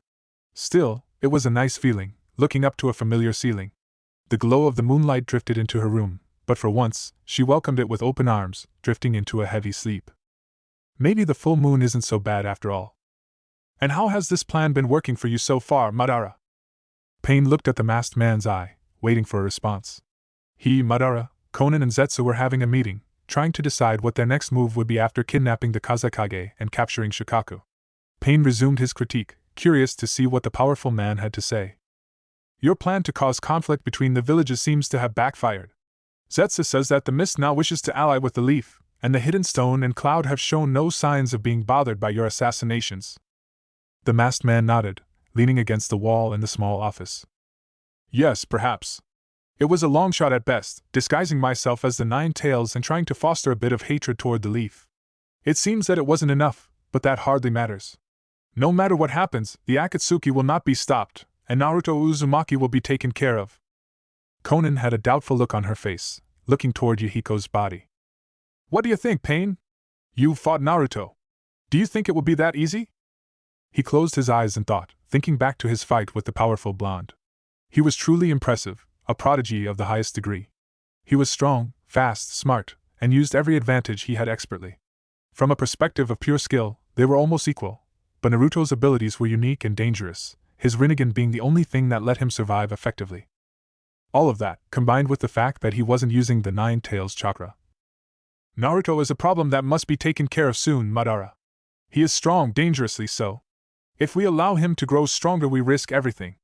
Still, it was a nice feeling, looking up to a familiar ceiling. The glow of the moonlight drifted into her room, but for once, she welcomed it with open arms, drifting into a heavy sleep. Maybe the full moon isn't so bad after all. And how has this plan been working for you so far, Madara? Pain looked at the masked man's eye, waiting for a response. He, Madara, Konan and Zetsu were having a meeting, trying to decide what their next move would be after kidnapping the Kazekage and capturing Shikaku. Pain resumed his critique, curious to see what the powerful man had to say. Your plan to cause conflict between the villages seems to have backfired. Zetsu says that the mist now wishes to ally with the leaf, and the hidden stone and cloud have shown no signs of being bothered by your assassinations. The masked man nodded, leaning against the wall in the small office. Yes, perhaps. It was a long shot at best, disguising myself as the Nine Tails and trying to foster a bit of hatred toward the leaf. It seems that it wasn't enough, but that hardly matters. No matter what happens, the Akatsuki will not be stopped, and Naruto Uzumaki will be taken care of. Konan had a doubtful look on her face, looking toward Yahiko's body. What do you think, Pain? You fought Naruto. Do you think it will be that easy? He closed his eyes and thought, thinking back to his fight with the powerful blonde. He was truly impressive, a prodigy of the highest degree. He was strong, fast, smart, and used every advantage he had expertly. From a perspective of pure skill, they were almost equal, but Naruto's abilities were unique and dangerous, his Rinnegan being the only thing that let him survive effectively. All of that, combined with the fact that he wasn't using the Nine Tails chakra. Naruto is a problem that must be taken care of soon, Madara. He is strong, dangerously so. If we allow him to grow stronger, we risk everything.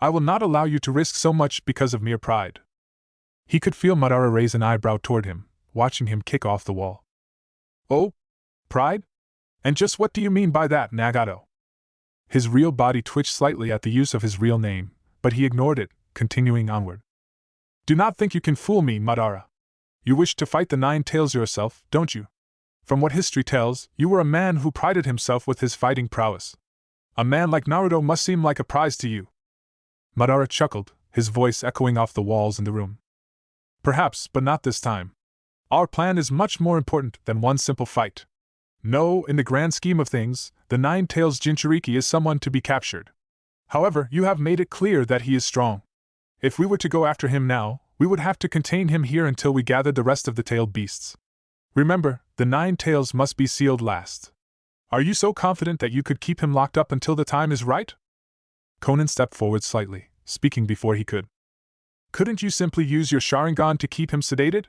I will not allow you to risk so much because of mere pride. He could feel Madara raise an eyebrow toward him, watching him kick off the wall. Oh? Pride? And just what do you mean by that, Nagato? His real body twitched slightly at the use of his real name, but he ignored it, continuing onward. Do not think you can fool me, Madara. You wish to fight the Nine Tails yourself, don't you? From what history tells, you were a man who prided himself with his fighting prowess. A man like Naruto must seem like a prize to you. Madara chuckled, his voice echoing off the walls in the room. Perhaps, but not this time. Our plan is much more important than one simple fight. No, in the grand scheme of things, the Nine Tails Jinchuriki is someone to be captured. However, you have made it clear that he is strong. If we were to go after him now, we would have to contain him here until we gathered the rest of the tailed beasts. Remember, the 9 tails must be sealed last. Are you so confident that you could keep him locked up until the time is right? Conan stepped forward slightly, speaking before he could. Couldn't you simply use your Sharingan to keep him sedated?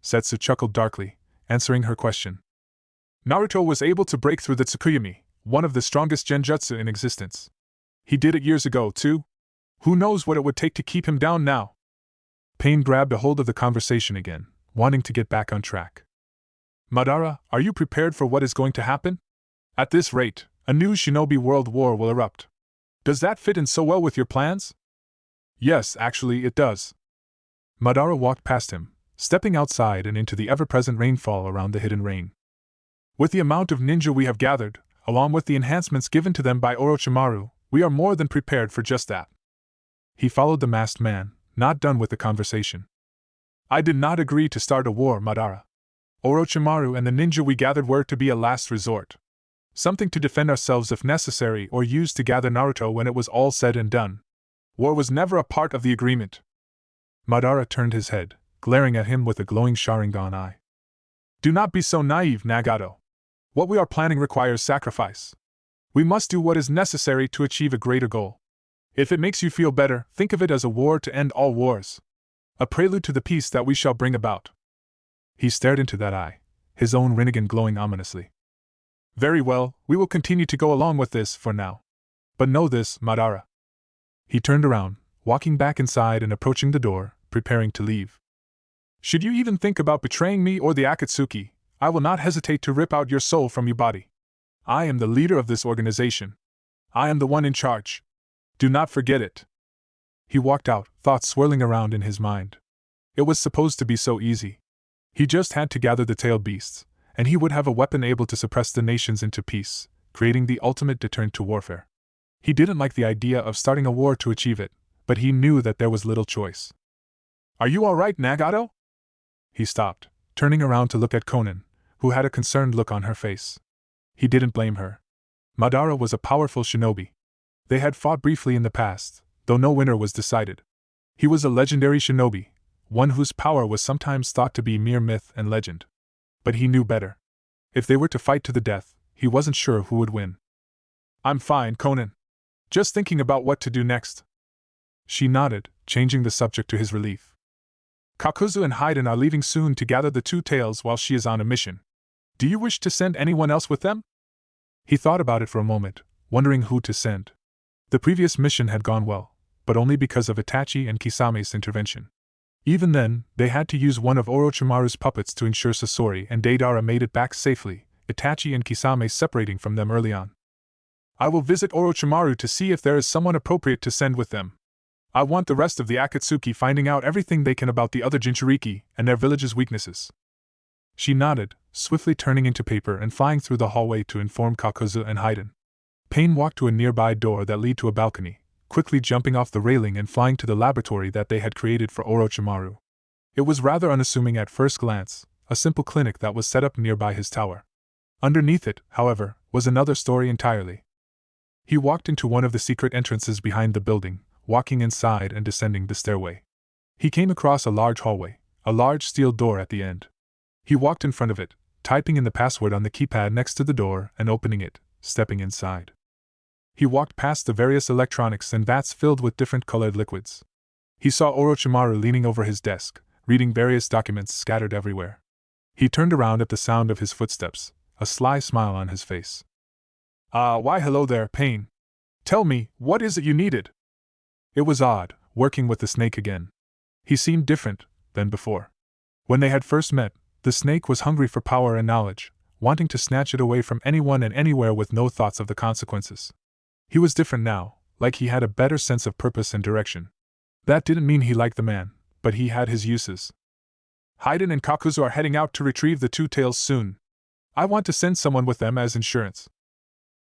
Setsu chuckled darkly, answering her question. Naruto was able to break through the Tsukuyomi, one of the strongest genjutsu in existence. He did it years ago, too. Who knows what it would take to keep him down now? Pain grabbed a hold of the conversation again, wanting to get back on track. Madara, are you prepared for what is going to happen? At this rate, a new shinobi world war will erupt. Does that fit in so well with your plans? Yes, actually it does. Madara walked past him, stepping outside and into the ever-present rainfall around the hidden rain. With the amount of ninja we have gathered, along with the enhancements given to them by Orochimaru, we are more than prepared for just that. He followed the masked man, not done with the conversation. I did not agree to start a war, Madara. Orochimaru and the ninja we gathered were to be a last resort. Something to defend ourselves if necessary or use to gather Naruto when it was all said and done. War was never a part of the agreement. Madara turned his head, glaring at him with a glowing Sharingan eye. Do not be so naive, Nagato. What we are planning requires sacrifice. We must do what is necessary to achieve a greater goal. If it makes you feel better, think of it as a war to end all wars. A prelude to the peace that we shall bring about. He stared into that eye, his own Rinnegan glowing ominously. Very well, we will continue to go along with this for now. But know this, Madara. He turned around, walking back inside and approaching the door, preparing to leave. Should you even think about betraying me or the Akatsuki, I will not hesitate to rip out your soul from your body. I am the leader of this organization. I am the one in charge. Do not forget it. He walked out, thoughts swirling around in his mind. It was supposed to be so easy. He just had to gather the tailed beasts, and he would have a weapon able to suppress the nations into peace, creating the ultimate deterrent to warfare. He didn't like the idea of starting a war to achieve it, but he knew that there was little choice. Are you all right, Nagato? He stopped, turning around to look at Conan, who had a concerned look on her face. He didn't blame her. Madara was a powerful shinobi. They had fought briefly in the past, though no winner was decided. He was a legendary shinobi, one whose power was sometimes thought to be mere myth and legend. But he knew better. If they were to fight to the death, he wasn't sure who would win. I'm fine, Conan. Just thinking about what to do next. She nodded, changing the subject to his relief. Kakuzu and Hyden are leaving soon to gather the 2 tails while she is on a mission. Do you wish to send anyone else with them? He thought about it for a moment, wondering who to send. The previous mission had gone well, but only because of Itachi and Kisame's intervention. Even then, they had to use one of Orochimaru's puppets to ensure Sasori and Deidara made it back safely, Itachi and Kisame separating from them early on. I will visit Orochimaru to see if there is someone appropriate to send with them. I want the rest of the Akatsuki finding out everything they can about the other Jinchuriki and their village's weaknesses. She nodded, swiftly turning into paper and flying through the hallway to inform Kakuzu and Hyden. Pain walked to a nearby door that led to a balcony, quickly jumping off the railing and flying to the laboratory that they had created for Orochimaru. It was rather unassuming at first glance, a simple clinic that was set up nearby his tower. Underneath it, however, was another story entirely. He walked into one of the secret entrances behind the building, walking inside and descending the stairway. He came across a large hallway, a large steel door at the end. He walked in front of it, typing in the password on the keypad next to the door and opening it, stepping inside. He walked past the various electronics and vats filled with different colored liquids. He saw Orochimaru leaning over his desk, reading various documents scattered everywhere. He turned around at the sound of his footsteps, a sly smile on his face. Why hello there, Pain. Tell me, what is it you needed? It was odd, working with the snake again. He seemed different than before. When they had first met, the snake was hungry for power and knowledge, wanting to snatch it away from anyone and anywhere with no thoughts of the consequences. He was different now, like he had a better sense of purpose and direction. That didn't mean he liked the man, but he had his uses. Hyden and Kakuzu are heading out to retrieve the 2 tails soon. I want to send someone with them as insurance.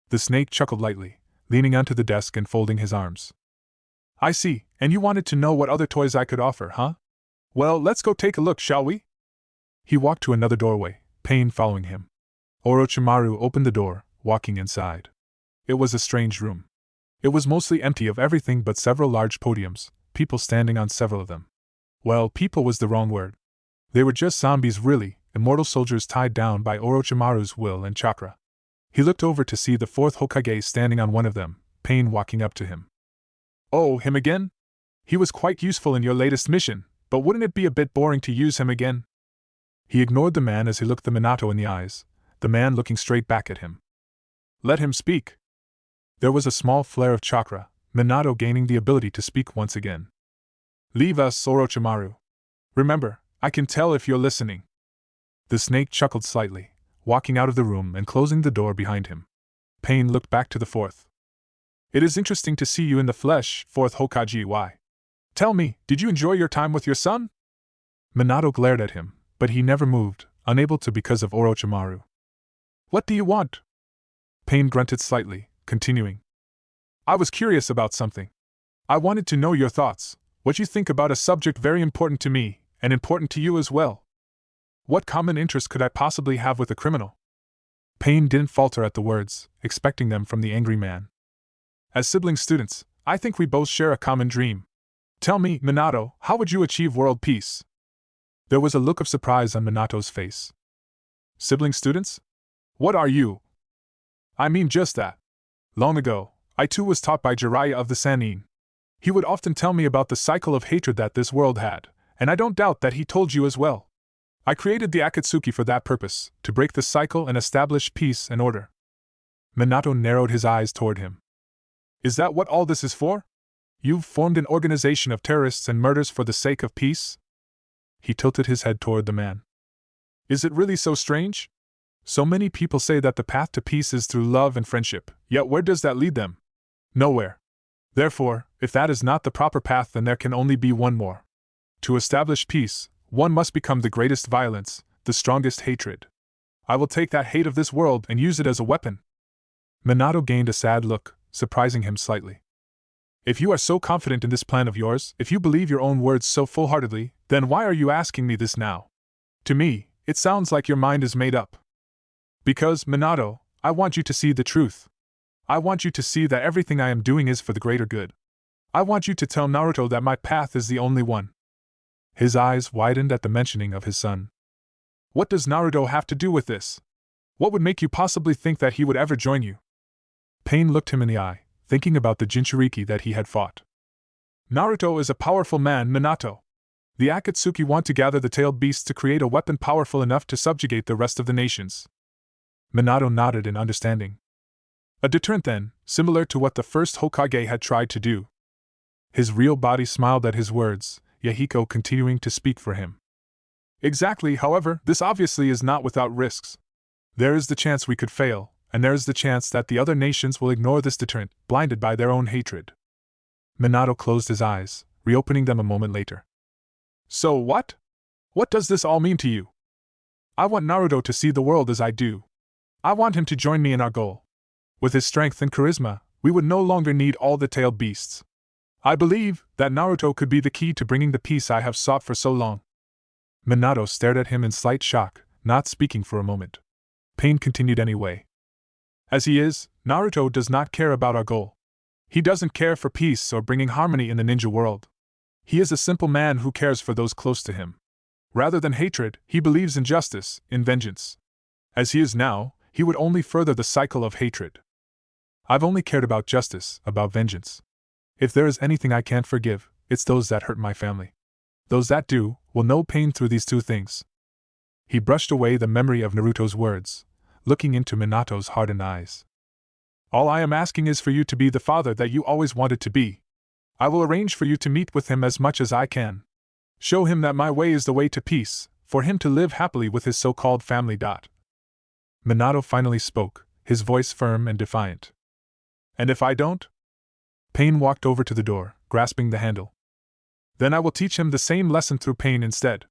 The snake chuckled lightly, leaning onto the desk and folding his arms. I see, and you wanted to know what other toys I could offer, huh? Well, let's go take a look, shall we? He walked to another doorway, Pain following him. Orochimaru opened the door, walking inside. It was a strange room. It was mostly empty of everything but several large podiums, people standing on several of them. Well, people was the wrong word. They were just zombies really, immortal soldiers tied down by Orochimaru's will and chakra. He looked over to see the fourth Hokage standing on one of them, Pain walking up to him. Oh, him again? He was quite useful in your latest mission, but wouldn't it be a bit boring to use him again? He ignored the man as he looked the Minato in the eyes, the man looking straight back at him. Let him speak. There was a small flare of chakra, Minato gaining the ability to speak once again. Leave us, Orochimaru. Remember, I can tell if you're listening. The snake chuckled slightly, walking out of the room and closing the door behind him. Pain looked back to the fourth. It is interesting to see you in the flesh, fourth Hokage. Why? Tell me, did you enjoy your time with your son? Minato glared at him, but he never moved, unable to because of Orochimaru. What do you want? Pain grunted slightly, continuing. I was curious about something. I wanted to know your thoughts, what you think about a subject very important to me, and important to you as well. What common interest could I possibly have with a criminal? Pain didn't falter at the words, expecting them from the angry man. As sibling students, I think we both share a common dream. Tell me, Minato, how would you achieve world peace? There was a look of surprise on Minato's face. Sibling students? What are you? I mean just that. Long ago, I too was taught by Jiraiya of the Sannin. He would often tell me about the cycle of hatred that this world had, and I don't doubt that he told you as well. I created the Akatsuki for that purpose, to break the cycle and establish peace and order. Minato narrowed his eyes toward him. Is that what all this is for? You've formed an organization of terrorists and murders for the sake of peace? He tilted his head toward the man. Is it really so strange? So many people say that the path to peace is through love and friendship, yet where does that lead them? Nowhere. Therefore, if that is not the proper path, then there can only be one more. To establish peace, one must become the greatest violence, the strongest hatred. I will take that hate of this world and use it as a weapon. Minato gained a sad look, surprising him slightly. If you are so confident in this plan of yours, if you believe your own words so full-heartedly, then why are you asking me this now? To me, it sounds like your mind is made up. Because, Minato, I want you to see the truth. I want you to see that everything I am doing is for the greater good. I want you to tell Naruto that my path is the only one. His eyes widened at the mentioning of his son. What does Naruto have to do with this? What would make you possibly think that he would ever join you? Pain looked him in the eye, thinking about the Jinchuriki that he had fought. Naruto is a powerful man, Minato. The Akatsuki want to gather the tailed beasts to create a weapon powerful enough to subjugate the rest of the nations. Minato nodded in understanding. A deterrent then, similar to what the first Hokage had tried to do. His real body smiled at his words, Yahiko continuing to speak for him. Exactly, however, this obviously is not without risks. There is the chance we could fail, and there is the chance that the other nations will ignore this deterrent, blinded by their own hatred. Minato closed his eyes, reopening them a moment later. So what? What does this all mean to you? I want Naruto to see the world as I do. I want him to join me in our goal. With his strength and charisma, we would no longer need all the tailed beasts. I believe that Naruto could be the key to bringing the peace I have sought for so long. Minato stared at him in slight shock, not speaking for a moment. Pain continued anyway. As he is, Naruto does not care about our goal. He doesn't care for peace or bringing harmony in the ninja world. He is a simple man who cares for those close to him. Rather than hatred, he believes in justice, in vengeance. As he is now, he would only further the cycle of hatred. I've only cared about justice, about vengeance. If there is anything I can't forgive, it's those that hurt my family. Those that do, will know pain through these two things. He brushed away the memory of Naruto's words, looking into Minato's hardened eyes. All I am asking is for you to be the father that you always wanted to be. I will arrange for you to meet with him as much as I can. Show him that my way is the way to peace, for him to live happily with his so-called family. Minato finally spoke, his voice firm and defiant. And if I don't? Pain walked over to the door, grasping the handle. Then I will teach him the same lesson through pain instead.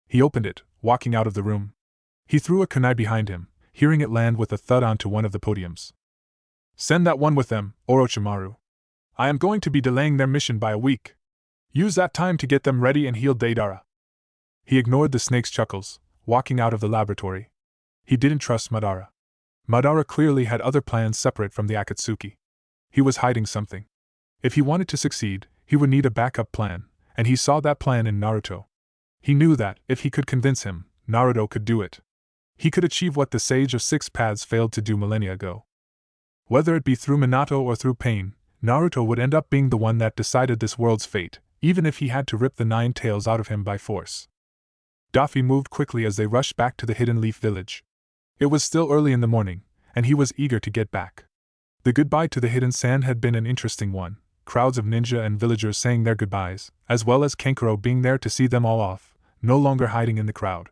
He opened it, walking out of the room. He threw a kunai behind him, hearing it land with a thud onto one of the podiums. Send that one with them, Orochimaru. I am going to be delaying their mission by a week. Use that time to get them ready and heal Deidara. He ignored the snake's chuckles, walking out of the laboratory. He didn't trust Madara. Madara clearly had other plans separate from the Akatsuki. He was hiding something. If he wanted to succeed, he would need a backup plan, and he saw that plan in Naruto. He knew that, if he could convince him, Naruto could do it. He could achieve what the Sage of Six Paths failed to do millennia ago. Whether it be through Minato or through pain, Naruto would end up being the one that decided this world's fate, even if he had to rip the 9 tails out of him by force. Daffy moved quickly as they rushed back to the Hidden Leaf Village. It was still early in the morning, and he was eager to get back. The goodbye to the Hidden Sand had been an interesting one, crowds of ninja and villagers saying their goodbyes, as well as Kankuro being there to see them all off, no longer hiding in the crowd.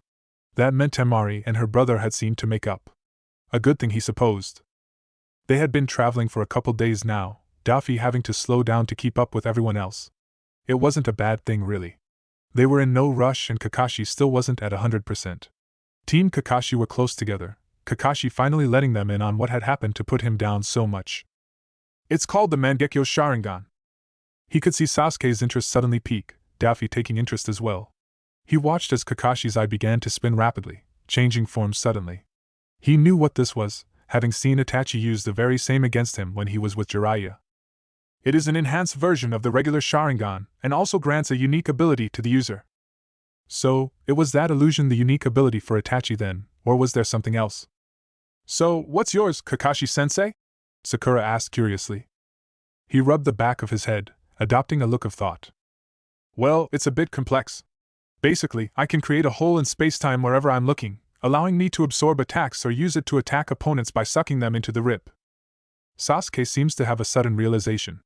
That meant Temari and her brother had seemed to make up. A good thing, he supposed. They had been traveling for a couple days now, Daffy having to slow down to keep up with everyone else. It wasn't a bad thing, really. They were in no rush and Kakashi still wasn't at 100%. Team Kakashi were close together, Kakashi finally letting them in on what had happened to put him down so much. It's called the Mangekyo Sharingan. He could see Sasuke's interest suddenly peak, Daffy taking interest as well. He watched as Kakashi's eye began to spin rapidly, changing forms suddenly. He knew what this was, having seen Itachi use the very same against him when he was with Jiraiya. It is an enhanced version of the regular Sharingan, and also grants a unique ability to the user. So, it was that illusion the unique ability for Itachi then, or was there something else? So, what's yours, Kakashi-sensei? Sakura asked curiously. He rubbed the back of his head, adopting a look of thought. Well, it's a bit complex. Basically, I can create a hole in space-time wherever I'm looking, allowing me to absorb attacks or use it to attack opponents by sucking them into the rip. Sasuke seems to have a sudden realization.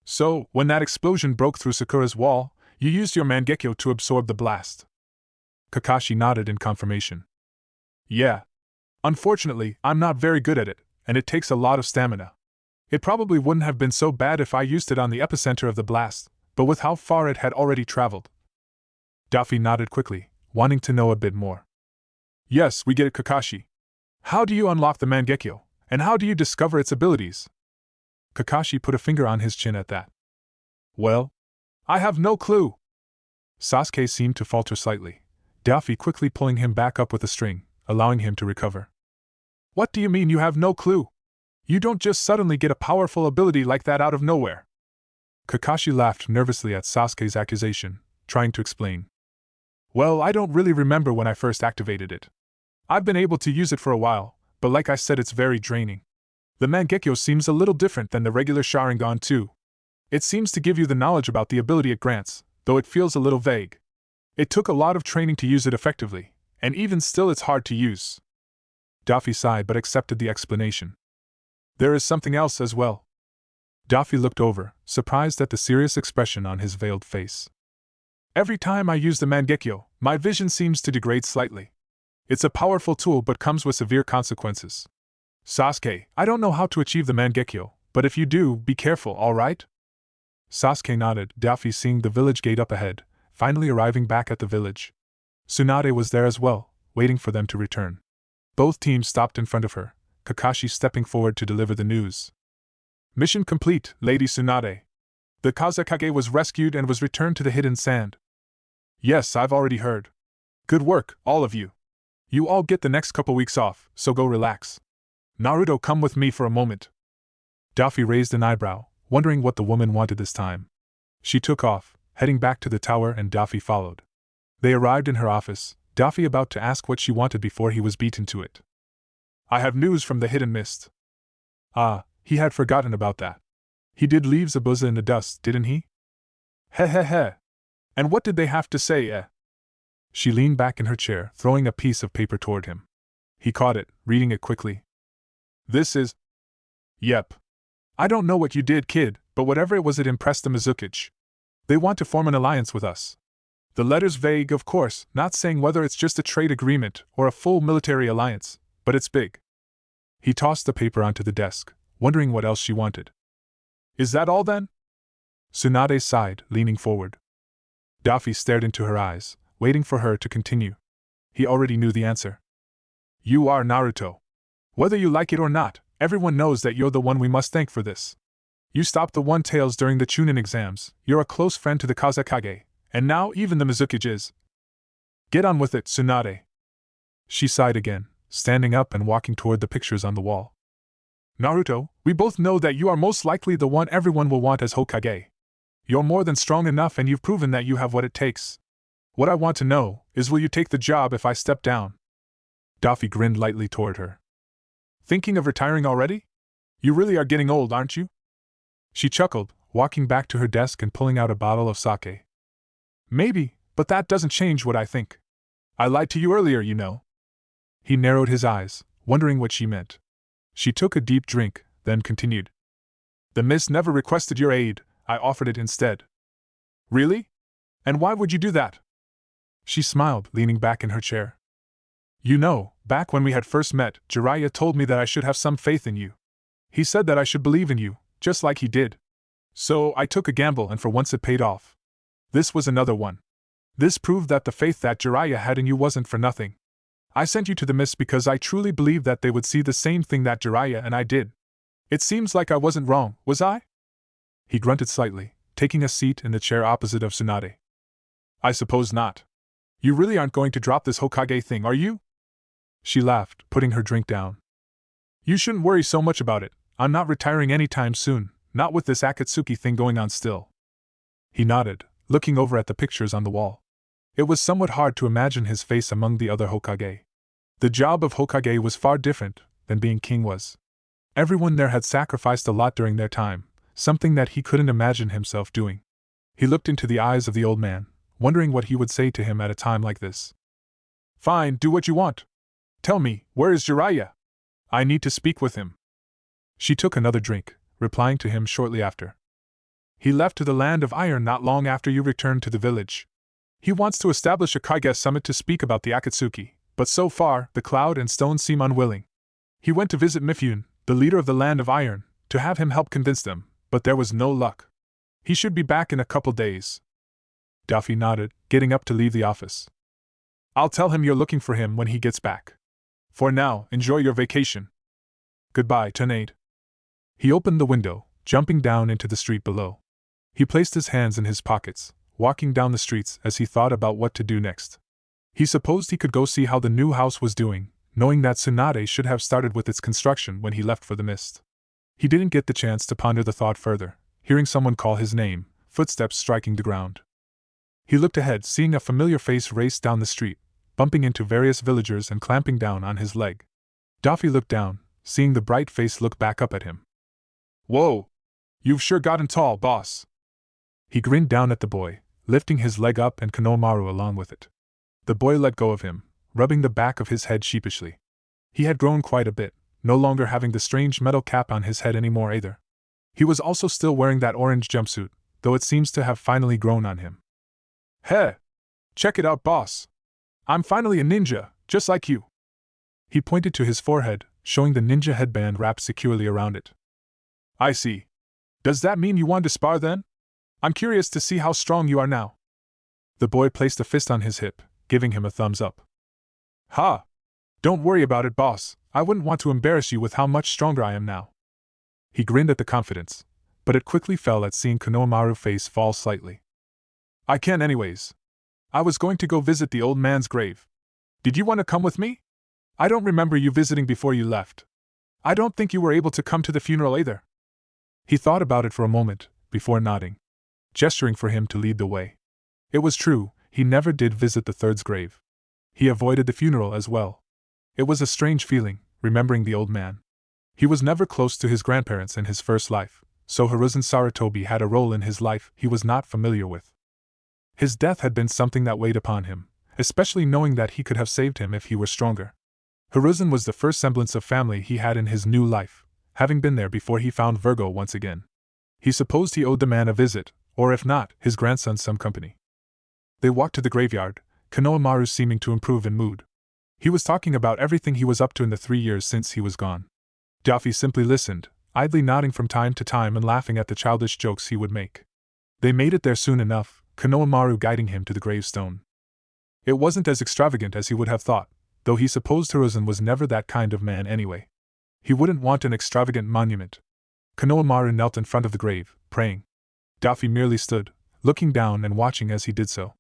So, when that explosion broke through Sakura's wall, you used your Mangekyo to absorb the blast. Kakashi nodded in confirmation. Yeah. Unfortunately, I'm not very good at it, and it takes a lot of stamina. It probably wouldn't have been so bad if I used it on the epicenter of the blast, but with how far it had already traveled. Daffy nodded quickly, wanting to know a bit more. Yes, we get it, Kakashi. How do you unlock the Mangekyo, and how do you discover its abilities? Kakashi put a finger on his chin at that. Well, I have no clue. Sasuke seemed to falter slightly, Daffy quickly pulling him back up with a string, allowing him to recover. What do you mean you have no clue? You don't just suddenly get a powerful ability like that out of nowhere. Kakashi laughed nervously at Sasuke's accusation, trying to explain. Well, I don't really remember when I first activated it. I've been able to use it for a while, but like I said, it's very draining. The Mangekyo seems a little different than the regular Sharingan too. It seems to give you the knowledge about the ability it grants, though it feels a little vague. It took a lot of training to use it effectively, and even still it's hard to use. Daffy sighed but accepted the explanation. There is something else as well. Daffy looked over, surprised at the serious expression on his veiled face. Every time I use the Mangekyo, my vision seems to degrade slightly. It's a powerful tool but comes with severe consequences. Sasuke, I don't know how to achieve the Mangekyo, but if you do, be careful, alright? Sasuke nodded, Daffy seeing the village gate up ahead, finally arriving back at the village. Tsunade was there as well, waiting for them to return. Both teams stopped in front of her, Kakashi stepping forward to deliver the news. Mission complete, Lady Tsunade. The Kazekage was rescued and was returned to the Hidden Sand. Yes, I've already heard. Good work, all of you. You all get the next couple weeks off, so go relax. Naruto, come with me for a moment. Daffy raised an eyebrow, wondering what the woman wanted this time. She took off, heading back to the tower, and Daffy followed. They arrived in her office, Daffy about to ask what she wanted before he was beaten to it. I have news from the Hidden Mist. Ah, he had forgotten about that. He did leave Zabuza in the dust, didn't he? Heh. And what did they have to say, eh? She leaned back in her chair, throwing a piece of paper toward him. He caught it, reading it quickly. This is... Yep. I don't know what you did, kid, but whatever it was, it impressed the Mizukichi. They want to form an alliance with us. The letter's vague, of course, not saying whether it's just a trade agreement or a full military alliance, but it's big. He tossed the paper onto the desk, wondering what else she wanted. Is that all then? Tsunade sighed, leaning forward. Daffy stared into her eyes, waiting for her to continue. He already knew the answer. You are Naruto. Whether you like it or not, everyone knows that you're the one we must thank for this. You stopped the One-Tails during the Chunin exams, you're a close friend to the Kazekage, and now even the Mizukichi is. Get on with it, Tsunade. She sighed again, standing up and walking toward the pictures on the wall. Naruto, we both know that you are most likely the one everyone will want as Hokage. You're more than strong enough and you've proven that you have what it takes. What I want to know is, will you take the job if I step down? Daffy grinned lightly toward her. Thinking of retiring already? You really are getting old, aren't you? She chuckled, walking back to her desk and pulling out a bottle of sake. Maybe, but that doesn't change what I think. I lied to you earlier, you know. He narrowed his eyes, wondering what she meant. She took a deep drink, then continued. The miss never requested your aid, I offered it instead. Really? And why would you do that? She smiled, leaning back in her chair. You know, back when we had first met, Jiraiya told me that I should have some faith in you. He said that I should believe in you, just like he did. So I took a gamble and for once it paid off. This was another one. This proved that the faith that Jiraiya had in you wasn't for nothing. I sent you to the mist because I truly believed that they would see the same thing that Jiraiya and I did. It seems like I wasn't wrong, was I? He grunted slightly, taking a seat in the chair opposite of Tsunade. I suppose not. You really aren't going to drop this Hokage thing, are you? She laughed, putting her drink down. You shouldn't worry so much about it. I'm not retiring anytime soon, not with this Akatsuki thing going on still. He nodded, looking over at the pictures on the wall. It was somewhat hard to imagine his face among the other Hokage. The job of Hokage was far different than being king was. Everyone there had sacrificed a lot during their time, something that he couldn't imagine himself doing. He looked into the eyes of the old man, wondering what he would say to him at a time like this. Fine, do what you want. Tell me, where is Jiraiya? I need to speak with him. She took another drink, replying to him shortly after. He left to the land of iron not long after you returned to the village. He wants to establish a Kage summit to speak about the Akatsuki, but so far, the Cloud and Stone seem unwilling. He went to visit Mifune, the leader of the land of iron, to have him help convince them, but there was no luck. He should be back in a couple days. Daffy nodded, getting up to leave the office. I'll tell him you're looking for him when he gets back. For now, enjoy your vacation. Goodbye, Tsunade. He opened the window, jumping down into the street below. He placed his hands in his pockets, walking down the streets as he thought about what to do next. He supposed he could go see how the new house was doing, knowing that Tsunade should have started with its construction when he left for the mist. He didn't get the chance to ponder the thought further, hearing someone call his name, footsteps striking the ground. He looked ahead, seeing a familiar face race down the street, bumping into various villagers and clamping down on his leg. Daffy looked down, seeing the bright face look back up at him. Whoa! You've sure gotten tall, boss. He grinned down at the boy, lifting his leg up and Konohamaru along with it. The boy let go of him, rubbing the back of his head sheepishly. He had grown quite a bit, no longer having the strange metal cap on his head anymore either. He was also still wearing that orange jumpsuit, though it seems to have finally grown on him. Hey! Check it out, boss! I'm finally a ninja, just like you. He pointed to his forehead, showing the ninja headband wrapped securely around it. I see. Does that mean you want to spar then? I'm curious to see how strong you are now. The boy placed a fist on his hip, giving him a thumbs up. Ha! Don't worry about it, boss. I wouldn't want to embarrass you with how much stronger I am now. He grinned at the confidence, but it quickly fell at seeing Konohamaru's face fall slightly. I can anyways. I was going to go visit the old man's grave. Did you want to come with me? I don't remember you visiting before you left. I don't think you were able to come to the funeral either. He thought about it for a moment, before nodding, gesturing for him to lead the way. It was true, he never did visit the third's grave. He avoided the funeral as well. It was a strange feeling, remembering the old man. He was never close to his grandparents in his first life, so Hiruzen Sarutobi had a role in his life he was not familiar with. His death had been something that weighed upon him, especially knowing that he could have saved him if he were stronger. Hiruzen was the first semblance of family he had in his new life, having been there before he found Virgo once again. He supposed he owed the man a visit, or if not, his grandson some company. They walked to the graveyard, Konohamaru seeming to improve in mood. He was talking about everything he was up to in the 3 years since he was gone. Daffy simply listened, idly nodding from time to time and laughing at the childish jokes he would make. They made it there soon enough, Konohamaru guiding him to the gravestone. It wasn't as extravagant as he would have thought, though he supposed Hiruzen was never that kind of man anyway. He wouldn't want an extravagant monument. Konohamaru knelt in front of the grave, praying. Daffy merely stood, looking down and watching as he did so.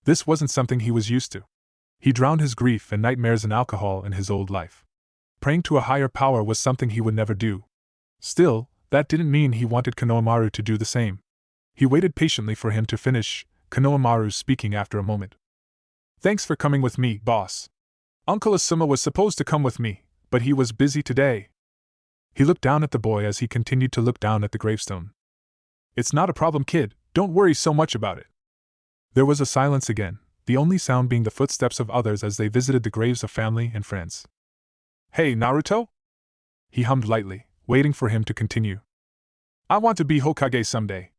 This wasn't something he was used to. He drowned his grief and nightmares in alcohol in his old life. Praying to a higher power was something he would never do. Still, that didn't mean he wanted Konohamaru to do the same. He waited patiently for him to finish, Konohamaru speaking after a moment. Thanks for coming with me, boss. Uncle Asuma was supposed to come with me, but he was busy today. He looked down at the boy as he continued to look down at the gravestone. It's not a problem, kid, don't worry so much about it. There was a silence again, the only sound being the footsteps of others as they visited the graves of family and friends. Hey, Naruto? He hummed lightly, waiting for him to continue. I want to be Hokage someday.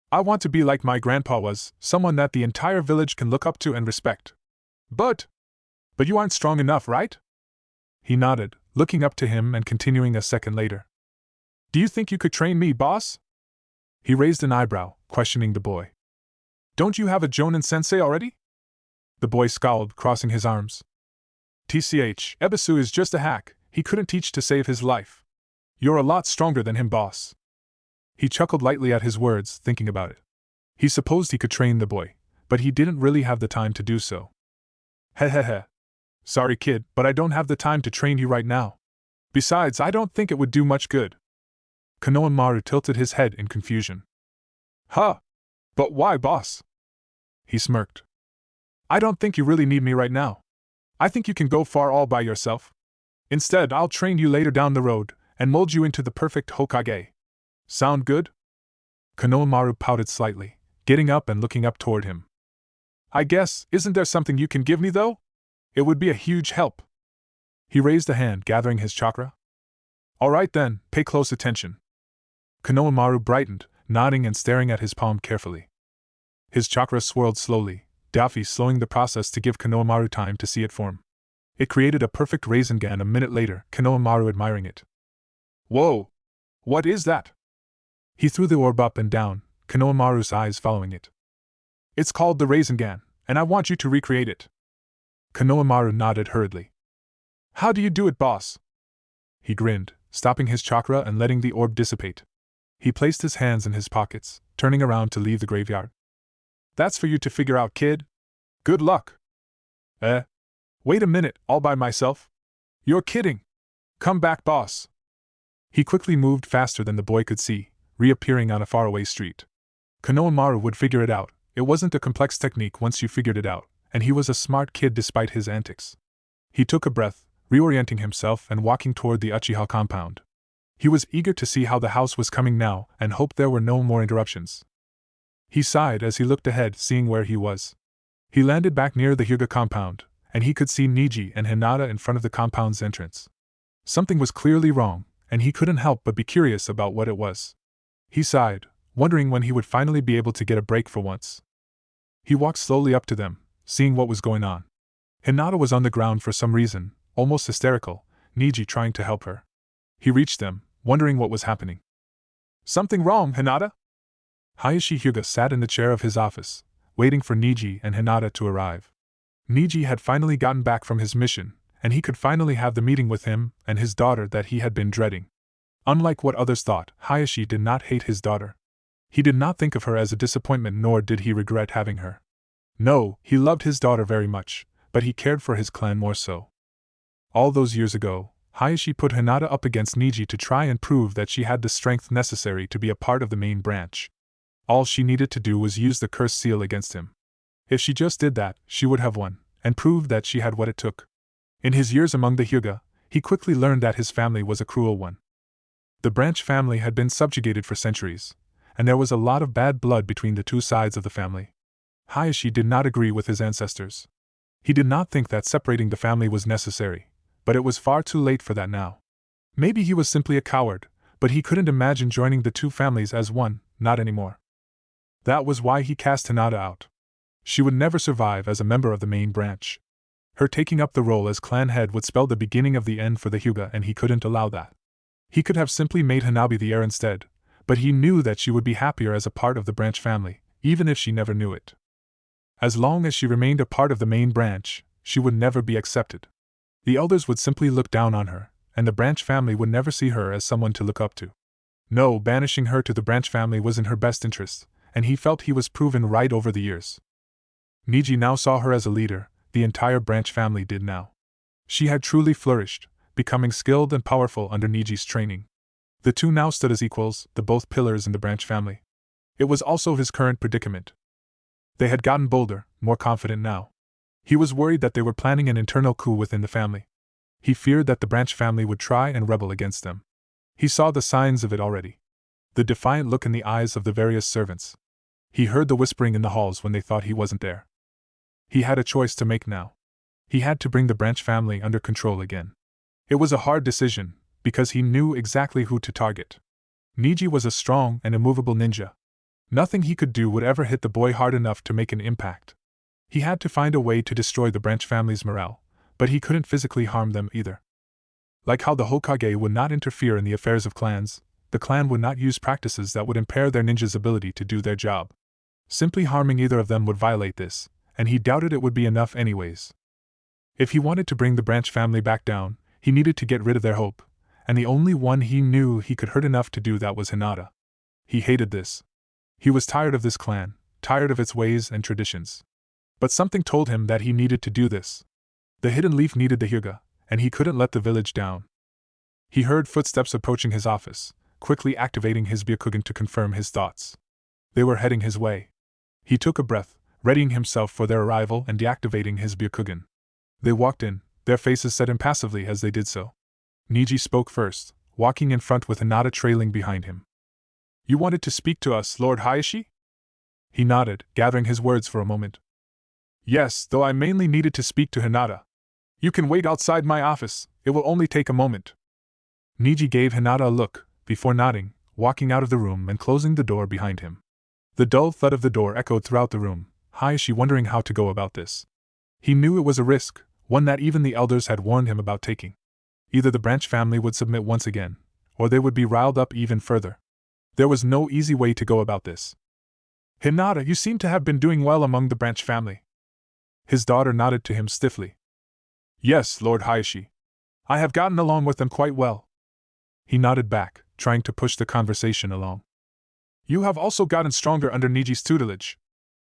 I want to be like my grandpa was, someone that the entire village can look up to and respect. But you aren't strong enough, right? He nodded, looking up to him and continuing a second later. Do you think you could train me, boss? He raised an eyebrow, questioning the boy. Don't you have a Jonin sensei already? The boy scowled, crossing his arms. TCH, Ebisu is just a hack, he couldn't teach to save his life. You're a lot stronger than him, boss. He chuckled lightly at his words, thinking about it. He supposed he could train the boy, but he didn't really have the time to do so. Hehehe. Sorry, kid, but I don't have the time to train you right now. Besides, I don't think it would do much good. Konohamaru tilted his head in confusion. Huh? But why, boss? He smirked. I don't think you really need me right now. I think you can go far all by yourself. Instead, I'll train you later down the road, and mold you into the perfect Hokage. Sound good? Konohamaru pouted slightly, getting up and looking up toward him. I guess, isn't there something you can give me though? It would be a huge help. He raised a hand, gathering his chakra. Alright then, pay close attention. Konohamaru brightened, nodding and staring at his palm carefully. His chakra swirled slowly, Daffy slowing the process to give Konohamaru time to see it form. It created a perfect Rasengan a minute later, Konohamaru admiring it. Whoa! What is that? He threw the orb up and down, Konohamaru's eyes following it. It's called the Rasengan, and I want you to recreate it. Konohamaru nodded hurriedly. How do you do it, boss? He grinned, stopping his chakra and letting the orb dissipate. He placed his hands in his pockets, turning around to leave the graveyard. That's for you to figure out, kid. Good luck. Wait a minute, all by myself? You're kidding. Come back, boss. He quickly moved faster than the boy could see, reappearing on a faraway street. Konohamaru would figure it out. It wasn't a complex technique once you figured it out, and he was a smart kid despite his antics. He took a breath, reorienting himself and walking toward the Uchiha compound. He was eager to see how the house was coming now and hoped there were no more interruptions. He sighed as he looked ahead, seeing where he was. He landed back near the Hyuga compound, and he could see Niji and Hinata in front of the compound's entrance. Something was clearly wrong, and he couldn't help but be curious about what it was. He sighed, wondering when he would finally be able to get a break for once. He walked slowly up to them, seeing what was going on. Hinata was on the ground for some reason, almost hysterical, Niji trying to help her. He reached them, wondering what was happening. Something wrong, Hinata? Hayashi Hyuga sat in the chair of his office, waiting for Niji and Hinata to arrive. Niji had finally gotten back from his mission, and he could finally have the meeting with him and his daughter that he had been dreading. Unlike what others thought, Hayashi did not hate his daughter. He did not think of her as a disappointment, nor did he regret having her. No, he loved his daughter very much, but he cared for his clan more so. All those years ago, Hayashi put Hinata up against Niji to try and prove that she had the strength necessary to be a part of the main branch. All she needed to do was use the curse seal against him. If she just did that, she would have won, and proved that she had what it took. In his years among the Hyuga, he quickly learned that his family was a cruel one. The branch family had been subjugated for centuries, and there was a lot of bad blood between the two sides of the family. Hayashi did not agree with his ancestors. He did not think that separating the family was necessary, but it was far too late for that now. Maybe he was simply a coward, but he couldn't imagine joining the two families as one, not anymore. That was why he cast Hinata out. She would never survive as a member of the main branch. Her taking up the role as clan head would spell the beginning of the end for the Hyuga, and he couldn't allow that. He could have simply made Hanabi the heir instead, but he knew that she would be happier as a part of the branch family, even if she never knew it. As long as she remained a part of the main branch, she would never be accepted. The elders would simply look down on her, and the branch family would never see her as someone to look up to. No, banishing her to the branch family was in her best interest, and he felt he was proven right over the years. Niji now saw her as a leader, the entire branch family did now. She had truly flourished, becoming skilled and powerful under Niji's training. The two now stood as equals, the both pillars in the branch family. It was also his current predicament. They had gotten bolder, more confident now. He was worried that they were planning an internal coup within the family. He feared that the branch family would try and rebel against them. He saw the signs of it already. The defiant look in the eyes of the various servants. He heard the whispering in the halls when they thought he wasn't there. He had a choice to make now. He had to bring the branch family under control again. It was a hard decision, because he knew exactly who to target. Niji was a strong and immovable ninja. Nothing he could do would ever hit the boy hard enough to make an impact. He had to find a way to destroy the branch family's morale, but he couldn't physically harm them either. Like how the Hokage would not interfere in the affairs of clans, the clan would not use practices that would impair their ninja's ability to do their job. Simply harming either of them would violate this, and he doubted it would be enough anyways. If he wanted to bring the branch family back down, he needed to get rid of their hope, and the only one he knew he could hurt enough to do that was Hinata. He hated this. He was tired of this clan, tired of its ways and traditions. But something told him that he needed to do this. The hidden leaf needed the Hyuga, and he couldn't let the village down. He heard footsteps approaching his office, quickly activating his Byakugan to confirm his thoughts. They were heading his way. He took a breath, readying himself for their arrival and deactivating his Byakugan. They walked in, their faces set impassively as they did so. Niji spoke first, walking in front with Hinata trailing behind him. "You wanted to speak to us, Lord Hayashi?" He nodded, gathering his words for a moment. "Yes, though I mainly needed to speak to Hinata. You can wait outside my office, it will only take a moment." Niji gave Hinata a look, before nodding, walking out of the room and closing the door behind him. The dull thud of the door echoed throughout the room, Hayashi wondering how to go about this. He knew it was a risk, one that even the elders had warned him about taking. Either the branch family would submit once again, or they would be riled up even further. There was no easy way to go about this. "Hinata, you seem to have been doing well among the branch family." His daughter nodded to him stiffly. "Yes, Lord Hayashi. I have gotten along with them quite well." He nodded back, trying to push the conversation along. "You have also gotten stronger under Niji's tutelage.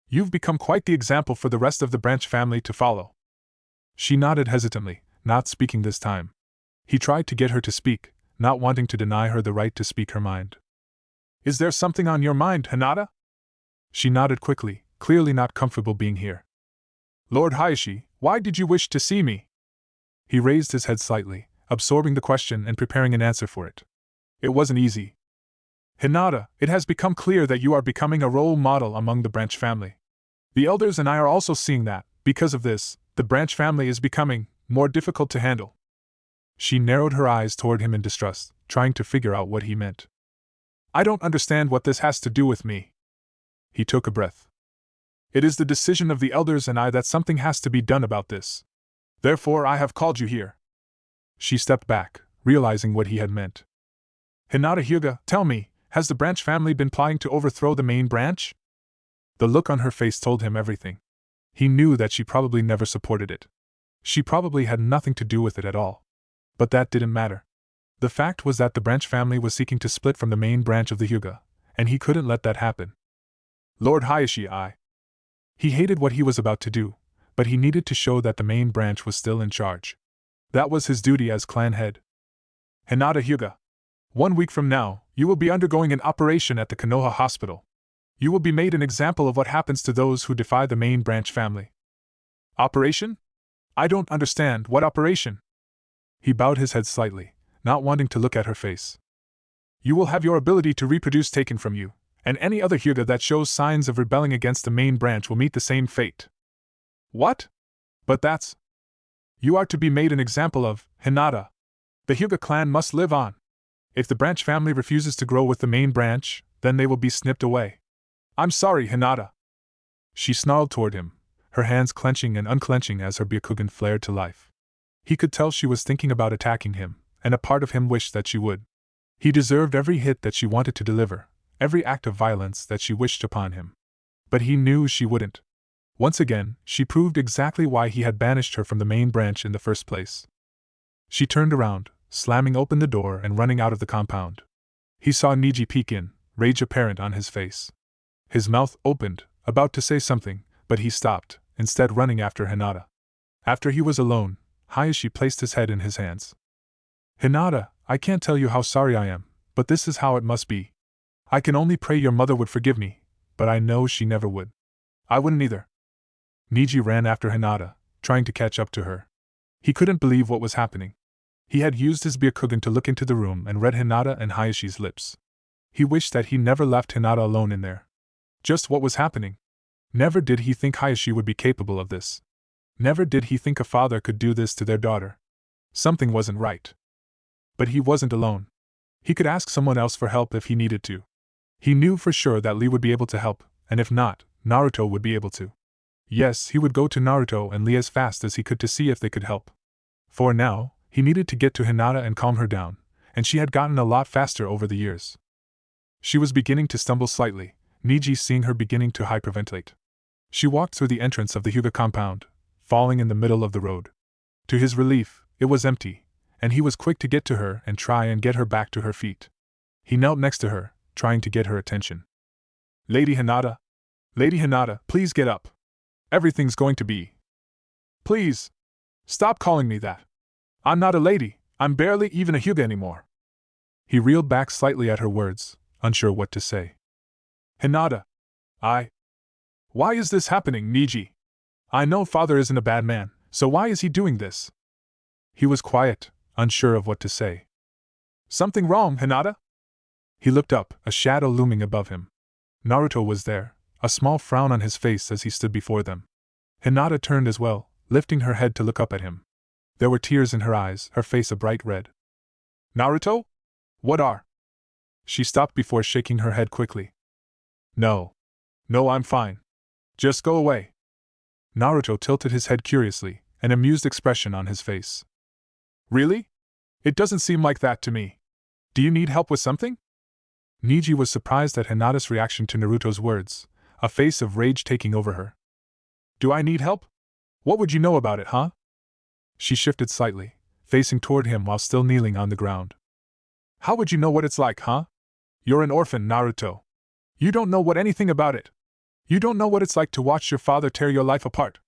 You've become quite the example for the rest of the branch family to follow." She nodded hesitantly, not speaking this time. He tried to get her to speak, not wanting to deny her the right to speak her mind. "Is there something on your mind, Hinata?" She nodded quickly, clearly not comfortable being here. "Lord Hayashi, why did you wish to see me?" He raised his head slightly, absorbing the question and preparing an answer for it. It wasn't easy. "Hinata, it has become clear that you are becoming a role model among the branch family. The elders and I are also seeing that, because of this, the branch family is becoming more difficult to handle." She narrowed her eyes toward him in distrust, trying to figure out what he meant. "I don't understand what this has to do with me." He took a breath. "It is the decision of the elders and I that something has to be done about this. Therefore I have called you here." She stepped back, realizing what he had meant. "Hinata Hyuga, tell me, has the branch family been plotting to overthrow the main branch?" The look on her face told him everything. He knew that she probably never supported it. She probably had nothing to do with it at all. But that didn't matter. The fact was that the branch family was seeking to split from the main branch of the Hyuga, and he couldn't let that happen. "Lord Hayashi, He hated what he was about to do, but he needed to show that the main branch was still in charge. That was his duty as clan head. "Hinata Hyuga. 1 week from now, you will be undergoing an operation at the Konoha hospital. You will be made an example of what happens to those who defy the main branch family." "Operation? I don't understand, what operation?" He bowed his head slightly, not wanting to look at her face. "You will have your ability to reproduce taken from you, and any other Hyuga that shows signs of rebelling against the main branch will meet the same fate." "What? But that's... You are to be made an example of, Hinata. The Hyuga clan must live on. If the branch family refuses to grow with the main branch, then they will be snipped away." "I'm sorry, Hinata." She snarled toward him, her hands clenching and unclenching as her Byakugan flared to life. He could tell she was thinking about attacking him, and a part of him wished that she would. He deserved every hit that she wanted to deliver, every act of violence that she wished upon him. But he knew she wouldn't. Once again, she proved exactly why he had banished her from the main branch in the first place. She turned around, slamming open the door and running out of the compound. He saw Niji peek in, rage apparent on his face. His mouth opened, about to say something, but he stopped, instead running after Hinata. After he was alone, Hayashi placed his head in his hands. Hinata, I can't tell you how sorry I am, but this is how it must be. I can only pray your mother would forgive me, but I know she never would. I wouldn't either. Niji ran after Hinata, trying to catch up to her. He couldn't believe what was happening. He had used his Byakugan to look into the room and read Hinata and Hayashi's lips. He wished that he never left Hinata alone in there. Just what was happening? Never did he think Hayashi would be capable of this. Never did he think a father could do this to their daughter. Something wasn't right. But he wasn't alone. He could ask someone else for help if he needed to. He knew for sure that Lee would be able to help, and if not, Naruto would be able to. Yes, he would go to Naruto and Lee as fast as he could to see if they could help. For now, he needed to get to Hinata and calm her down, and she had gotten a lot faster over the years. She was beginning to stumble slightly, Niji seeing her beginning to hyperventilate. She walked through the entrance of the Hyuga compound, falling in the middle of the road. To his relief, it was empty, and he was quick to get to her and try and get her back to her feet. He knelt next to her, trying to get her attention. Lady Hinata, please get up. Everything's going to be. Please. Stop calling me that. I'm not a lady, I'm barely even a Hyuga anymore. He reeled back slightly at her words, unsure what to say. Hinata. Why is this happening, Niji? I know father isn't a bad man, so why is he doing this? He was quiet, unsure of what to say. Something wrong, Hinata? He looked up, a shadow looming above him. Naruto was there, a small frown on his face as he stood before them. Hinata turned as well, lifting her head to look up at him. There were tears in her eyes, her face a bright red. Naruto? What are? She stopped before shaking her head quickly. No, I'm fine. Just go away. Naruto tilted his head curiously, an amused expression on his face. Really? It doesn't seem like that to me. Do you need help with something? Niji was surprised at Hinata's reaction to Naruto's words, a face of rage taking over her. Do I need help? What would you know about it, huh? She shifted slightly, facing toward him while still kneeling on the ground. How would you know what it's like, huh? You're an orphan, Naruto. You don't know anything about it. You don't know what it's like to watch your father tear your life apart.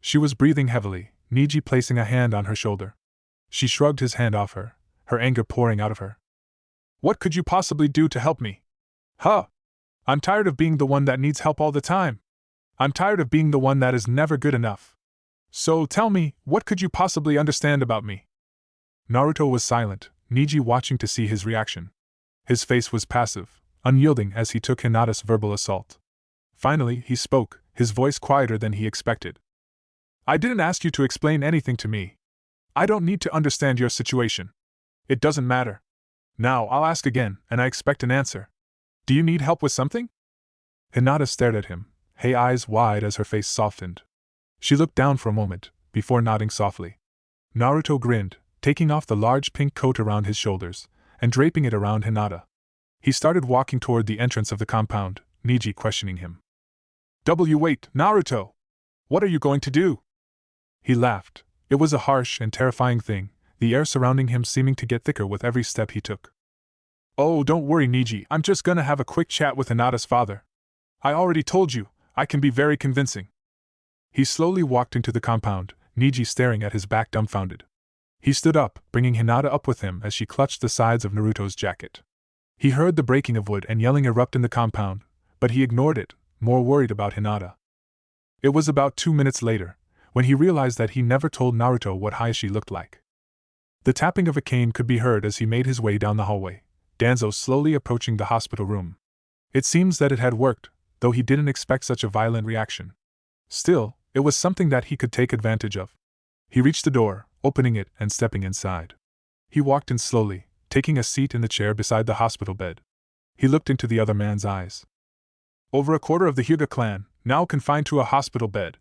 She was breathing heavily, Niji placing a hand on her shoulder. She shrugged his hand off her, her anger pouring out of her. What could you possibly do to help me? Huh? I'm tired of being the one that needs help all the time. I'm tired of being the one that is never good enough. So tell me, what could you possibly understand about me? Naruto was silent, Niji watching to see his reaction. His face was passive, unyielding as he took Hinata's verbal assault. Finally, he spoke, his voice quieter than he expected. I didn't ask you to explain anything to me. I don't need to understand your situation. It doesn't matter. Now I'll ask again, and I expect an answer. Do you need help with something? Hinata stared at him, her eyes wide as her face softened. She looked down for a moment, before nodding softly. Naruto grinned, taking off the large pink coat around his shoulders, and draping it around Hinata. He started walking toward the entrance of the compound, Niji questioning him. Wait, Naruto! What are you going to do? He laughed. It was a harsh and terrifying thing, the air surrounding him seeming to get thicker with every step he took. Oh, don't worry, Niji, I'm just gonna have a quick chat with Hinata's father. I already told you, I can be very convincing. He slowly walked into the compound, Niji staring at his back dumbfounded. He stood up, bringing Hinata up with him as she clutched the sides of Naruto's jacket. He heard the breaking of wood and yelling erupt in the compound, but he ignored it, more worried about Hinata. It was about 2 minutes later, when he realized that he never told Naruto what Hayashi looked like. The tapping of a cane could be heard as he made his way down the hallway, Danzo slowly approaching the hospital room. It seems that it had worked, though he didn't expect such a violent reaction. Still, it was something that he could take advantage of. He reached the door, opening it and stepping inside. He walked in slowly, taking a seat in the chair beside the hospital bed. He looked into the other man's eyes. Over a quarter of the Hyuga clan, now confined to a hospital bed.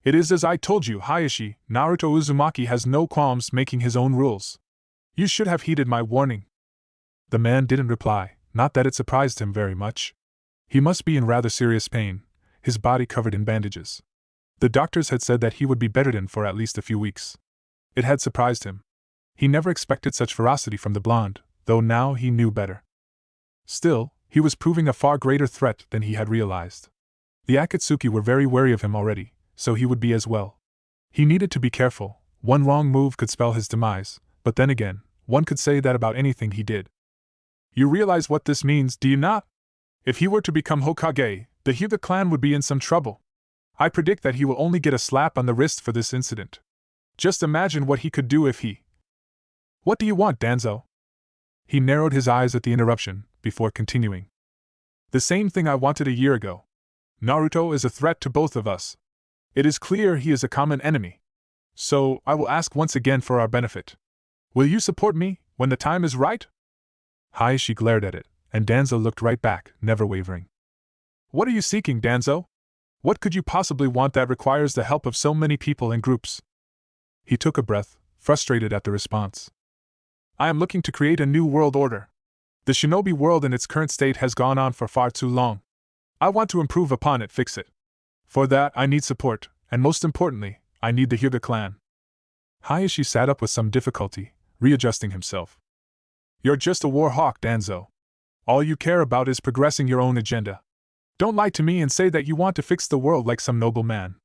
It is as I told you, Hayashi, Naruto Uzumaki has no qualms making his own rules. You should have heeded my warning. The man didn't reply, not that it surprised him very much. He must be in rather serious pain, his body covered in bandages. The doctors had said that he would be bedridden for at least a few weeks. It had surprised him. He never expected such ferocity from the blonde, though now he knew better. Still, he was proving a far greater threat than he had realized. The Akatsuki were very wary of him already, so he would be as well. He needed to be careful. One wrong move could spell his demise, but then again, one could say that about anything he did. You realize what this means, do you not? If he were to become Hokage, the Hyuga clan would be in some trouble. I predict that he will only get a slap on the wrist for this incident. Just imagine what he could do if he... What do you want, Danzo? He narrowed his eyes at the interruption, before continuing. The same thing I wanted a year ago. Naruto is a threat to both of us. It is clear he is a common enemy. So, I will ask once again for our benefit. Will you support me, when the time is right? Hiashi glared at it, and Danzo looked right back, never wavering. What are you seeking, Danzo? What could you possibly want that requires the help of so many people and groups? He took a breath, frustrated at the response. I am looking to create a new world order. The shinobi world in its current state has gone on for far too long. I want to improve upon it, fix it. For that, I need support, and most importantly, I need the Hyuga clan. Hiashi sat up with some difficulty, readjusting himself. You're just a war hawk, Danzo. All you care about is progressing your own agenda. Don't lie to me and say that you want to fix the world like some noble man.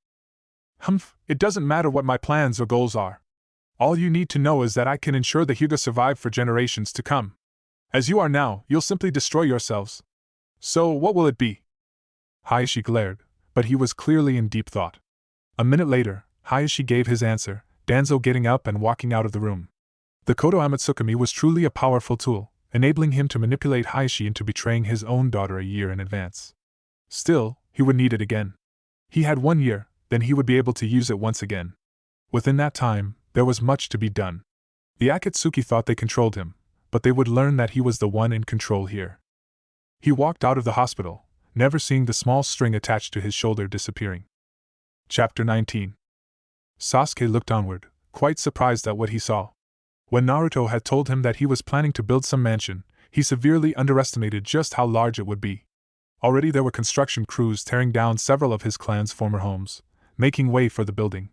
Humph, it doesn't matter what my plans or goals are. All you need to know is that I can ensure the Hyuga survive for generations to come. As you are now, you'll simply destroy yourselves. So, what will it be? Hiashi glared, but he was clearly in deep thought. A minute later, Hiashi gave his answer, Danzo getting up and walking out of the room. The Konohamaru was truly a powerful tool, enabling him to manipulate Hiashi into betraying his own daughter a year in advance. Still, he would need it again. He had 1 year, then he would be able to use it once again. Within that time, there was much to be done. The Akatsuki thought they controlled him, but they would learn that he was the one in control here. He walked out of the hospital, never seeing the small string attached to his shoulder disappearing. Chapter 19. Sasuke looked onward, quite surprised at what he saw. When Naruto had told him that he was planning to build some mansion, he severely underestimated just how large it would be. Already there were construction crews tearing down several of his clan's former homes, making way for the building.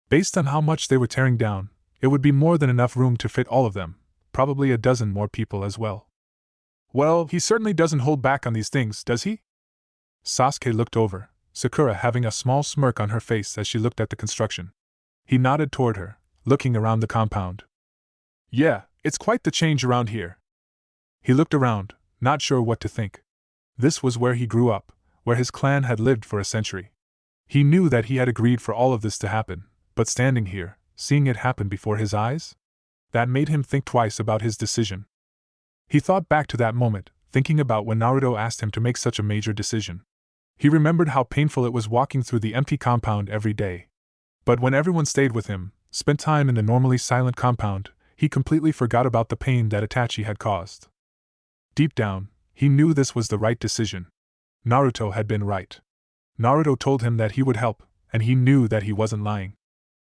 Based on how much they were tearing down, it would be more than enough room to fit all of them, probably a dozen more people as well. Well, he certainly doesn't hold back on these things, does he? Sasuke looked over, Sakura having a small smirk on her face as she looked at the construction. He nodded toward her, looking around the compound. Yeah, it's quite the change around here. He looked around, not sure what to think. This was where he grew up, where his clan had lived for a century. He knew that he had agreed for all of this to happen, but standing here, seeing it happen before his eyes? That made him think twice about his decision. He thought back to that moment, thinking about when Naruto asked him to make such a major decision. He remembered how painful it was walking through the empty compound every day. But when everyone stayed with him, spent time in the normally silent compound, he completely forgot about the pain that Itachi had caused. Deep down, he knew this was the right decision. Naruto had been right. Naruto told him that he would help, and he knew that he wasn't lying.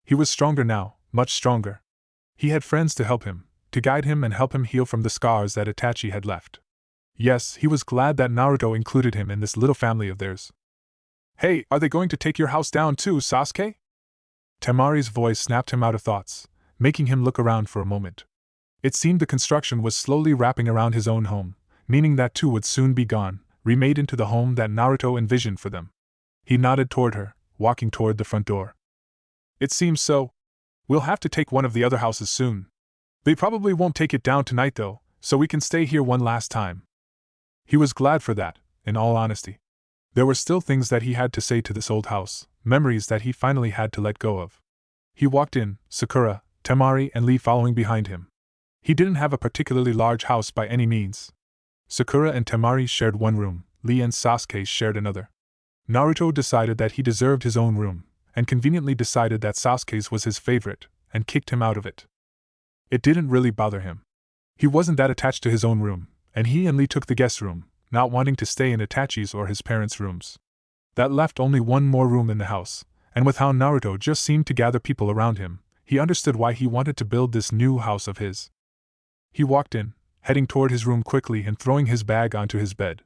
He was stronger now, much stronger. He had friends to help him, to guide him and help him heal from the scars that Itachi had left. Yes, he was glad that Naruto included him in this little family of theirs. Hey, are they going to take your house down too, Sasuke? Temari's voice snapped him out of thoughts, making him look around for a moment. It seemed the construction was slowly wrapping around his own home, meaning that too would soon be gone, remade into the home that Naruto envisioned for them. He nodded toward her, walking toward the front door. It seems so. We'll have to take one of the other houses soon. They probably won't take it down tonight though, so we can stay here one last time. He was glad for that, in all honesty. There were still things that he had to say to this old house, memories that he finally had to let go of. He walked in, Sakura, Temari and Lee following behind him. He didn't have a particularly large house by any means. Sakura and Temari shared one room, Lee and Sasuke shared another. Naruto decided that he deserved his own room, and conveniently decided that Sasuke's was his favorite, and kicked him out of it. It didn't really bother him. He wasn't that attached to his own room, and he and Lee took the guest room, not wanting to stay in Itachi's or his parents' rooms. That left only one more room in the house, and with how Naruto just seemed to gather people around him, he understood why he wanted to build this new house of his. He walked in, heading toward his room quickly and throwing his bag onto his bed.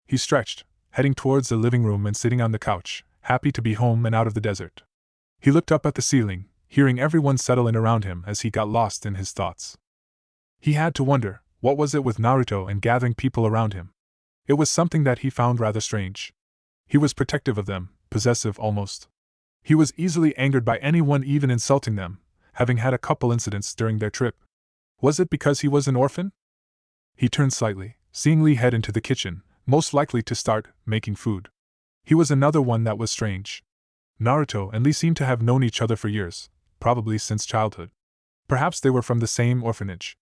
He stretched, heading towards the living room and sitting on the couch, happy to be home and out of the desert. He looked up at the ceiling, hearing everyone settle in around him as he got lost in his thoughts. He had to wonder, what was it with Naruto and gathering people around him? It was something that he found rather strange. He was protective of them, possessive almost. He was easily angered by anyone even insulting them, having had a couple incidents during their trip. Was it because he was an orphan? He turned slightly, seeing Lee head into the kitchen, most likely to start making food. He was another one that was strange. Naruto and Lee seemed to have known each other for years, probably since childhood. Perhaps they were from the same orphanage.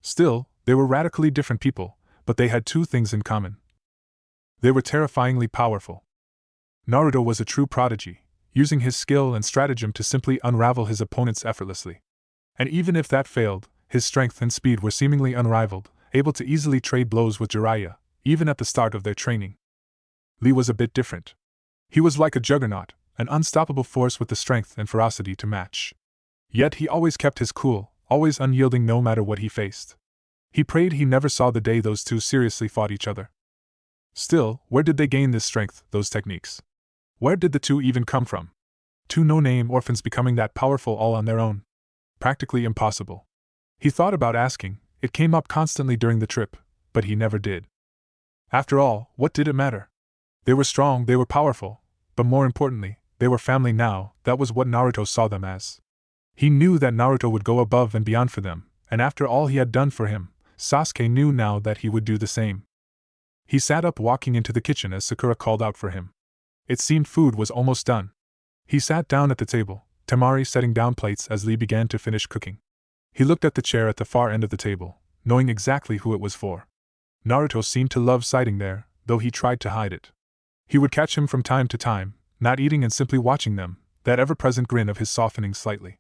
Still, they were radically different people, but they had two things in common. They were terrifyingly powerful. Naruto was a true prodigy, using his skill and stratagem to simply unravel his opponents effortlessly. And even if that failed, his strength and speed were seemingly unrivaled, able to easily trade blows with Jiraiya, even at the start of their training. Lee was a bit different. He was like a juggernaut, an unstoppable force with the strength and ferocity to match. Yet he always kept his cool, always unyielding no matter what he faced. He prayed he never saw the day those two seriously fought each other. Still, where did they gain this strength, those techniques? Where did the two even come from? Two no-name orphans becoming that powerful all on their own? Practically impossible. He thought about asking, it came up constantly during the trip, but he never did. After all, what did it matter? They were strong, they were powerful, but more importantly, they were family now. That was what Naruto saw them as. He knew that Naruto would go above and beyond for them, and after all he had done for him, Sasuke knew now that he would do the same. He sat up walking into the kitchen as Sakura called out for him. It seemed food was almost done. He sat down at the table, Temari setting down plates as Lee began to finish cooking. He looked at the chair at the far end of the table, knowing exactly who it was for. Naruto seemed to love sitting there, though he tried to hide it. He would catch him from time to time, not eating and simply watching them, that ever-present grin of his softening slightly.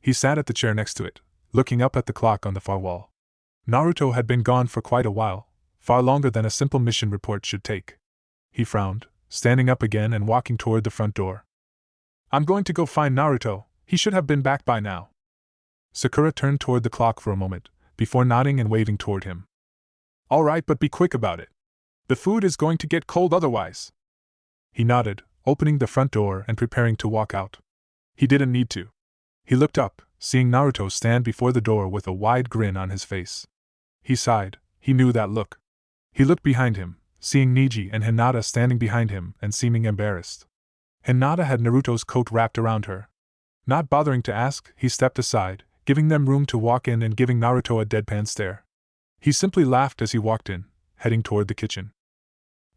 He sat at the chair next to it, looking up at the clock on the far wall. Naruto had been gone for quite a while, far longer than a simple mission report should take. He frowned, standing up again and walking toward the front door. I'm going to go find Naruto, he should have been back by now. Sakura turned toward the clock for a moment, before nodding and waving toward him. All right, but be quick about it. The food is going to get cold otherwise. He nodded, opening the front door and preparing to walk out. He didn't need to. He looked up, seeing Naruto stand before the door with a wide grin on his face. He sighed, he knew that look. He looked behind him, seeing Neji and Hinata standing behind him and seeming embarrassed. Hinata had Naruto's coat wrapped around her. Not bothering to ask, he stepped aside, giving them room to walk in and giving Naruto a deadpan stare. He simply laughed as he walked in, heading toward the kitchen.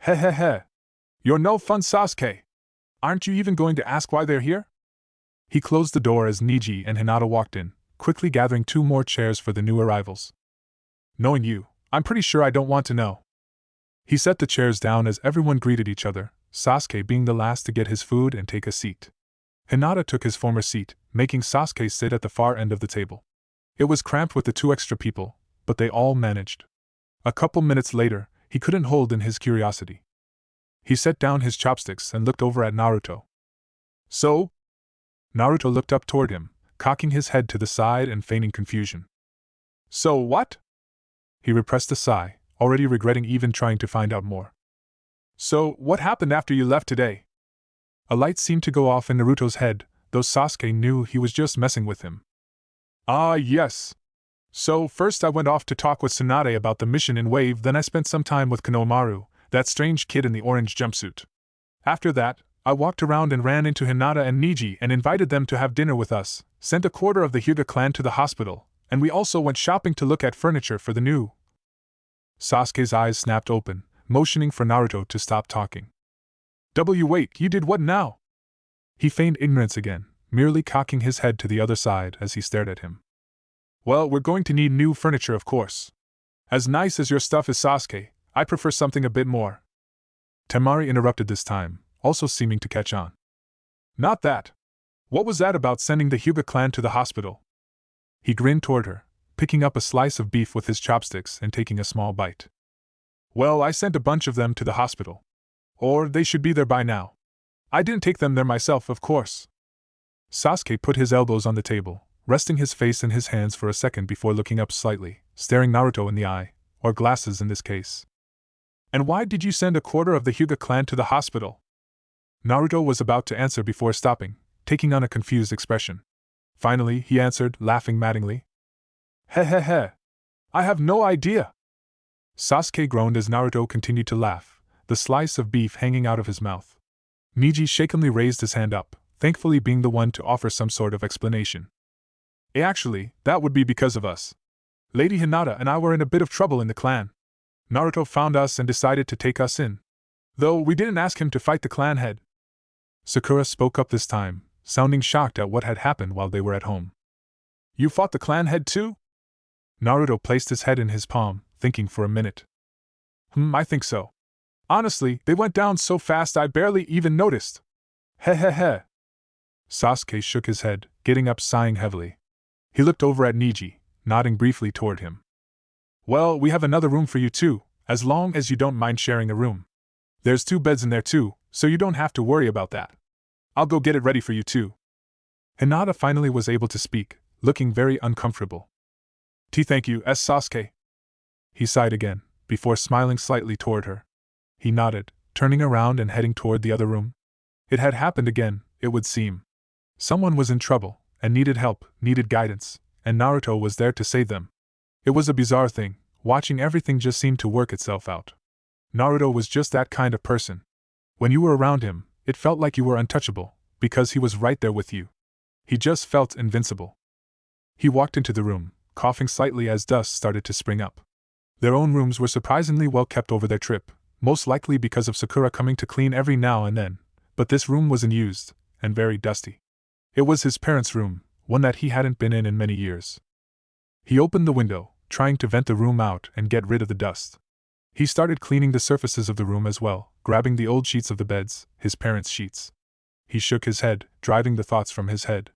Heh heh heh. You're no fun, Sasuke. Aren't you even going to ask why they're here? He closed the door as Neji and Hinata walked in, quickly gathering 2 more chairs for the new arrivals. Knowing you, I'm pretty sure I don't want to know. He set the chairs down as everyone greeted each other, Sasuke being the last to get his food and take a seat. Hinata took his former seat, making Sasuke sit at the far end of the table. It was cramped with the 2 extra people, but they all managed. A couple minutes later, he couldn't hold in his curiosity. He set down his chopsticks and looked over at Naruto. So? Naruto looked up toward him, cocking his head to the side and feigning confusion. So what? He repressed a sigh, already regretting even trying to find out more. So, what happened after you left today? A light seemed to go off in Naruto's head, though Sasuke knew he was just messing with him. Ah, yes. So, first I went off to talk with Tsunade about the mission in Wave, then I spent some time with Konohamaru, that strange kid in the orange jumpsuit. After that, I walked around and ran into Hinata and Neji and invited them to have dinner with us, sent a quarter of the Hyuga clan to the hospital, and we also went shopping to look at furniture for the new. Sasuke's eyes snapped open, motioning for Naruto to stop talking. Wait, you did what now? He feigned ignorance again, merely cocking his head to the other side as he stared at him. Well, we're going to need new furniture, of course. As nice as your stuff is, Sasuke, I prefer something a bit more. Temari interrupted this time, also seeming to catch on. Not that. What was that about sending the Hyuga clan to the hospital? He grinned toward her, picking up a slice of beef with his chopsticks and taking a small bite. Well, I sent a bunch of them to the hospital. Or they should be there by now. I didn't take them there myself, of course. Sasuke put his elbows on the table, resting his face in his hands for a second before looking up slightly, staring Naruto in the eye, or glasses in this case. And why did you send a quarter of the Hyuga clan to the hospital? Naruto was about to answer before stopping, taking on a confused expression. Finally, he answered, laughing maddeningly. Heh heh heh. I have no idea. Sasuke groaned as Naruto continued to laugh, the slice of beef hanging out of his mouth. Neji shakily raised his hand up, thankfully being the one to offer some sort of explanation. Actually, that would be because of us. Lady Hinata and I were in a bit of trouble in the clan. Naruto found us and decided to take us in. Though we didn't ask him to fight the clan head. Sakura spoke up this time, sounding shocked at what had happened while they were at home. You fought the clan head too? Naruto placed his head in his palm, thinking for a minute. I think so. Honestly, they went down so fast I barely even noticed. Hehehe. Sasuke shook his head, getting up sighing heavily. He looked over at Neji, nodding briefly toward him. Well, we have another room for you too, as long as you don't mind sharing a room. There's 2 beds in there too, so you don't have to worry about that. I'll go get it ready for you too. Hinata finally was able to speak, looking very uncomfortable. Thank you, Sasuke. He sighed again, before smiling slightly toward her. He nodded, turning around and heading toward the other room. It had happened again, it would seem. Someone was in trouble, and needed help, needed guidance, and Naruto was there to save them. It was a bizarre thing, watching everything just seemed to work itself out. Naruto was just that kind of person. When you were around him, it felt like you were untouchable, because he was right there with you. He just felt invincible. He walked into the room, coughing slightly as dust started to spring up. Their own rooms were surprisingly well kept over their trip, most likely because of Sakura coming to clean every now and then, but this room was unused, and very dusty. It was his parents' room, one that he hadn't been in many years. He opened the window, trying to vent the room out and get rid of the dust. He started cleaning the surfaces of the room as well, grabbing the old sheets of the beds, his parents' sheets. He shook his head, driving the thoughts from his head.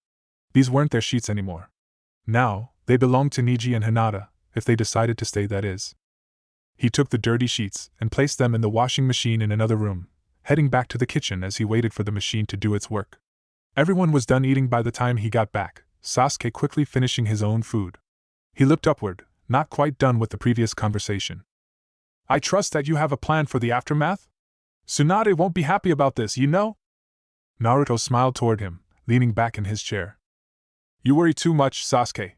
These weren't their sheets anymore. Now, they belonged to Neji and Hinata, if they decided to stay, that is. He took the dirty sheets and placed them in the washing machine in another room, heading back to the kitchen as he waited for the machine to do its work. Everyone was done eating by the time he got back, Sasuke quickly finishing his own food. He looked upward, not quite done with the previous conversation. I trust that you have a plan for the aftermath? Tsunade won't be happy about this, you know? Naruto smiled toward him, leaning back in his chair. You worry too much, Sasuke.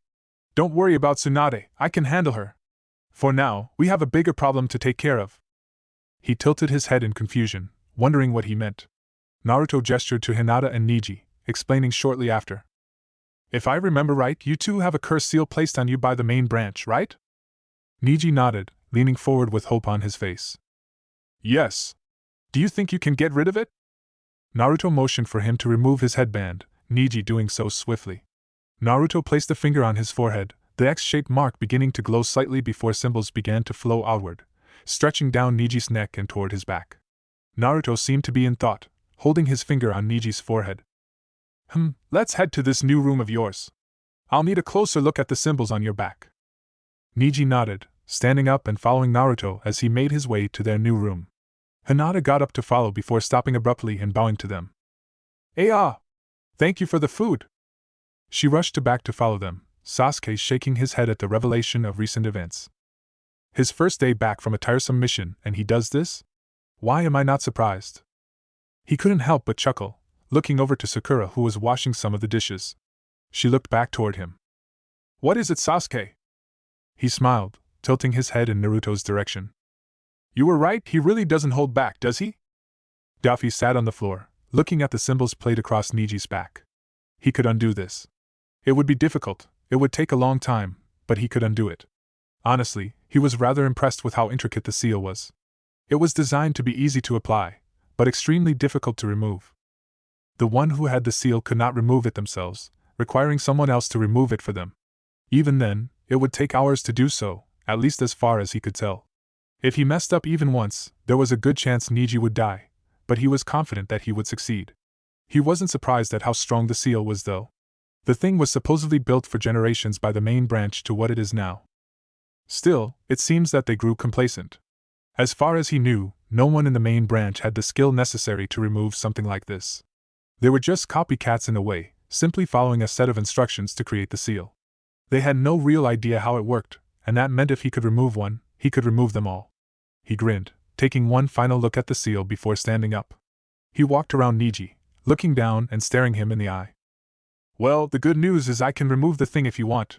Don't worry about Tsunade, I can handle her. For now, we have a bigger problem to take care of. He tilted his head in confusion, wondering what he meant. Naruto gestured to Hinata and Neji, explaining shortly after. If I remember right, you two have a curse seal placed on you by the main branch, right? Neji nodded, leaning forward with hope on his face. Yes. Do you think you can get rid of it? Naruto motioned for him to remove his headband, Neji doing so swiftly. Naruto placed a finger on his forehead, the X-shaped mark beginning to glow slightly before symbols began to flow outward, stretching down Neji's neck and toward his back. Naruto seemed to be in thought, holding his finger on Neji's forehead. Let's head to this new room of yours. I'll need a closer look at the symbols on your back. Neji nodded, standing up and following Naruto as he made his way to their new room. Hinata got up to follow before stopping abruptly and bowing to them. Thank you for the food. She rushed back to follow them, Sasuke shaking his head at the revelation of recent events. His first day back from a tiresome mission, and he does this? Why am I not surprised? He couldn't help but chuckle, looking over to Sakura who was washing some of the dishes. She looked back toward him. What is it, Sasuke? He smiled, tilting his head in Naruto's direction. You were right, he really doesn't hold back, does he? Daffy sat on the floor, looking at the symbols played across Neji's back. He could undo this. It would be difficult, it would take a long time, but he could undo it. Honestly, he was rather impressed with how intricate the seal was. It was designed to be easy to apply, but extremely difficult to remove. The one who had the seal could not remove it themselves, requiring someone else to remove it for them. Even then, it would take hours to do so, at least as far as he could tell. If he messed up even once, there was a good chance Neji would die, but he was confident that he would succeed. He wasn't surprised at how strong the seal was, though. The thing was supposedly built for generations by the main branch to what it is now. Still, it seems that they grew complacent. As far as he knew, no one in the main branch had the skill necessary to remove something like this. They were just copycats in a way, simply following a set of instructions to create the seal. They had no real idea how it worked, and that meant if he could remove one, he could remove them all. He grinned, taking one final look at the seal before standing up. He walked around Neji, looking down and staring him in the eye. Well, the good news is I can remove the thing if you want.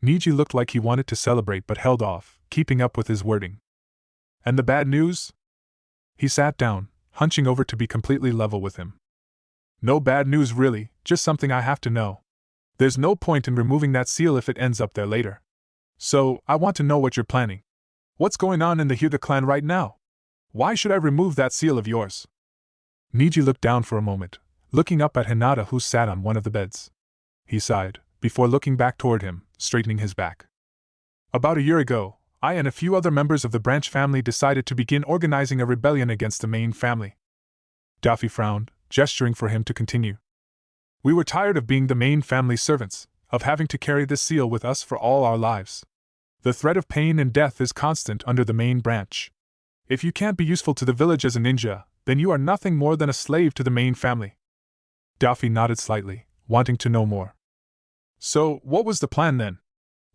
Neji looked like he wanted to celebrate but held off, keeping up with his wording. And the bad news? He sat down, hunching over to be completely level with him. No bad news really, just something I have to know. There's no point in removing that seal if it ends up there later. So, I want to know what you're planning. What's going on in the Hyuga clan right now? Why should I remove that seal of yours? Niji looked down for a moment, looking up at Hinata who sat on one of the beds. He sighed, before looking back toward him, straightening his back. About a year ago, I and a few other members of the branch family decided to begin organizing a rebellion against the main family. Daffy frowned, gesturing for him to continue. We were tired of being the main family's servants, of having to carry this seal with us for all our lives. The threat of pain and death is constant under the main branch. If you can't be useful to the village as a ninja, then you are nothing more than a slave to the main family. Daffy nodded slightly, wanting to know more. So, what was the plan then?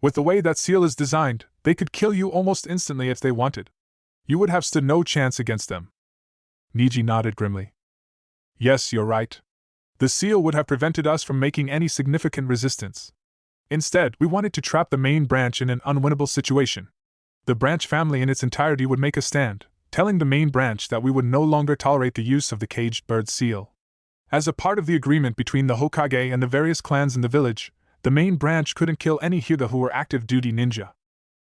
With the way that seal is designed, they could kill you almost instantly if they wanted. You would have stood no chance against them. Niji nodded grimly. Yes, you're right. The seal would have prevented us from making any significant resistance. Instead, we wanted to trap the main branch in an unwinnable situation. The branch family in its entirety would make a stand, telling the main branch that we would no longer tolerate the use of the caged bird seal. As a part of the agreement between the Hokage and the various clans in the village, the main branch couldn't kill any Hyuga who were active duty ninja.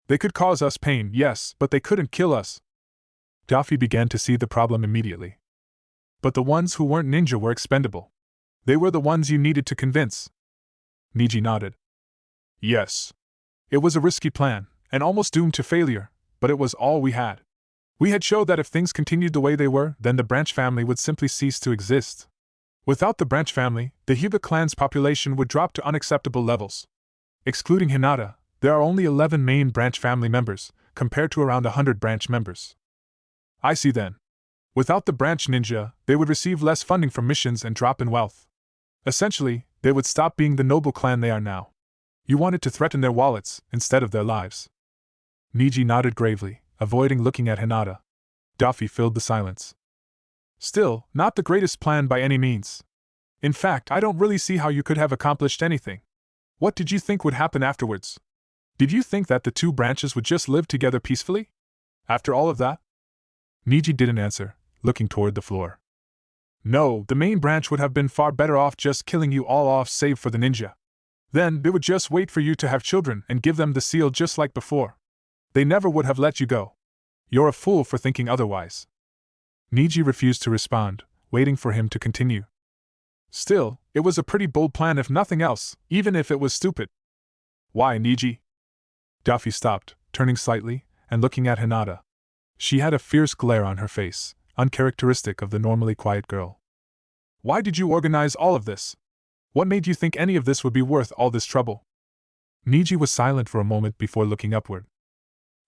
They could cause us pain, yes, but they couldn't kill us. Daffy began to see the problem immediately. But the ones who weren't ninja were expendable. They were the ones you needed to convince. Niji nodded. Yes. It was a risky plan, and almost doomed to failure, but it was all we had. We had showed that if things continued the way they were, then the branch family would simply cease to exist. Without the branch family, the Hyuga clan's population would drop to unacceptable levels. Excluding Hinata, there are only 11 main branch family members, compared to around 100 branch members. I see then. Without the branch ninja, they would receive less funding from missions and drop in wealth. Essentially, they would stop being the noble clan they are now. You wanted to threaten their wallets, instead of their lives. Niji nodded gravely, avoiding looking at Hinata. Daffy filled the silence. Still, not the greatest plan by any means. In fact, I don't really see how you could have accomplished anything. What did you think would happen afterwards? Did you think that the two branches would just live together peacefully? After all of that? Niji didn't answer, looking toward the floor. No, the main branch would have been far better off just killing you all off save for the ninja. Then, they would just wait for you to have children and give them the seal just like before. They never would have let you go. You're a fool for thinking otherwise. Niji refused to respond, waiting for him to continue. Still, it was a pretty bold plan if nothing else, even if it was stupid. Why, Niji? Daffy stopped, turning slightly, and looking at Hinata. She had a fierce glare on her face, uncharacteristic of the normally quiet girl. Why did you organize all of this? What made you think any of this would be worth all this trouble? Niji was silent for a moment before looking upward.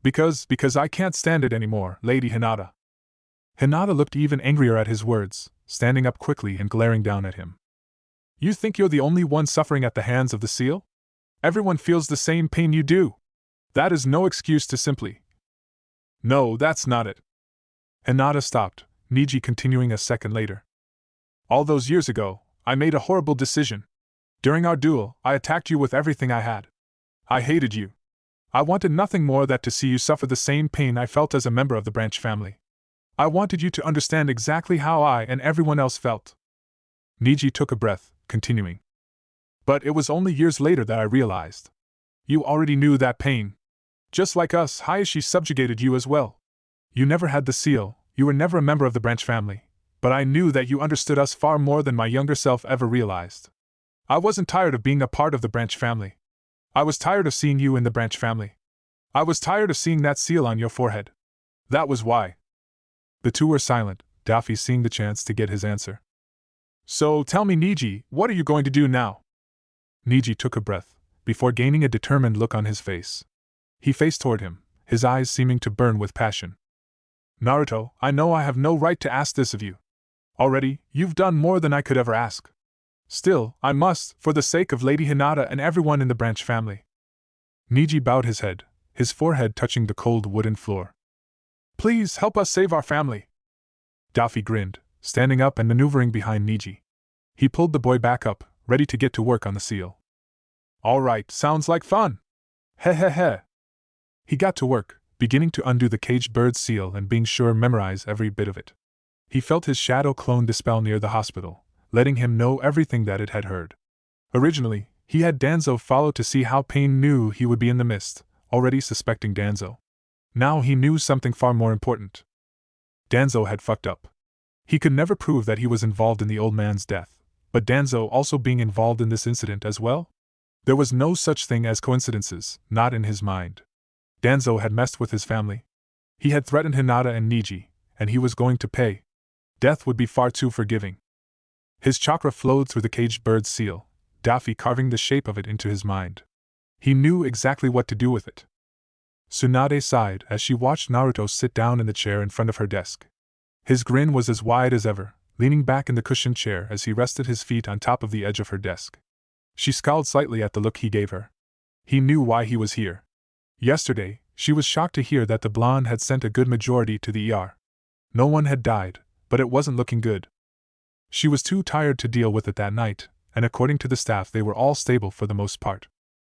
Because I can't stand it anymore, Lady Hinata. Hinata looked even angrier at his words, standing up quickly and glaring down at him. You think you're the only one suffering at the hands of the seal? Everyone feels the same pain you do. That is no excuse to simply. No, that's not it. Hinata stopped, Niji continuing a second later. All those years ago, I made a horrible decision. During our duel, I attacked you with everything I had. I hated you. I wanted nothing more than to see you suffer the same pain I felt as a member of the branch family. I wanted you to understand exactly how I and everyone else felt. Niji took a breath, continuing. But it was only years later that I realized. You already knew that pain. Just like us, Hayashi subjugated you as well. You never had the seal, you were never a member of the branch family, but I knew that you understood us far more than my younger self ever realized. I wasn't tired of being a part of the branch family. I was tired of seeing you in the branch family. I was tired of seeing that seal on your forehead. That was why. The two were silent, Daffy seeing the chance to get his answer. So tell me, Niji, what are you going to do now? Niji took a breath, before gaining a determined look on his face. He faced toward him, his eyes seeming to burn with passion. Naruto, I know I have no right to ask this of you. Already, you've done more than I could ever ask. Still, I must, for the sake of Lady Hinata and everyone in the branch family. Niji bowed his head, his forehead touching the cold wooden floor. Please help us save our family. Daffy grinned, standing up and maneuvering behind Niji. He pulled the boy back up, ready to get to work on the seal. All right, sounds like fun. Heh heh heh. He got to work, beginning to undo the caged bird seal and being sure memorize every bit of it. He felt his shadow clone dispel near the hospital, letting him know everything that it had heard. Originally, he had Danzo follow to see how Pain knew he would be in the mist, already suspecting Danzo. Now he knew something far more important. Danzo had fucked up. He could never prove that he was involved in the old man's death, but Danzo also being involved in this incident as well? There was no such thing as coincidences, not in his mind. Danzo had messed with his family. He had threatened Hinata and Niji, and he was going to pay. Death would be far too forgiving. His chakra flowed through the caged bird's seal, Daffy carving the shape of it into his mind. He knew exactly what to do with it. Tsunade sighed as she watched Naruto sit down in the chair in front of her desk. His grin was as wide as ever, leaning back in the cushioned chair as he rested his feet on top of the edge of her desk. She scowled slightly at the look he gave her. He knew why he was here. Yesterday, she was shocked to hear that the blonde had sent a good majority to the ER. No one had died, but it wasn't looking good. She was too tired to deal with it that night, and according to the staff they were all stable for the most part.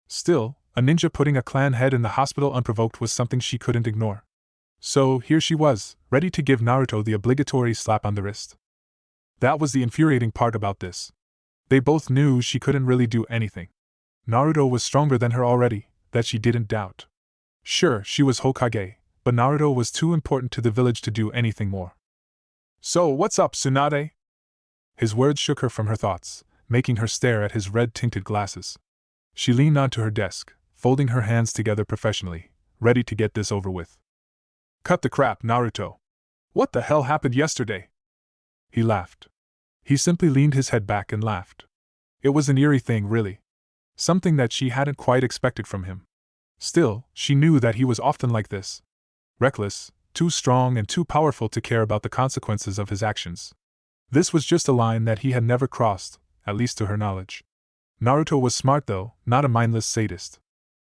Still, a ninja putting a clan head in the hospital unprovoked was something she couldn't ignore. So here she was, ready to give Naruto the obligatory slap on the wrist. That was the infuriating part about this. They both knew she couldn't really do anything. Naruto was stronger than her already, that she didn't doubt. Sure, she was Hokage, but Naruto was too important to the village to do anything more. So what's up, Tsunade? His words shook her from her thoughts, making her stare at his red-tinted glasses. She leaned onto her desk, folding her hands together professionally, ready to get this over with. Cut the crap, Naruto. What the hell happened yesterday? He laughed. He simply leaned his head back and laughed. It was an eerie thing, really. Something that she hadn't quite expected from him. Still, she knew that he was often like this. Reckless, too strong and too powerful to care about the consequences of his actions. This was just a line that he had never crossed, at least to her knowledge. Naruto was smart though, not a mindless sadist.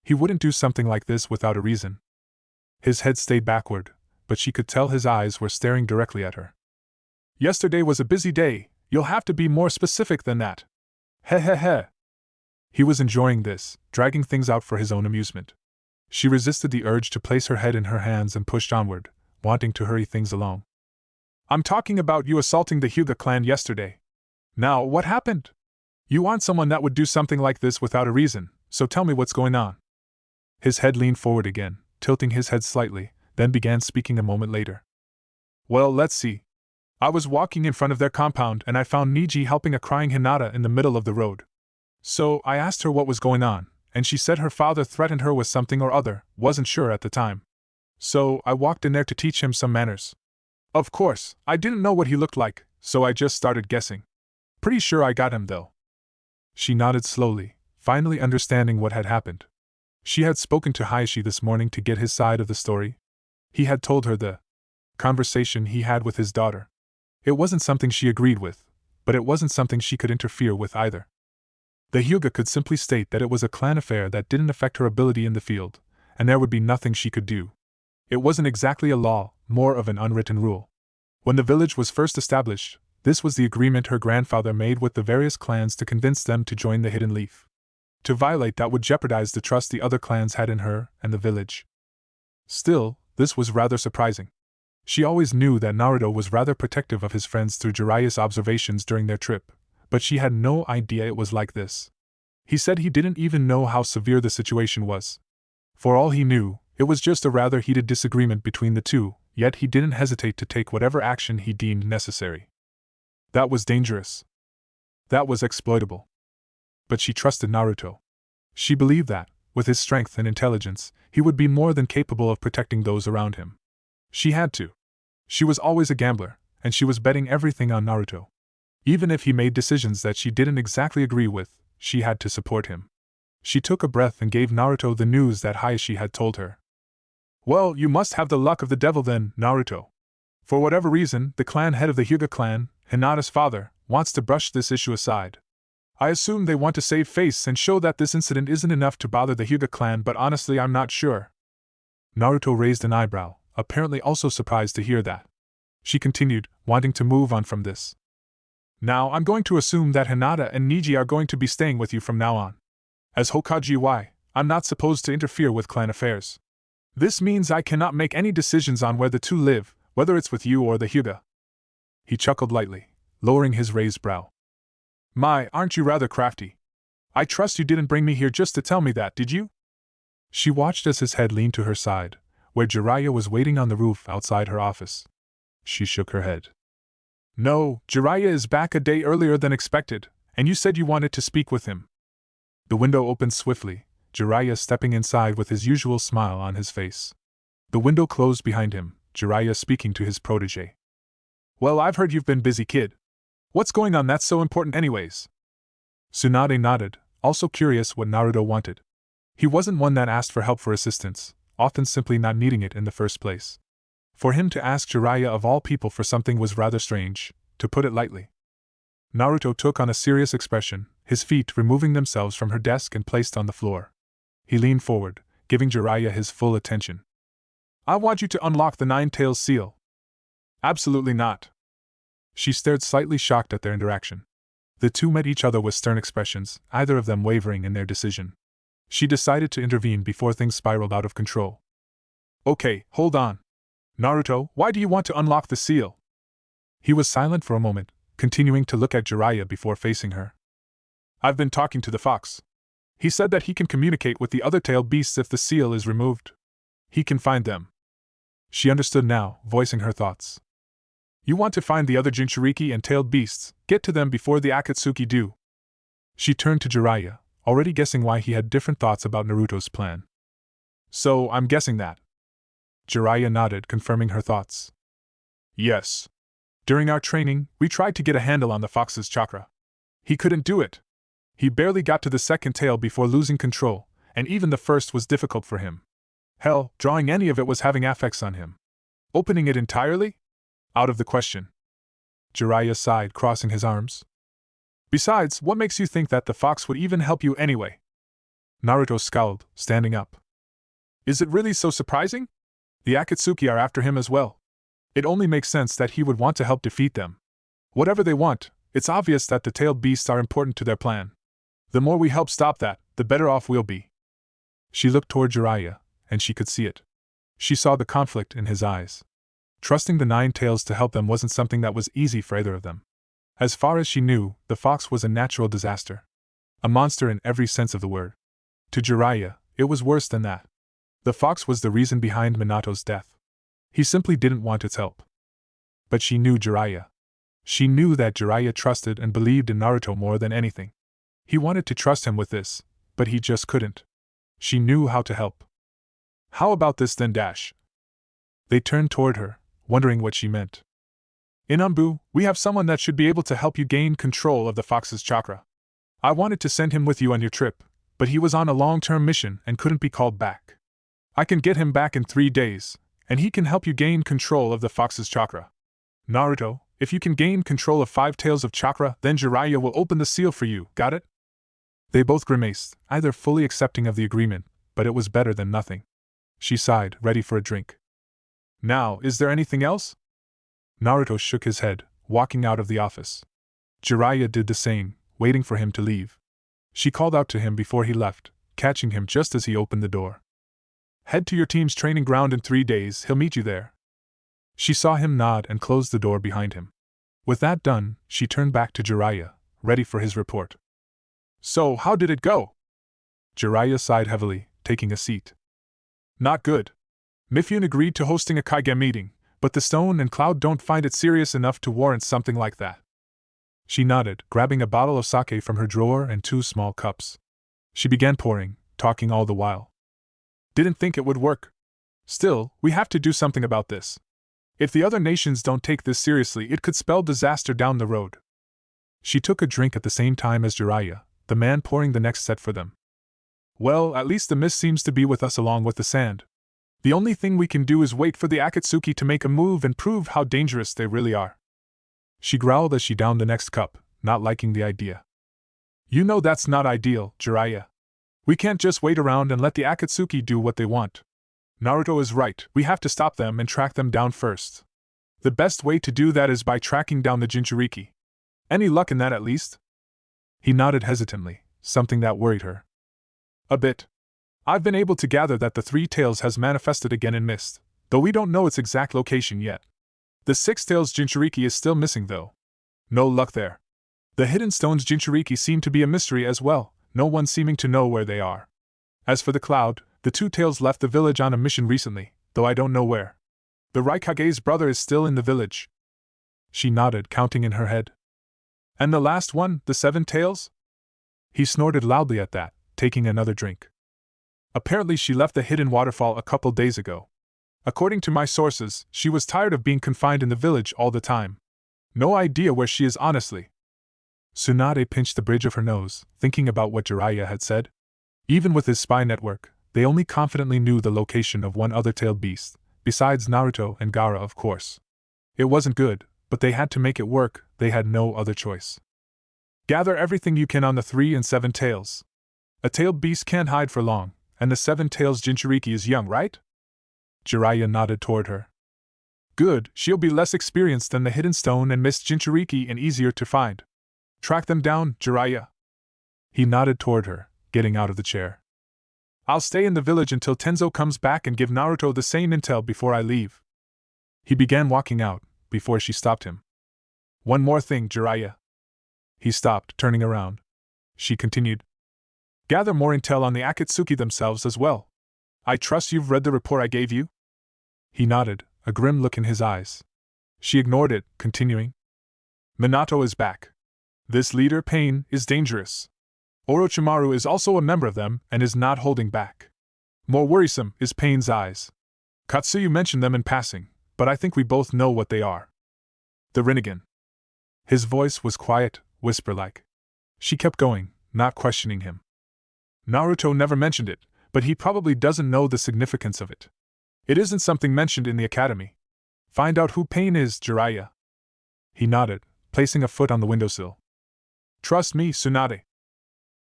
He wouldn't do something like this without a reason. His head stayed backward, but she could tell his eyes were staring directly at her. Yesterday was a busy day, you'll have to be more specific than that. Heh. He was enjoying this, dragging things out for his own amusement. She resisted the urge to place her head in her hands and pushed onward, wanting to hurry things along. I'm talking about you assaulting the Hyuga clan yesterday. Now, what happened? You aren't someone that would do something like this without a reason, so tell me what's going on. His head leaned forward again, tilting his head slightly, then began speaking a moment later. Well, let's see. I was walking in front of their compound and I found Niji helping a crying Hinata in the middle of the road. So I asked her what was going on, and she said her father threatened her with something or other, wasn't sure at the time. So I walked in there to teach him some manners. Of course, I didn't know what he looked like, so I just started guessing. Pretty sure I got him though. She nodded slowly, finally understanding what had happened. She had spoken to Hayashi this morning to get his side of the story. He had told her the conversation he had with his daughter. It wasn't something she agreed with, but it wasn't something she could interfere with either. The Hyuga could simply state that it was a clan affair that didn't affect her ability in the field, and there would be nothing she could do. It wasn't exactly a law, more of an unwritten rule. When the village was first established, this was the agreement her grandfather made with the various clans to convince them to join the Hidden Leaf. To violate that would jeopardize the trust the other clans had in her and the village. Still, this was rather surprising. She always knew that Naruto was rather protective of his friends through Jiraiya's observations during their trip, but she had no idea it was like this. He said he didn't even know how severe the situation was. For all he knew, it was just a rather heated disagreement between the two, yet he didn't hesitate to take whatever action he deemed necessary. That was dangerous. That was exploitable. But she trusted Naruto. She believed that, with his strength and intelligence, he would be more than capable of protecting those around him. She had to. She was always a gambler, and she was betting everything on Naruto. Even if he made decisions that she didn't exactly agree with, she had to support him. She took a breath and gave Naruto the news that Hayashi had told her. Well, you must have the luck of the devil then, Naruto. For whatever reason, the clan head of the Hyuga clan, Hinata's father, wants to brush this issue aside. I assume they want to save face and show that this incident isn't enough to bother the Hyuga clan, but honestly I'm not sure. Naruto raised an eyebrow, apparently also surprised to hear that. She continued, wanting to move on from this. Now I'm going to assume that Hinata and Niji are going to be staying with you from now on. As Hokage, I'm not supposed to interfere with clan affairs. This means I cannot make any decisions on where the two live, whether it's with you or the Hyuga. He chuckled lightly, lowering his raised brow. My, aren't you rather crafty? I trust you didn't bring me here just to tell me that, did you? She watched as his head leaned to her side, where Jiraiya was waiting on the roof outside her office. She shook her head. No, Jiraiya is back a day earlier than expected, and you said you wanted to speak with him. The window opened swiftly, Jiraiya stepping inside with his usual smile on his face. The window closed behind him, Jiraiya speaking to his protege. Well, I've heard you've been busy, kid. What's going on that's so important anyways? Tsunade nodded, also curious what Naruto wanted. He wasn't one that asked for help for assistance, often simply not needing it in the first place. For him to ask Jiraiya of all people for something was rather strange, to put it lightly. Naruto took on a serious expression, his feet removing themselves from her desk and placed on the floor. He leaned forward, giving Jiraiya his full attention. I want you to unlock the Nine-Tails seal. Absolutely not. She stared slightly shocked at their interaction. The two met each other with stern expressions, either of them wavering in their decision. She decided to intervene before things spiraled out of control. Okay, hold on. Naruto, why do you want to unlock the seal? He was silent for a moment, continuing to look at Jiraiya before facing her. I've been talking to the fox. He said that he can communicate with the other tailed beasts if the seal is removed. He can find them. She understood now, voicing her thoughts. You want to find the other Jinchuriki and tailed beasts, get to them before the Akatsuki do. She turned to Jiraiya, already guessing why he had different thoughts about Naruto's plan. So, I'm guessing that. Jiraiya nodded, confirming her thoughts. Yes. During our training, we tried to get a handle on the fox's chakra. He couldn't do it. He barely got to the second tail before losing control, and even the first was difficult for him. Hell, drawing any of it was having effects on him. Opening it entirely? Out of the question. Jiraiya sighed, crossing his arms. Besides, what makes you think that the fox would even help you anyway? Naruto scowled, standing up. Is it really so surprising? The Akatsuki are after him as well. It only makes sense that he would want to help defeat them. Whatever they want, it's obvious that the tailed beasts are important to their plan. The more we help stop that, the better off we'll be. She looked toward Jiraiya, and she could see it. She saw the conflict in his eyes. Trusting the Nine Tails to help them wasn't something that was easy for either of them. As far as she knew, the fox was a natural disaster. A monster in every sense of the word. To Jiraiya, it was worse than that. The fox was the reason behind Minato's death. He simply didn't want its help. But she knew Jiraiya. She knew that Jiraiya trusted and believed in Naruto more than anything. He wanted to trust him with this, but he just couldn't. She knew how to help. How about this then, Dash? They turned toward her, wondering what she meant. In Umbu, we have someone that should be able to help you gain control of the fox's chakra. I wanted to send him with you on your trip, but he was on a long-term mission and couldn't be called back. I can get him back in 3 days, and he can help you gain control of the fox's chakra. Naruto, if you can gain control of 5 tails of chakra, then Jiraiya will open the seal for you, got it? They both grimaced, either fully accepting of the agreement, but it was better than nothing. She sighed, ready for a drink. Now, is there anything else? Naruto shook his head, walking out of the office. Jiraiya did the same, waiting for him to leave. She called out to him before he left, catching him just as he opened the door. Head to your team's training ground in 3 days, he'll meet you there. She saw him nod and closed the door behind him. With that done, she turned back to Jiraiya, ready for his report. So, how did it go? Jiraiya sighed heavily, taking a seat. Not good. Mifune agreed to hosting a Kaige meeting, but the Stone and Cloud don't find it serious enough to warrant something like that. She nodded, grabbing a bottle of sake from her drawer and 2 small cups. She began pouring, talking all the while. Didn't think it would work. Still, we have to do something about this. If the other nations don't take this seriously, it could spell disaster down the road. She took a drink at the same time as Jiraiya, the man pouring the next set for them. Well, at least the mist seems to be with us along with the sand. The only thing we can do is wait for the Akatsuki to make a move and prove how dangerous they really are. She growled as she downed the next cup, not liking the idea. You know that's not ideal, Jiraiya. We can't just wait around and let the Akatsuki do what they want. Naruto is right, we have to stop them and track them down first. The best way to do that is by tracking down the Jinchuriki. Any luck in that at least? He nodded hesitantly, something that worried her. A bit. I've been able to gather that the 3 tails has manifested again in mist, though we don't know its exact location yet. The 6 tails Jinchuriki is still missing though. No luck there. The hidden stones Jinchuriki seem to be a mystery as well, no one seeming to know where they are. As for the cloud, The two tails left the village on a mission recently, though I don't know where. The Raikage's brother is still in the village. She nodded, counting in her head. And the last one, the 7 tails? He snorted loudly at that, taking another drink. Apparently she left the hidden waterfall a couple days ago. According to my sources, she was tired of being confined in the village all the time. No idea where she is honestly. Tsunade pinched the bridge of her nose, thinking about what Jiraiya had said. Even with his spy network, they only confidently knew the location of one other tailed beast, besides Naruto and Gaara of course. It wasn't good, but they had to make it work, they had no other choice. Gather everything you can on the 3 and 7 tails. A tailed beast can't hide for long, and the 7 tails Jinchuriki is young, right? Jiraiya nodded toward her. Good, she'll be less experienced than the hidden stone and Miss Jinchuriki and easier to find. Track them down, Jiraiya. He nodded toward her, getting out of the chair. I'll stay in the village until Tenzo comes back and give Naruto the same intel before I leave. He began walking out, before she stopped him. One more thing, Jiraiya. He stopped, turning around. She continued. Gather more intel on the Akatsuki themselves as well. I trust you've read the report I gave you? He nodded, a grim look in his eyes. She ignored it, continuing. Minato is back. This leader, Pain, is dangerous. Orochimaru is also a member of them and is not holding back. More worrisome is Pain's eyes. Katsuyu mentioned them in passing, but I think we both know what they are. The Rinnegan. His voice was quiet, whisper-like. She kept going, not questioning him. Naruto never mentioned it, but he probably doesn't know the significance of it. It isn't something mentioned in the academy. Find out who Pain is, Jiraiya. He nodded, placing a foot on the windowsill. Trust me, Tsunade.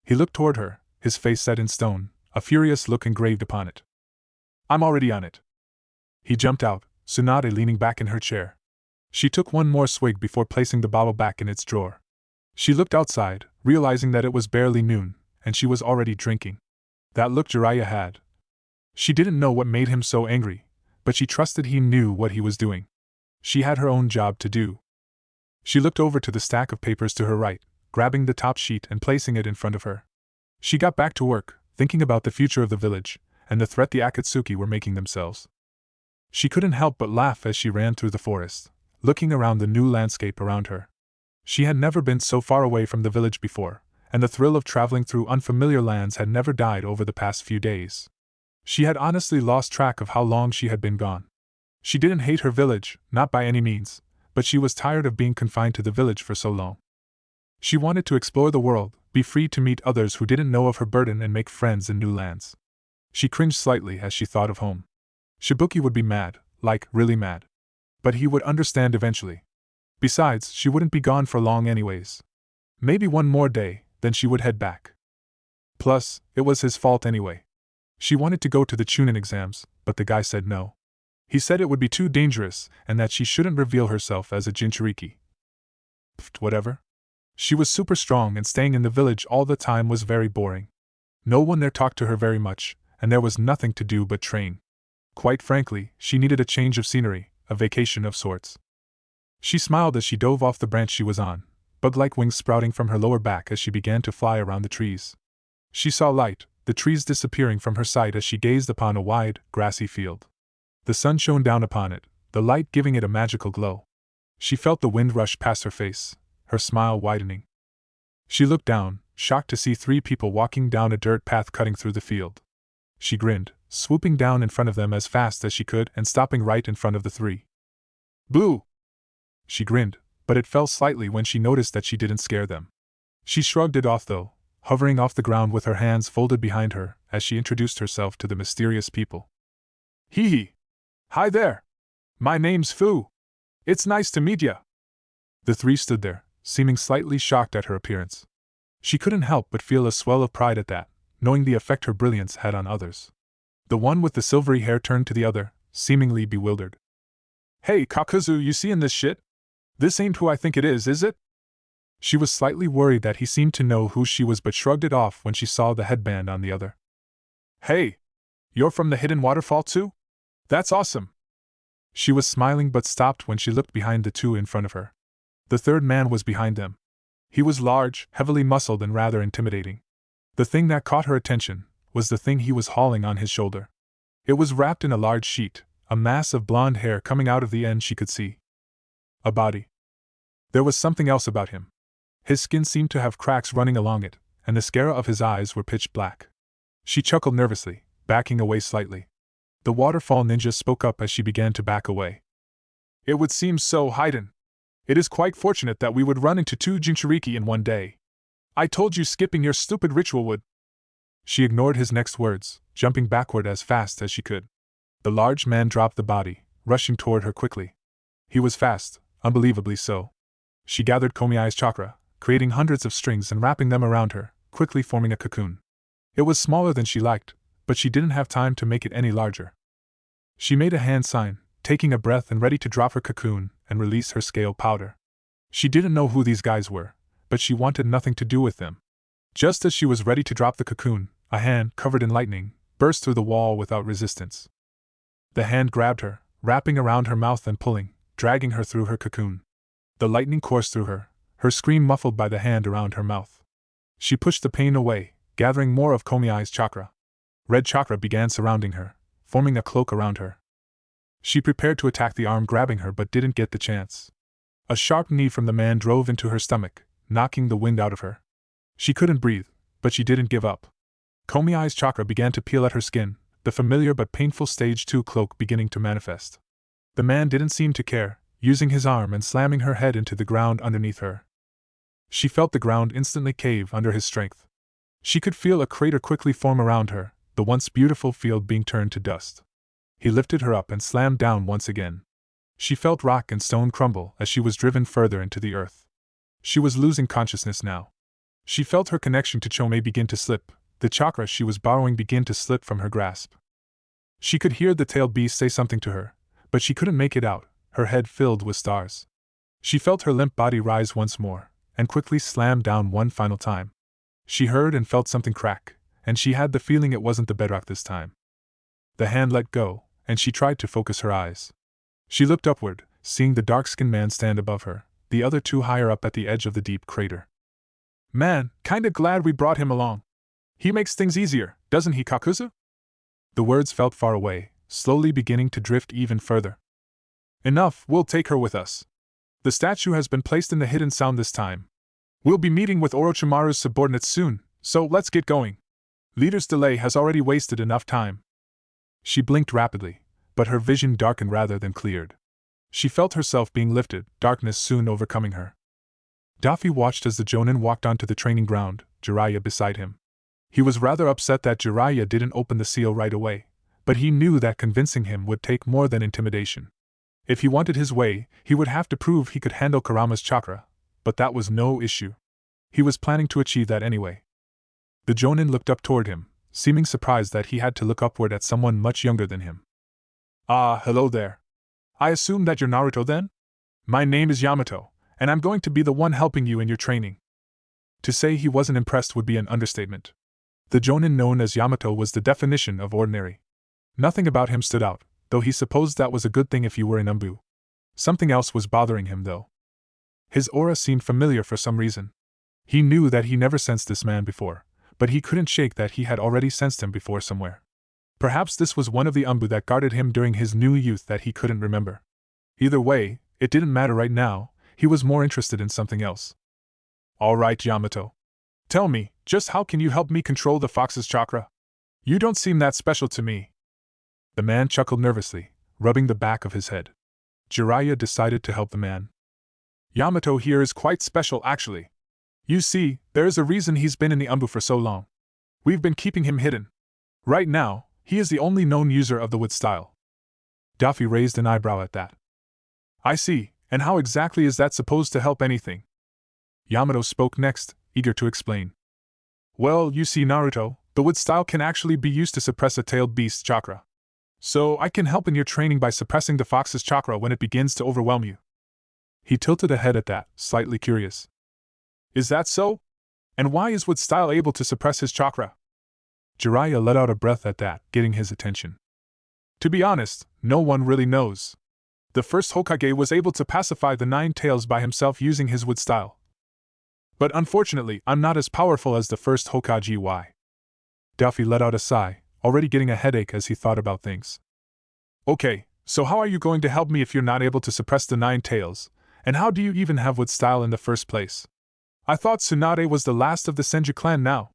He looked toward her, his face set in stone, a furious look engraved upon it. I'm already on it. He jumped out, Tsunade leaning back in her chair. She took one more swig before placing the bottle back in its drawer. She looked outside, realizing that it was barely noon, and she was already drinking. That look Jiraiya had. She didn't know what made him so angry, but she trusted he knew what he was doing. She had her own job to do. She looked over to the stack of papers to her right, grabbing the top sheet and placing it in front of her. She got back to work, thinking about the future of the village, and the threat the Akatsuki were making themselves. She couldn't help but laugh as she ran through the forest, looking around the new landscape around her. She had never been so far away from the village before, and the thrill of traveling through unfamiliar lands had never died over the past few days. She had honestly lost track of how long she had been gone. She didn't hate her village, not by any means, but she was tired of being confined to the village for so long. She wanted to explore the world, be free to meet others who didn't know of her burden and make friends in new lands. She cringed slightly as she thought of home. Shibuki would be mad, like, really mad. But he would understand eventually. Besides, she wouldn't be gone for long anyways. Maybe one more day, then she would head back. Plus, it was his fault anyway. She wanted to go to the Chunin exams, but the guy said no. He said it would be too dangerous, and that she shouldn't reveal herself as a Jinchuriki. Whatever. She was super strong and staying in the village all the time was very boring. No one there talked to her very much, and there was nothing to do but train. Quite frankly, she needed a change of scenery, a vacation of sorts. She smiled as she dove off the branch she was on, bug-like wings sprouting from her lower back as she began to fly around the trees. She saw light, the trees disappearing from her sight as she gazed upon a wide, grassy field. The sun shone down upon it, the light giving it a magical glow. She felt the wind rush past her face, her smile widening. She looked down, shocked to see 3 people walking down a dirt path cutting through the field. She grinned, swooping down in front of them as fast as she could and stopping right in front of the 3. Boo! She grinned, but it fell slightly when she noticed that she didn't scare them. She shrugged it off though, hovering off the ground with her hands folded behind her as she introduced herself to the mysterious people. Hee hee! Hi there! My name's Fu. It's nice to meet ya. The 3 stood there, seeming slightly shocked at her appearance. She couldn't help but feel a swell of pride at that, knowing the effect her brilliance had on others. The one with the silvery hair turned to the other, seemingly bewildered. Hey Kakuzu, you seein' this shit? This ain't who I think it is it? She was slightly worried that he seemed to know who she was but shrugged it off when she saw the headband on the other. Hey! You're from the hidden waterfall too? That's awesome! She was smiling but stopped when she looked behind the 2 in front of her. The 3rd man was behind them. He was large, heavily muscled and rather intimidating. The thing that caught her attention, was the thing he was hauling on his shoulder. It was wrapped in a large sheet, a mass of blonde hair coming out of the end she could see. A body. There was something else about him. His skin seemed to have cracks running along it, and the sclera of his eyes were pitch black. She chuckled nervously, backing away slightly. The waterfall ninja spoke up as she began to back away. It would seem so, Haiden. It is quite fortunate that we would run into 2 Jinchuriki in one day. I told you skipping your stupid ritual would. She ignored his next words, jumping backward as fast as she could. The large man dropped the body, rushing toward her quickly. He was fast, unbelievably so. She gathered Komiai's chakra, creating hundreds of strings and wrapping them around her, quickly forming a cocoon. It was smaller than she liked, but she didn't have time to make it any larger. She made a hand sign, taking a breath and ready to drop her cocoon and release her scale powder. She didn't know who these guys were, but she wanted nothing to do with them. Just as she was ready to drop the cocoon, a hand, covered in lightning, burst through the wall without resistance. The hand grabbed her, wrapping around her mouth and pulling, dragging her through her cocoon. The lightning coursed through her, her scream muffled by the hand around her mouth. She pushed the pain away, gathering more of Komiai's chakra. Red chakra began surrounding her, forming a cloak around her. She prepared to attack the arm grabbing her but didn't get the chance. A sharp knee from the man drove into her stomach, knocking the wind out of her. She couldn't breathe, but she didn't give up. Komiai's chakra began to peel at her skin, the familiar but painful stage 2 cloak beginning to manifest. The man didn't seem to care, using his arm and slamming her head into the ground underneath her. She felt the ground instantly cave under his strength. She could feel a crater quickly form around her, the once beautiful field being turned to dust. He lifted her up and slammed down once again. She felt rock and stone crumble as she was driven further into the earth. She was losing consciousness now. She felt her connection to Chomei begin to slip, the chakra she was borrowing begin to slip from her grasp. She could hear the tailed beast say something to her, but she couldn't make it out, her head filled with stars. She felt her limp body rise once more, and quickly slammed down one final time. She heard and felt something crack, and she had the feeling it wasn't the bedrock this time. The hand let go, and she tried to focus her eyes. She looked upward, seeing the dark-skinned man stand above her, the other 2 higher up at the edge of the deep crater. Man, kinda glad we brought him along. He makes things easier, doesn't he, Kakuzu? The words felt far away, slowly beginning to drift even further. Enough, we'll take her with us. The statue has been placed in the hidden sound this time. We'll be meeting with Orochimaru's subordinates soon, so let's get going. Leader's delay has already wasted enough time. She blinked rapidly, but her vision darkened rather than cleared. She felt herself being lifted, darkness soon overcoming her. Daffy watched as the Jonin walked onto the training ground, Jiraiya beside him. He was rather upset that Jiraiya didn't open the seal right away, but he knew that convincing him would take more than intimidation. If he wanted his way, he would have to prove he could handle Kurama's chakra, but that was no issue. He was planning to achieve that anyway. The Jonin looked up toward him, seeming surprised that he had to look upward at someone much younger than him. Ah, hello there. I assume that you're Naruto then? My name is Yamato, and I'm going to be the one helping you in your training. To say he wasn't impressed would be an understatement. The Jonin known as Yamato was the definition of ordinary. Nothing about him stood out, though he supposed that was a good thing if you were in Umbu. Something else was bothering him though. His aura seemed familiar for some reason. He knew that he never sensed this man before, but he couldn't shake that he had already sensed him before somewhere. Perhaps this was one of the Umbu that guarded him during his new youth that he couldn't remember. Either way, it didn't matter right now, he was more interested in something else. All right, Yamato. Tell me, just how can you help me control the fox's chakra? You don't seem that special to me. The man chuckled nervously, rubbing the back of his head. Jiraiya decided to help the man. Yamato here is quite special actually. You see, there is a reason he's been in the Umbu for so long. We've been keeping him hidden. Right now, he is the only known user of the wood style. Daffy raised an eyebrow at that. I see, and how exactly is that supposed to help anything? Yamato spoke next, eager to explain. Well, you see Naruto, the wood style can actually be used to suppress a tailed beast's chakra. So I can help in your training by suppressing the fox's chakra when it begins to overwhelm you. He tilted a head at that, slightly curious. Is that so? And why is wood style able to suppress his chakra? Jiraiya let out a breath at that, getting his attention. To be honest, no one really knows. The first Hokage was able to pacify the 9 tails by himself using his wood style. But unfortunately, I'm not as powerful as the first Hokage. Why? Duffy let out a sigh, already getting a headache as he thought about things. Okay, so how are you going to help me if you're not able to suppress the 9 tails, and how do you even have wood style in the first place? I thought Tsunade was the last of the Senju clan now.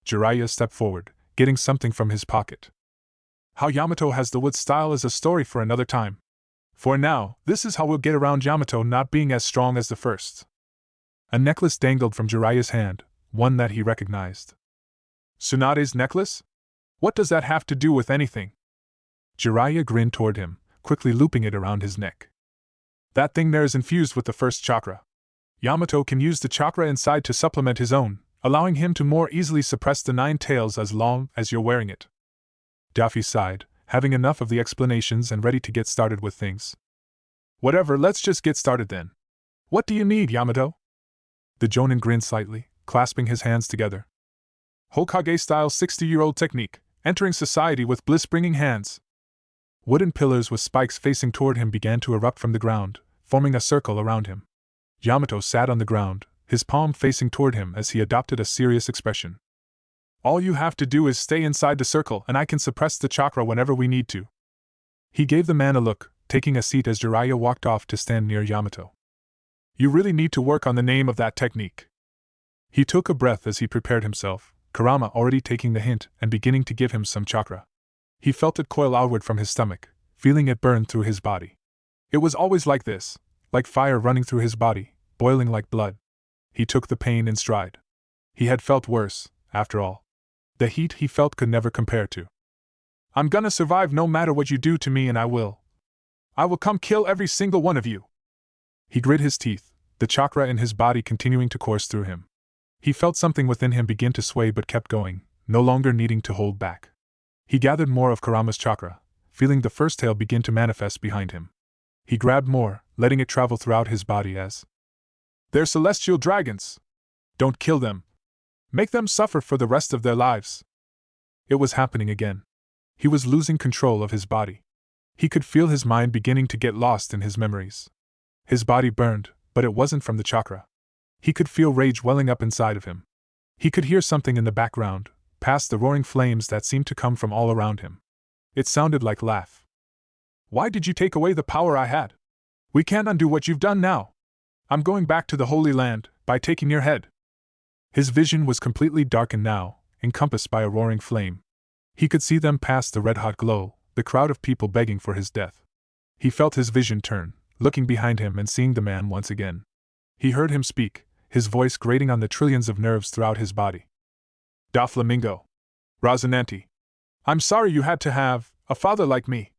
Jiraiya stepped forward, getting something from his pocket. How Yamato has the wood style is a story for another time. For now, this is how we'll get around Yamato not being as strong as the first. A necklace dangled from Jiraiya's hand, one that he recognized. Tsunade's necklace? What does that have to do with anything? Jiraiya grinned toward him, quickly looping it around his neck. That thing there is infused with the first chakra. Yamato can use the chakra inside to supplement his own, allowing him to more easily suppress the 9 tails as long as you're wearing it. Duffy sighed, having enough of the explanations and ready to get started with things. Whatever, let's just get started then. What do you need, Yamato? The Jonin grinned slightly, clasping his hands together. Hokage-style 60-year-old technique, entering society with bliss-bringing hands. Wooden pillars with spikes facing toward him began to erupt from the ground, forming a circle around him. Yamato sat on the ground, his palm facing toward him as he adopted a serious expression. All you have to do is stay inside the circle and I can suppress the chakra whenever we need to. He gave the man a look, taking a seat as Jiraiya walked off to stand near Yamato. You really need to work on the name of that technique. He took a breath as he prepared himself, Kurama already taking the hint and beginning to give him some chakra. He felt it coil outward from his stomach, feeling it burn through his body. It was always like this, like fire running through his body, boiling like blood. He took the pain in stride. He had felt worse, after all. The heat he felt could never compare to. I'm gonna survive no matter what you do to me and I will come kill every single one of you. He grit his teeth, the chakra in his body continuing to course through him. He felt something within him begin to sway but kept going, no longer needing to hold back. He gathered more of Kurama's chakra, feeling the first tail begin to manifest behind him. He grabbed more, letting it travel throughout his body as... They're celestial dragons! Don't kill them! Make them suffer for the rest of their lives! It was happening again. He was losing control of his body. He could feel his mind beginning to get lost in his memories. His body burned, but it wasn't from the chakra. He could feel rage welling up inside of him. He could hear something in the background, past the roaring flames that seemed to come from all around him. It sounded like laugh. Why did you take away the power I had? We can't undo what you've done now. I'm going back to the Holy Land, by taking your head. His vision was completely darkened now, encompassed by a roaring flame. He could see them past the red-hot glow, the crowd of people begging for his death. He felt his vision turn, looking behind him and seeing the man once again. He heard him speak, his voice grating on the trillions of nerves throughout his body. Doflamingo. Rosinante. I'm sorry you had to have a father like me.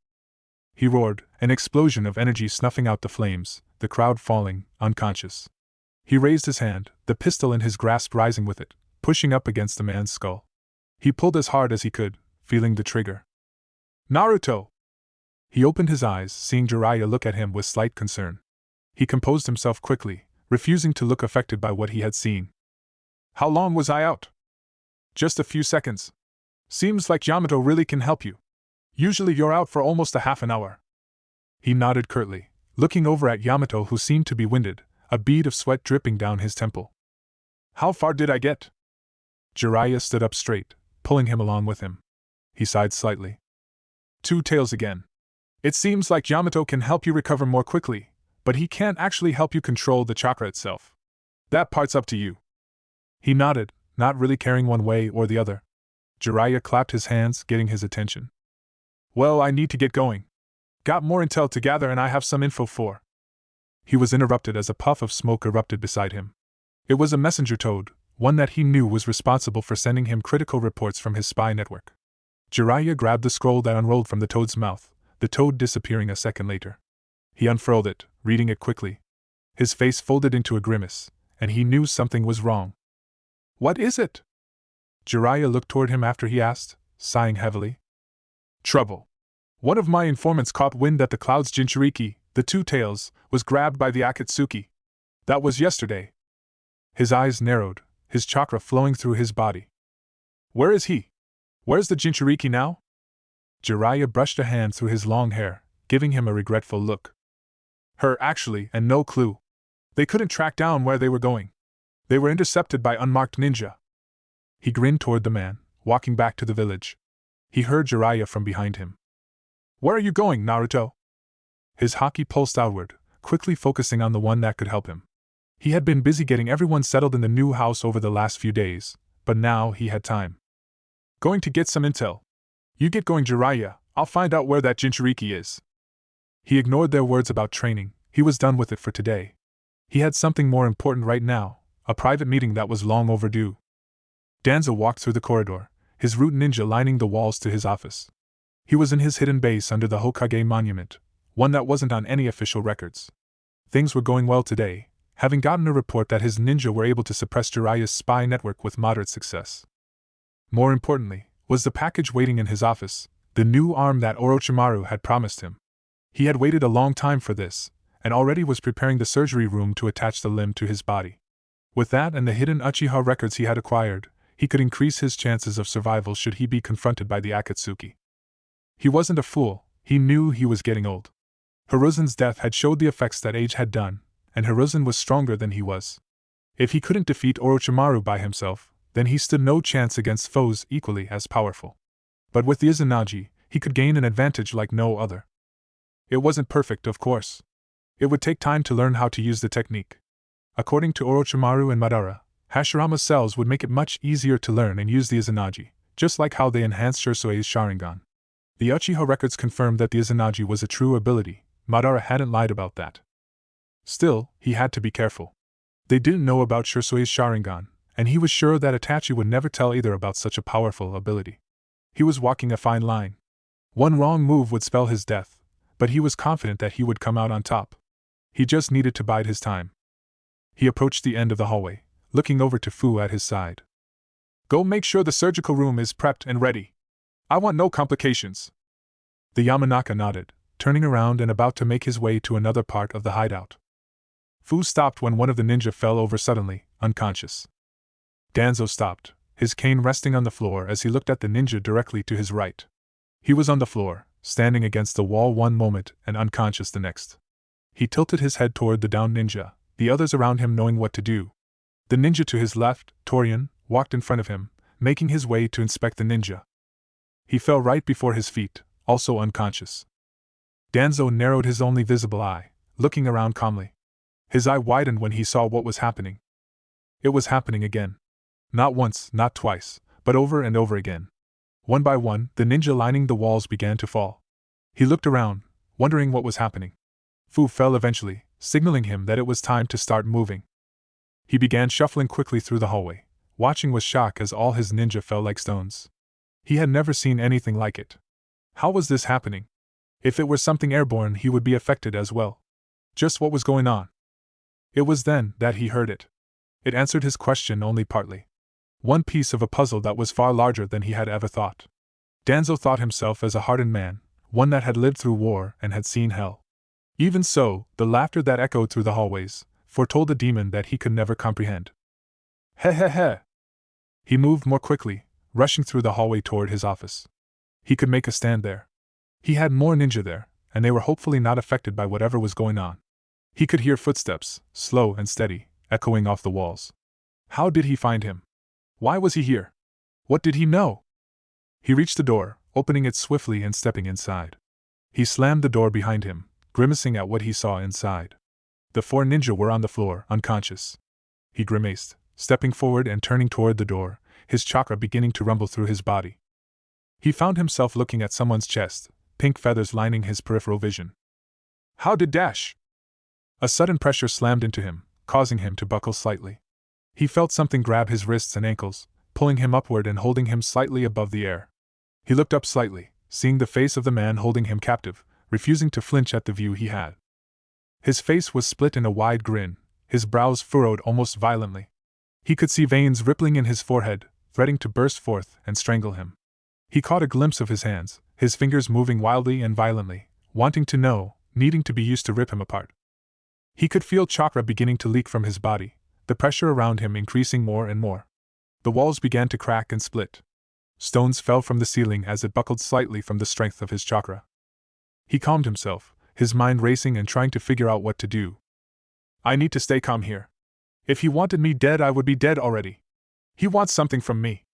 He roared, an explosion of energy snuffing out the flames, the crowd falling, unconscious. He raised his hand, the pistol in his grasp rising with it, pushing up against the man's skull. He pulled as hard as he could, feeling the trigger. Naruto! He opened his eyes, seeing Jiraiya look at him with slight concern. He composed himself quickly, refusing to look affected by what he had seen. How long was I out? Just a few seconds. Seems like Yamato really can help you. Usually you're out for almost a half an hour. He nodded curtly, looking over at Yamato who seemed to be winded, a bead of sweat dripping down his temple. How far did I get? Jiraiya stood up straight, pulling him along with him. He sighed slightly. 2 tails again. It seems like Yamato can help you recover more quickly, but he can't actually help you control the chakra itself. That part's up to you. He nodded, not really caring one way or the other. Jiraiya clapped his hands, getting his attention. Well, I need to get going. Got more intel to gather and I have some info for... He was interrupted as a puff of smoke erupted beside him. It was a messenger toad, one that he knew was responsible for sending him critical reports from his spy network. Jiraiya grabbed the scroll that unrolled from the toad's mouth, the toad disappearing a second later. He unfurled it, reading it quickly. His face folded into a grimace, and he knew something was wrong. What is it? Jiraiya looked toward him after he asked, sighing heavily. Trouble. One of my informants caught wind that the cloud's Jinchuriki, the 2 tails, was grabbed by the Akatsuki. That was yesterday. His eyes narrowed, his chakra flowing through his body. Where is he? Where's the Jinchuriki now? Jiraiya brushed a hand through his long hair, giving him a regretful look. Her actually, and no clue. They couldn't track down where they were going. They were intercepted by unmarked ninja. He grinned toward the man, walking back to the village. He heard Jiraiya from behind him. "Where are you going, Naruto?" His haki pulsed outward, quickly focusing on the one that could help him. He had been busy getting everyone settled in the new house over the last few days, but now he had time. "Going to get some intel. You get going, Jiraiya. I'll find out where that Jinchuriki is." He ignored their words about training. He was done with it for today. He had something more important right now, a private meeting that was long overdue. Danzo walked through the corridor, his root ninja lining the walls to his office. He was in his hidden base under the Hokage monument, one that wasn't on any official records. Things were going well today, having gotten a report that his ninja were able to suppress Jiraiya's spy network with moderate success. More importantly, was the package waiting in his office, the new arm that Orochimaru had promised him. He had waited a long time for this, and already was preparing the surgery room to attach the limb to his body. With that and the hidden Uchiha records he had acquired, he could increase his chances of survival should he be confronted by the Akatsuki. He wasn't a fool, he knew he was getting old. Hiruzen's death had showed the effects that age had done, and Hiruzen was stronger than he was. If he couldn't defeat Orochimaru by himself, then he stood no chance against foes equally as powerful. But with the Izanagi, he could gain an advantage like no other. It wasn't perfect, of course. It would take time to learn how to use the technique. According to Orochimaru and Madara, Hashirama's cells would make it much easier to learn and use the Izanagi, just like how they enhanced Shusui's Sharingan. The Uchiha records confirmed that the Izanagi was a true ability. Madara hadn't lied about that. Still, he had to be careful. They didn't know about Shusui's Sharingan, and he was sure that Itachi would never tell either about such a powerful ability. He was walking a fine line. One wrong move would spell his death, but he was confident that he would come out on top. He just needed to bide his time. He approached the end of the hallway, looking over to Fu at his side. "Go make sure the surgical room is prepped and ready. I want no complications." The Yamanaka nodded, turning around and about to make his way to another part of the hideout. Fu stopped when one of the ninja fell over suddenly, unconscious. Danzo stopped, his cane resting on the floor as he looked at the ninja directly to his right. He was on the floor, standing against the wall one moment and unconscious the next. He tilted his head toward the downed ninja, the others around him knowing what to do. The ninja to his left, Torian, walked in front of him, making his way to inspect the ninja. He fell right before his feet, also unconscious. Danzo narrowed his only visible eye, looking around calmly. His eye widened when he saw what was happening. It was happening again. Not once, not twice, but over and over again. One by one, the ninja lining the walls began to fall. He looked around, wondering what was happening. Fu fell eventually, signaling him that it was time to start moving. He began shuffling quickly through the hallway, watching with shock as all his ninja fell like stones. He had never seen anything like it. How was this happening? If it were something airborne, he would be affected as well. Just what was going on? It was then that he heard it. It answered his question only partly. One piece of a puzzle that was far larger than he had ever thought. Danzo thought himself as a hardened man, one that had lived through war and had seen hell. Even so, the laughter that echoed through the hallways foretold a demon that he could never comprehend. He he he! He moved more quickly, rushing through the hallway toward his office. He could make a stand there. He had more ninja there, and they were hopefully not affected by whatever was going on. He could hear footsteps, slow and steady, echoing off the walls. How did he find him? Why was he here? What did he know? He reached the door, opening it swiftly and stepping inside. He slammed the door behind him, grimacing at what he saw inside. The four ninja were on the floor, unconscious. He grimaced, stepping forward and turning toward the door, his chakra beginning to rumble through his body. He found himself looking at someone's chest, pink feathers lining his peripheral vision. How did Dash? A sudden pressure slammed into him, causing him to buckle slightly. He felt something grab his wrists and ankles, pulling him upward and holding him slightly above the air. He looked up slightly, seeing the face of the man holding him captive, refusing to flinch at the view he had. His face was split in a wide grin, his brows furrowed almost violently. He could see veins rippling in his forehead, threatening to burst forth and strangle him. He caught a glimpse of his hands, his fingers moving wildly and violently, wanting to know, needing to be used to rip him apart. He could feel chakra beginning to leak from his body, the pressure around him increasing more and more. The walls began to crack and split. Stones fell from the ceiling as it buckled slightly from the strength of his chakra. He calmed himself, his mind racing and trying to figure out what to do. I need to stay calm here. If he wanted me dead, I would be dead already. He wants something from me.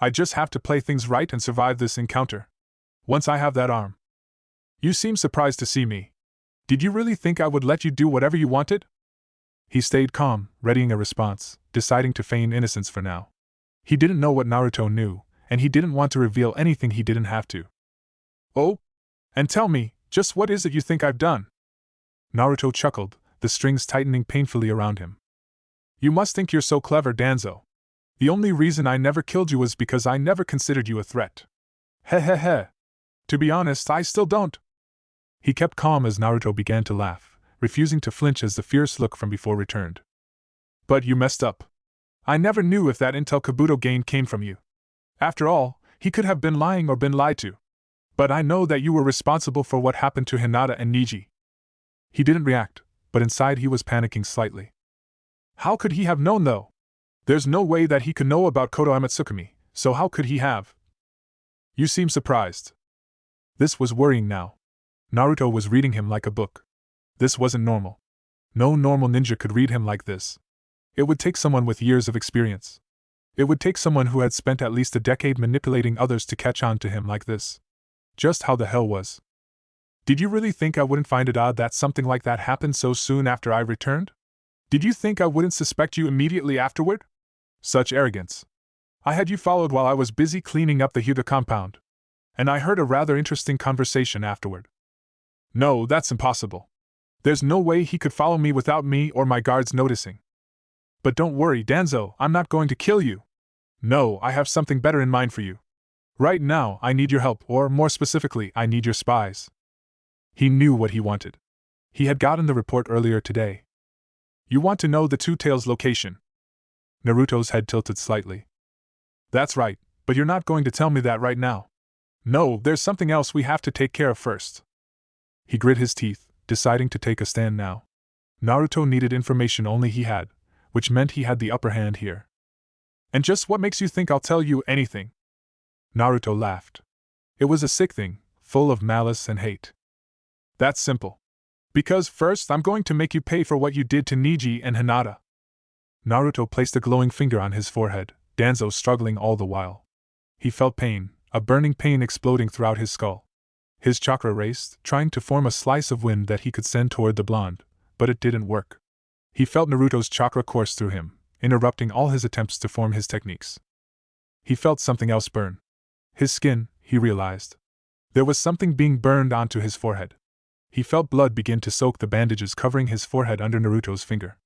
I just have to play things right and survive this encounter. Once I have that arm. You seem surprised to see me. Did you really think I would let you do whatever you wanted? He stayed calm, readying a response, deciding to feign innocence for now. He didn't know what Naruto knew, and he didn't want to reveal anything he didn't have to. Oh? And tell me, just what is it you think I've done? Naruto chuckled, the strings tightening painfully around him. You must think you're so clever, Danzo. The only reason I never killed you was because I never considered you a threat. Heh heh heh. To be honest, I still don't. He kept calm as Naruto began to laugh, refusing to flinch as the fierce look from before returned. But you messed up. I never knew if that intel Kabuto gained came from you. After all, he could have been lying or been lied to. But I know that you were responsible for what happened to Hinata and Niji. He didn't react, but inside he was panicking slightly. How could he have known though? There's no way that he could know about Konohamaru, so how could he have? You seem surprised. This was worrying now. Naruto was reading him like a book. This wasn't normal. No normal ninja could read him like this. It would take someone with years of experience. It would take someone who had spent at least a decade manipulating others to catch on to him like this. Just how the hell was? Did you really think I wouldn't find it odd that something like that happened so soon after I returned? Did you think I wouldn't suspect you immediately afterward? Such arrogance. I had you followed while I was busy cleaning up the Hyuga compound. And I heard a rather interesting conversation afterward. No, that's impossible. There's no way he could follow me without me or my guards noticing. But don't worry, Danzo, I'm not going to kill you. No, I have something better in mind for you. Right now, I need your help, or more specifically, I need your spies. He knew what he wanted. He had gotten the report earlier today. You want to know the Two Tails location? Naruto's head tilted slightly. That's right, but you're not going to tell me that right now. No, there's something else we have to take care of first. He grit his teeth, deciding to take a stand now. Naruto needed information only he had, which meant he had the upper hand here. And just what makes you think I'll tell you anything? Naruto laughed. It was a sick thing, full of malice and hate. That's simple. Because first I'm going to make you pay for what you did to Niji and Hinata. Naruto placed a glowing finger on his forehead, Danzo struggling all the while. He felt pain, a burning pain exploding throughout his skull. His chakra raced, trying to form a slice of wind that he could send toward the blonde, but it didn't work. He felt Naruto's chakra course through him, interrupting all his attempts to form his techniques. He felt something else burn. His skin, he realized. There was something being burned onto his forehead. He felt blood begin to soak the bandages covering his forehead under Naruto's finger.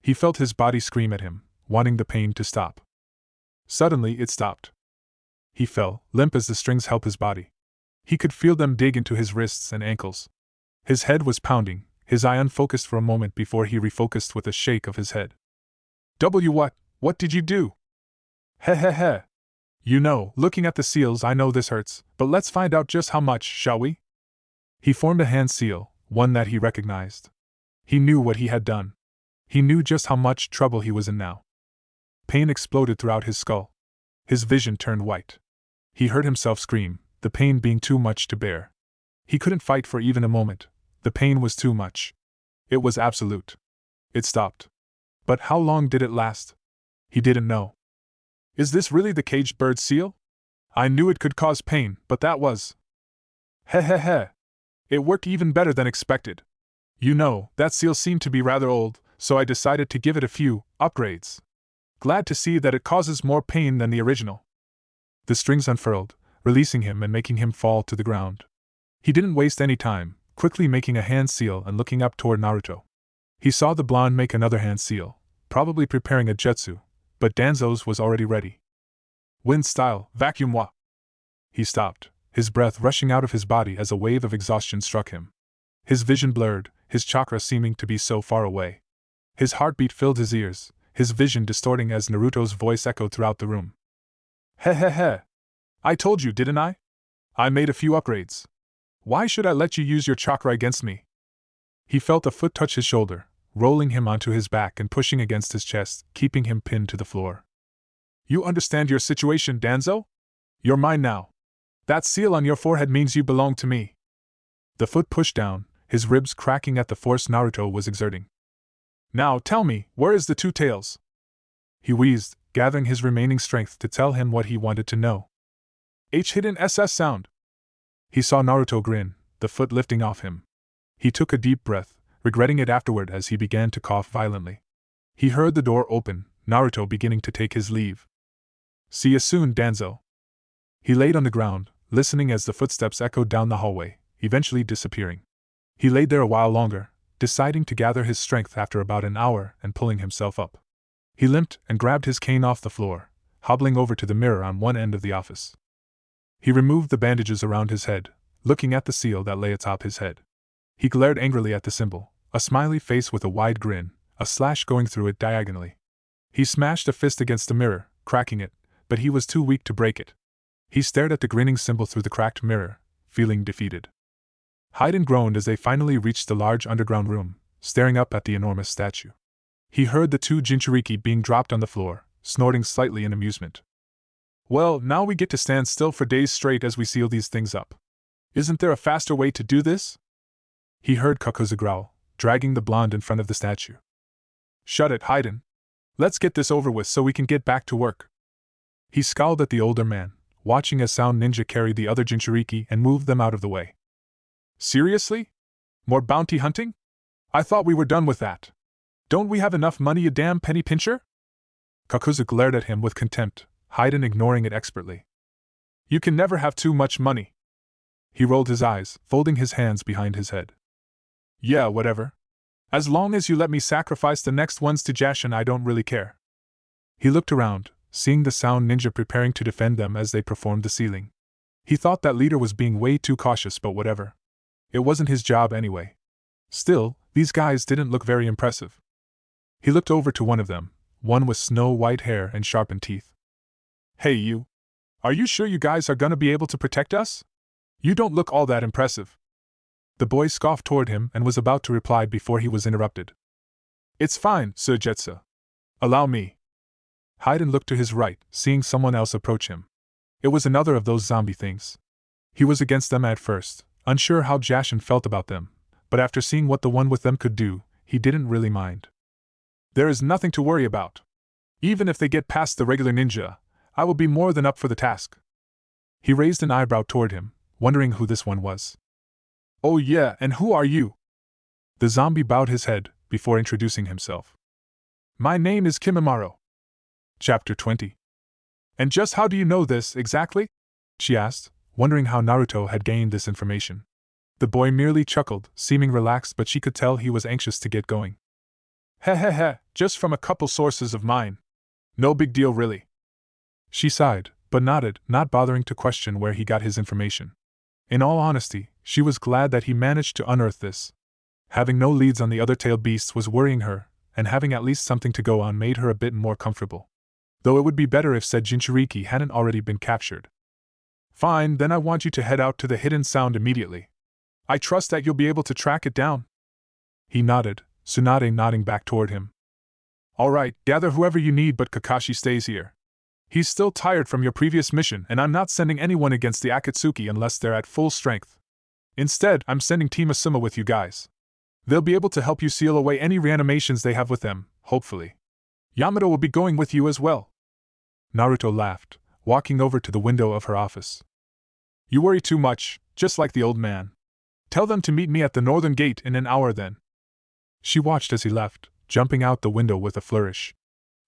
He felt his body scream at him, wanting the pain to stop. Suddenly it stopped. He fell, limp as the strings helped his body. He could feel them dig into his wrists and ankles. His head was pounding, his eye unfocused for a moment before he refocused with a shake of his head. What did you do? Heh heh heh. You know, looking at the seals I know this hurts, but let's find out just how much, shall we? He formed a hand seal, one that he recognized. He knew what he had done. He knew just how much trouble he was in now. Pain exploded throughout his skull. His vision turned white. He heard himself scream, the pain being too much to bear. He couldn't fight for even a moment. The pain was too much. It was absolute. It stopped. But how long did it last? He didn't know. Is this really the caged bird seal? I knew it could cause pain, but that was... Heh heh heh. It worked even better than expected. You know, that seal seemed to be rather old, so I decided to give it a few upgrades. Glad to see that it causes more pain than the original. The strings unfurled, releasing him and making him fall to the ground. He didn't waste any time, quickly making a hand seal and looking up toward Naruto. He saw the blonde make another hand seal, probably preparing a jutsu, but Danzo's was already ready. Wind style, vacuum wa. He stopped, his breath rushing out of his body as a wave of exhaustion struck him. His vision blurred, his chakra seeming to be so far away. His heartbeat filled his ears, his vision distorting as Naruto's voice echoed throughout the room. Heh heh heh. I told you, didn't I? I made a few upgrades. Why should I let you use your chakra against me? He felt a foot touch his shoulder, rolling him onto his back and pushing against his chest, keeping him pinned to the floor. You understand your situation, Danzo? You're mine now. That seal on your forehead means you belong to me. The foot pushed down, his ribs cracking at the force Naruto was exerting. Now tell me, where is the Two Tails? He wheezed, gathering his remaining strength to tell him what he wanted to know. Hidden SS sound. He saw Naruto grin, the foot lifting off him. He took a deep breath, regretting it afterward as he began to cough violently. He heard the door open, Naruto beginning to take his leave. See you soon, Danzo. He laid on the ground, listening as the footsteps echoed down the hallway, eventually disappearing. He laid there a while longer, deciding to gather his strength after about an hour and pulling himself up. He limped and grabbed his cane off the floor, hobbling over to the mirror on one end of the office. He removed the bandages around his head, looking at the seal that lay atop his head. He glared angrily at the symbol, a smiley face with a wide grin, a slash going through it diagonally. He smashed a fist against the mirror, cracking it, but he was too weak to break it. He stared at the grinning symbol through the cracked mirror, feeling defeated. Hyden groaned as they finally reached the large underground room, staring up at the enormous statue. He heard the two Jinchuriki being dropped on the floor, snorting slightly in amusement. Well, now we get to stand still for days straight as we seal these things up. Isn't there a faster way to do this? He heard Kakuzu growl, dragging the blonde in front of the statue. Shut it, Hyden. Let's get this over with so we can get back to work. He scowled at the older man, watching as Sound Ninja carried the other Jinchuriki and moved them out of the way. Seriously? More bounty hunting? I thought we were done with that. Don't we have enough money, you damn penny pincher? Kakuzu glared at him with contempt, Hyden ignoring it expertly. You can never have too much money. He rolled his eyes, folding his hands behind his head. Yeah, whatever. As long as you let me sacrifice the next ones to Jashin, I don't really care. He looked around, seeing the Sound Ninja preparing to defend them as they performed the sealing. He thought that leader was being way too cautious, but whatever. It wasn't his job anyway. Still, these guys didn't look very impressive. He looked over to one of them, one with snow-white hair and sharpened teeth. Hey you! Are you sure you guys are gonna be able to protect us? You don't look all that impressive. The boy scoffed toward him and was about to reply before he was interrupted. It's fine, Sir Jetsa. Allow me. Hyden looked to his right, seeing someone else approach him. It was another of those zombie things. He was against them at first, unsure how Jashin felt about them, but after seeing what the one with them could do, he didn't really mind. There is nothing to worry about. Even if they get past the regular ninja, I will be more than up for the task. He raised an eyebrow toward him, wondering who this one was. Oh yeah, and who are you? The zombie bowed his head, before introducing himself. My name is Kimimaro. Chapter 20. And just how do you know this, exactly? She asked, wondering how Naruto had gained this information. The boy merely chuckled, seeming relaxed, but she could tell he was anxious to get going. Heh, just from a couple sources of mine. No big deal really. She sighed, but nodded, not bothering to question where he got his information. In all honesty, she was glad that he managed to unearth this. Having no leads on the other tailed beasts was worrying her, and having at least something to go on made her a bit more comfortable. Though it would be better if said Jinchuriki hadn't already been captured. Fine, then I want you to head out to the hidden sound immediately. I trust that you'll be able to track it down. He nodded, Tsunade nodding back toward him. Alright, gather whoever you need, but Kakashi stays here. He's still tired from your previous mission, and I'm not sending anyone against the Akatsuki unless they're at full strength. Instead, I'm sending Team Asuma with you guys. They'll be able to help you seal away any reanimations they have with them, hopefully. Yamato will be going with you as well. Naruto laughed, walking over to the window of her office. You worry too much, just like the old man. Tell them to meet me at the northern gate in an hour then. She watched as he left, jumping out the window with a flourish.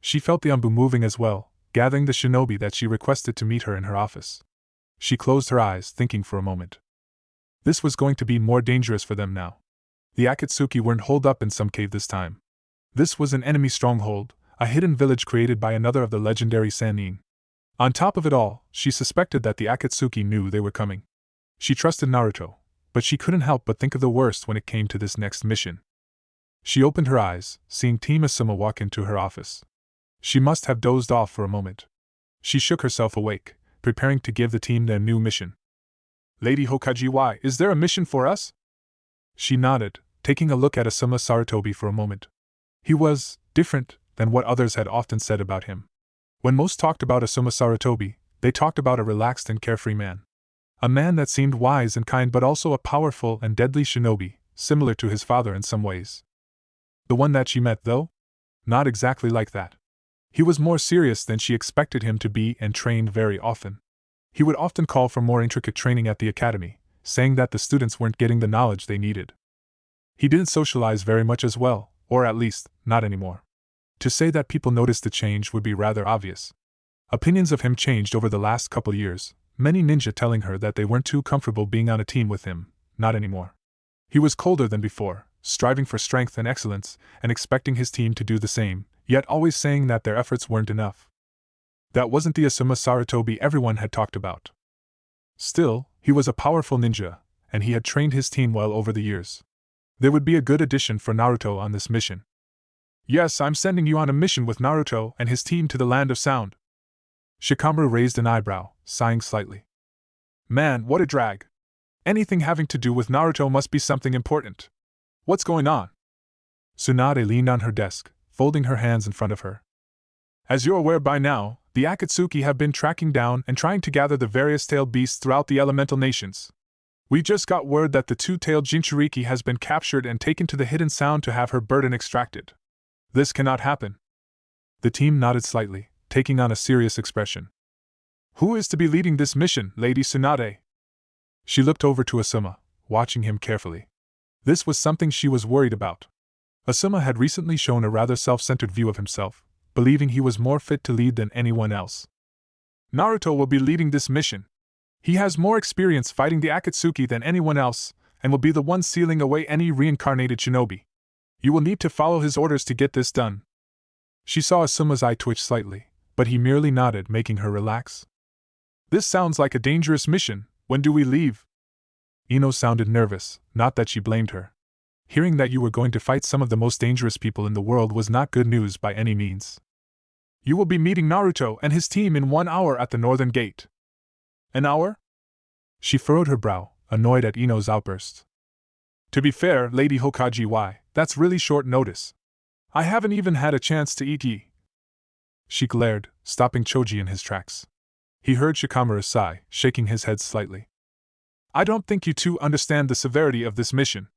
She felt the Anbu moving as well, gathering the shinobi that she requested to meet her in her office. She closed her eyes, thinking for a moment. This was going to be more dangerous for them now. The Akatsuki weren't holed up in some cave this time. This was an enemy stronghold, a hidden village created by another of the legendary Sannin. On top of it all, she suspected that the Akatsuki knew they were coming. She trusted Naruto, but she couldn't help but think of the worst when it came to this next mission. She opened her eyes, seeing Team Asuma walk into her office. She must have dozed off for a moment. She shook herself awake, preparing to give the team their new mission. Lady Hokage, why, is there a mission for us? She nodded, taking a look at Asuma Sarutobi for a moment. He was different than what others had often said about him. When most talked about Asuma Sarutobi, they talked about a relaxed and carefree man. A man that seemed wise and kind, but also a powerful and deadly shinobi, similar to his father in some ways. The one that she met, though? Not exactly like that. He was more serious than she expected him to be and trained very often. He would often call for more intricate training at the academy, saying that the students weren't getting the knowledge they needed. He didn't socialize very much as well, or at least, not anymore. To say that people noticed the change would be rather obvious. Opinions of him changed over the last couple years, many ninja telling her that they weren't too comfortable being on a team with him, not anymore. He was colder than before, striving for strength and excellence, and expecting his team to do the same, yet always saying that their efforts weren't enough. That wasn't the Asuma Sarutobi everyone had talked about. Still, he was a powerful ninja, and he had trained his team well over the years. There would be a good addition for Naruto on this mission. Yes, I'm sending you on a mission with Naruto and his team to the Land of Sound. Shikamaru raised an eyebrow, sighing slightly. Man, what a drag. Anything having to do with Naruto must be something important. What's going on? Tsunade leaned on her desk, folding her hands in front of her. As you're aware by now, the Akatsuki have been tracking down and trying to gather the various tailed beasts throughout the elemental nations. We just got word that the two-tailed Jinchuriki has been captured and taken to the Hidden Sound to have her burden extracted. This cannot happen. The team nodded slightly, taking on a serious expression. Who is to be leading this mission, Lady Tsunade? She looked over to Asuma, watching him carefully. This was something she was worried about. Asuma had recently shown a rather self-centered view of himself, believing he was more fit to lead than anyone else. Naruto will be leading this mission. He has more experience fighting the Akatsuki than anyone else, and will be the one sealing away any reincarnated shinobi. You will need to follow his orders to get this done. She saw Asuma's eye twitch slightly, but he merely nodded, making her relax. This sounds like a dangerous mission. When do we leave? Ino sounded nervous, not that she blamed her. Hearing that you were going to fight some of the most dangerous people in the world was not good news by any means. You will be meeting Naruto and his team in 1 hour at the Northern Gate. An hour? She furrowed her brow, annoyed at Ino's outburst. To be fair, Lady Hokage, that's really short notice. I haven't even had a chance to eat ye. She glared, stopping Choji in his tracks. He heard Shikamaru sigh, shaking his head slightly. I don't think you two understand the severity of this mission.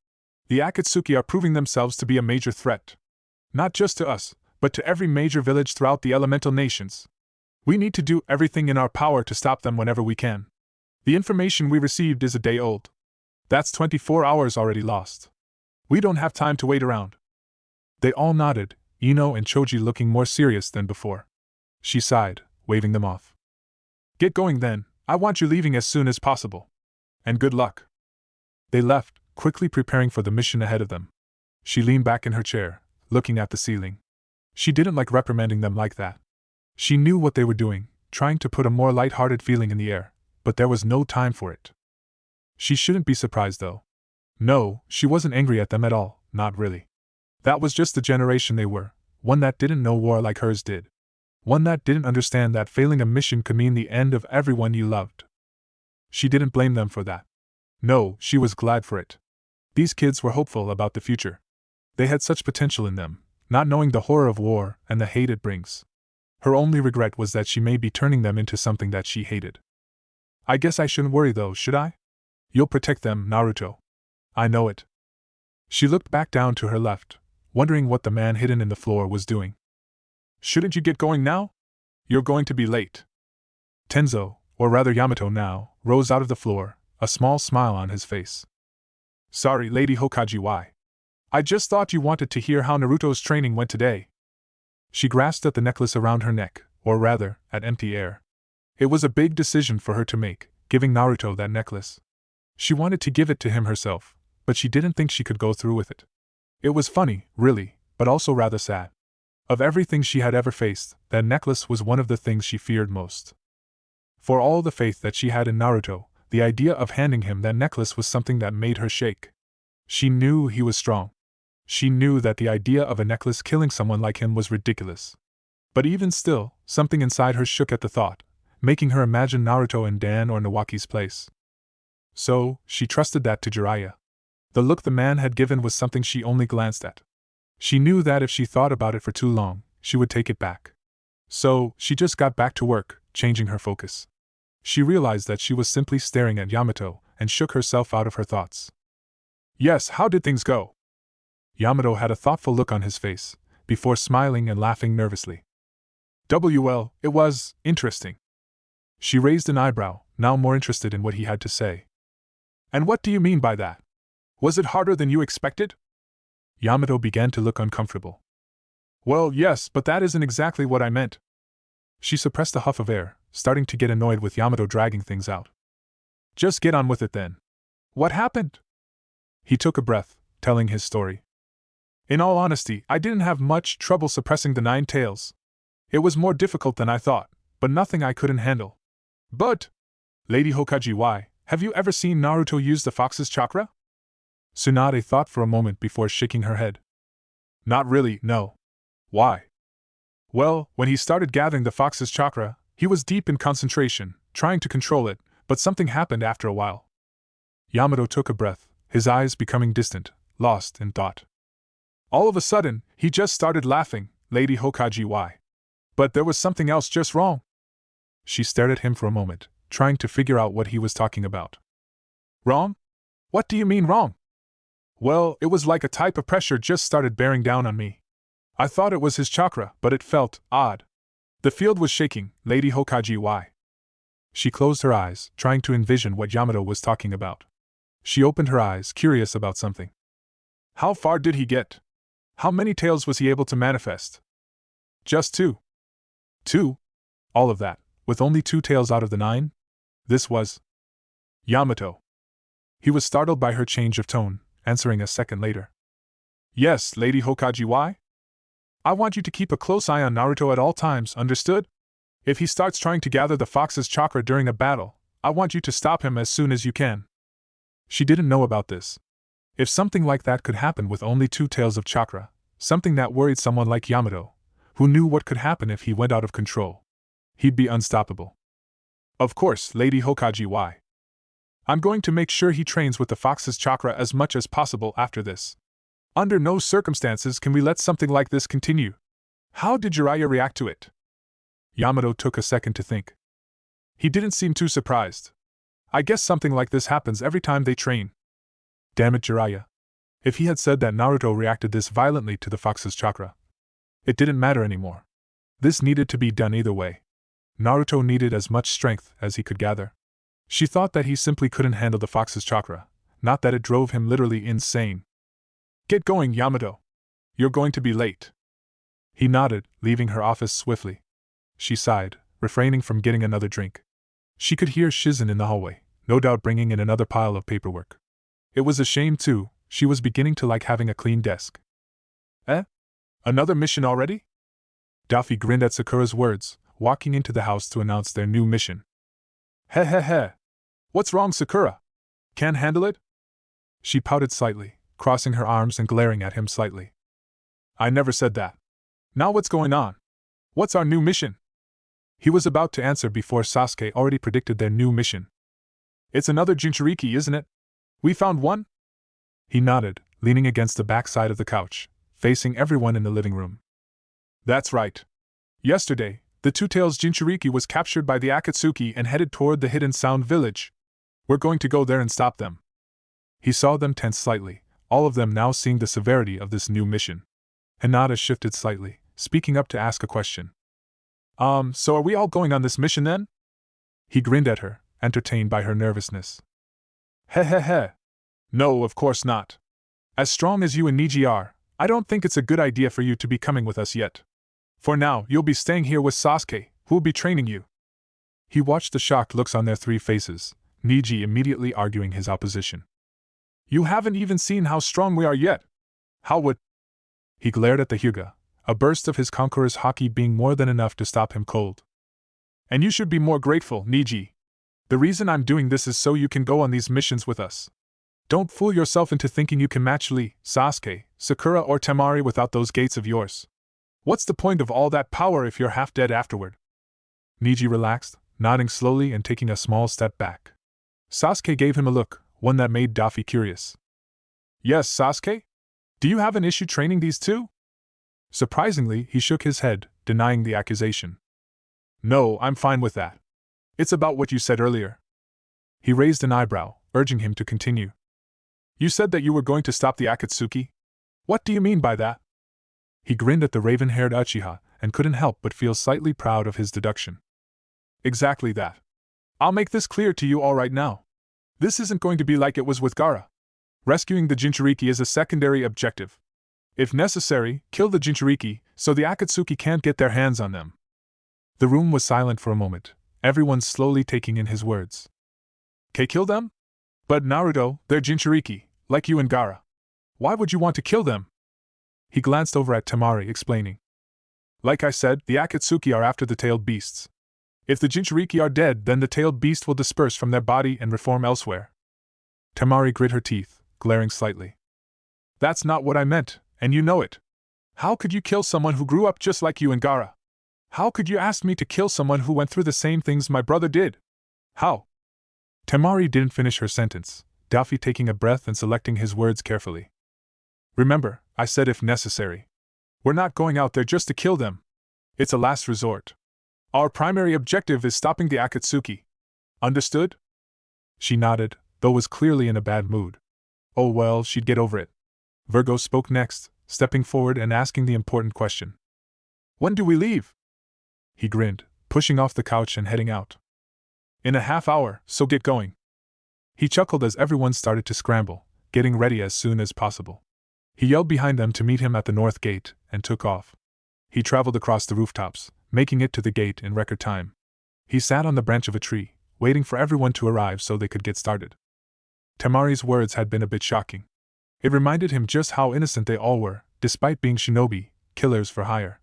The Akatsuki are proving themselves to be a major threat. Not just to us, but to every major village throughout the elemental nations. We need to do everything in our power to stop them whenever we can. The information we received is a day old. That's 24 hours already lost. We don't have time to wait around. They all nodded, Ino and Choji looking more serious than before. She sighed, waving them off. Get going then, I want you leaving as soon as possible. And good luck. They left, quickly preparing for the mission ahead of them. She leaned back in her chair, looking at the ceiling. She didn't like reprimanding them like that. She knew what they were doing, trying to put a more light-hearted feeling in the air, but there was no time for it. She shouldn't be surprised though. No, she wasn't angry at them at all, not really. That was just the generation they were, one that didn't know war like hers did. One that didn't understand that failing a mission could mean the end of everyone you loved. She didn't blame them for that. No, she was glad for it. These kids were hopeful about the future. They had such potential in them, not knowing the horror of war and the hate it brings. Her only regret was that she may be turning them into something that she hated. I guess I shouldn't worry though, should I? You'll protect them, Naruto. I know it. She looked back down to her left, wondering what the man hidden in the floor was doing. Shouldn't you get going now? You're going to be late. Tenzo, or rather Yamato now, rose out of the floor, a small smile on his face. Sorry, Lady Hokage. I just thought you wanted to hear how Naruto's training went today. She grasped at the necklace around her neck, or rather, at empty air. It was a big decision for her to make, giving Naruto that necklace. She wanted to give it to him herself, but she didn't think she could go through with it. It was funny, really, but also rather sad. Of everything she had ever faced, that necklace was one of the things she feared most. For all the faith that she had in Naruto, the idea of handing him that necklace was something that made her shake. She knew he was strong. She knew that the idea of a necklace killing someone like him was ridiculous. But even still, something inside her shook at the thought, making her imagine Naruto in Dan or Nawaki's place. So, she trusted that to Jiraiya. The look the man had given was something she only glanced at. She knew that if she thought about it for too long, she would take it back. So, she just got back to work, changing her focus. She realized that she was simply staring at Yamato, and shook herself out of her thoughts. Yes, how did things go? Yamato had a thoughtful look on his face, before smiling and laughing nervously. Well, it was interesting. She raised an eyebrow, now more interested in what he had to say. And what do you mean by that? Was it harder than you expected? Yamato began to look uncomfortable. Well, yes, but that isn't exactly what I meant. She suppressed a huff of air, starting to get annoyed with Yamato dragging things out. Just get on with it then. What happened? He took a breath, telling his story. In all honesty, I didn't have much trouble suppressing the 9 tails. It was more difficult than I thought, but nothing I couldn't handle. But, Lady Hokage, why, have you ever seen Naruto use the fox's chakra? Tsunade thought for a moment before shaking her head. Not really, no. Why? Well, when he started gathering the fox's chakra, he was deep in concentration, trying to control it, but something happened after a while. Yamato took a breath, his eyes becoming distant, lost in thought. All of a sudden, he just started laughing, Lady Hokage, why? But there was something else just wrong. She stared at him for a moment, trying to figure out what he was talking about. Wrong? What do you mean wrong? Well, it was like a type of pressure just started bearing down on me. I thought it was his chakra, but it felt odd. The field was shaking, Lady Hokage, why? She closed her eyes, trying to envision what Yamato was talking about. She opened her eyes, curious about something. How far did he get? How many tails was he able to manifest? Just 2. 2? All of that, with only 2 tails out of the 9? This was Yamato. He was startled by her change of tone, answering a second later. Yes, Lady Hokage, why? I want you to keep a close eye on Naruto at all times, understood? If he starts trying to gather the fox's chakra during a battle, I want you to stop him as soon as you can. She didn't know about this. If something like that could happen with only 2 tails of chakra, something that worried someone like Yamato, who knew what could happen if he went out of control. He'd be unstoppable. Of course, Lady Hokage, why? I'm going to make sure he trains with the fox's chakra as much as possible after this. Under no circumstances can we let something like this continue. How did Jiraiya react to it? Yamato took a second to think. He didn't seem too surprised. I guess something like this happens every time they train. Damn it, Jiraiya. If he had said that Naruto reacted this violently to the fox's chakra, it didn't matter anymore. This needed to be done either way. Naruto needed as much strength as he could gather. She thought that he simply couldn't handle the fox's chakra, not that it drove him literally insane. Get going, Yamato. You're going to be late. He nodded, leaving her office swiftly. She sighed, refraining from getting another drink. She could hear Shizen in the hallway, no doubt bringing in another pile of paperwork. It was a shame too, she was beginning to like having a clean desk. Another mission already? Daffy grinned at Sakura's words, walking into the house to announce their new mission. Heh. What's wrong, Sakura? Can't handle it? She pouted slightly, crossing her arms and glaring at him slightly. I never said that. Now what's going on? What's our new mission? He was about to answer before Sasuke already predicted their new mission. It's another Jinchuriki, isn't it? We found one? He nodded, leaning against the backside of the couch, facing everyone in the living room. That's right. Yesterday, the Two-Tails Jinchuriki was captured by the Akatsuki and headed toward the Hidden Sound Village. We're going to go there and stop them. He saw them tense slightly, all of them now seeing the severity of this new mission. Hinata shifted slightly, speaking up to ask a question. So are we all going on this mission then? He grinned at her, entertained by her nervousness. Heh. No, of course not. As strong as you and Niji are, I don't think it's a good idea for you to be coming with us yet. For now, you'll be staying here with Sasuke, who'll be training you. He watched the shocked looks on their 3 faces, Niji immediately arguing his opposition. You haven't even seen how strong we are yet. How would... He glared at the Hyuga, a burst of his conqueror's haki being more than enough to stop him cold. And you should be more grateful, Niji. The reason I'm doing this is so you can go on these missions with us. Don't fool yourself into thinking you can match Lee, Sasuke, Sakura or Temari without those gates of yours. What's the point of all that power if you're half dead afterward? Niji relaxed, nodding slowly and taking a small step back. Sasuke gave him a look, one that made Daffy curious. Yes, Sasuke? Do you have an issue training these two? Surprisingly, he shook his head, denying the accusation. No, I'm fine with that. It's about what you said earlier. He raised an eyebrow, urging him to continue. You said that you were going to stop the Akatsuki? What do you mean by that? He grinned at the raven-haired Uchiha, and couldn't help but feel slightly proud of his deduction. Exactly that. I'll make this clear to you all right now. This isn't going to be like it was with Gaara. Rescuing the Jinchuriki is a secondary objective. If necessary, kill the Jinchuriki so the Akatsuki can't get their hands on them. The room was silent for a moment, everyone slowly taking in his words. Kill them? But Naruto, they're Jinchuriki, like you and Gaara. Why would you want to kill them? He glanced over at Temari, explaining. Like I said, the Akatsuki are after the tailed beasts. If the Jinchuriki are dead, then the tailed beast will disperse from their body and reform elsewhere. Temari grit her teeth, glaring slightly. That's not what I meant, and you know it. How could you kill someone who grew up just like you and Gaara? How could you ask me to kill someone who went through the same things my brother did? How? Temari didn't finish her sentence, Daffy taking a breath and selecting his words carefully. Remember, I said if necessary. We're not going out there just to kill them. It's a last resort. Our primary objective is stopping the Akatsuki. Understood? She nodded, though was clearly in a bad mood. Oh well, she'd get over it. Virgo spoke next, stepping forward and asking the important question. When do we leave? He grinned, pushing off the couch and heading out. In a half hour, so get going. He chuckled as everyone started to scramble, getting ready as soon as possible. He yelled behind them to meet him at the north gate, and took off. He traveled across the rooftops, making it to the gate in record time. He sat on the branch of a tree, waiting for everyone to arrive so they could get started. Temari's words had been a bit shocking. It reminded him just how innocent they all were, despite being shinobi, killers for hire.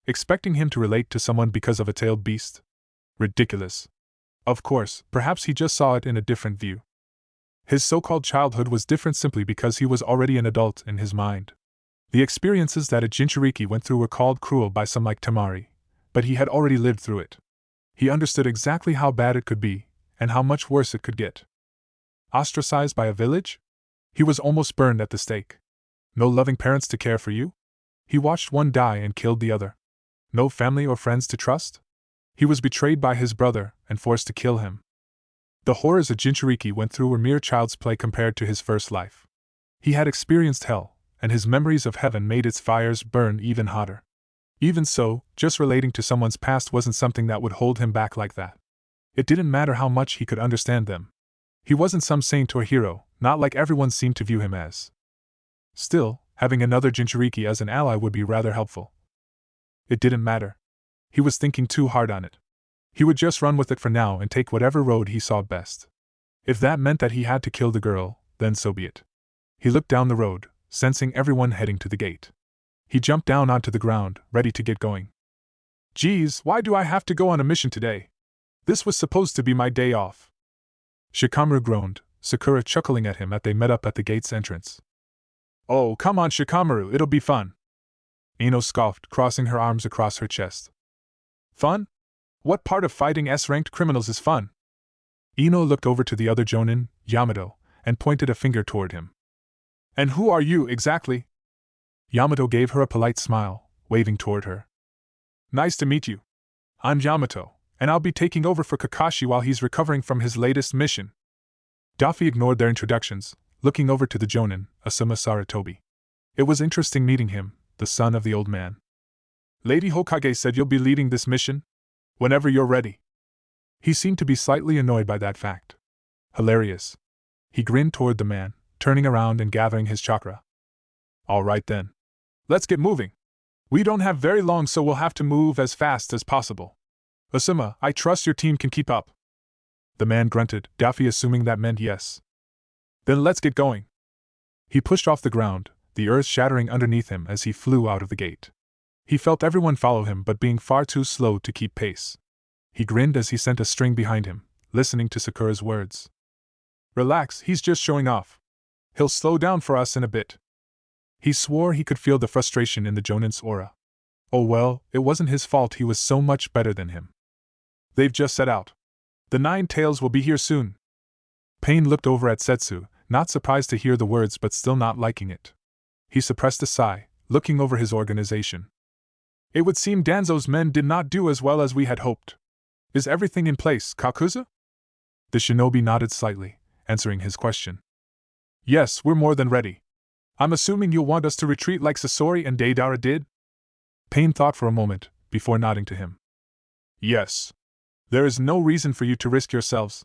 Expecting him to relate to someone because of a tailed beast? Ridiculous. Of course, perhaps he just saw it in a different view. His so-called childhood was different simply because he was already an adult in his mind. The experiences that a Jinchuriki went through were called cruel by some like Temari, but he had already lived through it. He understood exactly how bad it could be, and how much worse it could get. Ostracized by a village? He was almost burned at the stake. No loving parents to care for you? He watched one die and killed the other. No family or friends to trust? He was betrayed by his brother and forced to kill him. The horrors a Jinchuriki went through were mere child's play compared to his first life. He had experienced hell, and his memories of heaven made its fires burn even hotter. Even so, just relating to someone's past wasn't something that would hold him back like that. It didn't matter how much he could understand them. He wasn't some saint or hero, not like everyone seemed to view him as. Still, having another Jinchuriki as an ally would be rather helpful. It didn't matter. He was thinking too hard on it. He would just run with it for now and take whatever road he saw best. If that meant that he had to kill the girl, then so be it. He looked down the road, sensing everyone heading to the gate. He jumped down onto the ground, ready to get going. Geez, why do I have to go on a mission today? This was supposed to be my day off. Shikamaru groaned, Sakura chuckling at him as they met up at the gate's entrance. Oh, come on Shikamaru, it'll be fun. Ino scoffed, crossing her arms across her chest. Fun? What part of fighting S-ranked criminals is fun? Ino looked over to the other Jonin, Yamato, and pointed a finger toward him. And who are you exactly? Yamato gave her a polite smile, waving toward her. Nice to meet you. I'm Yamato, and I'll be taking over for Kakashi while he's recovering from his latest mission. Daffy ignored their introductions, looking over to the Jonin, Asuma Saratobi. It was interesting meeting him, the son of the old man. Lady Hokage said you'll be leading this mission? Whenever you're ready. He seemed to be slightly annoyed by that fact. Hilarious. He grinned toward the man, turning around and gathering his chakra. All right then. Let's get moving. We don't have very long, so we'll have to move as fast as possible. Asuma, I trust your team can keep up. The man grunted, Daffy assuming that meant yes. Then let's get going. He pushed off the ground, the earth shattering underneath him as he flew out of the gate. He felt everyone follow him but being far too slow to keep pace. He grinned as he sent a string behind him, listening to Sakura's words. Relax, he's just showing off. He'll slow down for us in a bit. He swore he could feel the frustration in the Jonin's aura. Oh well, it wasn't his fault he was so much better than him. They've just set out. The 9 tails will be here soon. Pain looked over at Setsu, not surprised to hear the words but still not liking it. He suppressed a sigh, looking over his organization. It would seem Danzo's men did not do as well as we had hoped. Is everything in place, Kakuzu? The shinobi nodded slightly, answering his question. Yes, we're more than ready. I'm assuming you'll want us to retreat like Sasori and Deidara did? Pain thought for a moment, before nodding to him. Yes. There is no reason for you to risk yourselves.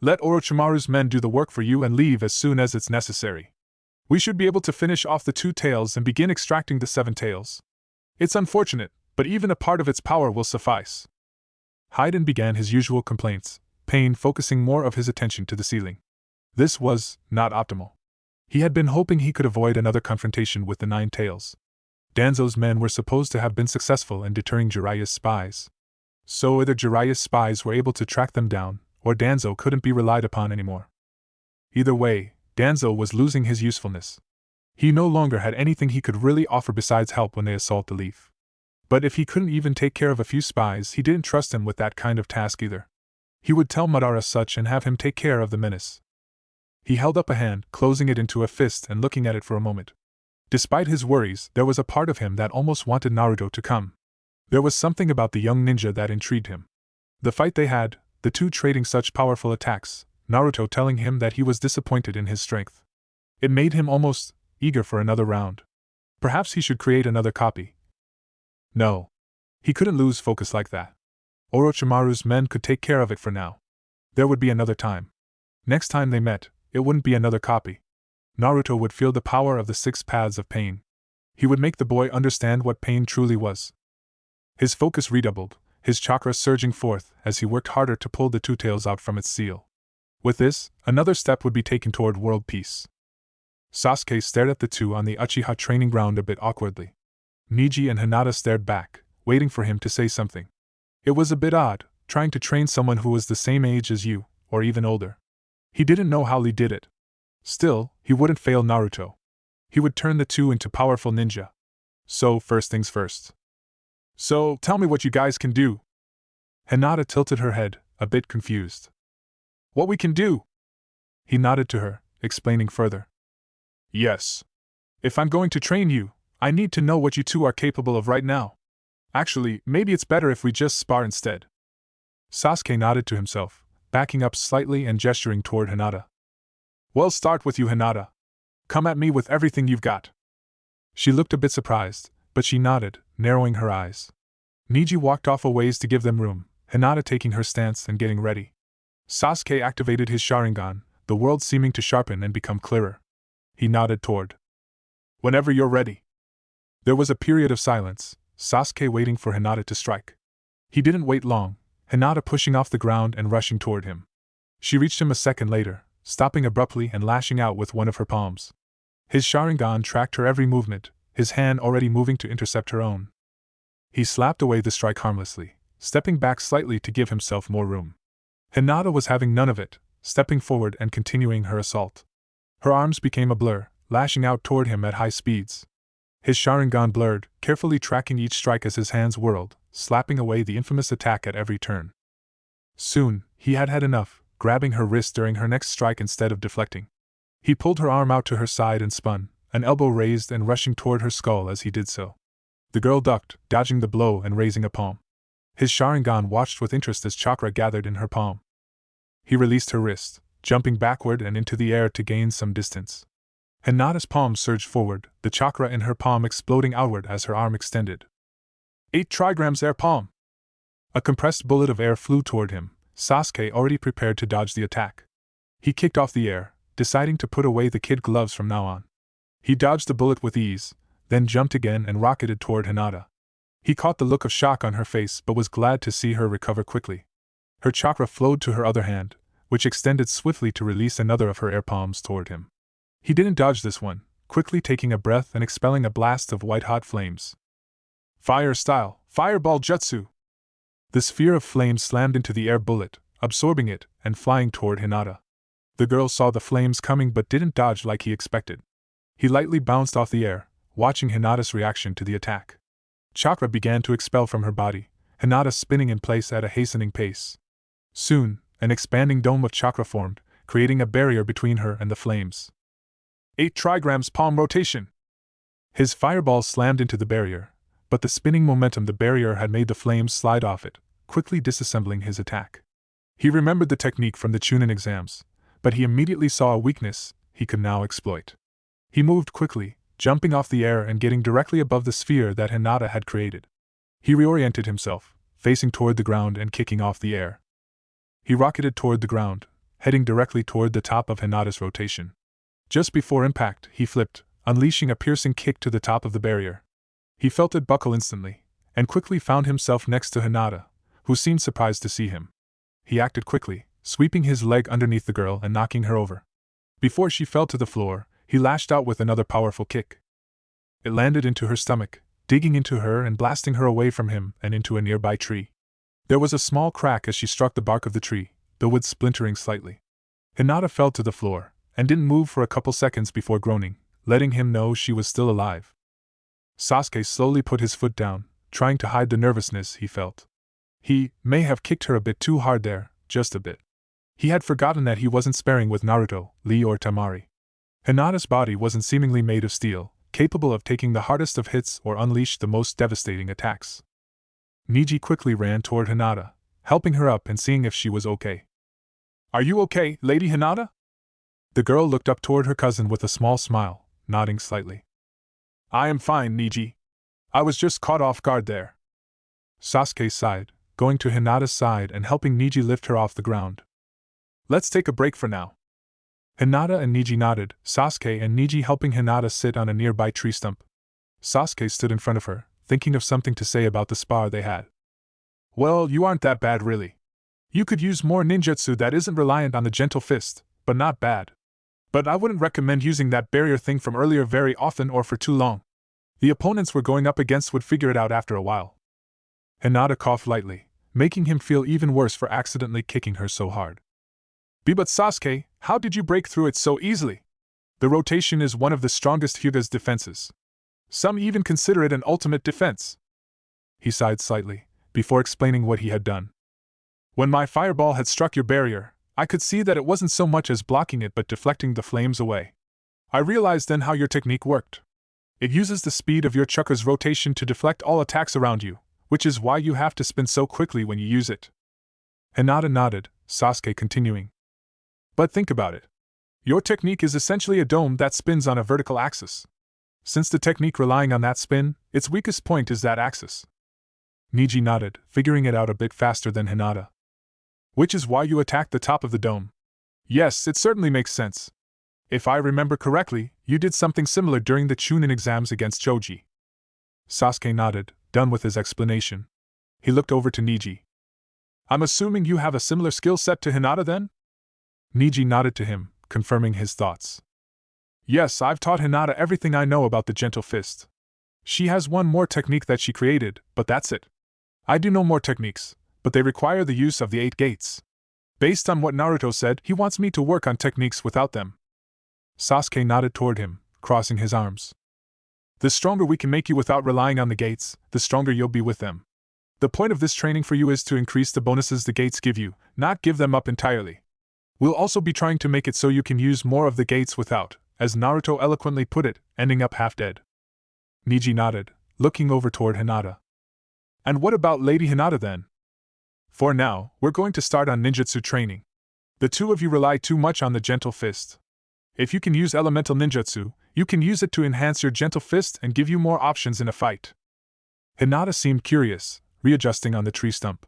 Let Orochimaru's men do the work for you and leave as soon as it's necessary. We should be able to finish off the 2 tails and begin extracting the 7 tails. It's unfortunate, but even a part of its power will suffice. Hyden began his usual complaints, Pain focusing more of his attention to the ceiling. This was not optimal. He had been hoping he could avoid another confrontation with the 9 tails. Danzo's men were supposed to have been successful in deterring Jiraiya's spies. So either Jiraiya's spies were able to track them down, or Danzo couldn't be relied upon anymore. Either way, Danzo was losing his usefulness. He no longer had anything he could really offer besides help when they assault the leaf. But if he couldn't even take care of a few spies, he didn't trust him with that kind of task either. He would tell Madara such and have him take care of the menace. He held up a hand, closing it into a fist and looking at it for a moment. Despite his worries, there was a part of him that almost wanted Naruto to come. There was something about the young ninja that intrigued him. The fight they had, the 2 trading such powerful attacks, Naruto telling him that he was disappointed in his strength. It made him almost eager for another round. Perhaps he should create another copy. No. He couldn't lose focus like that. Orochimaru's men could take care of it for now. There would be another time. Next time they met, it wouldn't be another copy. Naruto would feel the power of the 6 paths of pain. He would make the boy understand what pain truly was. His focus redoubled, his chakra surging forth as he worked harder to pull the 2 tails out from its seal. With this, another step would be taken toward world peace. Sasuke stared at the 2 on the Uchiha training ground a bit awkwardly. Neji and Hinata stared back, waiting for him to say something. It was a bit odd, trying to train someone who was the same age as you, or even older. He didn't know how Lee did it. Still, he wouldn't fail Naruto. He would turn the 2 into powerful ninja. So, first things first. So, tell me what you guys can do. Hinata tilted her head, a bit confused. What we can do? He nodded to her, explaining further. Yes. If I'm going to train you, I need to know what you 2 are capable of right now. Actually, maybe it's better if we just spar instead. Sasuke nodded to himself, backing up slightly and gesturing toward Hinata. We'll start with you, Hinata. Come at me with everything you've got. She looked a bit surprised, but she nodded, narrowing her eyes. Neji walked off a ways to give them room, Hinata taking her stance and getting ready. Sasuke activated his Sharingan, the world seeming to sharpen and become clearer. He nodded toward. Whenever you're ready. There was a period of silence, Sasuke waiting for Hinata to strike. He didn't wait long, Hinata pushing off the ground and rushing toward him. She reached him a second later, stopping abruptly and lashing out with one of her palms. His Sharingan tracked her every movement, his hand already moving to intercept her own. He slapped away the strike harmlessly, stepping back slightly to give himself more room. Hinata was having none of it, stepping forward and continuing her assault. Her arms became a blur, lashing out toward him at high speeds. His Sharingan blurred, carefully tracking each strike as his hands whirled, slapping away the infamous attack at every turn. Soon, he had had enough, grabbing her wrist during her next strike instead of deflecting. He pulled her arm out to her side and spun, an elbow raised and rushing toward her skull as he did so. The girl ducked, dodging the blow and raising a palm. His Sharingan watched with interest as chakra gathered in her palm. He released her wrist, jumping backward and into the air to gain some distance. Hinata's palm surged forward, the chakra in her palm exploding outward as her arm extended. 8 trigrams air palm! A compressed bullet of air flew toward him, Sasuke already prepared to dodge the attack. He kicked off the air, deciding to put away the kid gloves from now on. He dodged the bullet with ease, then jumped again and rocketed toward Hinata. He caught the look of shock on her face but was glad to see her recover quickly. Her chakra flowed to her other hand, which extended swiftly to release another of her air palms toward him. He didn't dodge this one, quickly taking a breath and expelling a blast of white-hot flames. Fire style, fireball jutsu! The sphere of flames slammed into the air bullet, absorbing it and flying toward Hinata. The girl saw the flames coming but didn't dodge like he expected. He lightly bounced off the air, watching Hinata's reaction to the attack. Chakra began to expel from her body, Hinata spinning in place at a hastening pace. Soon, an expanding dome of chakra formed, creating a barrier between her and the flames. 8 trigrams palm rotation! His fireball slammed into the barrier, but the spinning momentum the barrier had made the flames slide off it, quickly disassembling his attack. He remembered the technique from the Chunin exams, but he immediately saw a weakness he could now exploit. He moved quickly, jumping off the air and getting directly above the sphere that Hinata had created. He reoriented himself, facing toward the ground and kicking off the air. He rocketed toward the ground, heading directly toward the top of Hinata's rotation. Just before impact, he flipped, unleashing a piercing kick to the top of the barrier. He felt it buckle instantly, and quickly found himself next to Hinata, who seemed surprised to see him. He acted quickly, sweeping his leg underneath the girl and knocking her over. Before she fell to the floor, he lashed out with another powerful kick. It landed into her stomach, digging into her and blasting her away from him and into a nearby tree. There was a small crack as she struck the bark of the tree, the wood splintering slightly. Hinata fell to the floor, and didn't move for a couple seconds before groaning, letting him know she was still alive. Sasuke slowly put his foot down, trying to hide the nervousness he felt. He may have kicked her a bit too hard there, just a bit. He had forgotten that he wasn't sparing with Naruto, Lee or Temari. Hinata's body wasn't seemingly made of steel, capable of taking the hardest of hits or unleash the most devastating attacks. Neji quickly ran toward Hinata, helping her up and seeing if she was okay. "Are you okay, Lady Hinata?" The girl looked up toward her cousin with a small smile, nodding slightly. "I am fine, Neji. I was just caught off guard there." Sasuke sighed, going to Hinata's side and helping Neji lift her off the ground. "Let's take a break for now." Hinata and Neji nodded, Sasuke and Neji helping Hinata sit on a nearby tree stump. Sasuke stood in front of her, thinking of something to say about the spar they had. "Well, you aren't that bad really. You could use more ninjutsu that isn't reliant on the gentle fist, but not bad. But I wouldn't recommend using that barrier thing from earlier very often or for too long. The opponents we're going up against would figure it out after a while." Hinata coughed lightly, making him feel even worse for accidentally kicking her so hard. "But Sasuke, how did you break through it so easily? The rotation is one of the strongest Hyuga's defenses. Some even consider it an ultimate defense." He sighed slightly, before explaining what he had done. "When my fireball had struck your barrier, I could see that it wasn't so much as blocking it but deflecting the flames away. I realized then how your technique worked. It uses the speed of your chakra's rotation to deflect all attacks around you, which is why you have to spin so quickly when you use it." Hinata nodded, Sasuke continuing. "But think about it. Your technique is essentially a dome that spins on a vertical axis. Since the technique relying on that spin, its weakest point is that axis." Neji nodded, figuring it out a bit faster than Hinata. "Which is why you attacked the top of the dome. Yes, it certainly makes sense. If I remember correctly, you did something similar during the Chunin exams against Choji." Sasuke nodded, done with his explanation. He looked over to Neji. "I'm assuming you have a similar skill set to Hinata then?" Neji nodded to him, confirming his thoughts. "Yes, I've taught Hinata everything I know about the gentle fist. She has one more technique that she created, but that's it. I do know more techniques, but they require the use of the 8 gates. Based on what Naruto said, he wants me to work on techniques without them." Sasuke nodded toward him, crossing his arms. "The stronger we can make you without relying on the gates, the stronger you'll be with them. The point of this training for you is to increase the bonuses the gates give you, not give them up entirely. We'll also be trying to make it so you can use more of the gates without, as Naruto eloquently put it, ending up half dead." Neji nodded, looking over toward Hinata. "And what about Lady Hinata then? For now, we're going to start on ninjutsu training. The two of you rely too much on the gentle fist. If you can use elemental ninjutsu, you can use it to enhance your gentle fist and give you more options in a fight." Hinata seemed curious, readjusting on the tree stump.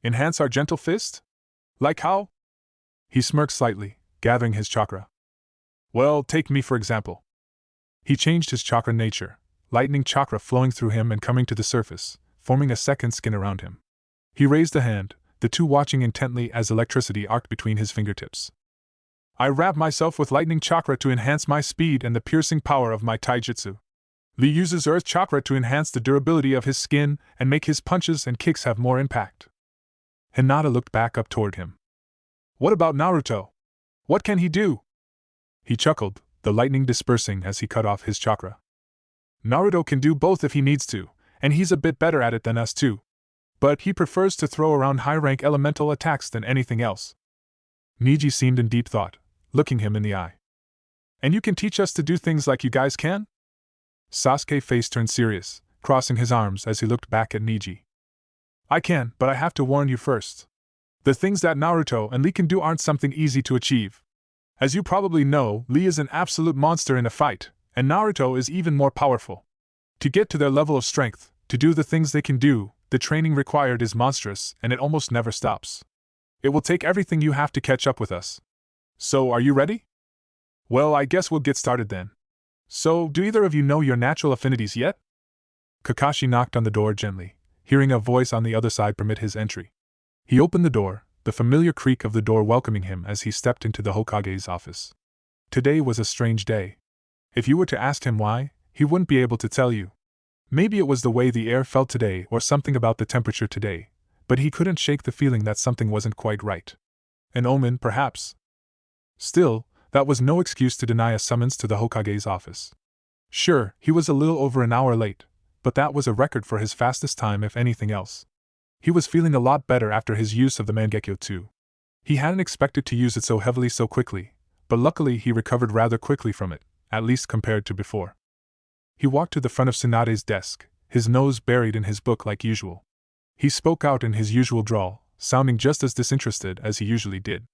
"Enhance our gentle fist? Like how?" He smirked slightly, gathering his chakra. "Well, take me for example." He changed his chakra nature, lightning chakra flowing through him and coming to the surface, forming a second skin around him. He raised a hand, the two watching intently as electricity arced between his fingertips. "I wrap myself with lightning chakra to enhance my speed and the piercing power of my taijutsu. Lee uses earth chakra to enhance the durability of his skin and make his punches and kicks have more impact." Hinata looked back up toward him. "What about Naruto? What can he do?" He chuckled, the lightning dispersing as he cut off his chakra. "Naruto can do both if he needs to, and he's a bit better at it than us too. But he prefers to throw around high-rank elemental attacks than anything else." Neji seemed in deep thought, looking him in the eye. "And you can teach us to do things like you guys can?" Sasuke's face turned serious, crossing his arms as he looked back at Neji. "I can, but I have to warn you first. The things that Naruto and Lee can do aren't something easy to achieve. As you probably know, Lee is an absolute monster in a fight, and Naruto is even more powerful. To get to their level of strength, To do the things they can do, the training required is monstrous and it almost never stops. It will take everything you have to catch up with us. So, are you ready? Well, I guess we'll get started then. So, do either of you know your natural affinities yet? Kakashi knocked on the door gently, hearing a voice on the other side permit his entry. He opened the door, the familiar creak of the door welcoming him as he stepped into the Hokage's office. Today was a strange day. If you were to ask him why, he wouldn't be able to tell you. Maybe it was the way the air felt today or something about the temperature today, but he couldn't shake the feeling that something wasn't quite right. An omen, perhaps. Still, that was no excuse to deny a summons to the Hokage's office. Sure, he was a little over an hour late, but that was a record for his fastest time if anything else. He was feeling a lot better after his use of the Mangekyo too. He hadn't expected to use it so heavily so quickly, but luckily he recovered rather quickly from it, at least compared to before. He walked to the front of Tsunade's desk, his nose buried in his book like usual. He spoke out in his usual drawl, sounding just as disinterested as he usually did.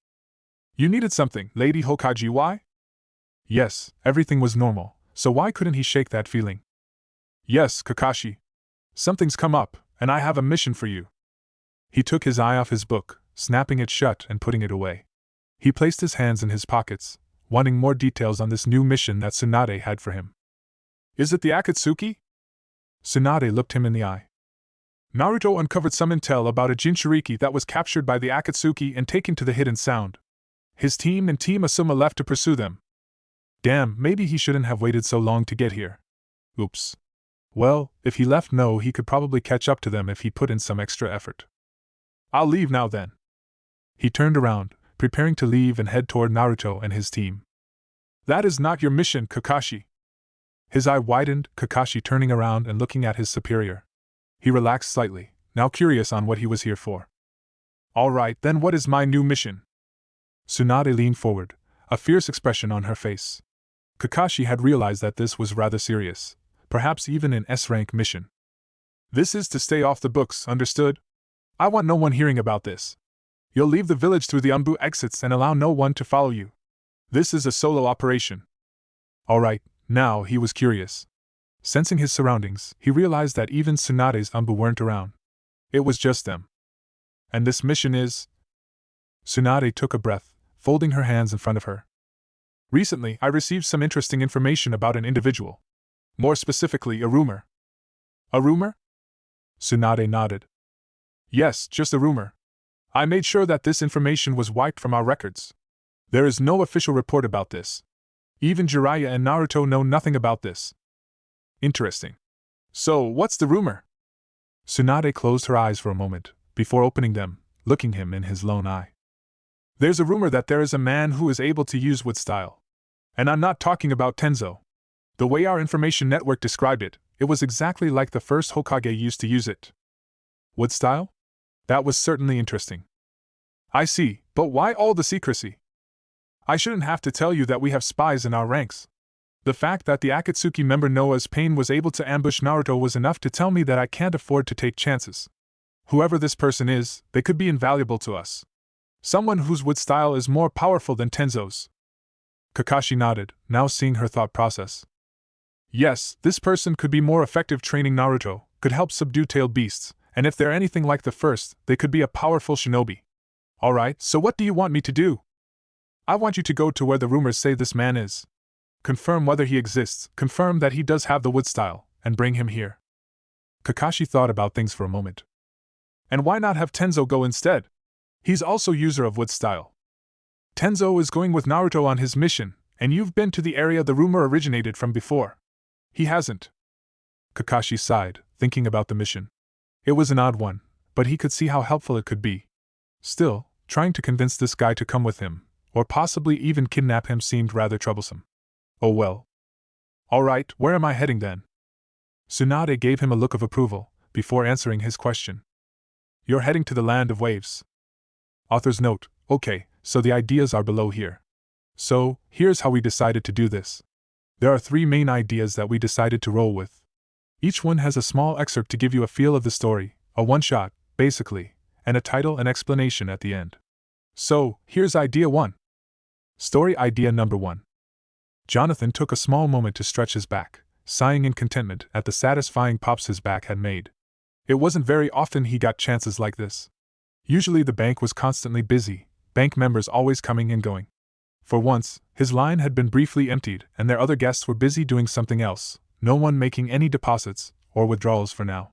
You needed something, Lady Hokage, why? Yes, everything was normal, so why couldn't he shake that feeling? Yes, Kakashi. Something's come up, and I have a mission for you. He took his eye off his book, snapping it shut and putting it away. He placed his hands in his pockets, wanting more details on this new mission that Tsunade had for him. Is it the Akatsuki? Tsunade looked him in the eye. Naruto uncovered some intel about a Jinchuriki that was captured by the Akatsuki and taken to the Hidden Sound. His team and Team Asuma left to pursue them. Damn, maybe he shouldn't have waited so long to get here. Oops. Well, if he left now, he could probably catch up to them if he put in some extra effort. I'll leave now then. He turned around, preparing to leave and head toward Naruto and his team. That is not your mission, Kakashi. His eye widened, Kakashi turning around and looking at his superior. He relaxed slightly, now curious on what he was here for. All right, then what is my new mission? Tsunade leaned forward, a fierce expression on her face. Kakashi had realized that this was rather serious, perhaps even an S-rank mission. This is to stay off the books, understood? I want no one hearing about this. You'll leave the village through the Anbu exits and allow no one to follow you. This is a solo operation. All right, now he was curious. Sensing his surroundings, he realized that even Tsunade's Anbu weren't around. It was just them. And this mission is… Tsunade took a breath, folding her hands in front of her. Recently, I received some interesting information about an individual. More specifically, a rumor. A rumor? Tsunade nodded. Yes, just a rumor. I made sure that this information was wiped from our records. There is no official report about this. Even Jiraiya and Naruto know nothing about this. Interesting. So, what's the rumor? Tsunade closed her eyes for a moment, before opening them, looking him in his lone eye. There's a rumor that there is a man who is able to use wood style. And I'm not talking about Tenzo. The way our information network described it, it was exactly like the first Hokage used to use it. Wood style? That was certainly interesting. I see, but why all the secrecy? I shouldn't have to tell you that we have spies in our ranks. The fact that the Akatsuki member Noah's Pain was able to ambush Naruto was enough to tell me that I can't afford to take chances. Whoever this person is, they could be invaluable to us. Someone whose wood style is more powerful than Tenzo's. Kakashi nodded, now seeing her thought process. Yes, this person could be more effective training Naruto, could help subdue tailed beasts, and if they're anything like the first, they could be a powerful shinobi. Alright, so what do you want me to do? I want you to go to where the rumors say this man is. Confirm whether he exists, confirm that he does have the wood style, and bring him here. Kakashi thought about things for a moment. And why not have Tenzo go instead? He's also user of wood style. Tenzo is going with Naruto on his mission, and you've been to the area the rumor originated from before. He hasn't. Kakashi sighed, thinking about the mission. It was an odd one, but he could see how helpful it could be. Still, trying to convince this guy to come with him, or possibly even kidnap him, seemed rather troublesome. Oh well. Alright, where am I heading then? Tsunade gave him a look of approval, before answering his question. You're heading to the Land of Waves. Author's note, okay, so the ideas are below here. So, here's how we decided to do this. There are 3 main ideas that we decided to roll with. Each one has a small excerpt to give you a feel of the story, a one-shot, basically, and a title and explanation at the end. So, here's idea 1. Story idea number 1. Jonathan took a small moment to stretch his back, sighing in contentment at the satisfying pops his back had made. It wasn't very often he got chances like this. Usually the bank was constantly busy, bank members always coming and going. For once, his line had been briefly emptied and their other guests were busy doing something else, no one making any deposits or withdrawals for now.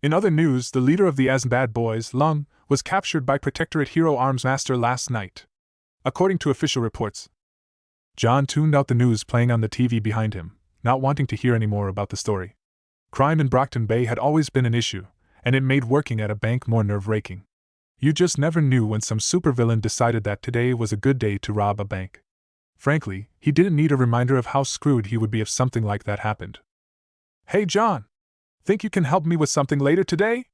In other news, the leader of the As Bad Boys, Lung, was captured by Protectorate Hero Arms Master last night. According to official reports. John tuned out the news playing on the TV behind him, not wanting to hear any more about the story. Crime in Brockton Bay had always been an issue, and it made working at a bank more nerve-wracking. You just never knew when some supervillain decided that today was a good day to rob a bank. Frankly, he didn't need a reminder of how screwed he would be if something like that happened. "Hey John! Think you can help me with something later today?"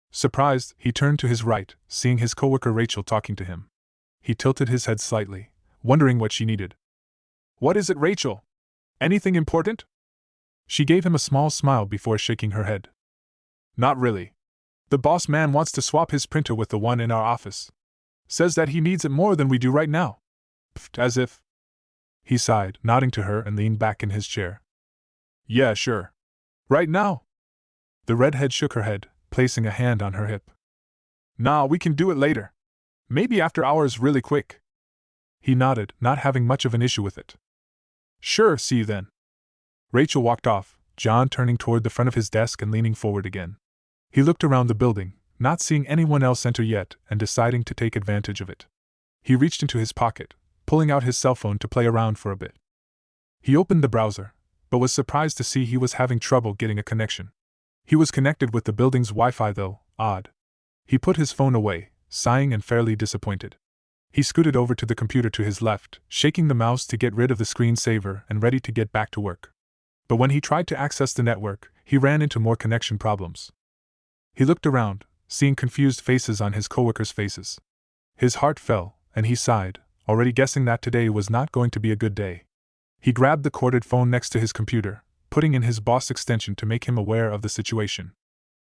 Surprised, he turned to his right, seeing his coworker Rachel talking to him. He tilted his head slightly, wondering what she needed. "What is it, Rachel? Anything important?" She gave him a small smile before shaking her head. "Not really. The boss man wants to swap his printer with the one in our office. Says that he needs it more than we do right now." Pfft, as if. He sighed, nodding to her and leaned back in his chair. "Yeah, sure. Right now?" The redhead shook her head, placing a hand on her hip. "Nah, we can do it later. Maybe after hours really quick." He nodded, not having much of an issue with it. "Sure, see you then." Rachel walked off, John turning toward the front of his desk and leaning forward again. He looked around the building, not seeing anyone else enter yet and deciding to take advantage of it. He reached into his pocket, pulling out his cell phone to play around for a bit. He opened the browser, but was surprised to see he was having trouble getting a connection. He was connected with the building's Wi-Fi though, odd. He put his phone away, sighing and fairly disappointed. He scooted over to the computer to his left, shaking the mouse to get rid of the screensaver and ready to get back to work. But when he tried to access the network, he ran into more connection problems. He looked around, seeing confused faces on his coworkers' faces. His heart fell, and he sighed, already guessing that today was not going to be a good day. He grabbed the corded phone next to his computer, putting in his boss extension to make him aware of the situation.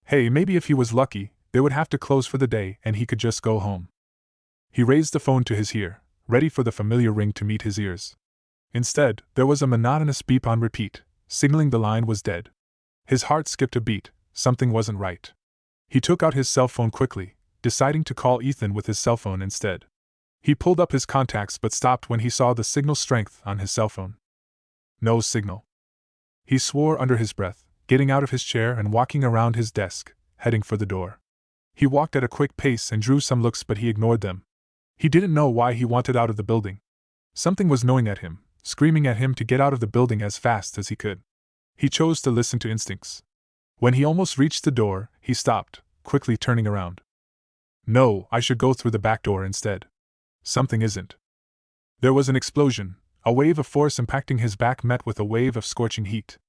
Hey, maybe if he was lucky, they would have to close for the day and he could just go home. He raised the phone to his ear, ready for the familiar ring to meet his ears. Instead, there was a monotonous beep on repeat, signaling the line was dead. His heart skipped a beat, something wasn't right. He took out his cell phone quickly, deciding to call Ethan with his cell phone instead. He pulled up his contacts but stopped when he saw the signal strength on his cell phone. No signal. He swore under his breath, getting out of his chair and walking around his desk, heading for the door. He walked at a quick pace and drew some looks, but he ignored them. He didn't know why he wanted out of the building. Something was gnawing at him, screaming at him to get out of the building as fast as he could. He chose to listen to instincts. When he almost reached the door, he stopped, quickly turning around. No, I should go through the back door instead. Something isn't. There was an explosion, a wave of force impacting his back met with a wave of scorching heat.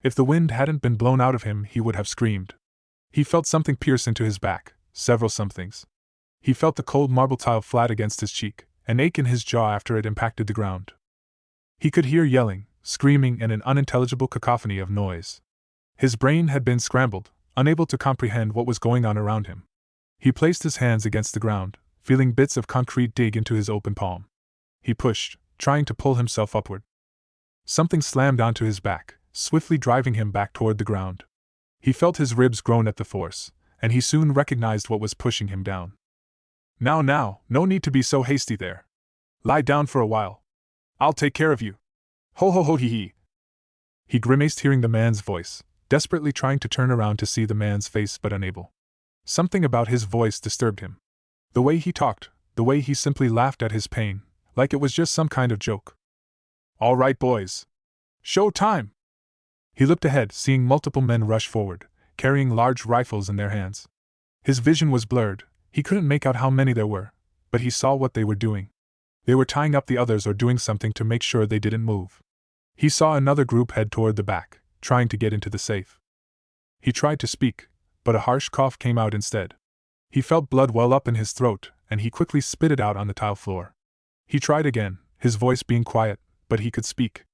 If the wind hadn't been blown out of him, he would have screamed. He felt something pierce into his back, several somethings. He felt the cold marble tile flat against his cheek, an ache in his jaw after it impacted the ground. He could hear yelling, screaming, and an unintelligible cacophony of noise. His brain had been scrambled, unable to comprehend what was going on around him. He placed his hands against the ground, feeling bits of concrete dig into his open palm. He pushed, trying to pull himself upward. Something slammed onto his back, swiftly driving him back toward the ground. He felt his ribs groan at the force, and he soon recognized what was pushing him down. Now, no need to be so hasty there. Lie down for a while. I'll take care of you. Ho ho ho hee hee. He grimaced hearing the man's voice, desperately trying to turn around to see the man's face but unable. Something about his voice disturbed him. The way he talked, the way he simply laughed at his pain, like it was just some kind of joke. All right, boys. Show time! He looked ahead, seeing multiple men rush forward, carrying large rifles in their hands. His vision was blurred, he couldn't make out how many there were, but he saw what they were doing. They were tying up the others or doing something to make sure they didn't move. He saw another group head toward the back, trying to get into the safe. He tried to speak, but a harsh cough came out instead. He felt blood well up in his throat, and he quickly spit it out on the tile floor. He tried again, his voice being quiet, but he could speak.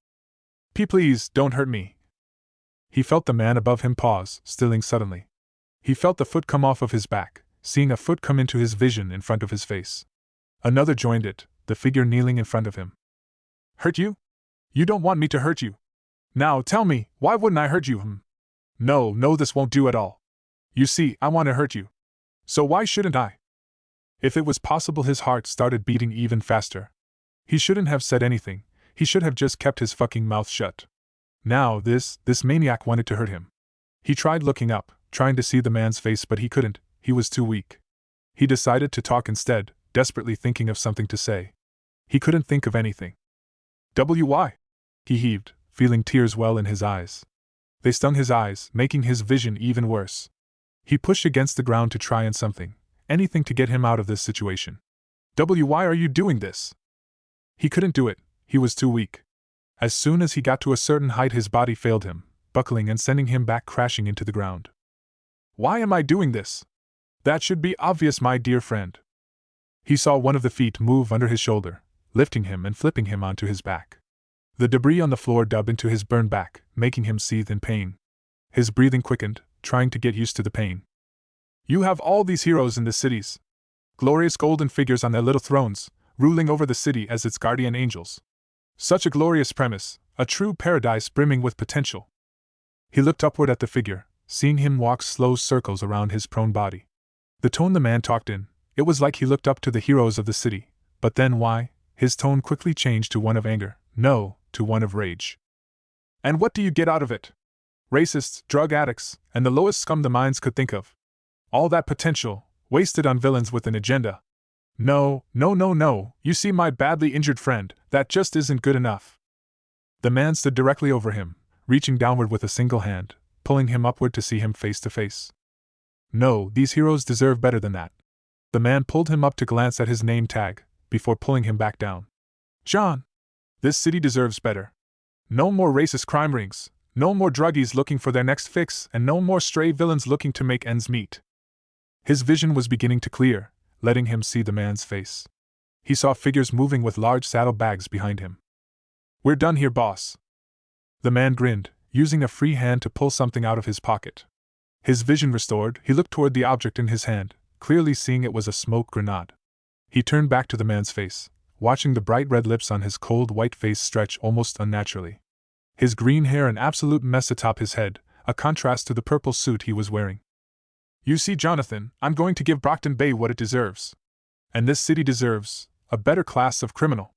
Please, don't hurt me. He felt the man above him pause, stilling suddenly. He felt the foot come off of his back, seeing a foot come into his vision in front of his face. Another joined it, the figure kneeling in front of him. Hurt you? You don't want me to hurt you. Now tell me, why wouldn't I hurt you? No, this won't do at all. You see, I want to hurt you. So why shouldn't I? If it was possible, his heart started beating even faster. He shouldn't have said anything, he should have just kept his fucking mouth shut. Now this maniac wanted to hurt him. He tried looking up, trying to see the man's face, but he couldn't, he was too weak. He decided to talk instead, desperately thinking of something to say. He couldn't think of anything. Why? He heaved, feeling tears well in his eyes. They stung his eyes, making his vision even worse. He pushed against the ground to try and anything to get him out of this situation. Why are you doing this? He couldn't do it, he was too weak. As soon as he got to a certain height, his body failed him, buckling and sending him back crashing into the ground. Why am I doing this? That should be obvious, my dear friend. He saw one of the feet move under his shoulder, lifting him and flipping him onto his back. The debris on the floor dug into his burned back, making him seethe in pain. His breathing quickened, trying to get used to the pain. You have all these heroes in the cities. Glorious golden figures on their little thrones, ruling over the city as its guardian angels. Such a glorious premise, a true paradise brimming with potential. He looked upward at the figure, seeing him walk slow circles around his prone body. The tone the man talked in, it was like he looked up to the heroes of the city, but then why? His tone quickly changed to one of anger, no, to one of rage. And what do you get out of it? Racists, drug addicts, and the lowest scum the minds could think of. All that potential, wasted on villains with an agenda. No, you see my badly injured friend, that just isn't good enough. The man stood directly over him, reaching downward with a single hand, pulling him upward to see him face to face. No, these heroes deserve better than that. The man pulled him up to glance at his name tag, before pulling him back down. John! This city deserves better. No more racist crime rings, no more druggies looking for their next fix, and no more stray villains looking to make ends meet. His vision was beginning to clear, letting him see the man's face. He saw figures moving with large saddlebags behind him. We're done here, boss. The man grinned, using a free hand to pull something out of his pocket. His vision restored, he looked toward the object in his hand, clearly seeing it was a smoke grenade. He turned back to the man's face, watching the bright red lips on his cold white face stretch almost unnaturally. His green hair an absolute mess atop his head, a contrast to the purple suit he was wearing. You see, Jonathan, I'm going to give Brockton Bay what it deserves. And this city deserves a better class of criminal.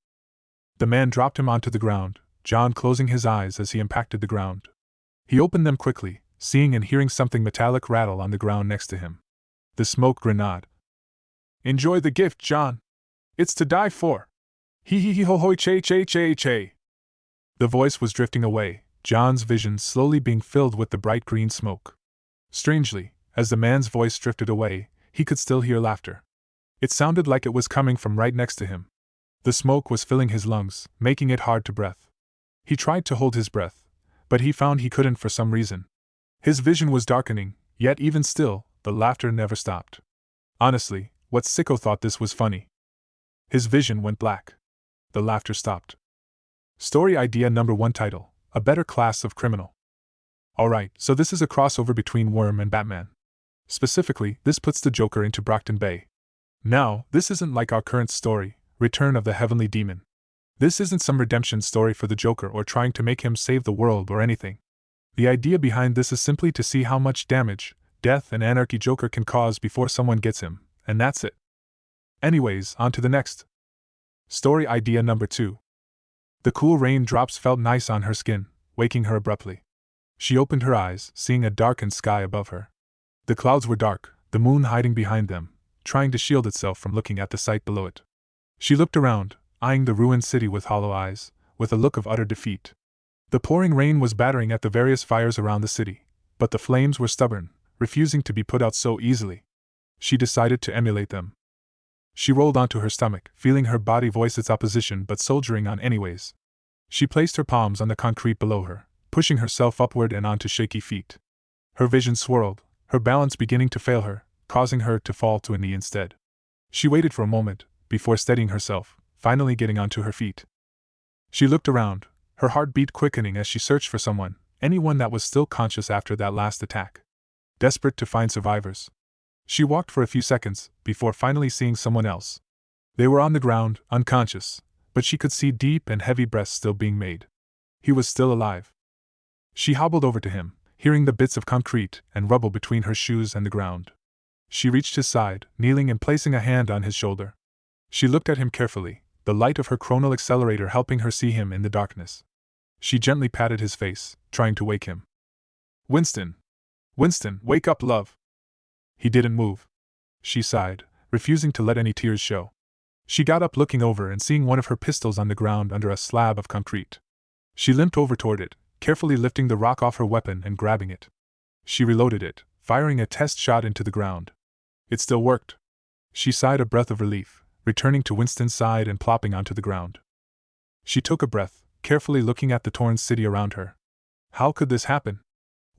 The man dropped him onto the ground, John closing his eyes as he impacted the ground. He opened them quickly, seeing and hearing something metallic rattle on the ground next to him. The smoke grenade. Enjoy the gift, John. It's to die for. Hee ho hoi che. The voice was drifting away, John's vision slowly being filled with the bright green smoke. Strangely, as the man's voice drifted away, he could still hear laughter. It sounded like it was coming from right next to him. The smoke was filling his lungs, making it hard to breathe. He tried to hold his breath, but he found he couldn't for some reason. His vision was darkening, yet even still, the laughter never stopped. Honestly, what sicko thought this was funny? His vision went black. The laughter stopped. Story idea number 1 title, A Better Class of Criminal. Alright, so this is a crossover between Worm and Batman. Specifically, this puts the Joker into Brockton Bay. Now, this isn't like our current story, Return of the Heavenly Demon. This isn't some redemption story for the Joker or trying to make him save the world or anything. The idea behind this is simply to see how much damage, death and anarchy Joker can cause before someone gets him, and that's it. Anyways, on to the next. Story idea number 2. The cool rain drops felt nice on her skin, waking her abruptly. She opened her eyes, seeing a darkened sky above her. The clouds were dark, the moon hiding behind them, trying to shield itself from looking at the sight below it. She looked around, eyeing the ruined city with hollow eyes, with a look of utter defeat. The pouring rain was battering at the various fires around the city, but the flames were stubborn, refusing to be put out so easily. She decided to emulate them. She rolled onto her stomach, feeling her body voice its opposition but soldiering on anyways. She placed her palms on the concrete below her, pushing herself upward and onto shaky feet. Her vision swirled, her balance beginning to fail her, causing her to fall to a knee instead. She waited for a moment, before steadying herself, finally getting onto her feet. She looked around, her heartbeat quickening as she searched for someone, anyone that was still conscious after that last attack. Desperate to find survivors. She walked for a few seconds, before finally seeing someone else. They were on the ground, unconscious, but she could see deep and heavy breaths still being made. He was still alive. She hobbled over to him, hearing the bits of concrete and rubble between her shoes and the ground. She reached his side, kneeling and placing a hand on his shoulder. She looked at him carefully, the light of her chronal accelerator helping her see him in the darkness. She gently patted his face, trying to wake him. Winston! Winston, wake up, love! He didn't move. She sighed, refusing to let any tears show. She got up, looking over and seeing one of her pistols on the ground under a slab of concrete. She limped over toward it, carefully lifting the rock off her weapon and grabbing it. She reloaded it, firing a test shot into the ground. It still worked. She sighed a breath of relief, returning to Winston's side and plopping onto the ground. She took a breath, carefully looking at the torn city around her. How could this happen?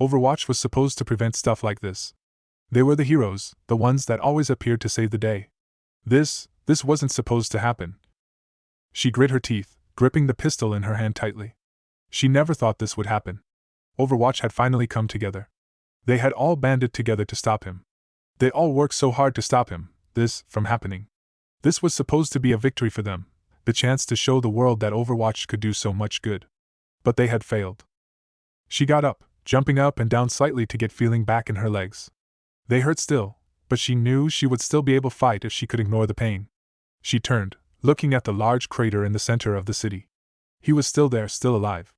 Overwatch was supposed to prevent stuff like this. They were the heroes, the ones that always appeared to save the day. This wasn't supposed to happen. She grit her teeth, gripping the pistol in her hand tightly. She never thought this would happen. Overwatch had finally come together. They had all banded together to stop him. They all worked so hard to stop him, this, from happening. This was supposed to be a victory for them, the chance to show the world that Overwatch could do so much good. But they had failed. She got up, jumping up and down slightly to get feeling back in her legs. They hurt still, but she knew she would still be able to fight if she could ignore the pain. She turned, looking at the large crater in the center of the city. He was still there, still alive.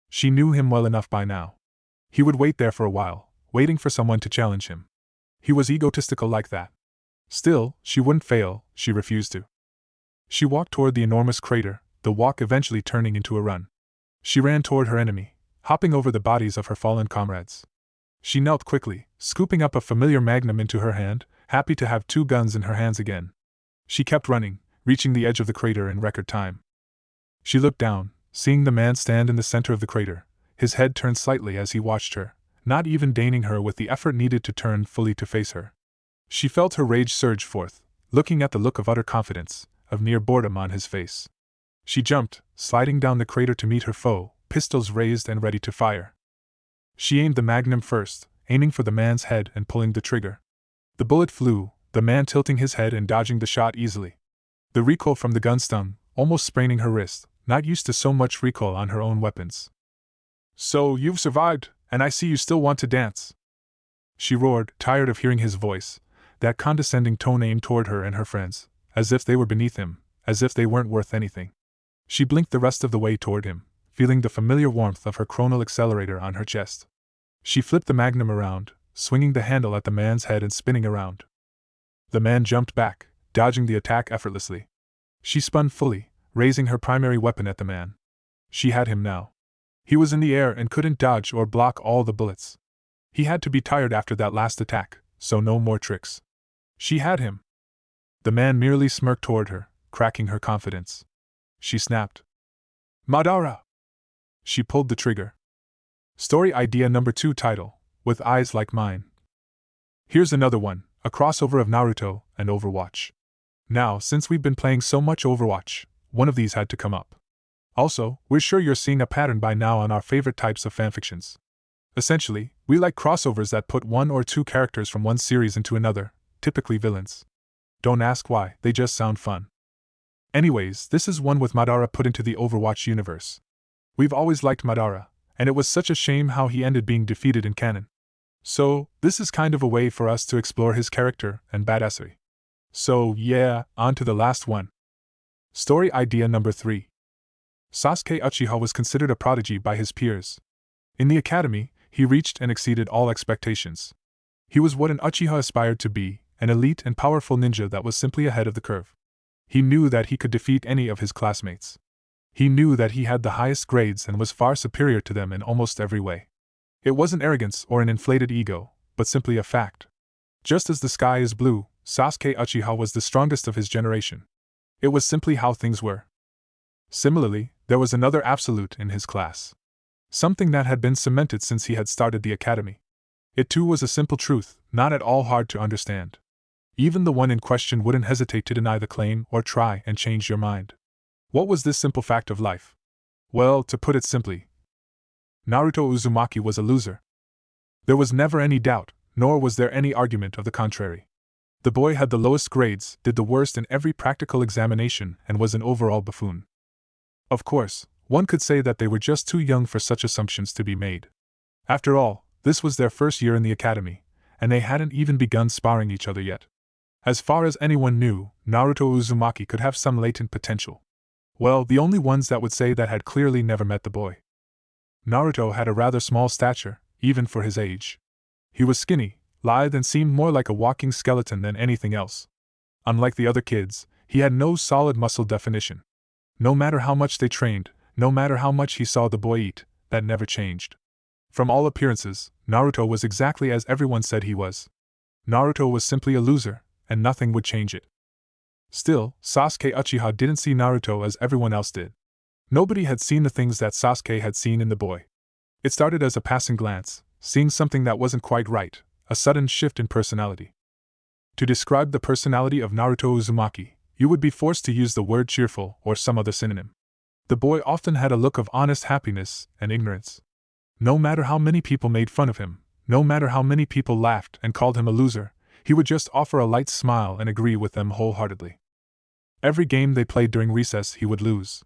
She knew him well enough by now. He would wait there for a while, waiting for someone to challenge him. He was egotistical like that. Still, she wouldn't fail, she refused to. She walked toward the enormous crater, the walk eventually turning into a run. She ran toward her enemy, hopping over the bodies of her fallen comrades. She knelt quickly, scooping up a familiar magnum into her hand, happy to have 2 guns in her hands again. She kept running, reaching the edge of the crater in record time. She looked down, seeing the man stand in the center of the crater, his head turned slightly as he watched her, not even deigning her with the effort needed to turn fully to face her. She felt her rage surge forth, looking at the look of utter confidence, of near boredom on his face. She jumped, sliding down the crater to meet her foe, pistols raised and ready to fire. She aimed the magnum first, aiming for the man's head and pulling the trigger. The bullet flew, the man tilting his head and dodging the shot easily. The recoil from the gun stung, almost spraining her wrist, not used to so much recoil on her own weapons. "So, you've survived, and I see you still want to dance," she roared, tired of hearing his voice, that condescending tone aimed toward her and her friends, as if they were beneath him, as if they weren't worth anything. She blinked the rest of the way toward him, feeling the familiar warmth of her chronal accelerator on her chest. She flipped the magnum around, swinging the handle at the man's head and spinning around. The man jumped back, dodging the attack effortlessly. She spun fully, raising her primary weapon at the man. She had him now. He was in the air and couldn't dodge or block all the bullets. He had to be tired after that last attack, so no more tricks. She had him. The man merely smirked toward her, cracking her confidence. She snapped. "Madara!" She pulled the trigger. Story idea number 2 title, With Eyes Like Mine. Here's another one, a crossover of Naruto and Overwatch. Now, since we've been playing so much Overwatch, one of these had to come up. Also, we're sure you're seeing a pattern by now on our favorite types of fanfictions. Essentially, we like crossovers that put 1 or 2 characters from one series into another, typically villains. Don't ask why, they just sound fun. Anyways, this is one with Madara put into the Overwatch universe. We've always liked Madara, and it was such a shame how he ended being defeated in canon. So, this is kind of a way for us to explore his character and badassery. So, yeah, on to the last one. Story idea number 3. Sasuke Uchiha was considered a prodigy by his peers. In the academy, he reached and exceeded all expectations. He was what an Uchiha aspired to be, an elite and powerful ninja that was simply ahead of the curve. He knew that he could defeat any of his classmates. He knew that he had the highest grades and was far superior to them in almost every way. It wasn't arrogance or an inflated ego, but simply a fact. Just as the sky is blue, Sasuke Uchiha was the strongest of his generation. It was simply how things were. Similarly, there was another absolute in his class. Something that had been cemented since he had started the academy. It too was a simple truth, not at all hard to understand. Even the one in question wouldn't hesitate to deny the claim or try and change your mind. What was this simple fact of life? Well, to put it simply, Naruto Uzumaki was a loser. There was never any doubt, nor was there any argument of the contrary. The boy had the lowest grades, did the worst in every practical examination, and was an overall buffoon. Of course, one could say that they were just too young for such assumptions to be made. After all, this was their first year in the academy, and they hadn't even begun sparring each other yet. As far as anyone knew, Naruto Uzumaki could have some latent potential. Well, the only ones that would say that had clearly never met the boy. Naruto had a rather small stature, even for his age. He was skinny, lithe, and seemed more like a walking skeleton than anything else. Unlike the other kids, he had no solid muscle definition. No matter how much they trained, no matter how much he saw the boy eat, that never changed. From all appearances, Naruto was exactly as everyone said he was. Naruto was simply a loser, and nothing would change it. Still, Sasuke Uchiha didn't see Naruto as everyone else did. Nobody had seen the things that Sasuke had seen in the boy. It started as a passing glance, seeing something that wasn't quite right, a sudden shift in personality. To describe the personality of Naruto Uzumaki, you would be forced to use the word cheerful or some other synonym. The boy often had a look of honest happiness and ignorance. No matter how many people made fun of him, no matter how many people laughed and called him a loser, he would just offer a light smile and agree with them wholeheartedly. Every game they played during recess he would lose.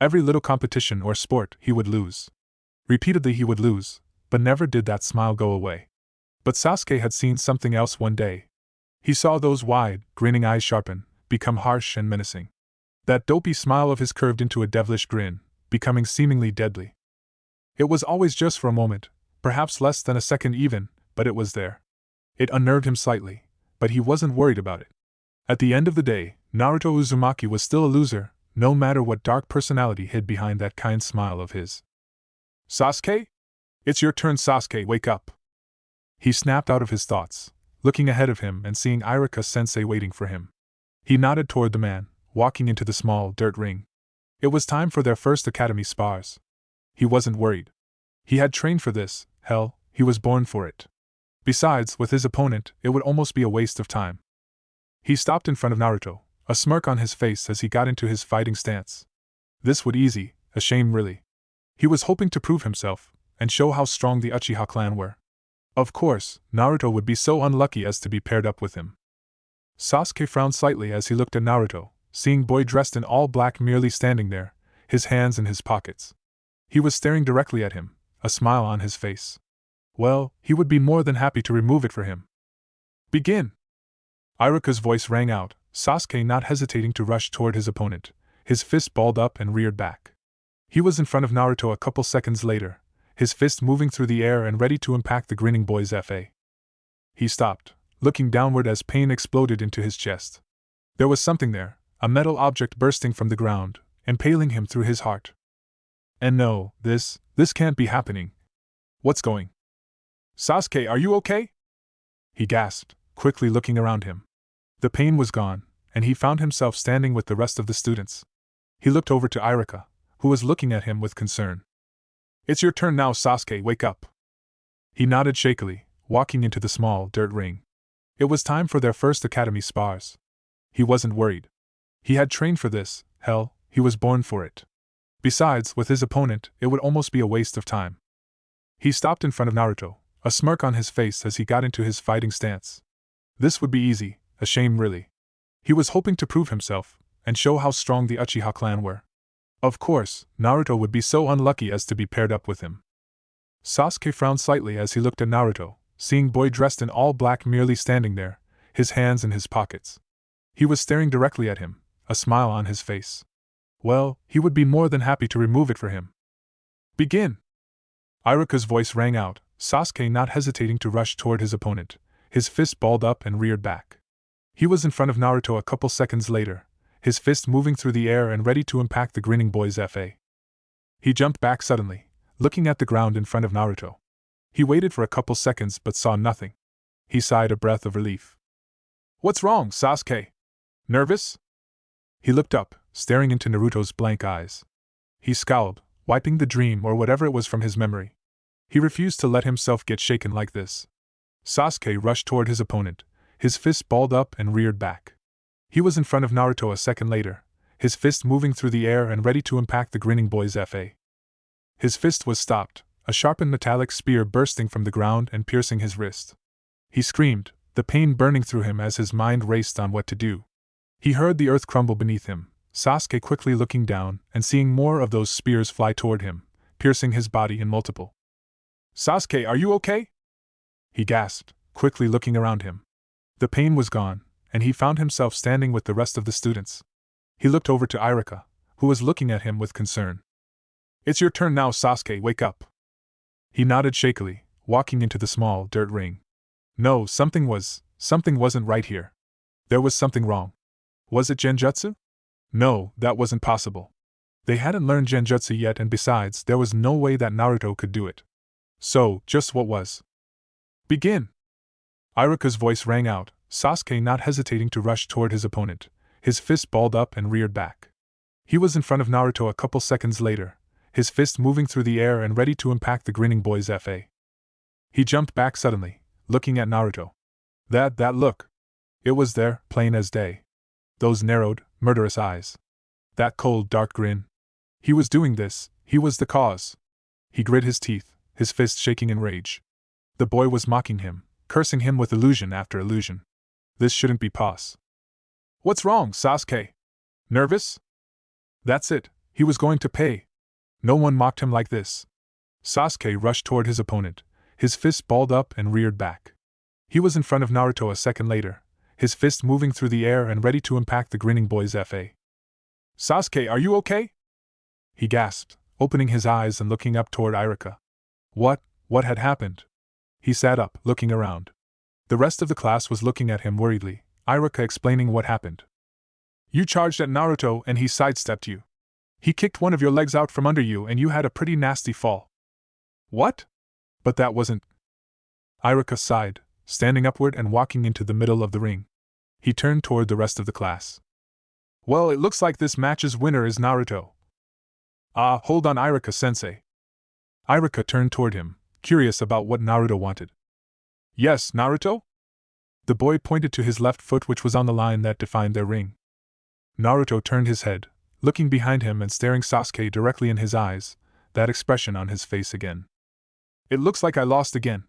Every little competition or sport he would lose. Repeatedly he would lose, but never did that smile go away. But Sasuke had seen something else one day. He saw those wide, grinning eyes sharpen, become harsh and menacing. That dopey smile of his curved into a devilish grin, becoming seemingly deadly. It was always just for a moment, perhaps less than a second even, but it was there. It unnerved him slightly, but he wasn't worried about it. At the end of the day, Naruto Uzumaki was still a loser, no matter what dark personality hid behind that kind smile of his. Sasuke? It's your turn, Sasuke, wake up! He snapped out of his thoughts, looking ahead of him and seeing Iruka-sensei waiting for him. He nodded toward the man, walking into the small dirt ring. It was time for their first academy spars. He wasn't worried. He had trained for this, hell, he was born for it. Besides, with his opponent, it would almost be a waste of time. He stopped in front of Naruto, a smirk on his face as he got into his fighting stance. This would easy, a shame really. He was hoping to prove himself, and show how strong the Uchiha clan were. Of course, Naruto would be so unlucky as to be paired up with him. Sasuke frowned slightly as he looked at Naruto, seeing boy dressed in all black merely standing there, his hands in his pockets. He was staring directly at him, a smile on his face. Well, he would be more than happy to remove it for him. Begin! Iruka's voice rang out, Sasuke not hesitating to rush toward his opponent, his fist balled up and reared back. He was in front of Naruto a couple seconds later, his fist moving through the air and ready to impact the grinning boy's FA. He stopped, looking downward as pain exploded into his chest. There was something there, a metal object bursting from the ground, impaling him through his heart. And no, this can't be happening. What's going? Sasuke, are you okay? He gasped, quickly looking around him. The pain was gone, and he found himself standing with the rest of the students. He looked over to Iruka, who was looking at him with concern. It's your turn now, Sasuke, wake up. He nodded shakily, walking into the small dirt ring. It was time for their first academy spars. He wasn't worried. He had trained for this, hell, he was born for it. Besides, with his opponent, it would almost be a waste of time. He stopped in front of Naruto, a smirk on his face as he got into his fighting stance. This would be easy, a shame really. He was hoping to prove himself, and show how strong the Uchiha clan were. Of course, Naruto would be so unlucky as to be paired up with him. Sasuke frowned slightly as he looked at Naruto, seeing boy dressed in all black merely standing there, his hands in his pockets. He was staring directly at him, a smile on his face. Well, he would be more than happy to remove it for him. Begin! Iruka's voice rang out, Sasuke not hesitating to rush toward his opponent, his fist balled up and reared back. He was in front of Naruto a couple seconds later, his fist moving through the air and ready to impact the grinning boy's FA. He jumped back suddenly, looking at the ground in front of Naruto. He waited for a couple seconds but saw nothing. He sighed a breath of relief. What's wrong, Sasuke? Nervous? He looked up, staring into Naruto's blank eyes. He scowled, wiping the dream or whatever it was from his memory. He refused to let himself get shaken like this. Sasuke rushed toward his opponent, his fist balled up and reared back. He was in front of Naruto a second later, his fist moving through the air and ready to impact the grinning boy's FA. His fist was stopped, a sharpened metallic spear bursting from the ground and piercing his wrist. He screamed, the pain burning through him as his mind raced on what to do. He heard the earth crumble beneath him, Sasuke quickly looking down and seeing more of those spears fly toward him, piercing his body in multiple Sasuke, are you okay? He gasped, quickly looking around him. The pain was gone, and he found himself standing with the rest of the students. He looked over to Irika, who was looking at him with concern. It's your turn now, Sasuke, wake up. He nodded shakily, walking into the small dirt ring. No, something wasn't right here. There was something wrong. Was it genjutsu? No, that wasn't possible. They hadn't learned genjutsu yet, and besides, there was no way that Naruto could do it. So, just what was? Begin! Irika's voice rang out, Sasuke not hesitating to rush toward his opponent, his fist balled up and reared back. He was in front of Naruto a couple seconds later, his fist moving through the air and ready to impact the grinning boy's fa. He jumped back suddenly, looking at Naruto. That look. It was there, plain as day. Those narrowed, murderous eyes. That cold, dark grin. He was doing this, he was the cause. He grit his teeth, his fist shaking in rage. The boy was mocking him, cursing him with illusion after illusion. This shouldn't be pos. What's wrong, Sasuke? Nervous? That's it, he was going to pay. No one mocked him like this. Sasuke rushed toward his opponent, his fist balled up and reared back. He was in front of Naruto a second later, his fist moving through the air and ready to impact the grinning boy's fa. Sasuke, are you okay? He gasped, opening his eyes and looking up toward Irika. What had happened? He sat up, looking around. The rest of the class was looking at him worriedly, Irika explaining what happened. You charged at Naruto and he sidestepped you. He kicked one of your legs out from under you and you had a pretty nasty fall. What? But that wasn't... Irika sighed, standing upward and walking into the middle of the ring. He turned toward the rest of the class. Well, it looks like this match's winner is Naruto. Hold on, Irika-sensei. Irika turned toward him, curious about what Naruto wanted. Yes, Naruto? The boy pointed to his left foot, which was on the line that defined their ring. Naruto turned his head, looking behind him and staring Sasuke directly in his eyes, that expression on his face again. It looks like I lost again,